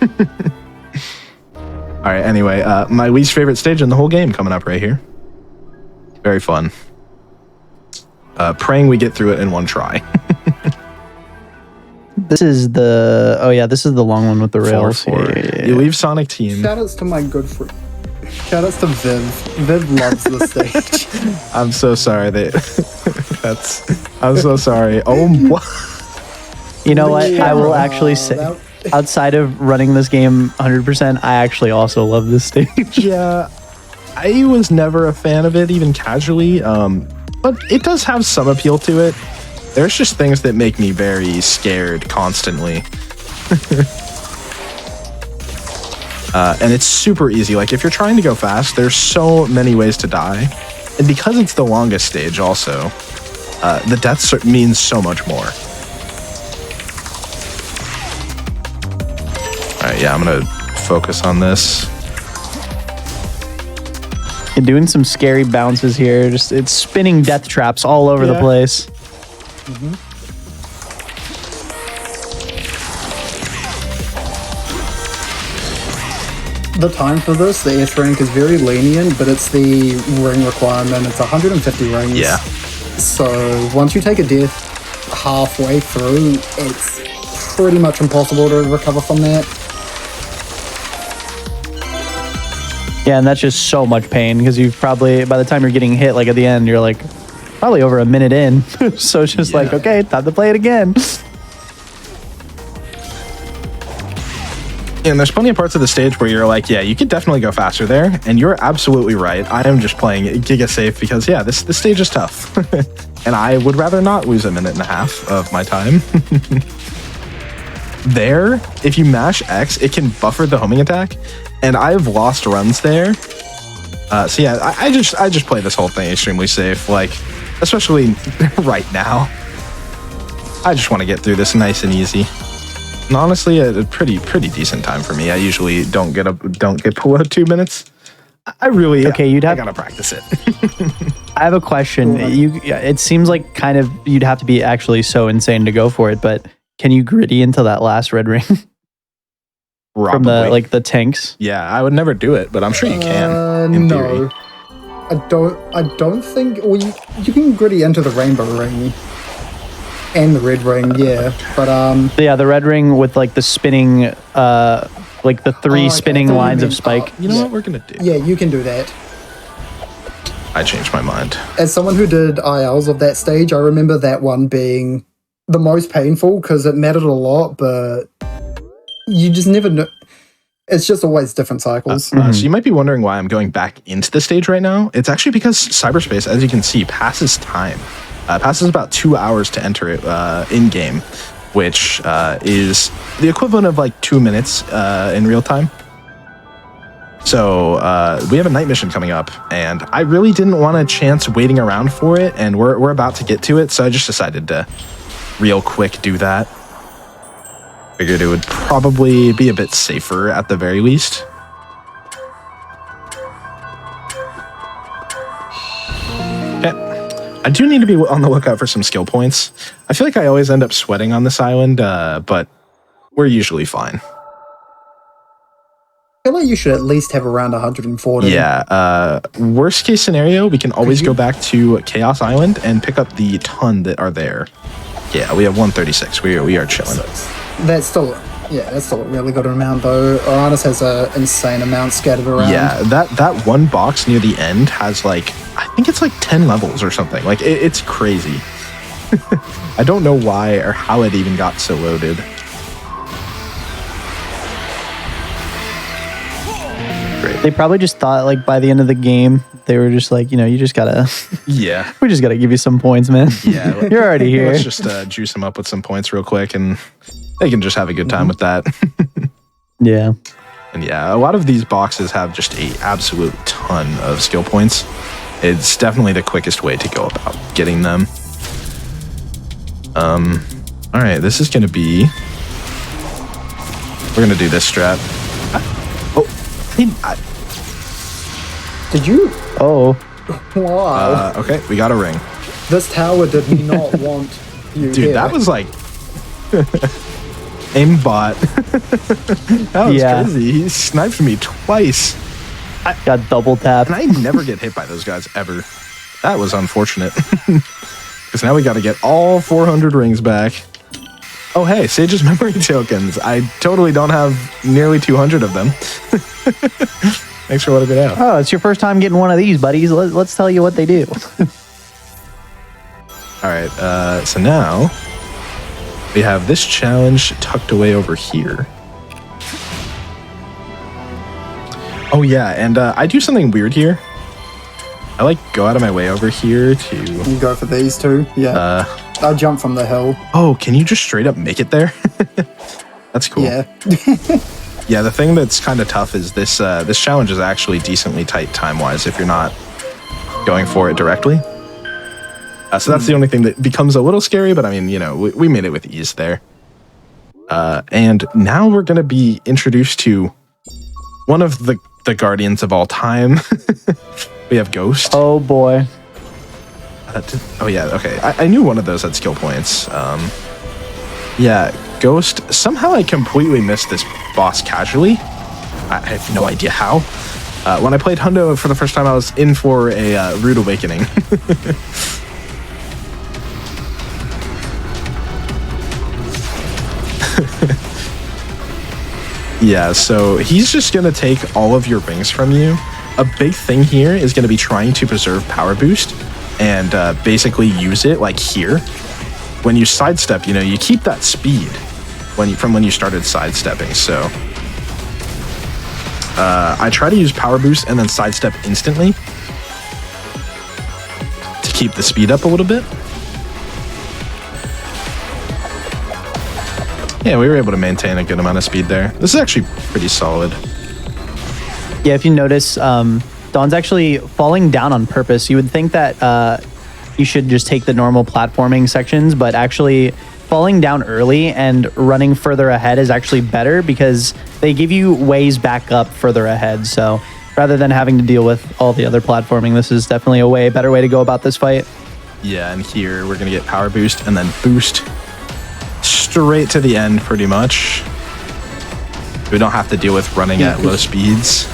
All right, anyway, my least favorite stage in the whole game coming up right here. Very fun. Praying we get through it in one try. This is the this is the long one with the rails. 4-4. Yeah. You leave Sonic Team. Shoutouts to my good friend. Shoutouts to Viv. Viv loves the stage. I'm so sorry that I'm so sorry. Oh, what? You know what? I will Wow, actually say, that- outside of running this game 100%, I actually also love this stage. Yeah, I was never a fan of it, even casually. But it does have some appeal to it. There's just things that make me very scared constantly. And it's super easy. Like, if you're trying to go fast, there's so many ways to die. And because it's the longest stage also, the deaths means so much more. All right, yeah, I'm gonna focus on this. You're doing some scary bounces here. Just it's spinning death traps all over the Yeah. place. The time for this, the S rank is very lenient, but it's the ring requirement. It's 150 rings. Yeah. So once you take a death halfway through, it's pretty much impossible to recover from that. Yeah, and that's just so much pain because you've probably, by the time you're getting hit, like at the end, you're like probably over a minute in. So it's just like, Yeah. okay, time to play it again. And there's plenty of parts of the stage where you're like, yeah, you could definitely go faster there. And you're absolutely right. I am just playing Giga Safe because, yeah, this stage is tough. And I would rather not lose a minute and a half of my time. There, if you mash X, it can buffer the homing attack. And I've lost runs there. So yeah, I just play this whole thing extremely safe. Like, especially right now. I just want to get through this nice and easy. And honestly, a pretty decent time for me. I usually don't get below 2 minutes. I really Okay, I gotta practice it. I have a question. It seems like kind of you'd have to be actually so insane to go for it, but can you gritty into that last red ring from Probably. the tanks? Yeah, I would never do it, but I'm sure you can. In No. theory. I don't think. Well, you can gritty into the rainbow ring and the red ring, yeah. But So yeah, the red ring with like the spinning, like the three okay, spinning I thought you lines of meant- spike. You know what we're gonna do? yeah, you can do that. I changed my mind. As someone who did ILs of that stage, I remember that one being the most painful because it mattered a lot, but you just never know. It's just always different cycles. So you might be wondering why I'm going back into the stage right now. It's actually because cyberspace, as you can see, passes time. Passes about 2 hours to enter it in game, which is the equivalent of like 2 minutes in real time. So we have a night mission coming up, and I really didn't want a chance waiting around for it, and we're about to get to it, so I just decided to real quick do that. Figured it would probably be a bit safer at the very least. Okay. I do need to be on the lookout for some skill points. I feel like I always end up sweating on this island, but we're usually fine. I feel like you should at least have around 140. Yeah. Worst case scenario, we can always go back to Chaos Island and pick up the ton that are there. Yeah, we have 136. We are chilling. That's still a really good amount though. Uranus has an insane amount scattered around. Yeah, that one box near the end has like, I think it's like 10 levels or something. Like it's crazy. I don't know why or how it even got so loaded. Great. They probably just thought like by the end of the game they were just like, you just gotta, Yeah. we just gotta give you some points, man. Yeah. You're already here. Let's just juice them up with some points real quick, and they can just have a good time with that. Yeah. And yeah, a lot of these boxes have just a absolute ton of skill points. It's definitely the quickest way to go about getting them. All right, this is gonna be. We're gonna do this strat. Did you? Oh, Wow. Okay, we got a ring. This tower did not want you Dude, here. that was like aimbot. That was Yeah. crazy. He sniped me twice. got double tapped. And I never get hit by those guys ever. That was unfortunate. Because now we got to get all 400 rings back. Oh, hey, Sage's memory tokens. I totally don't have nearly 200 of them. Thanks for letting me know. Oh, it's your first time getting one of these, buddies. Let's tell you what they do. All right, so now we have this challenge tucked away over here. Oh yeah, and I do something weird here. I like go out of my way over here to... You go for these two. Yeah. I'll jump from the hill. Oh, can you just straight up make it there? That's cool. Yeah. Yeah, the thing that's kind of tough is this this challenge is actually decently tight time-wise if you're not going for it directly. So that's the only thing that becomes a little scary, but I mean, you know, we made it with ease there. And now we're going to be introduced to one of the guardians of all time. We have Ghost. Oh boy. Oh yeah, okay. I knew one of those had skill points. Yeah, Ghost. Somehow I completely missed this boss casually. I have no idea how. When I played Hundo for the first time, I was in for a rude awakening. Yeah, so he's just going to take all of your rings from you. A big thing here is going to be trying to preserve power boost and basically use it like here. When you sidestep, you know, you keep that speed from when you started sidestepping. So I try to use power boost and then sidestep instantly to keep the speed up a little bit. Yeah, we were able to maintain a good amount of speed there. This is actually pretty solid. Yeah, if you notice, Dawn's actually falling down on purpose. You would think that you should just take the normal platforming sections, but actually falling down early and running further ahead is actually better because they give you ways back up further ahead. So rather than having to deal with all the other platforming, this is definitely a way better way to go about this fight. Yeah, and here we're going to get power boost and then boost straight to the end pretty much. We don't have to deal with running at low speeds.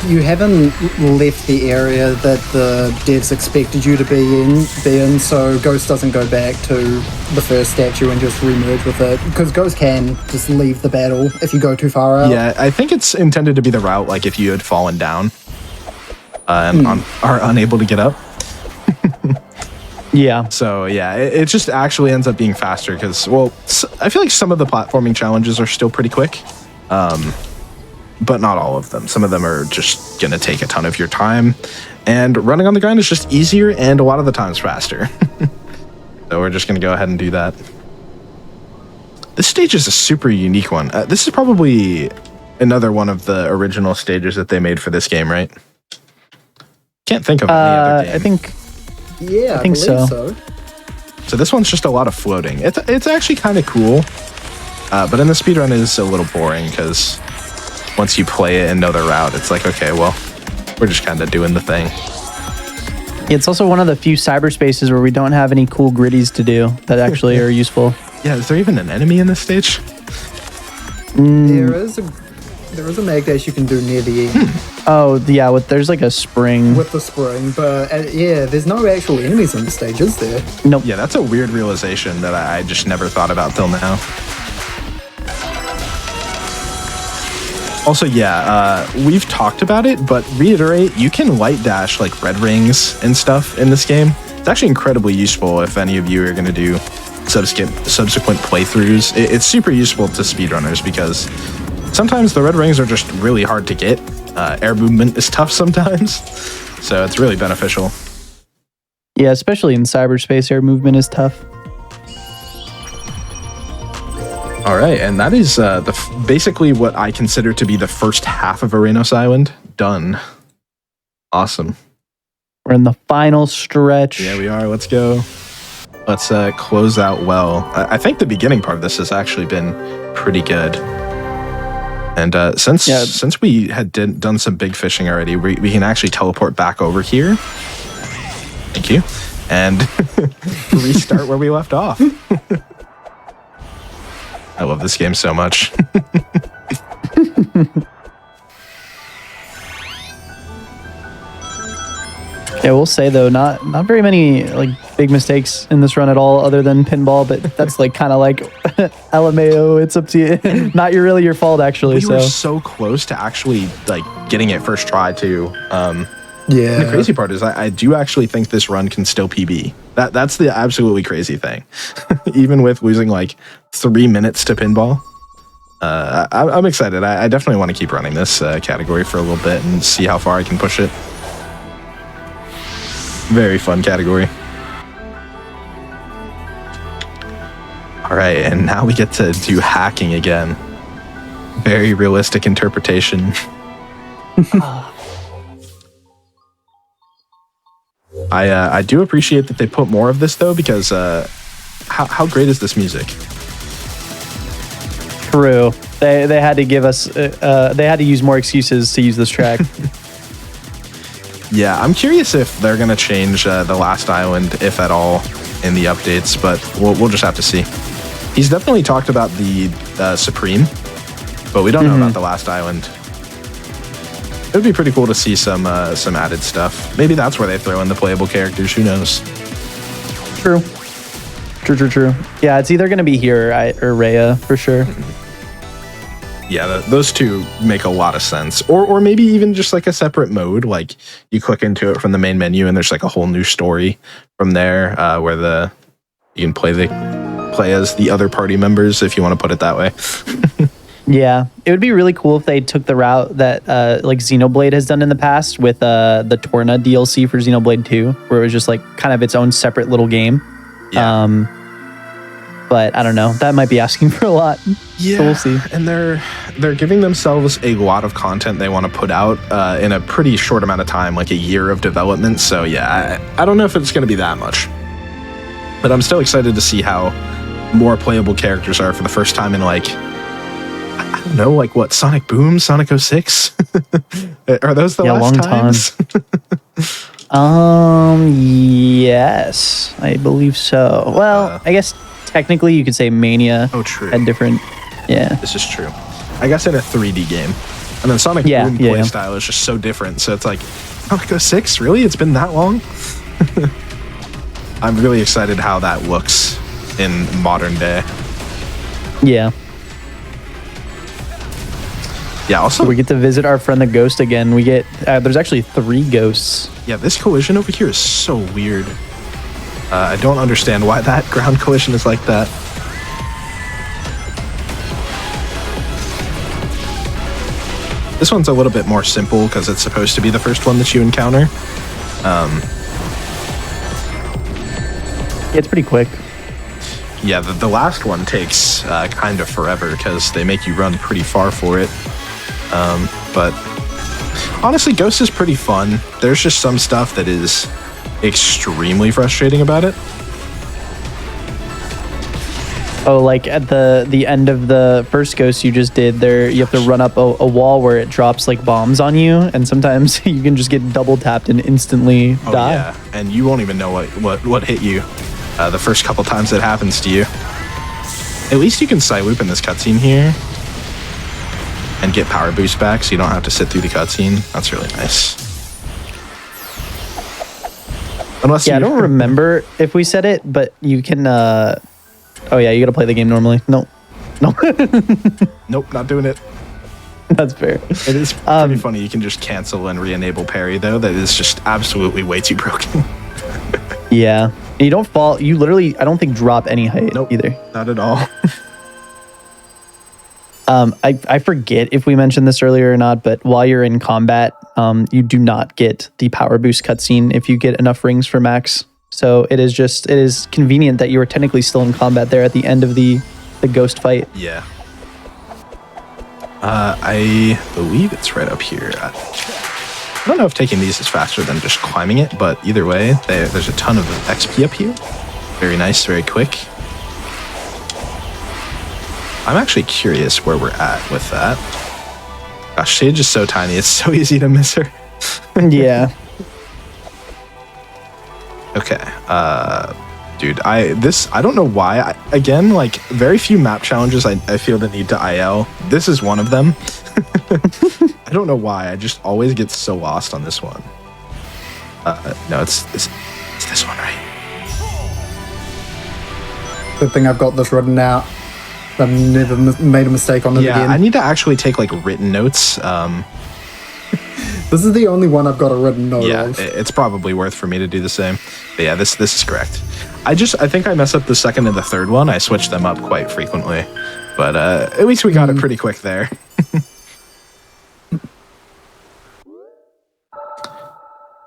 You haven't left the area that the devs expected you to be in, so Ghost doesn't go back to the first statue and just remerge with it. Because Ghost can just leave the battle if you go too far out. Yeah, I think it's intended to be the route, like if you had fallen down and are unable to get up. Yeah. So yeah, it just actually ends up being faster because, well, I feel like some of the platforming challenges are still pretty quick, but not all of them. Some of them are just going to take a ton of your time, and running on the grind is just easier and a lot of the times faster. So we're just going to go ahead and do that. This stage is a super unique one. This is probably another one of the original stages that they made for this game, right? Can't think of any other game. I think I think believe so. So this one's just a lot of floating. It's actually kind of cool, but in the speedrun it is a little boring because once you play it and know the route, it's like, okay, well, we're just kind of doing the thing. It's also one of the few cyberspaces where we don't have any cool gritties to do that actually are useful. Yeah, is there even an enemy in this stage? There is a mag dash you can do near the end Oh, yeah, there's like a spring. with the spring, but yeah, there's no actual enemies on the stage, is there? Nope. Yeah, that's a weird realization that I just never thought about till now. Also, yeah, we've talked about it, but reiterate, you can light dash like red rings and stuff in this game. It's actually incredibly useful if any of you are going to do subsequent playthroughs. It's super useful to speedrunners because sometimes the red rings are just really hard to get. Air movement is tough sometimes, so it's really beneficial. Yeah, especially in cyberspace, air movement is tough. All right, and that is basically what I consider to be the first half of Arenos Island done. Awesome. We're in the final stretch. Yeah, we are. Let's go. Let's close out well. I think the beginning part of this has actually been pretty good. And since we had done some big fishing already, we can actually teleport back over here. Thank you. And restart where we left off. I love this game so much. Yeah, we'll say though, not very many like big mistakes in this run at all, other than pinball. But that's like kind of like LMAO. It's up to you. Not really your fault actually. We so were so close to actually like getting it first try too. Yeah. The crazy part is I do actually think this run can still PB. That's the absolutely crazy thing. Even with losing like 3 minutes to pinball. I'm excited. I definitely want to keep running this category for a little bit and see how far I can push it. Very fun category. All right, and now we get to do hacking again. Very realistic interpretation. I do appreciate that they put more of this though, because how great is this music? true. They had to give us. They had to use more excuses to use this track. Yeah, I'm curious if they're gonna change the last island, if at all, in the updates, but we'll just have to see. He's definitely talked about the Supreme, but we don't know about the last island. It would be pretty cool to see some added stuff. Maybe that's where they throw in the playable characters. Who knows? True. Yeah, it's either gonna be here or Rhea for sure. Yeah, those two make a lot of sense. Or maybe even just like a separate mode. Like you click into it from the main menu, and there's like a whole new story from there where you can play as the other party members, if you want to put it that way. Yeah, it would be really cool if they took the route that like Xenoblade has done in the past with the Torna DLC for Xenoblade 2, where it was just like kind of its own separate little game. Yeah. But I don't know. That might be asking for a lot. Yeah, so we'll see. And they're giving themselves a lot of content they want to put out in a pretty short amount of time, like a year of development. So yeah, I don't know if it's going to be that much, but I'm still excited to see how more playable characters are for the first time in like, I don't know, like what, Sonic Boom, Sonic 06? Are those the last long times? Yes, I believe so. Well, I guess technically you could say Mania. Oh, true. Had different, yeah. This is true. I guess in a 3D game. And then Sonic Boom playstyle is just so different. So it's like, Sonic 06? Really? It's been that long? I'm really excited how that looks in modern day. Yeah. Yeah, also, We get to visit our friend the Ghost again. We get, there's actually 3 ghosts. yeah, this collision over here is so weird. I don't understand why that ground collision is like that. This one's a little bit more simple because it's supposed to be the first one that you encounter. It's pretty quick. Yeah, the last one takes kind of forever because they make you run pretty far for it. But honestly, Ghost is pretty fun. There's just some stuff that is extremely frustrating about it. Oh, like at the end of the first Ghost you just did, you have to run up a wall where it drops like bombs on you, and sometimes you can just get double tapped and instantly die. Yeah, and you won't even know what hit you the first couple times it happens to you. At least you can side loop in this cutscene here and get power boost back, so you don't have to sit through the cutscene. That's really nice. Unless I don't remember if we said it, but you can. Oh yeah, you gotta play the game normally. No. Nope, not doing it. That's fair. It is pretty funny. You can just cancel and re-enable parry, though. That is just absolutely way too broken. Yeah. And you don't fall. You literally, I don't think, drop any height either. Not at all. I forget if we mentioned this earlier or not, but while you're in combat, you do not get the power boost cutscene if you get enough rings for max. So it is convenient that you are technically still in combat there at the end of the ghost fight. Yeah. I believe it's right up here. I don't know if taking these is faster than just climbing it, but either way, there's a ton of XP up here. Very nice, very quick. I'm actually curious where we're at with that. Gosh, Sage is so tiny, it's so easy to miss her. Yeah. Okay, dude, I don't know why. Again, like, very few map challenges I feel the need to IL. This is one of them. I don't know why, I just always get so lost on this one. No, it's this one, right? Good thing I've got this written out. I've never made a mistake on it Yeah, again. I need to actually take like written notes. This is the only one I've got a written note Yeah, of. it's probably worth for me to do the same. But yeah, this is correct. I think I messed up the second and the third one. I switched them up quite frequently, but at least we got it pretty quick there.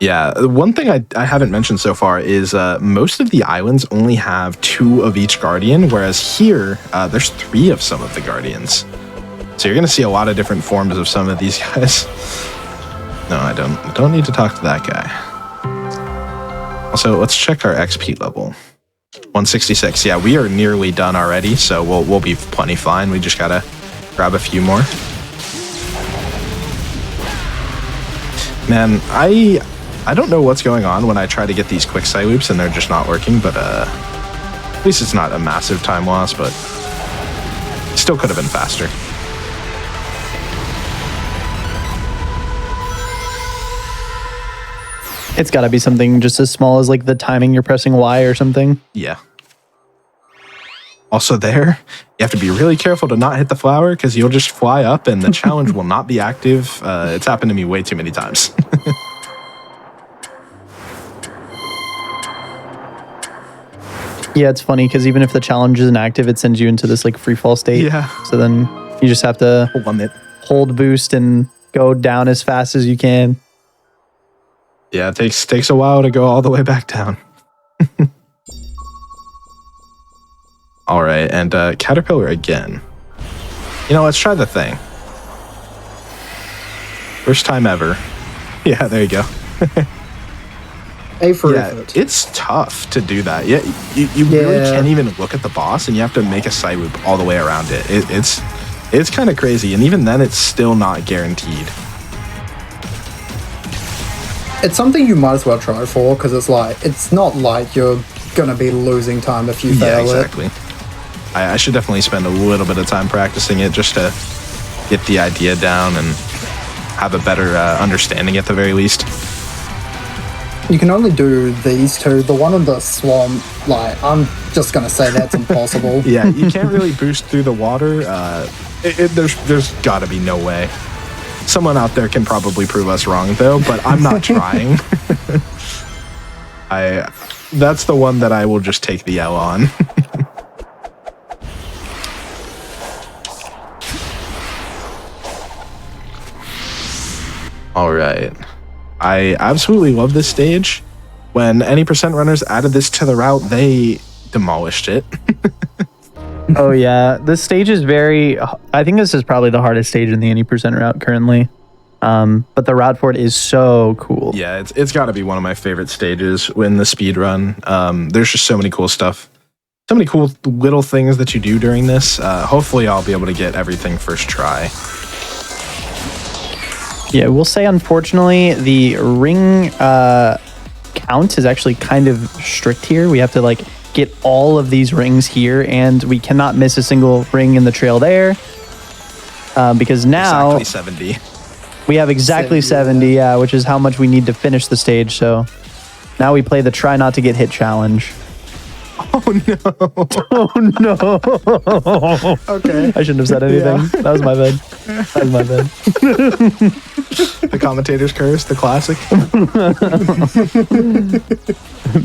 Yeah, one thing I haven't mentioned so far is most of the islands only have 2 of each guardian, whereas here there's 3 of some of the guardians. So you're gonna see a lot of different forms of some of these guys. No, I don't need to talk to that guy. Also, let's check our XP level. 166. Yeah, we are nearly done already, so we'll be plenty fine. We just gotta grab a few more. Man, I don't know what's going on when I try to get these quick side loops and they're just not working, but at least it's not a massive time loss, but still could have been faster. It's got to be something just as small as like the timing you're pressing Y or something. Yeah. Also there, you have to be really careful to not hit the flower because you'll just fly up and the challenge will not be active. It's happened to me way too many times. Yeah, it's funny because even if the challenge isn't active, it sends you into this like free fall state. Yeah. So then you just have to Limit. hold boost and go down as fast as you can. Yeah, it takes a while to go all the way back down. All right, and Caterpillar again. You know, let's try the thing. First time ever. Yeah, there you go. A for Yeah, effort. it's tough to do that. Yeah, you really Yeah. can't even look at the boss, and you have to make a side loop all the way around it. It's kind of crazy, and even then, it's still not guaranteed. It's something you might as well try for because it's not like you're gonna be losing time if you Yeah, fail exactly. I should definitely spend a little bit of time practicing it just to get the idea down and have a better understanding at the very least. it. You can only do these 2. The one in the swamp, I'm just gonna say that's impossible. Yeah, you can't really boost through the water. There's got to be no way. Someone out there can probably prove us wrong though, but I'm not trying. That's the one that I will just take the L on. All right. I absolutely love this stage. When any percent runners added this to the route, they demolished it. Oh yeah, this stage is I think this is probably the hardest stage in the any percent route currently. But the route for it is so cool. Yeah, it's got to be one of my favorite stages in the speed run. There's just so many cool stuff. So many cool little things that you do during this. Hopefully I'll be able to get everything first try. Yeah, we'll say unfortunately the ring count is actually kind of strict here. We have to like get all of these rings here, and we cannot miss a single ring in the trail there. Because now Exactly 70. we have exactly 70, yeah, which is how much we need to finish the stage. So now we play the try not to get hit challenge. Oh no. Oh no. Okay. I shouldn't have said anything. Yeah. That was my bad. That was my bad. The commentator's curse, the classic.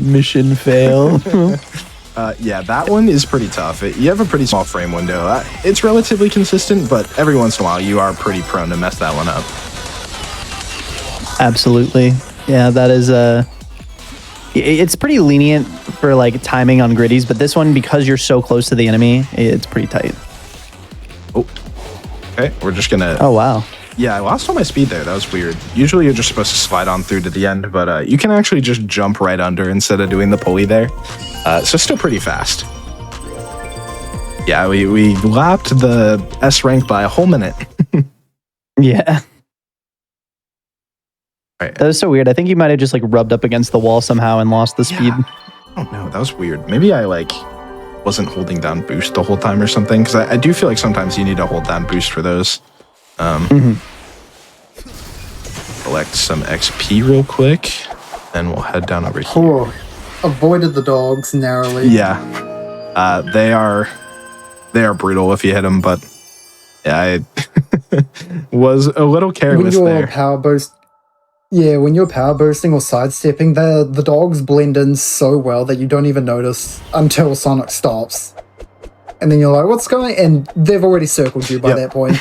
Mission fail. Yeah, that one is pretty tough. You have a pretty small frame window. It's relatively consistent, but every once in a while you are pretty prone to mess that one up. Absolutely. Yeah, that is it's pretty lenient for like timing on griddies, but this one, because you're so close to the enemy, it's pretty tight. Oh. Okay, we're just gonna... Oh, wow. Yeah, I lost all my speed there. That was weird. Usually you're just supposed to slide on through to the end, but you can actually just jump right under instead of doing the pulley there. So still pretty fast. Yeah, we lapped the S rank by a whole minute. Yeah. Right. That was so weird. I think you might have just like rubbed up against the wall somehow and lost the speed. Yeah. I don't know. That was weird. Maybe I wasn't holding down boost the whole time or something, because I do feel like sometimes you need to hold down boost for those. Collect some XP real quick. and we'll head down over here. Oh, avoided the dogs narrowly. Yeah, they are brutal if you hit them, but yeah, I was a little When careless you're there. power boost, yeah, when you're power boosting or sidestepping, the dogs blend in so well that you don't even notice until Sonic stops, and then you're like, "What's going?" And they've already circled you by Yep. that point.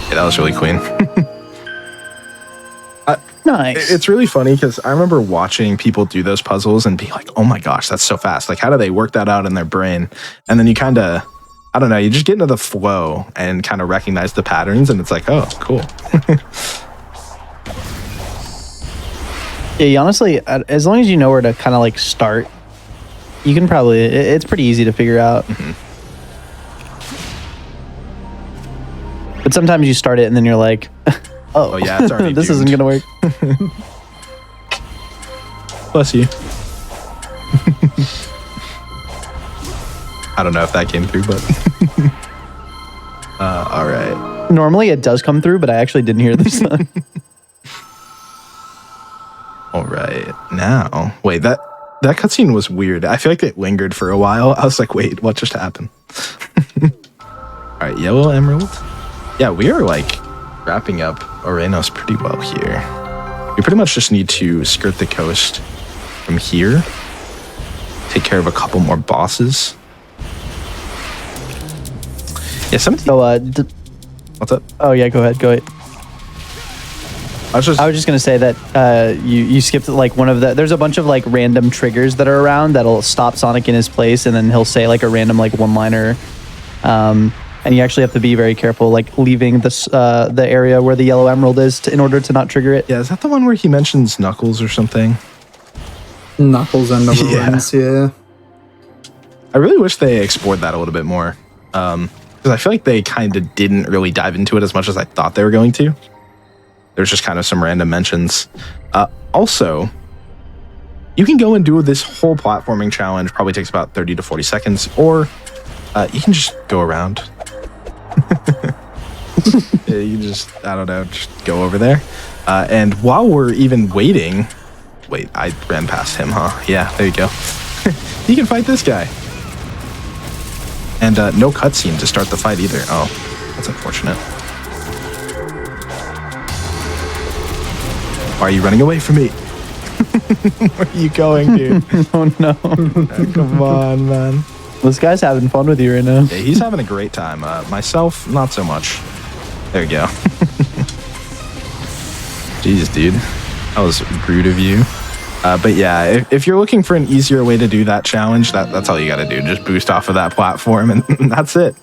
Yeah, that was really clean. Nice. It's really funny because I remember watching people do those puzzles and be like, "Oh my gosh, that's so fast! Like, how do they work that out in their brain?" And then you kind of, I don't know, you just get into the flow and kind of recognize the patterns, and it's like, "Oh, cool." Yeah, you honestly, as long as you know where to kind of like start, you can probably, it's pretty easy to figure out. But sometimes you start it and then you're like, oh, yeah, it's already this isn't doomed. going to work. Bless you. I don't know if that came through, but all right. Normally it does come through, but I actually didn't hear this time. All right, now, wait, that cutscene was weird. I feel like it lingered for a while. I was like, wait, what just happened? All right, yellow emerald. Yeah, we are like wrapping up Orenos pretty well here. We pretty much just need to skirt the coast from here, take care of a couple more bosses. Yeah, some of the, So, what's up? oh yeah, go ahead. I was just I was just gonna say that you skipped like one of the. There's a bunch of like random triggers that are around that'll stop Sonic in his place, and then he'll say like a random like one-liner, and you actually have to be very careful, like leaving this the area where the yellow emerald is in order to not trigger it. yeah, is that the one where he mentions Knuckles or something? Knuckles and the Yeah. ruins, yeah. I really wish they explored that a little bit more. Because I feel like they kind of didn't really dive into it as much as I thought they were going to. There's just kind of some random mentions. Also, you can go and do this whole platforming challenge. Probably takes about 30 to 40 seconds. Or you can just go around. Yeah, you just, I don't know, just go over there. And while we're even waiting... Wait, I ran past him, huh? Yeah, there you go. You can fight this guy. And no cutscene to start the fight either. Oh, that's unfortunate. Why are you running away from me? Where are you going, dude? Oh no, Come on, man. this guy's having fun with you right now. Yeah, he's having a great time. Myself, not so much. There you go. Jeez, dude. That was rude of you. But yeah, if you're looking for an easier way to do that challenge, that's all you got to do. Just boost off of that platform, and that's it.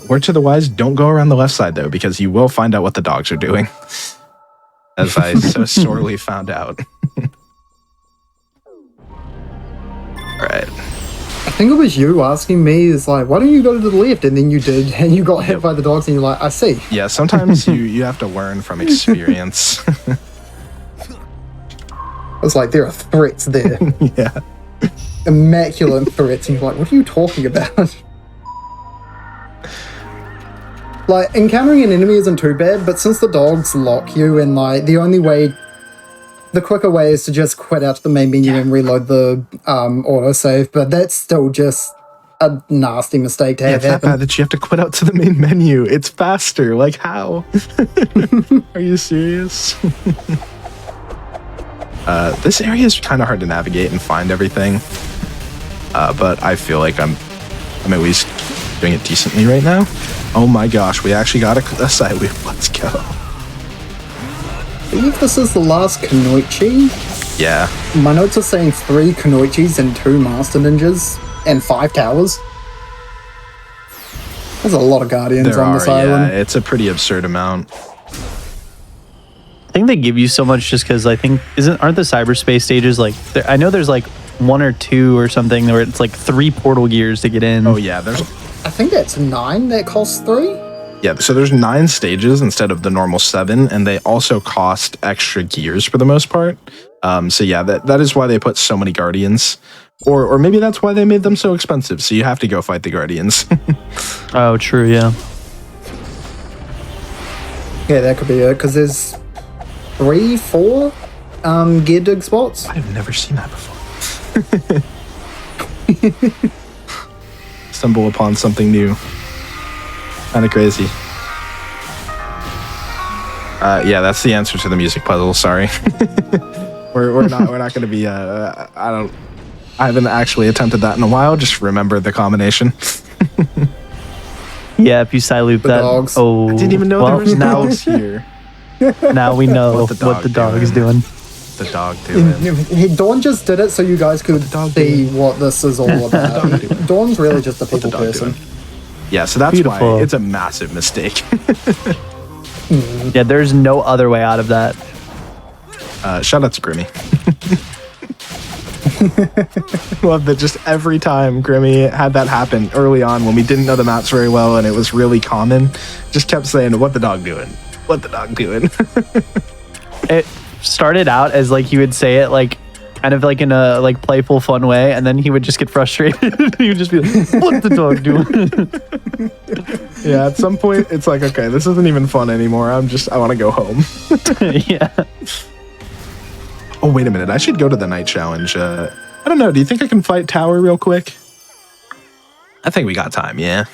Word to the wise, don't go around the left side, though, because you will find out what the dogs are doing. As I so sorely found out. All right. I think it was you asking me, is like, why don't you go to the left? And then you did, and you got hit by the dogs, and you're like, I see. Yeah, sometimes you have to learn from experience. I was like, there are threats there. Yeah. Immaculate threats. And you're like, what are you talking about? Like, encountering an enemy isn't too bad, but since the dogs lock you, and like, the quicker way is to just quit out to the main menu and reload the autosave, but that's still just a nasty mistake to have It's that happen. bad that you have to quit out to the main menu. It's faster. Like, how? Are you serious? This area is kind of hard to navigate and find everything. But I feel like I'm at least doing it decently right now. Oh my gosh, we actually got a side loop. Let's go. I believe this is the last Kunoichi. Yeah. My notes are saying 3 Kunoichis and 2 Master Ninjas and 5 towers. There's a lot of Guardians There on are, this yeah. island. It's a pretty absurd amount. I think they give you so much just because I think aren't the cyberspace stages like I know there's like 1 or 2 or something where it's like 3 portal gears to get in. Oh yeah, there's I think that's 9 that costs 3. yeah, so there's 9 stages instead of the normal 7, and they also cost extra gears for the most part. So yeah, that is why they put so many guardians. Or maybe that's why they made them so expensive. So you have to go fight the guardians. Oh, true. Yeah. Yeah, that could be it, because there's 3, 4 gear dig spots. I've never seen that before. Stumble upon something new. Kind of crazy. Yeah, that's the answer to the music puzzle. Sorry, we're not going to be. I haven't actually attempted that in a while. Just remember the combination. Yeah, if you silent that. dogs. Oh, I didn't even know there was now, dogs here. now we know what the dog is doing. The dog doing. Dawn just did it so you guys could see what this is all about. Dawn's really just a people dog person. doing? Yeah, so that's Beautiful. why it's a massive mistake. Yeah, there's no other way out of that. Shout out to Grimmy. Love that just every time Grimmy had that happen early on when we didn't know the maps very well and it was really common, just kept saying, "What the dog doing? What the dog doing?" It started out as like he would say it like kind of like in a like playful fun way, and then he would just get frustrated. He would just be like, "What the dog doing?" Yeah, at some point it's like, okay, this isn't even fun anymore. I want to go home. Yeah. Oh, wait a minute. I should go to the night challenge. I don't know. Do you think I can fight Tower real quick? I think we got time, yeah.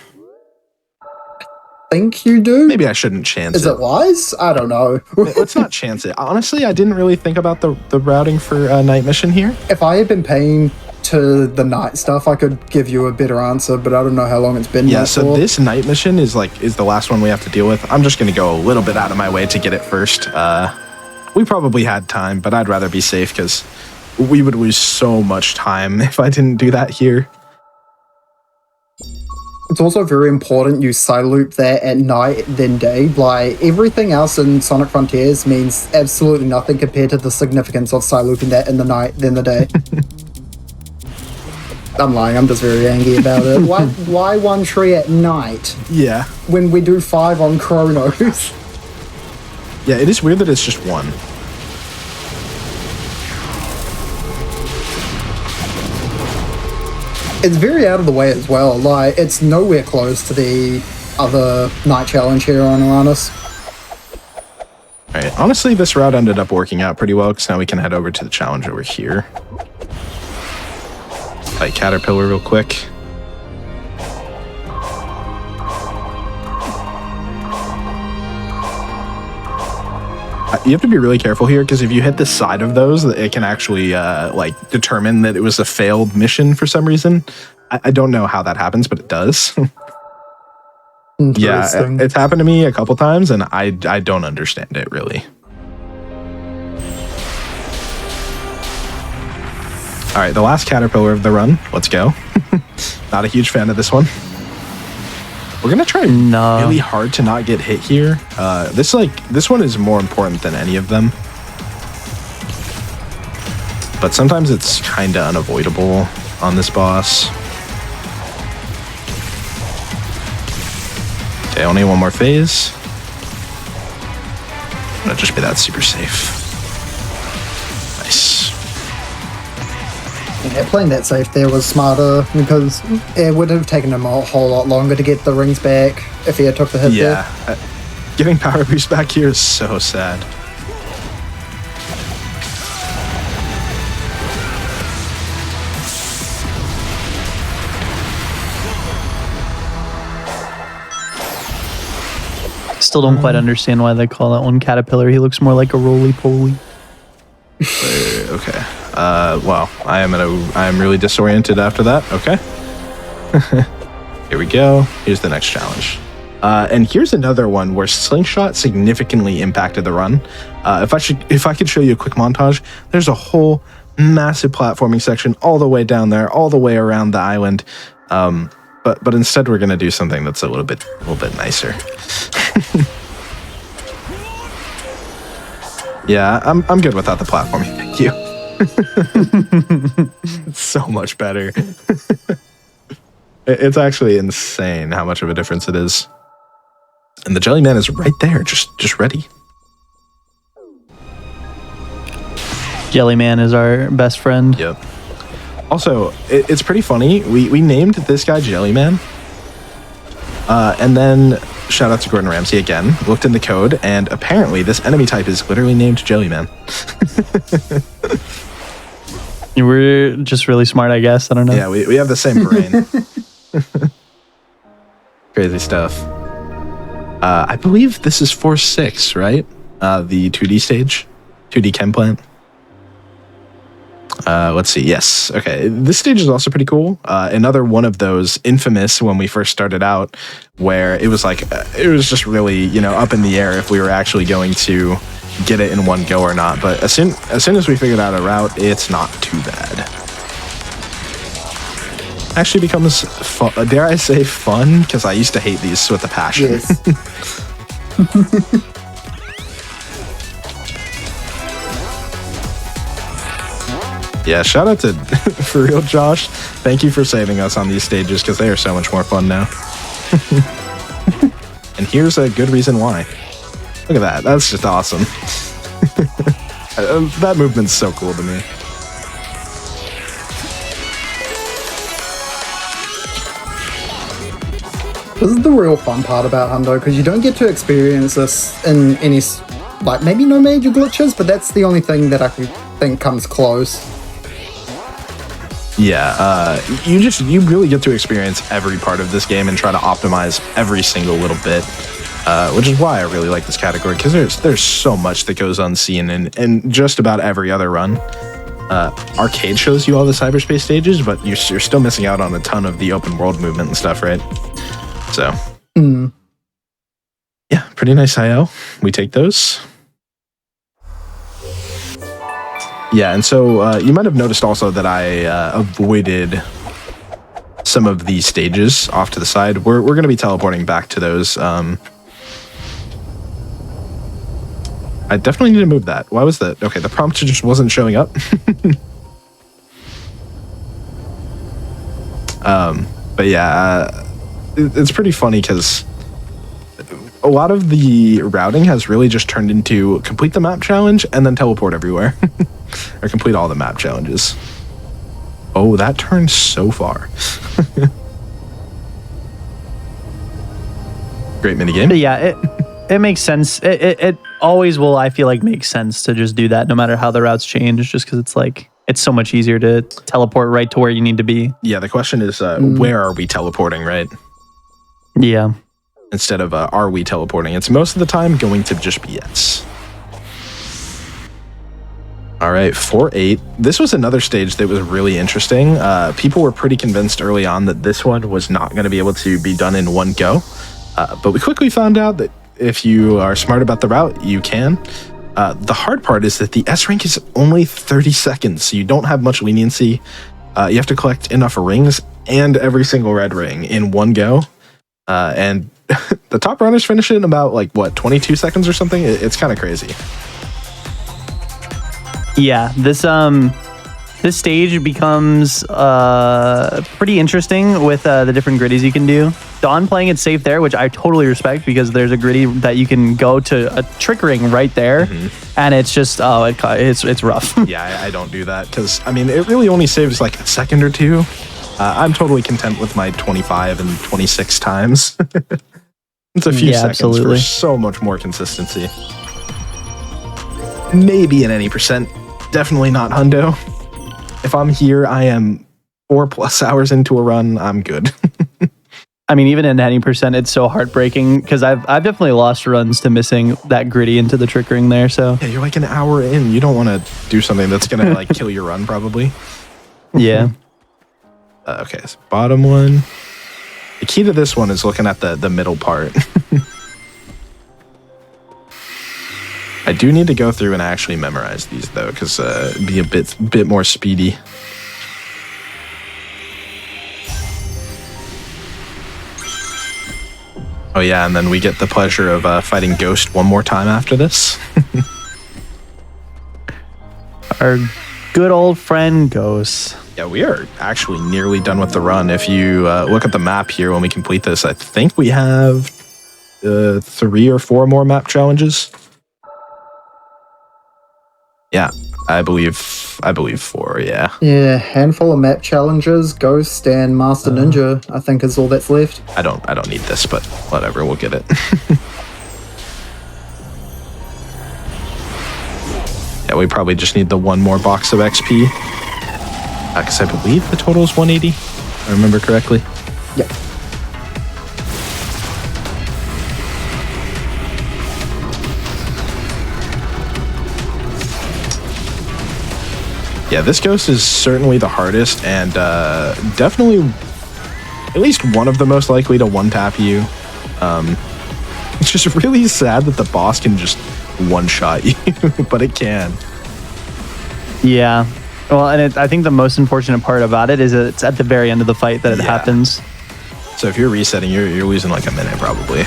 Think you do? Maybe I shouldn't chance Is it wise? I don't know. Let's not chance it. Honestly, I didn't really think about the routing for night mission here. If I had been paying to the night stuff, I could give you a better answer, but I don't know how long it's been. Yeah, now so for. this night mission is the last one we have to deal with. I'm just going to go a little bit out of my way to get it first. We probably had time, but I'd rather be safe because we would lose so much time if I didn't do that here. It's also very important you side loop that at night then day. Like, everything else in Sonic Frontiers means absolutely nothing compared to the significance of side looping that in the night then the day. I'm lying, I'm just very angry about it. Why one tree at night Yeah. when we do 5 on Chronos? Yeah, it is weird that it's just one. It's very out of the way as well. Like, it's nowhere close to the other night challenge here on Uranus. All right. Honestly, this route ended up working out pretty well because now we can head over to the challenge over here. Fight Caterpillar real quick. You have to be really careful here because if you hit the side of those, it can actually like determine that it was a failed mission for some reason. I don't know how that happens, but it does. Yeah, Interesting. it's happened to me a couple times, and I don't understand it really. All right, the last Caterpillar of the run. Let's go. Not a huge fan of this one. We're gonna try really hard to not get hit here. This one is more important than any of them, but sometimes it's kind of unavoidable on this boss. Okay, only one more phase. It'll just be that super safe. Nice. Yeah, playing that safe there was smarter because it would have taken him a whole lot longer to get the rings back if he had took the hit there. Yeah, getting power boost back here is so sad. Still don't quite understand why they call that one Caterpillar. He looks more like a roly-poly. Okay. Well, I am really disoriented after that. Okay. Here we go. Here's the next challenge. And here's another one where Slingshot significantly impacted the run. If I could show you a quick montage, there's a whole massive platforming section all the way down there, all the way around the island. But instead we're gonna do something that's a little bit nicer. Yeah, I'm good without the platforming. Thank you. It's so much better. It's actually insane how much of a difference it is. And the Jellyman is right there, just ready. Jellyman is our best friend. Yep. Also, it's pretty funny. We named this guy Jellyman. And then, shout out to Gordon Ramsay again, looked in the code, and apparently this enemy type is literally named Jellyman. You were just really smart, I guess. I don't know. Yeah, we have the same brain. Crazy stuff. I believe this is 4-6, right? The 2D stage? 2D chem plant? Let's see. Yes. Okay. This stage is also pretty cool. Another one of those infamous when we first started out, where it was like it was just really up in the air if we were actually going to get it in one go or not. But as soon as we figured out a route, it's not too bad. Actually becomes fun, dare I say fun, because I used to hate these with a passion. Yes. Yeah, shout out to, for real, Josh. Thank you for saving us on these stages because they are so much more fun now. And here's a good reason why. Look at that. That's just awesome. That movement's so cool to me. This is the real fun part about Hundo, because you don't get to experience this in any, like, maybe no major glitches, but that's the only thing that I think comes close. Yeah, you really get to experience every part of this game and try to optimize every single little bit, which is why I really like this category, because there's so much that goes unseen in just about every other run. Arcade shows you all the cyberspace stages, but you're still missing out on a ton of the open world movement and stuff, right? So, yeah, pretty nice IO. We take those. Yeah, and so you might have noticed also that I avoided some of these stages off to the side. We're going to be teleporting back to those. I definitely need to move that. Why was that? Okay, the prompt just wasn't showing up. But yeah, it's pretty funny because a lot of the routing has really just turned into complete the map challenge and then teleport everywhere. Or complete all the map challenges. Oh, that turned so far. Great minigame. But yeah, it makes sense. It always will, I feel like, make sense to just do that no matter how the routes change, just because it's like, it's so much easier to teleport right to where you need to be. Yeah, the question is, where are we teleporting, right? Yeah. Instead of, are we teleporting? It's most of the time going to just be yes. All right, 4-8. This was another stage that was really interesting. People were pretty convinced early on that this one was not going to be able to be done in one go. But we quickly found out that if you are smart about the route, you can. The hard part is that the S rank is only 30 seconds, so you don't have much leniency. You have to collect enough rings and every single red ring in one go. And the top runners finish it in about, 22 seconds or something? It's kind of crazy. Yeah, this stage becomes pretty interesting with the different griddies you can do. Dawn playing it safe there, which I totally respect, because there's a griddy that you can go to a trick ring right there, and it's just it's rough. Yeah, I don't do that because it really only saves like a second or two. I'm totally content with my 25 and 26 times. It's a few seconds for so much more consistency. Maybe in any percent. Definitely not Hundo. If I'm here, I am 4+ hours into a run. I'm good. Even in any percent, it's so heartbreaking because I've definitely lost runs to missing that griddy into the trick ring there. So yeah, you're like an hour in. You don't want to do something that's gonna kill your run, probably. Yeah. Okay, so bottom one. The key to this one is looking at the middle part. I do need to go through and actually memorize these though, because it'd be a bit more speedy. Oh yeah, and then we get the pleasure of fighting Ghost one more time after this. Our good old friend Ghost. Yeah, we are actually nearly done with the run. If you look at the map here when we complete this, I think we have 3 or 4 more map challenges. Yeah, I believe 4, yeah. Yeah, handful of map challenges, Ghost and Master Ninja, I think is all that's left. I don't need this, but whatever, we'll get it. Yeah, we probably just need the one more box of XP. Because I believe the total is 180, if I remember correctly. Yep. Yeah, this ghost is certainly the hardest and definitely at least one of the most likely to one-tap you. It's just really sad that the boss can just one-shot you, but it can. Yeah. Well, and I think the most unfortunate part about it is that it's at the very end of the fight that it happens. So if you're resetting, you're losing like a minute probably.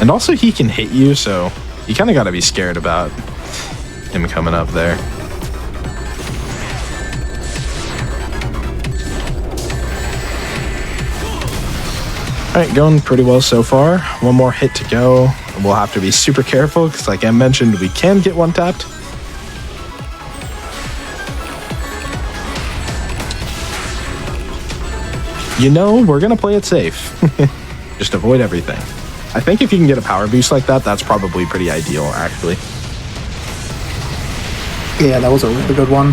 And also he can hit you, so you kind of got to be scared about him coming up there. All right, going pretty well so far. One more hit to go. We'll have to be super careful because, like I mentioned, we can get one tapped. You know, we're going to play it safe. Just avoid everything. I think if you can get a power boost like that, that's probably pretty ideal, actually. Yeah, that was a really good one.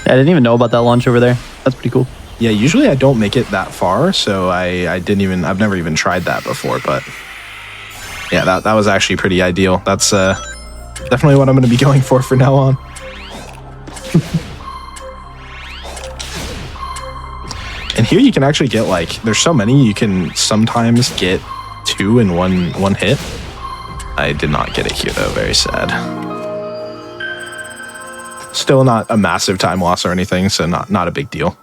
I didn't even know about that launch over there. That's pretty cool. Yeah, usually I don't make it that far, so I've never even tried that before, but yeah, that was actually pretty ideal. That's definitely what I'm going to be going for now on. And here you can actually get like, there's so many, you can sometimes get 2 in one hit. I did not get it here though, very sad. Still not a massive time loss or anything, so not a big deal.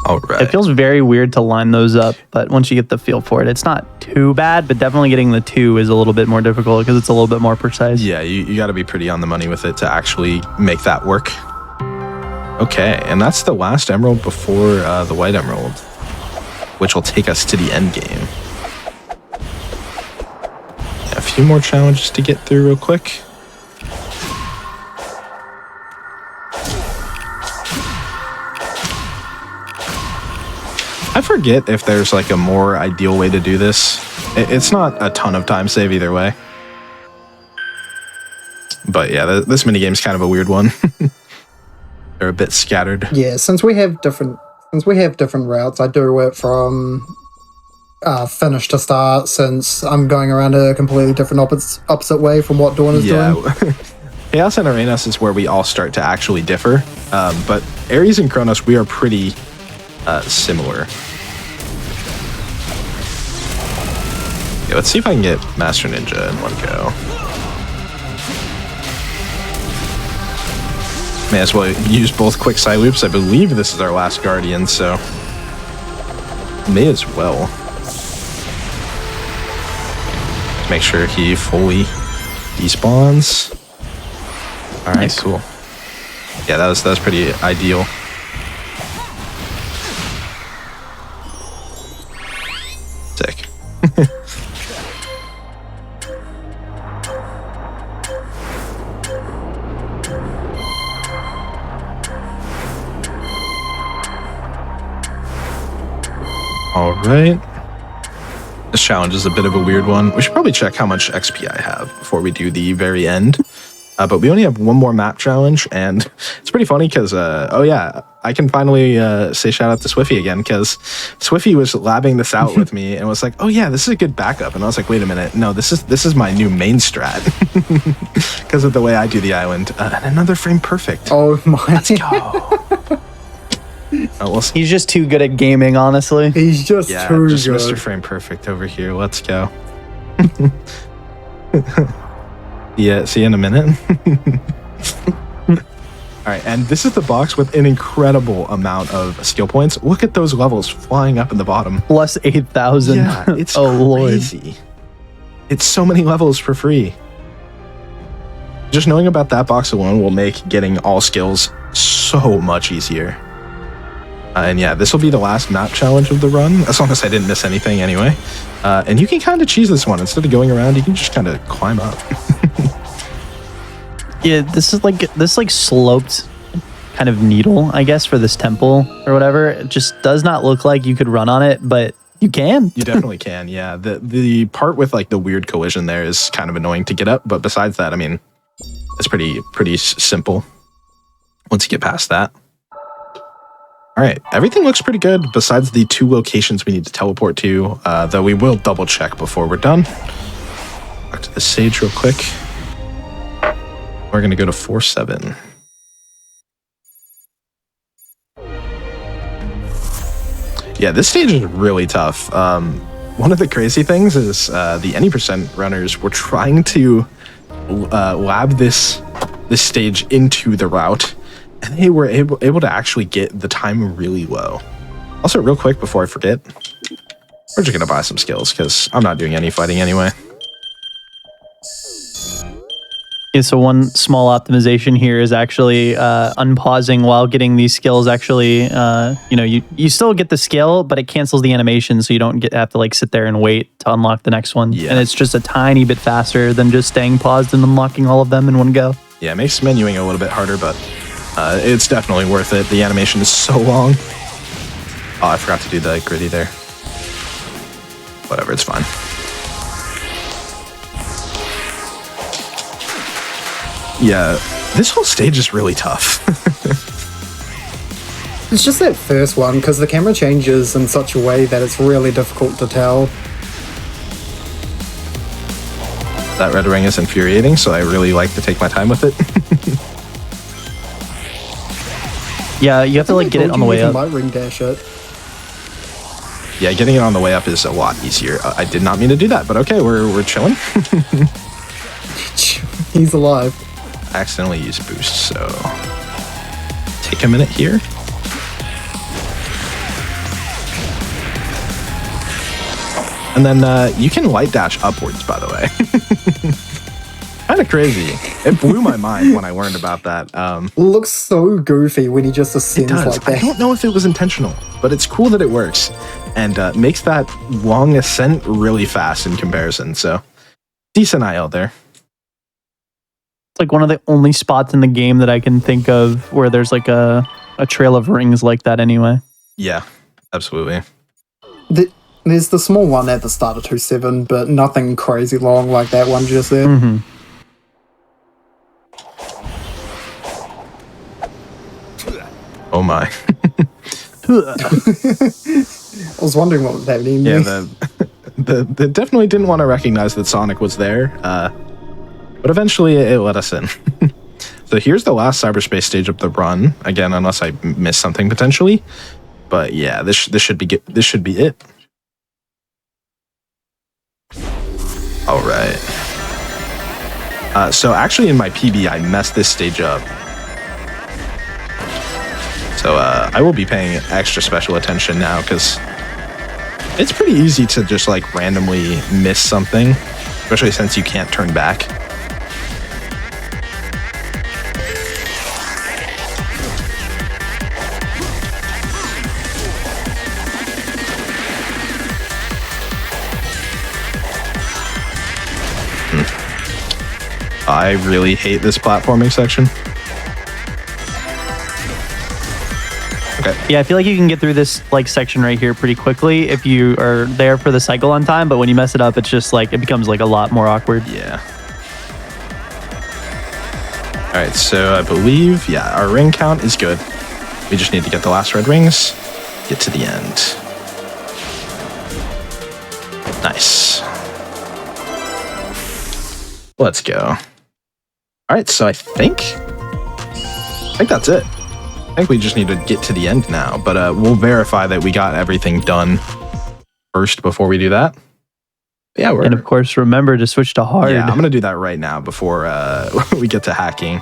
All right. It feels very weird to line those up, but once you get the feel for it, it's not too bad, but definitely getting the 2 is a little bit more difficult because it's a little bit more precise. Yeah, you got to be pretty on the money with it to actually make that work. Okay, and that's the last emerald before the white emerald, which will take us to the end game. A few more challenges to get through real quick. I forget if there's like a more ideal way to do this. It's not a ton of time save either way. But yeah, this minigame's kind of a weird one. They're a bit scattered. Yeah, since we have different routes, I do it from finish to start, since I'm going around a completely different opposite way from what Dawn is doing. Chaos and Arenas is where we all start to actually differ. But Ares and Kronos, we are pretty similar. Yeah, let's see if I can get Master Ninja in one go. May as well use both quick side loops. I believe this is our last Guardian, so may as well. Make sure he fully despawns. All right, Nice. cool. Yeah, that was pretty ideal. Sick. All right. This challenge is a bit of a weird one. We should probably check how much XP I have before we do the very end. But we only have one more map challenge, and it's pretty funny because, oh yeah, I can finally say shout out to Swiffy again, because Swiffy was labbing this out with me and was like, oh yeah, this is a good backup. And I was like, wait a minute, no, this is my new main strat because of the way I do the island. And another frame perfect. Oh my. Let's go. We'll see. He's just too good at gaming, honestly. He's just Yeah, too just good. Mr. Frame Perfect over here. Let's go. Yeah, see you in a minute. All right, and this is the box with an incredible amount of skill points. Look at those levels flying up in the bottom. Plus 8,000. Yeah, it's oh, crazy. Lord. It's so many levels for free. Just knowing about that box alone will make getting all skills so much easier. And yeah, this will be the last map challenge of the run, as long as I didn't miss anything anyway. And you can kind of cheese this one. Instead of going around, you can just kind of climb up. Yeah, this like sloped kind of needle, I guess, for this temple or whatever. It just does not look like you could run on it, but you can. You definitely can, yeah. The part with like the weird collision there is kind of annoying to get up, but besides that, I mean, it's pretty simple once you get past that. All right, everything looks pretty good besides the 2 locations we need to teleport to, though we will double check before we're done. Back to the stage real quick. We're going to go to 4-7. Yeah, this stage is really tough. One of the crazy things is the any percent runners were trying to lab this stage into the route, and they were able to actually get the time really low. Also, real quick before I forget, we're just going to buy some skills because I'm not doing any fighting anyway. Yeah, so one small optimization here is actually unpausing while getting these skills. Actually, you still get the skill, but it cancels the animation, so you don't have to like sit there and wait to unlock the next one. Yeah. And it's just a tiny bit faster than just staying paused and unlocking all of them in one go. Yeah, it makes menuing a little bit harder, but it's definitely worth it. The animation is so long. Oh, I forgot to do the gritty there. Whatever, it's fine. Yeah, this whole stage is really tough. It's just that first one, because the camera changes in such a way that it's really difficult to tell. That red ring is infuriating, so I really like to take my time with it. Yeah, you have to like get it on the way up. My ring dash it. Yeah, getting it on the way up is a lot easier. I did not mean to do that, but okay, we're chilling. He's alive. I accidentally used boost, so take a minute here. And then you can light dash upwards, by the way. Kind of crazy. It blew my mind when I learned about that. Looks so goofy when he just It ascends does. like that. I don't know if it was intentional, but it's cool that it works and makes that long ascent really fast in comparison. So decent IL there. It's like one of the only spots in the game that I can think of where there's like a trail of rings like that anyway. Yeah, absolutely. There's the small one at the start of 2-7, but nothing crazy long like that one just there. Mm-hmm. Oh my. I was wondering what was happening. Yeah, the definitely didn't want to recognize that Sonic was there, but eventually it let us in. So here's the last cyberspace stage of the run. Again, unless I missed something potentially, but yeah, this should be it. All right. So actually, in my PB, I messed this stage up. So I will be paying extra special attention now because it's pretty easy to just like randomly miss something, especially since you can't turn back. I really hate this platforming section. Okay. Yeah, I feel like you can get through this like section right here pretty quickly if you are there for the cycle on time, but when you mess it up, it's just like, it becomes like a lot more awkward. Yeah. All right, so I believe, yeah, our ring count is good. We just need to get the last red rings, get to the end. Nice. Let's go. All right, so I think that's it. I think we just need to get to the end now, but we'll verify that we got everything done first before we do that. Yeah, And of course, remember to switch to hard. Yeah, I'm gonna do that right now before we get to hacking.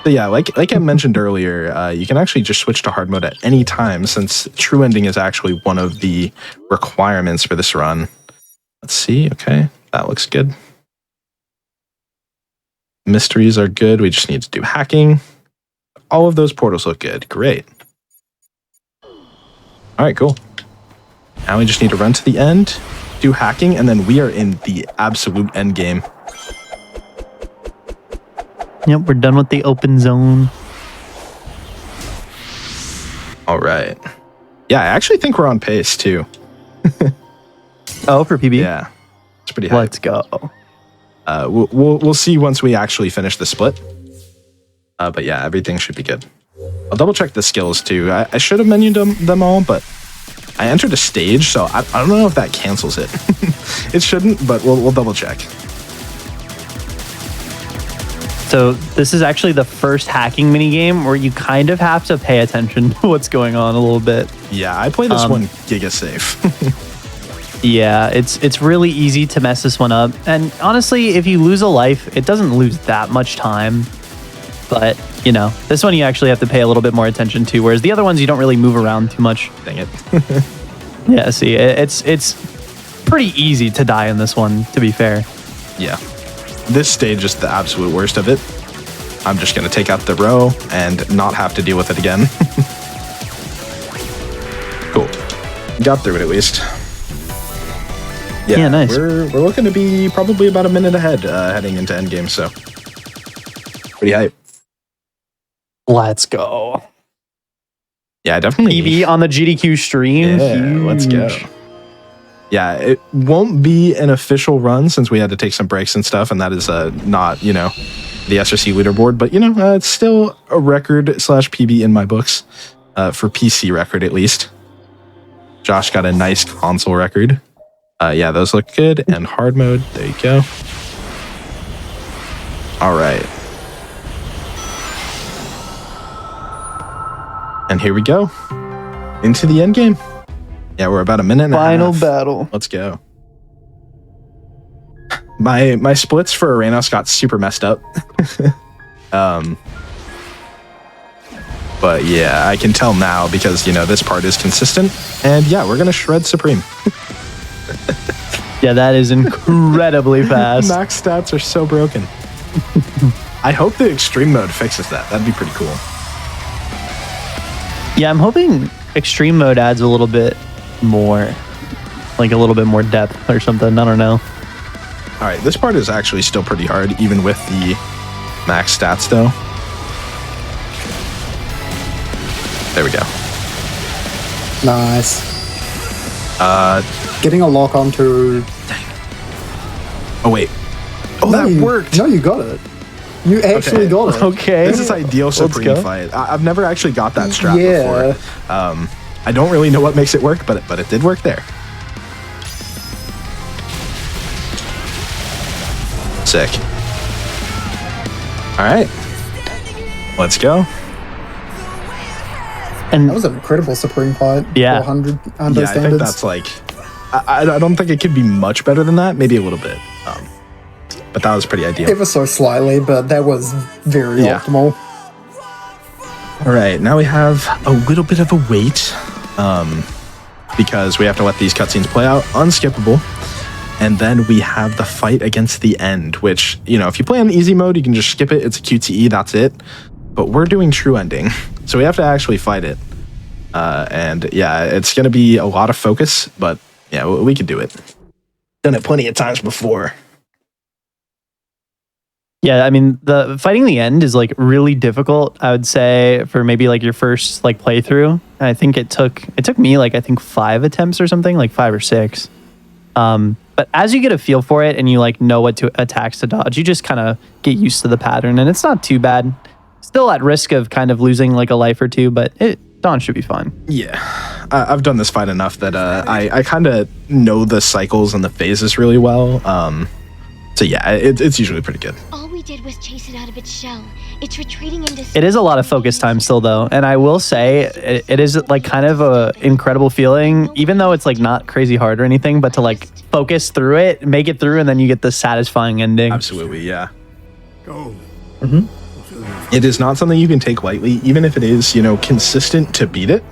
So yeah, like I mentioned earlier, you can actually just switch to hard mode at any time since true ending is actually one of the requirements for this run. Let's see. Okay, that looks good. Mysteries are good. We just need to do hacking. All of those portals look good. Great. All right, cool. Now we just need to run to the end, do hacking, and then we are in the absolute end game. Yep, we're done with the open zone. All right. Yeah, I actually think we're on pace too. Oh, for PB? Yeah, it's pretty high. Let's go. We'll see once we actually finish the split. But yeah, everything should be good. I'll double check the skills too. I should have menued them all, but I entered a stage, so I don't know if that cancels it. It shouldn't, but we'll double check. So this is actually the first hacking minigame where you kind of have to pay attention to what's going on a little bit. Yeah, I play this one giga safe. Yeah, it's really easy to mess this one up. And honestly, if you lose a life, it doesn't lose that much time. But, you know, this one you actually have to pay a little bit more attention to, whereas the other ones you don't really move around too much. Dang it. Yeah, see, it's pretty easy to die in this one, to be fair. Yeah. This stage is the absolute worst of it. I'm just going to take out the row and not have to deal with it again. Cool. Got through it at least. Yeah, nice. We're looking to be probably about a minute ahead heading into endgame, so pretty hype. Let's go. Yeah, definitely. PB on the GDQ stream. Yeah, let's go. Yeah, it won't be an official run since we had to take some breaks and stuff, and that is not, the SRC leaderboard, but, it's still a record / PB in my books, for PC record at least. Josh got a nice console record. Yeah, those look good, and hard mode, there you go. All right. And here we go. Into the end game. Yeah, we're about a minute and a half. Final battle. Let's go. My splits for Arenos got super messed up. But yeah, I can tell now because, this part is consistent. And yeah, we're going to shred Supreme. Yeah, that is incredibly fast. Max stats are so broken. I hope the extreme mode fixes that. That'd be pretty cool. Yeah, I'm hoping extreme mode adds a little bit more, like a little bit more depth or something. I don't know. All right, this part is actually still pretty hard, even with the max stats, though. There we go. Nice. Getting a lock onto... Oh, wait. Oh, No, that worked. No, you got it. You actually got it. Okay. This is ideal Supreme go. fight. I've never actually got that strat Yeah. before. I don't really know what makes it work, but it did work there. Sick. All right. Let's go. And That was an incredible Supreme fight. Yeah. 400 Yeah, I think standards. that's like... I don't think it could be much better than that. Maybe a little bit. But that was pretty ideal. Ever so slightly, but that was very Yeah. optimal. All right, now we have a little bit of a wait because we have to let these cutscenes play out, unskippable. And then we have the fight against the end, which, if you play on easy mode, you can just skip it. It's a QTE, that's it. But we're doing true ending, so we have to actually fight it. And yeah, it's going to be a lot of focus, but yeah, we can do it. Done it plenty of times before. yeah, I mean, the fighting the end is like really difficult. I would say for maybe like your first like playthrough. I think it took me like I think 5 attempts or something, like 5 or 6. But as you get a feel for it and you like know what attacks to dodge, you just kind of get used to the pattern, and it's not too bad. Still at risk of kind of losing like a life or two, but Dawn should be fine. Yeah, I've done this fight enough that I kind of know the cycles and the phases really well. So yeah, it's usually pretty good. All we did was chase it out of its shell. It's retreating into... It is a lot of focus time still though, and I will say it is like kind of a incredible feeling, even though it's like not crazy hard or anything, but to like focus through it, make it through, and then you get the satisfying ending. Absolutely, yeah. It is not something you can take lightly, even if it is, consistent to beat it.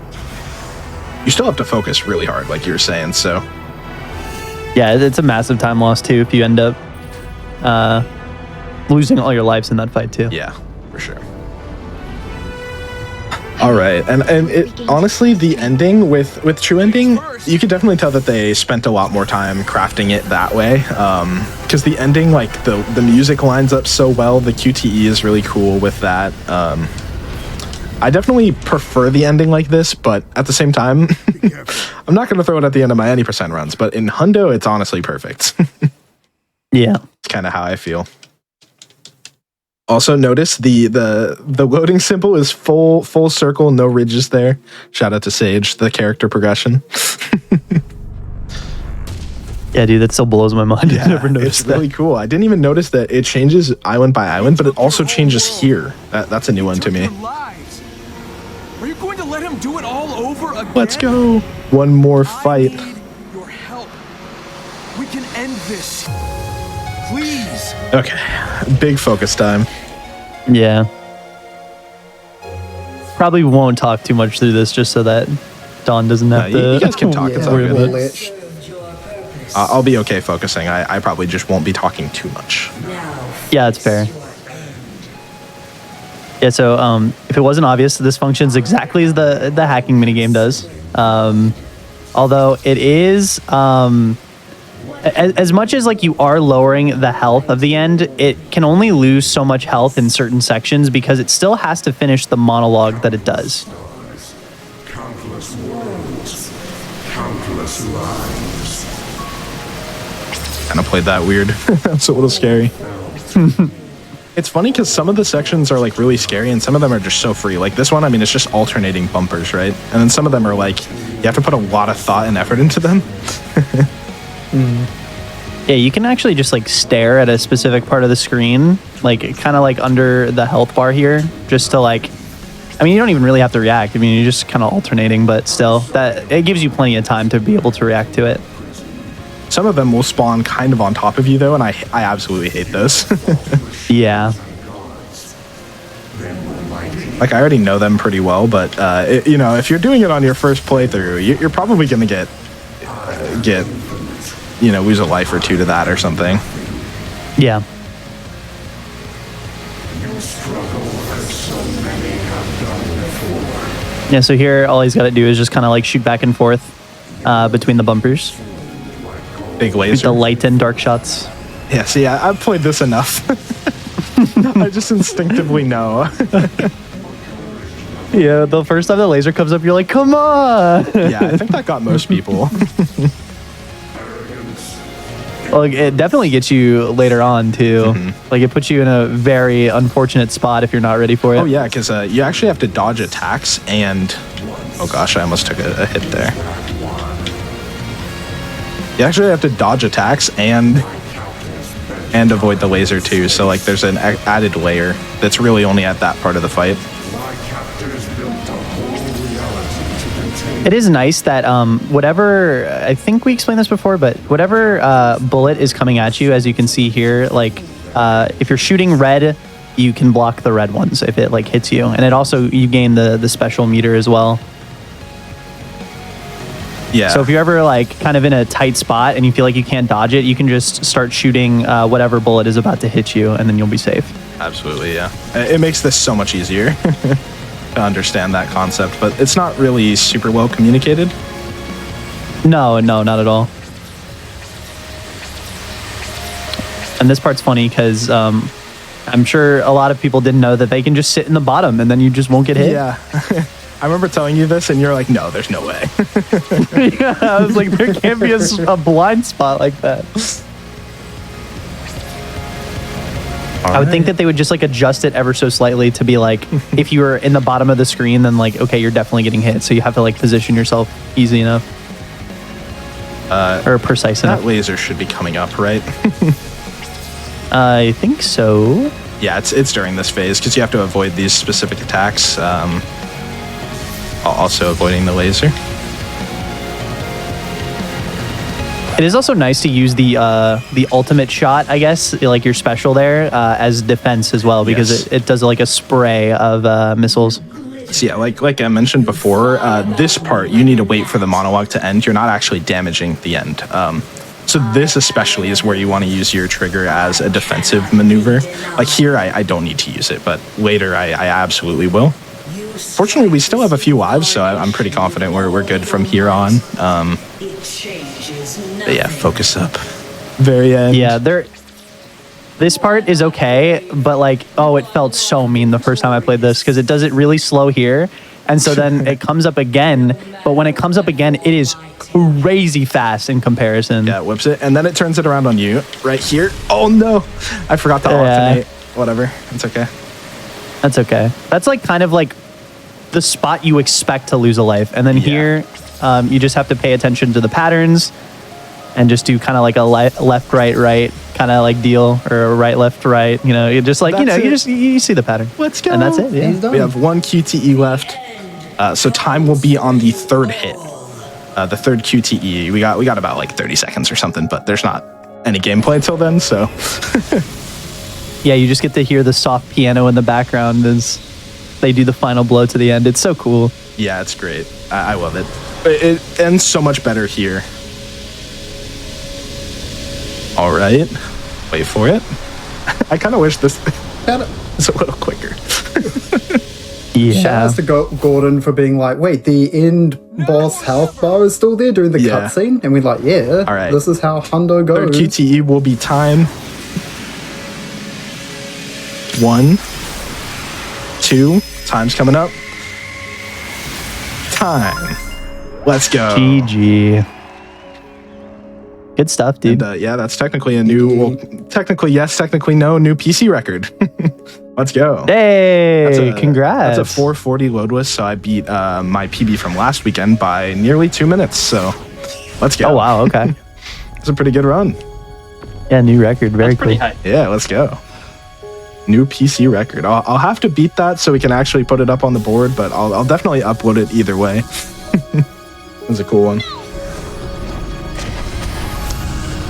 You still have to focus really hard, like you were saying, so... Yeah, it's a massive time loss too if you end up losing all your lives in that fight too. Yeah, for sure. All right, and it, honestly, the ending with True Ending, you could definitely tell that they spent a lot more time crafting it that way. Because the ending, like the music lines up so well, the QTE is really cool with that. I definitely prefer the ending like this, but at the same time, I'm not going to throw it at the end of my any percent runs. But in Hundo, it's honestly perfect. Yeah. It's kind of how I feel. Also, notice the loading symbol is full circle, no ridges there. Shout out to Sage, the character progression. Yeah, dude, that still blows my mind. I never noticed it's really cool. I didn't even notice that it changes island by island, but it also changes here. That's a new one to me. Are you going to let him do it all over again? Let's go. One more fight. I need your help. We can end this. Please. Okay, big focus time. Yeah. Probably won't talk too much through this just so that Dawn doesn't have to. You guys can talk. It's all worry good. about it. I'll be okay focusing. I probably just won't be talking too much. Yeah, that's fair. Yeah, so if it wasn't obvious, this functions exactly as the hacking minigame does. Although it is, as much as like you are lowering the health of the end, it can only lose so much health in certain sections because it still has to finish the monologue that it does. Countless worlds, countless lives. Kind of played that weird. That's a little scary. It's funny because some of the sections are like really scary and some of them are just so free. Like this one, I mean, it's just alternating bumpers, right? And then some of them are like, you have to put a lot of thought and effort into them. Yeah, you can actually just like stare at a specific part of the screen, like kind of like under the health bar here, just to like, I mean, you don't even really have to react. I mean, you're just kind of alternating, but still, that it gives you plenty of time to be able to react to it. Some of them will spawn kind of on top of you though, and I absolutely hate those. Yeah. Like I already know them pretty well, but you know, if you're doing it on your first playthrough, you're probably gonna get you know, lose a life or two to that or something. Yeah. Yeah, so here all he's got to do is just kind of like shoot back and forth between the bumpers. Big laser. The light and dark shots. Yeah, see, I've played this enough. I just instinctively know. Yeah, the first time the laser comes up, you're like, come on! Yeah, I think that got most people. Well, it definitely gets you later on, too. Like, it puts you in a very unfortunate spot if you're not ready for it. Oh, yeah, because you actually have to dodge attacks and... Oh, gosh, I almost took a hit there. You actually have to dodge attacks and avoid the laser, too. So, like, there's an added layer that's really only at that part of the fight. It is nice that whatever, I think we explained this before, but whatever bullet is coming at you, as you can see here, like if you're shooting red, you can block the red ones if it like hits you. And it also, you gain the special meter as well. Yeah. So if you're ever like kind of in a tight spot and you feel like you can't dodge it, you can just start shooting whatever bullet is about to hit you and then you'll be safe. Absolutely, yeah. It makes this so much easier. To understand that concept, but it's not really super well communicated. No, not at all. And this part's funny because I'm sure a lot of people didn't know that they can just sit in the bottom and then you just won't get hit. Yeah. I remember telling you this and you're like, no, there's no way. Yeah, I was like, there can't be a blind spot like that. I would think that they would just like adjust it ever so slightly to be like, if you were in the bottom of the screen, then like, okay, you're definitely getting hit. So you have to like position yourself easy enough. Or precise enough. That laser should be coming up, right? I think so. Yeah, it's during this phase because you have to avoid these specific attacks. Also avoiding the laser. It is also nice to use the ultimate shot, I guess, like your special there, as defense as well, because it does like a spray of missiles. So yeah, like I mentioned before, this part, you need to wait for the monologue to end. You're not actually damaging the end. So this especially is where you want to use your trigger as a defensive maneuver. Like here, I don't need to use it, but later I absolutely will. Fortunately, we still have a few lives, so I'm pretty confident we're good from here on. But yeah, focus up. Very end. Yeah, this part is okay, but like, oh, it felt so mean the first time I played this because it does it really slow here. And so then it comes up again, but when it comes up again, it is crazy fast in comparison. Yeah, it whips it, and then it turns it around on you right here. Oh no, I forgot to alternate. Whatever, it's okay. That's okay. That's like kind of like the spot you expect to lose a life. And then here, you just have to pay attention to the patterns and just do kind of like a left, right kind of like deal, or a right, left, right. You know, you just like, you see the pattern. Let's go. And that's it. Yeah. We have 1 QTE left. So time will be on the third hit. The third QTE. We got about like 30 seconds or something, but there's not any gameplay till then, so. Yeah, you just get to hear the soft piano in the background as they do the final blow to the end. It's so cool. Yeah, it's great. I love it. It ends so much better here. All right. Wait for it. I kind of wish this was a little quicker. Yeah. Shout out to Gordon for being like, wait, the end boss health bar is still there during the cutscene? And we're like, yeah, all right. This is how Hundo goes. Third QTE will be time. 1, 2, time's coming up. Time. Let's go. GG. Good stuff, dude. And, yeah, that's technically a new, well, technically yes, technically no, new PC record. Let's go. Hey, congrats. That's a 440 loadless, so I beat my PB from last weekend by nearly 2 minutes, so let's go. Oh, wow, okay. It's a pretty good run. Yeah, new record. Very cool. Yeah, let's go. New PC record. I'll have to beat that so we can actually put it up on the board, but I'll definitely upload it either way. It's a cool one.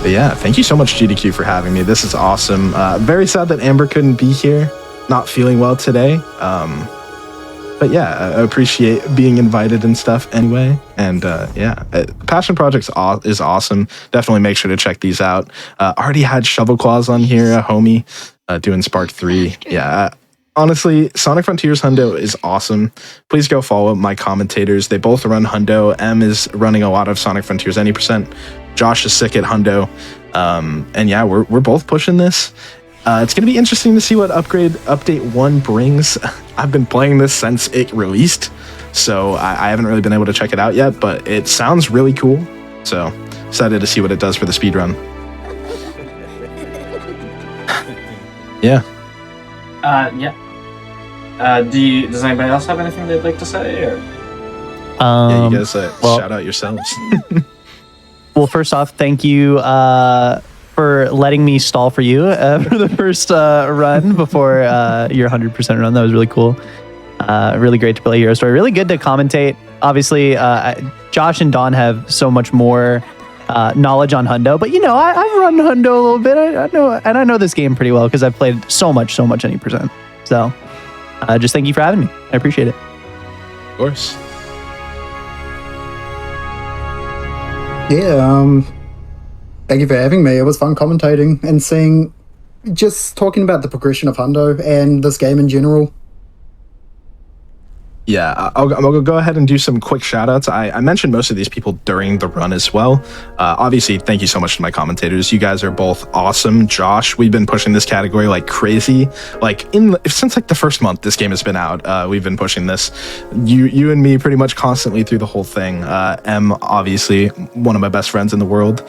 But yeah, thank you so much, GDQ, for having me. This is awesome. Very sad that Amber couldn't be here. Not feeling well today. But yeah, I appreciate being invited and stuff anyway. And yeah, Passion Project is awesome. Definitely make sure to check these out. Already had Shovel Claws on here, a homie, doing Spark 3. Yeah, honestly, Sonic Frontiers Hundo is awesome. Please go follow my commentators. They both run Hundo. M is running a lot of Sonic Frontiers any %. Josh is sick at Hundo. And yeah, we're both pushing this. It's going to be interesting to see what update 1 brings. I've been playing this since it released, so I haven't really been able to check it out yet, but it sounds really cool. So excited to see what it does for the speedrun. Yeah. Yeah. Does anybody else have anything they'd like to say? Or? Yeah, you guys shout out yourselves. Well, first off, thank you for letting me stall for you for the first run before your 100% run. That was really cool. Really great to play Hero Story. Really good to commentate. Obviously, Josh and Don have so much more knowledge on Hundo, but you know, I've run Hundo a little bit. I know this game pretty well because I've played so much any %. So, just thank you for having me. I appreciate it. Of course. Yeah, thank you for having me. It was fun commentating and talking about the progression of Hundo and this game in general. Yeah, I'll go ahead and do some quick shout outs. I mentioned most of these people during the run as well. Obviously, thank you so much to my commentators. You guys are both awesome. Josh, we've been pushing this category like crazy. Like since like the first month this game has been out, we've been pushing this. You and me pretty much constantly through the whole thing. M, obviously, one of my best friends in the world.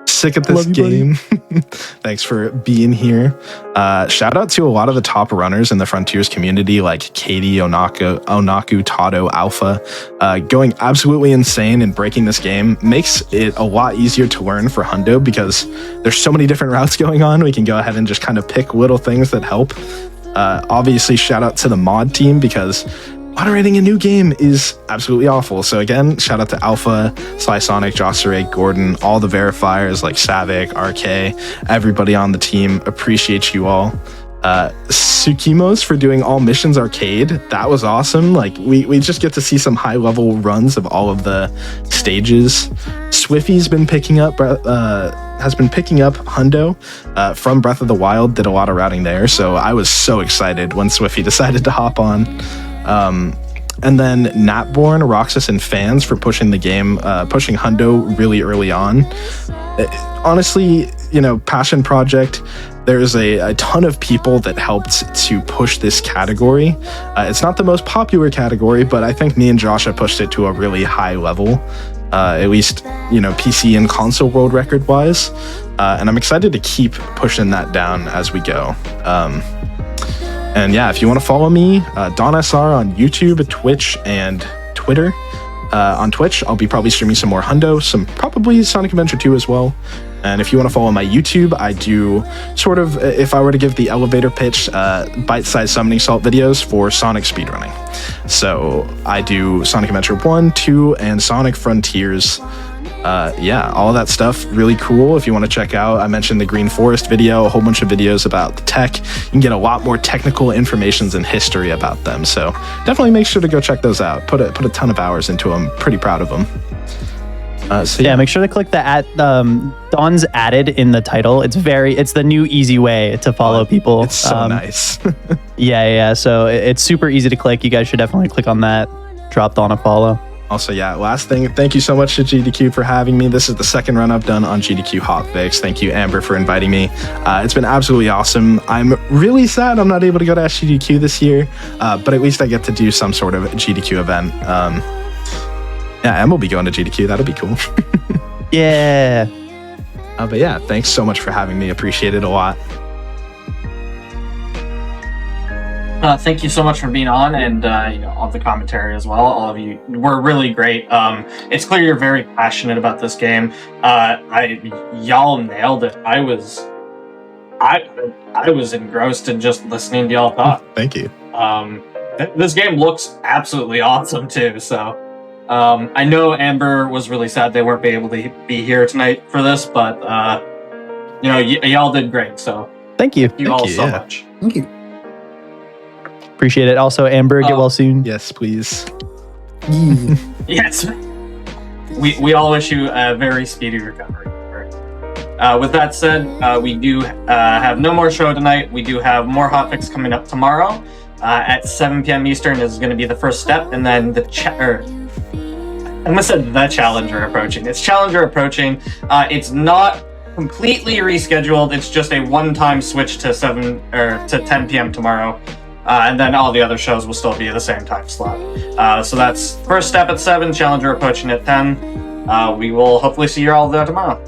Sick at this game. Thanks for being here. Shout out to a lot of the top runners in the Frontiers community, like Katie, Onaku, Tado, Alpha. Going absolutely insane and breaking this game makes it a lot easier to learn for Hundo because there's so many different routes going on. We can go ahead and just kind of pick little things that help. Obviously, shout out to the mod team because moderating a new game is absolutely awful. So again, shout out to Alpha, Sly Sonic, Jossere, Gordon, all the verifiers like Savic, RK, everybody on the team. Appreciate you all. Tsukimos for doing all missions arcade. That was awesome. Like we just get to see some high level runs of all of the stages. Swiffy's been picking up Hundo from Breath of the Wild. Did a lot of routing there, so I was so excited when Swiffy decided to hop on. And then Natborn, Roxas, and fans for pushing the game, pushing Hundo really early on. Honestly, Passion Project, there's a ton of people that helped to push this category. It's not the most popular category, but I think me and Josh have pushed it to a really high level, at least, PC and console world record wise. And I'm excited to keep pushing that down as we go. And yeah, if you want to follow me, Don SR on YouTube, Twitch, and Twitter. On Twitch, I'll be probably streaming some more Hundo, some probably Sonic Adventure 2 as well. And if you want to follow my YouTube, I do sort of, if I were to give the elevator pitch, bite-sized summoning salt videos for Sonic speedrunning. So I do Sonic Adventure 1, 2, and Sonic Frontiers. Yeah, all of that stuff, really cool. If you want to check out, I mentioned the Green Forest video, a whole bunch of videos about the tech. You can get a lot more technical informations and history about them. So definitely make sure to go check those out. Put a ton of hours into them. Pretty proud of them. Yeah, make sure to click the Don's added in the title. It's the new easy way to follow people. It's so nice. Yeah. So it's super easy to click. You guys should definitely click on that. Drop Don a follow. Also, yeah, last thing, thank you so much to GDQ for having me. This is the second run I've done on GDQ Hotfix. Thank you, Amber, for inviting me. It's been absolutely awesome. I'm really sad I'm not able to go to SGDQ this year, but at least I get to do some sort of GDQ event. Yeah, Em will be going to GDQ. That'll be cool. Yeah. But yeah, thanks so much for having me. Appreciate it a lot. Thank you so much for being on, and all the commentary as well. All of you were really great. It's clear you're very passionate about this game. Y'all nailed it. I was engrossed in just listening to y'all talk. Thank you. This game looks absolutely awesome too. So I know Amber was really sad they weren't able to be here tonight for this, but y'all did great. So thank you. Thank you all so much. Thank you. Appreciate it. Also, Amber, get well soon. Yes, please. Yes. We all wish you a very speedy recovery. With that said, we do have no more show tonight. We do have more hotfix coming up tomorrow at 7 p.m. Eastern. Is going to be the first step, and then the Challenger approaching. It's Challenger approaching. It's not completely rescheduled. It's just a one-time switch to 10 p.m. tomorrow. And then all the other shows will still be at the same time slot. So that's first step at 7, Challenger approaching at 10. We will hopefully see you all there tomorrow.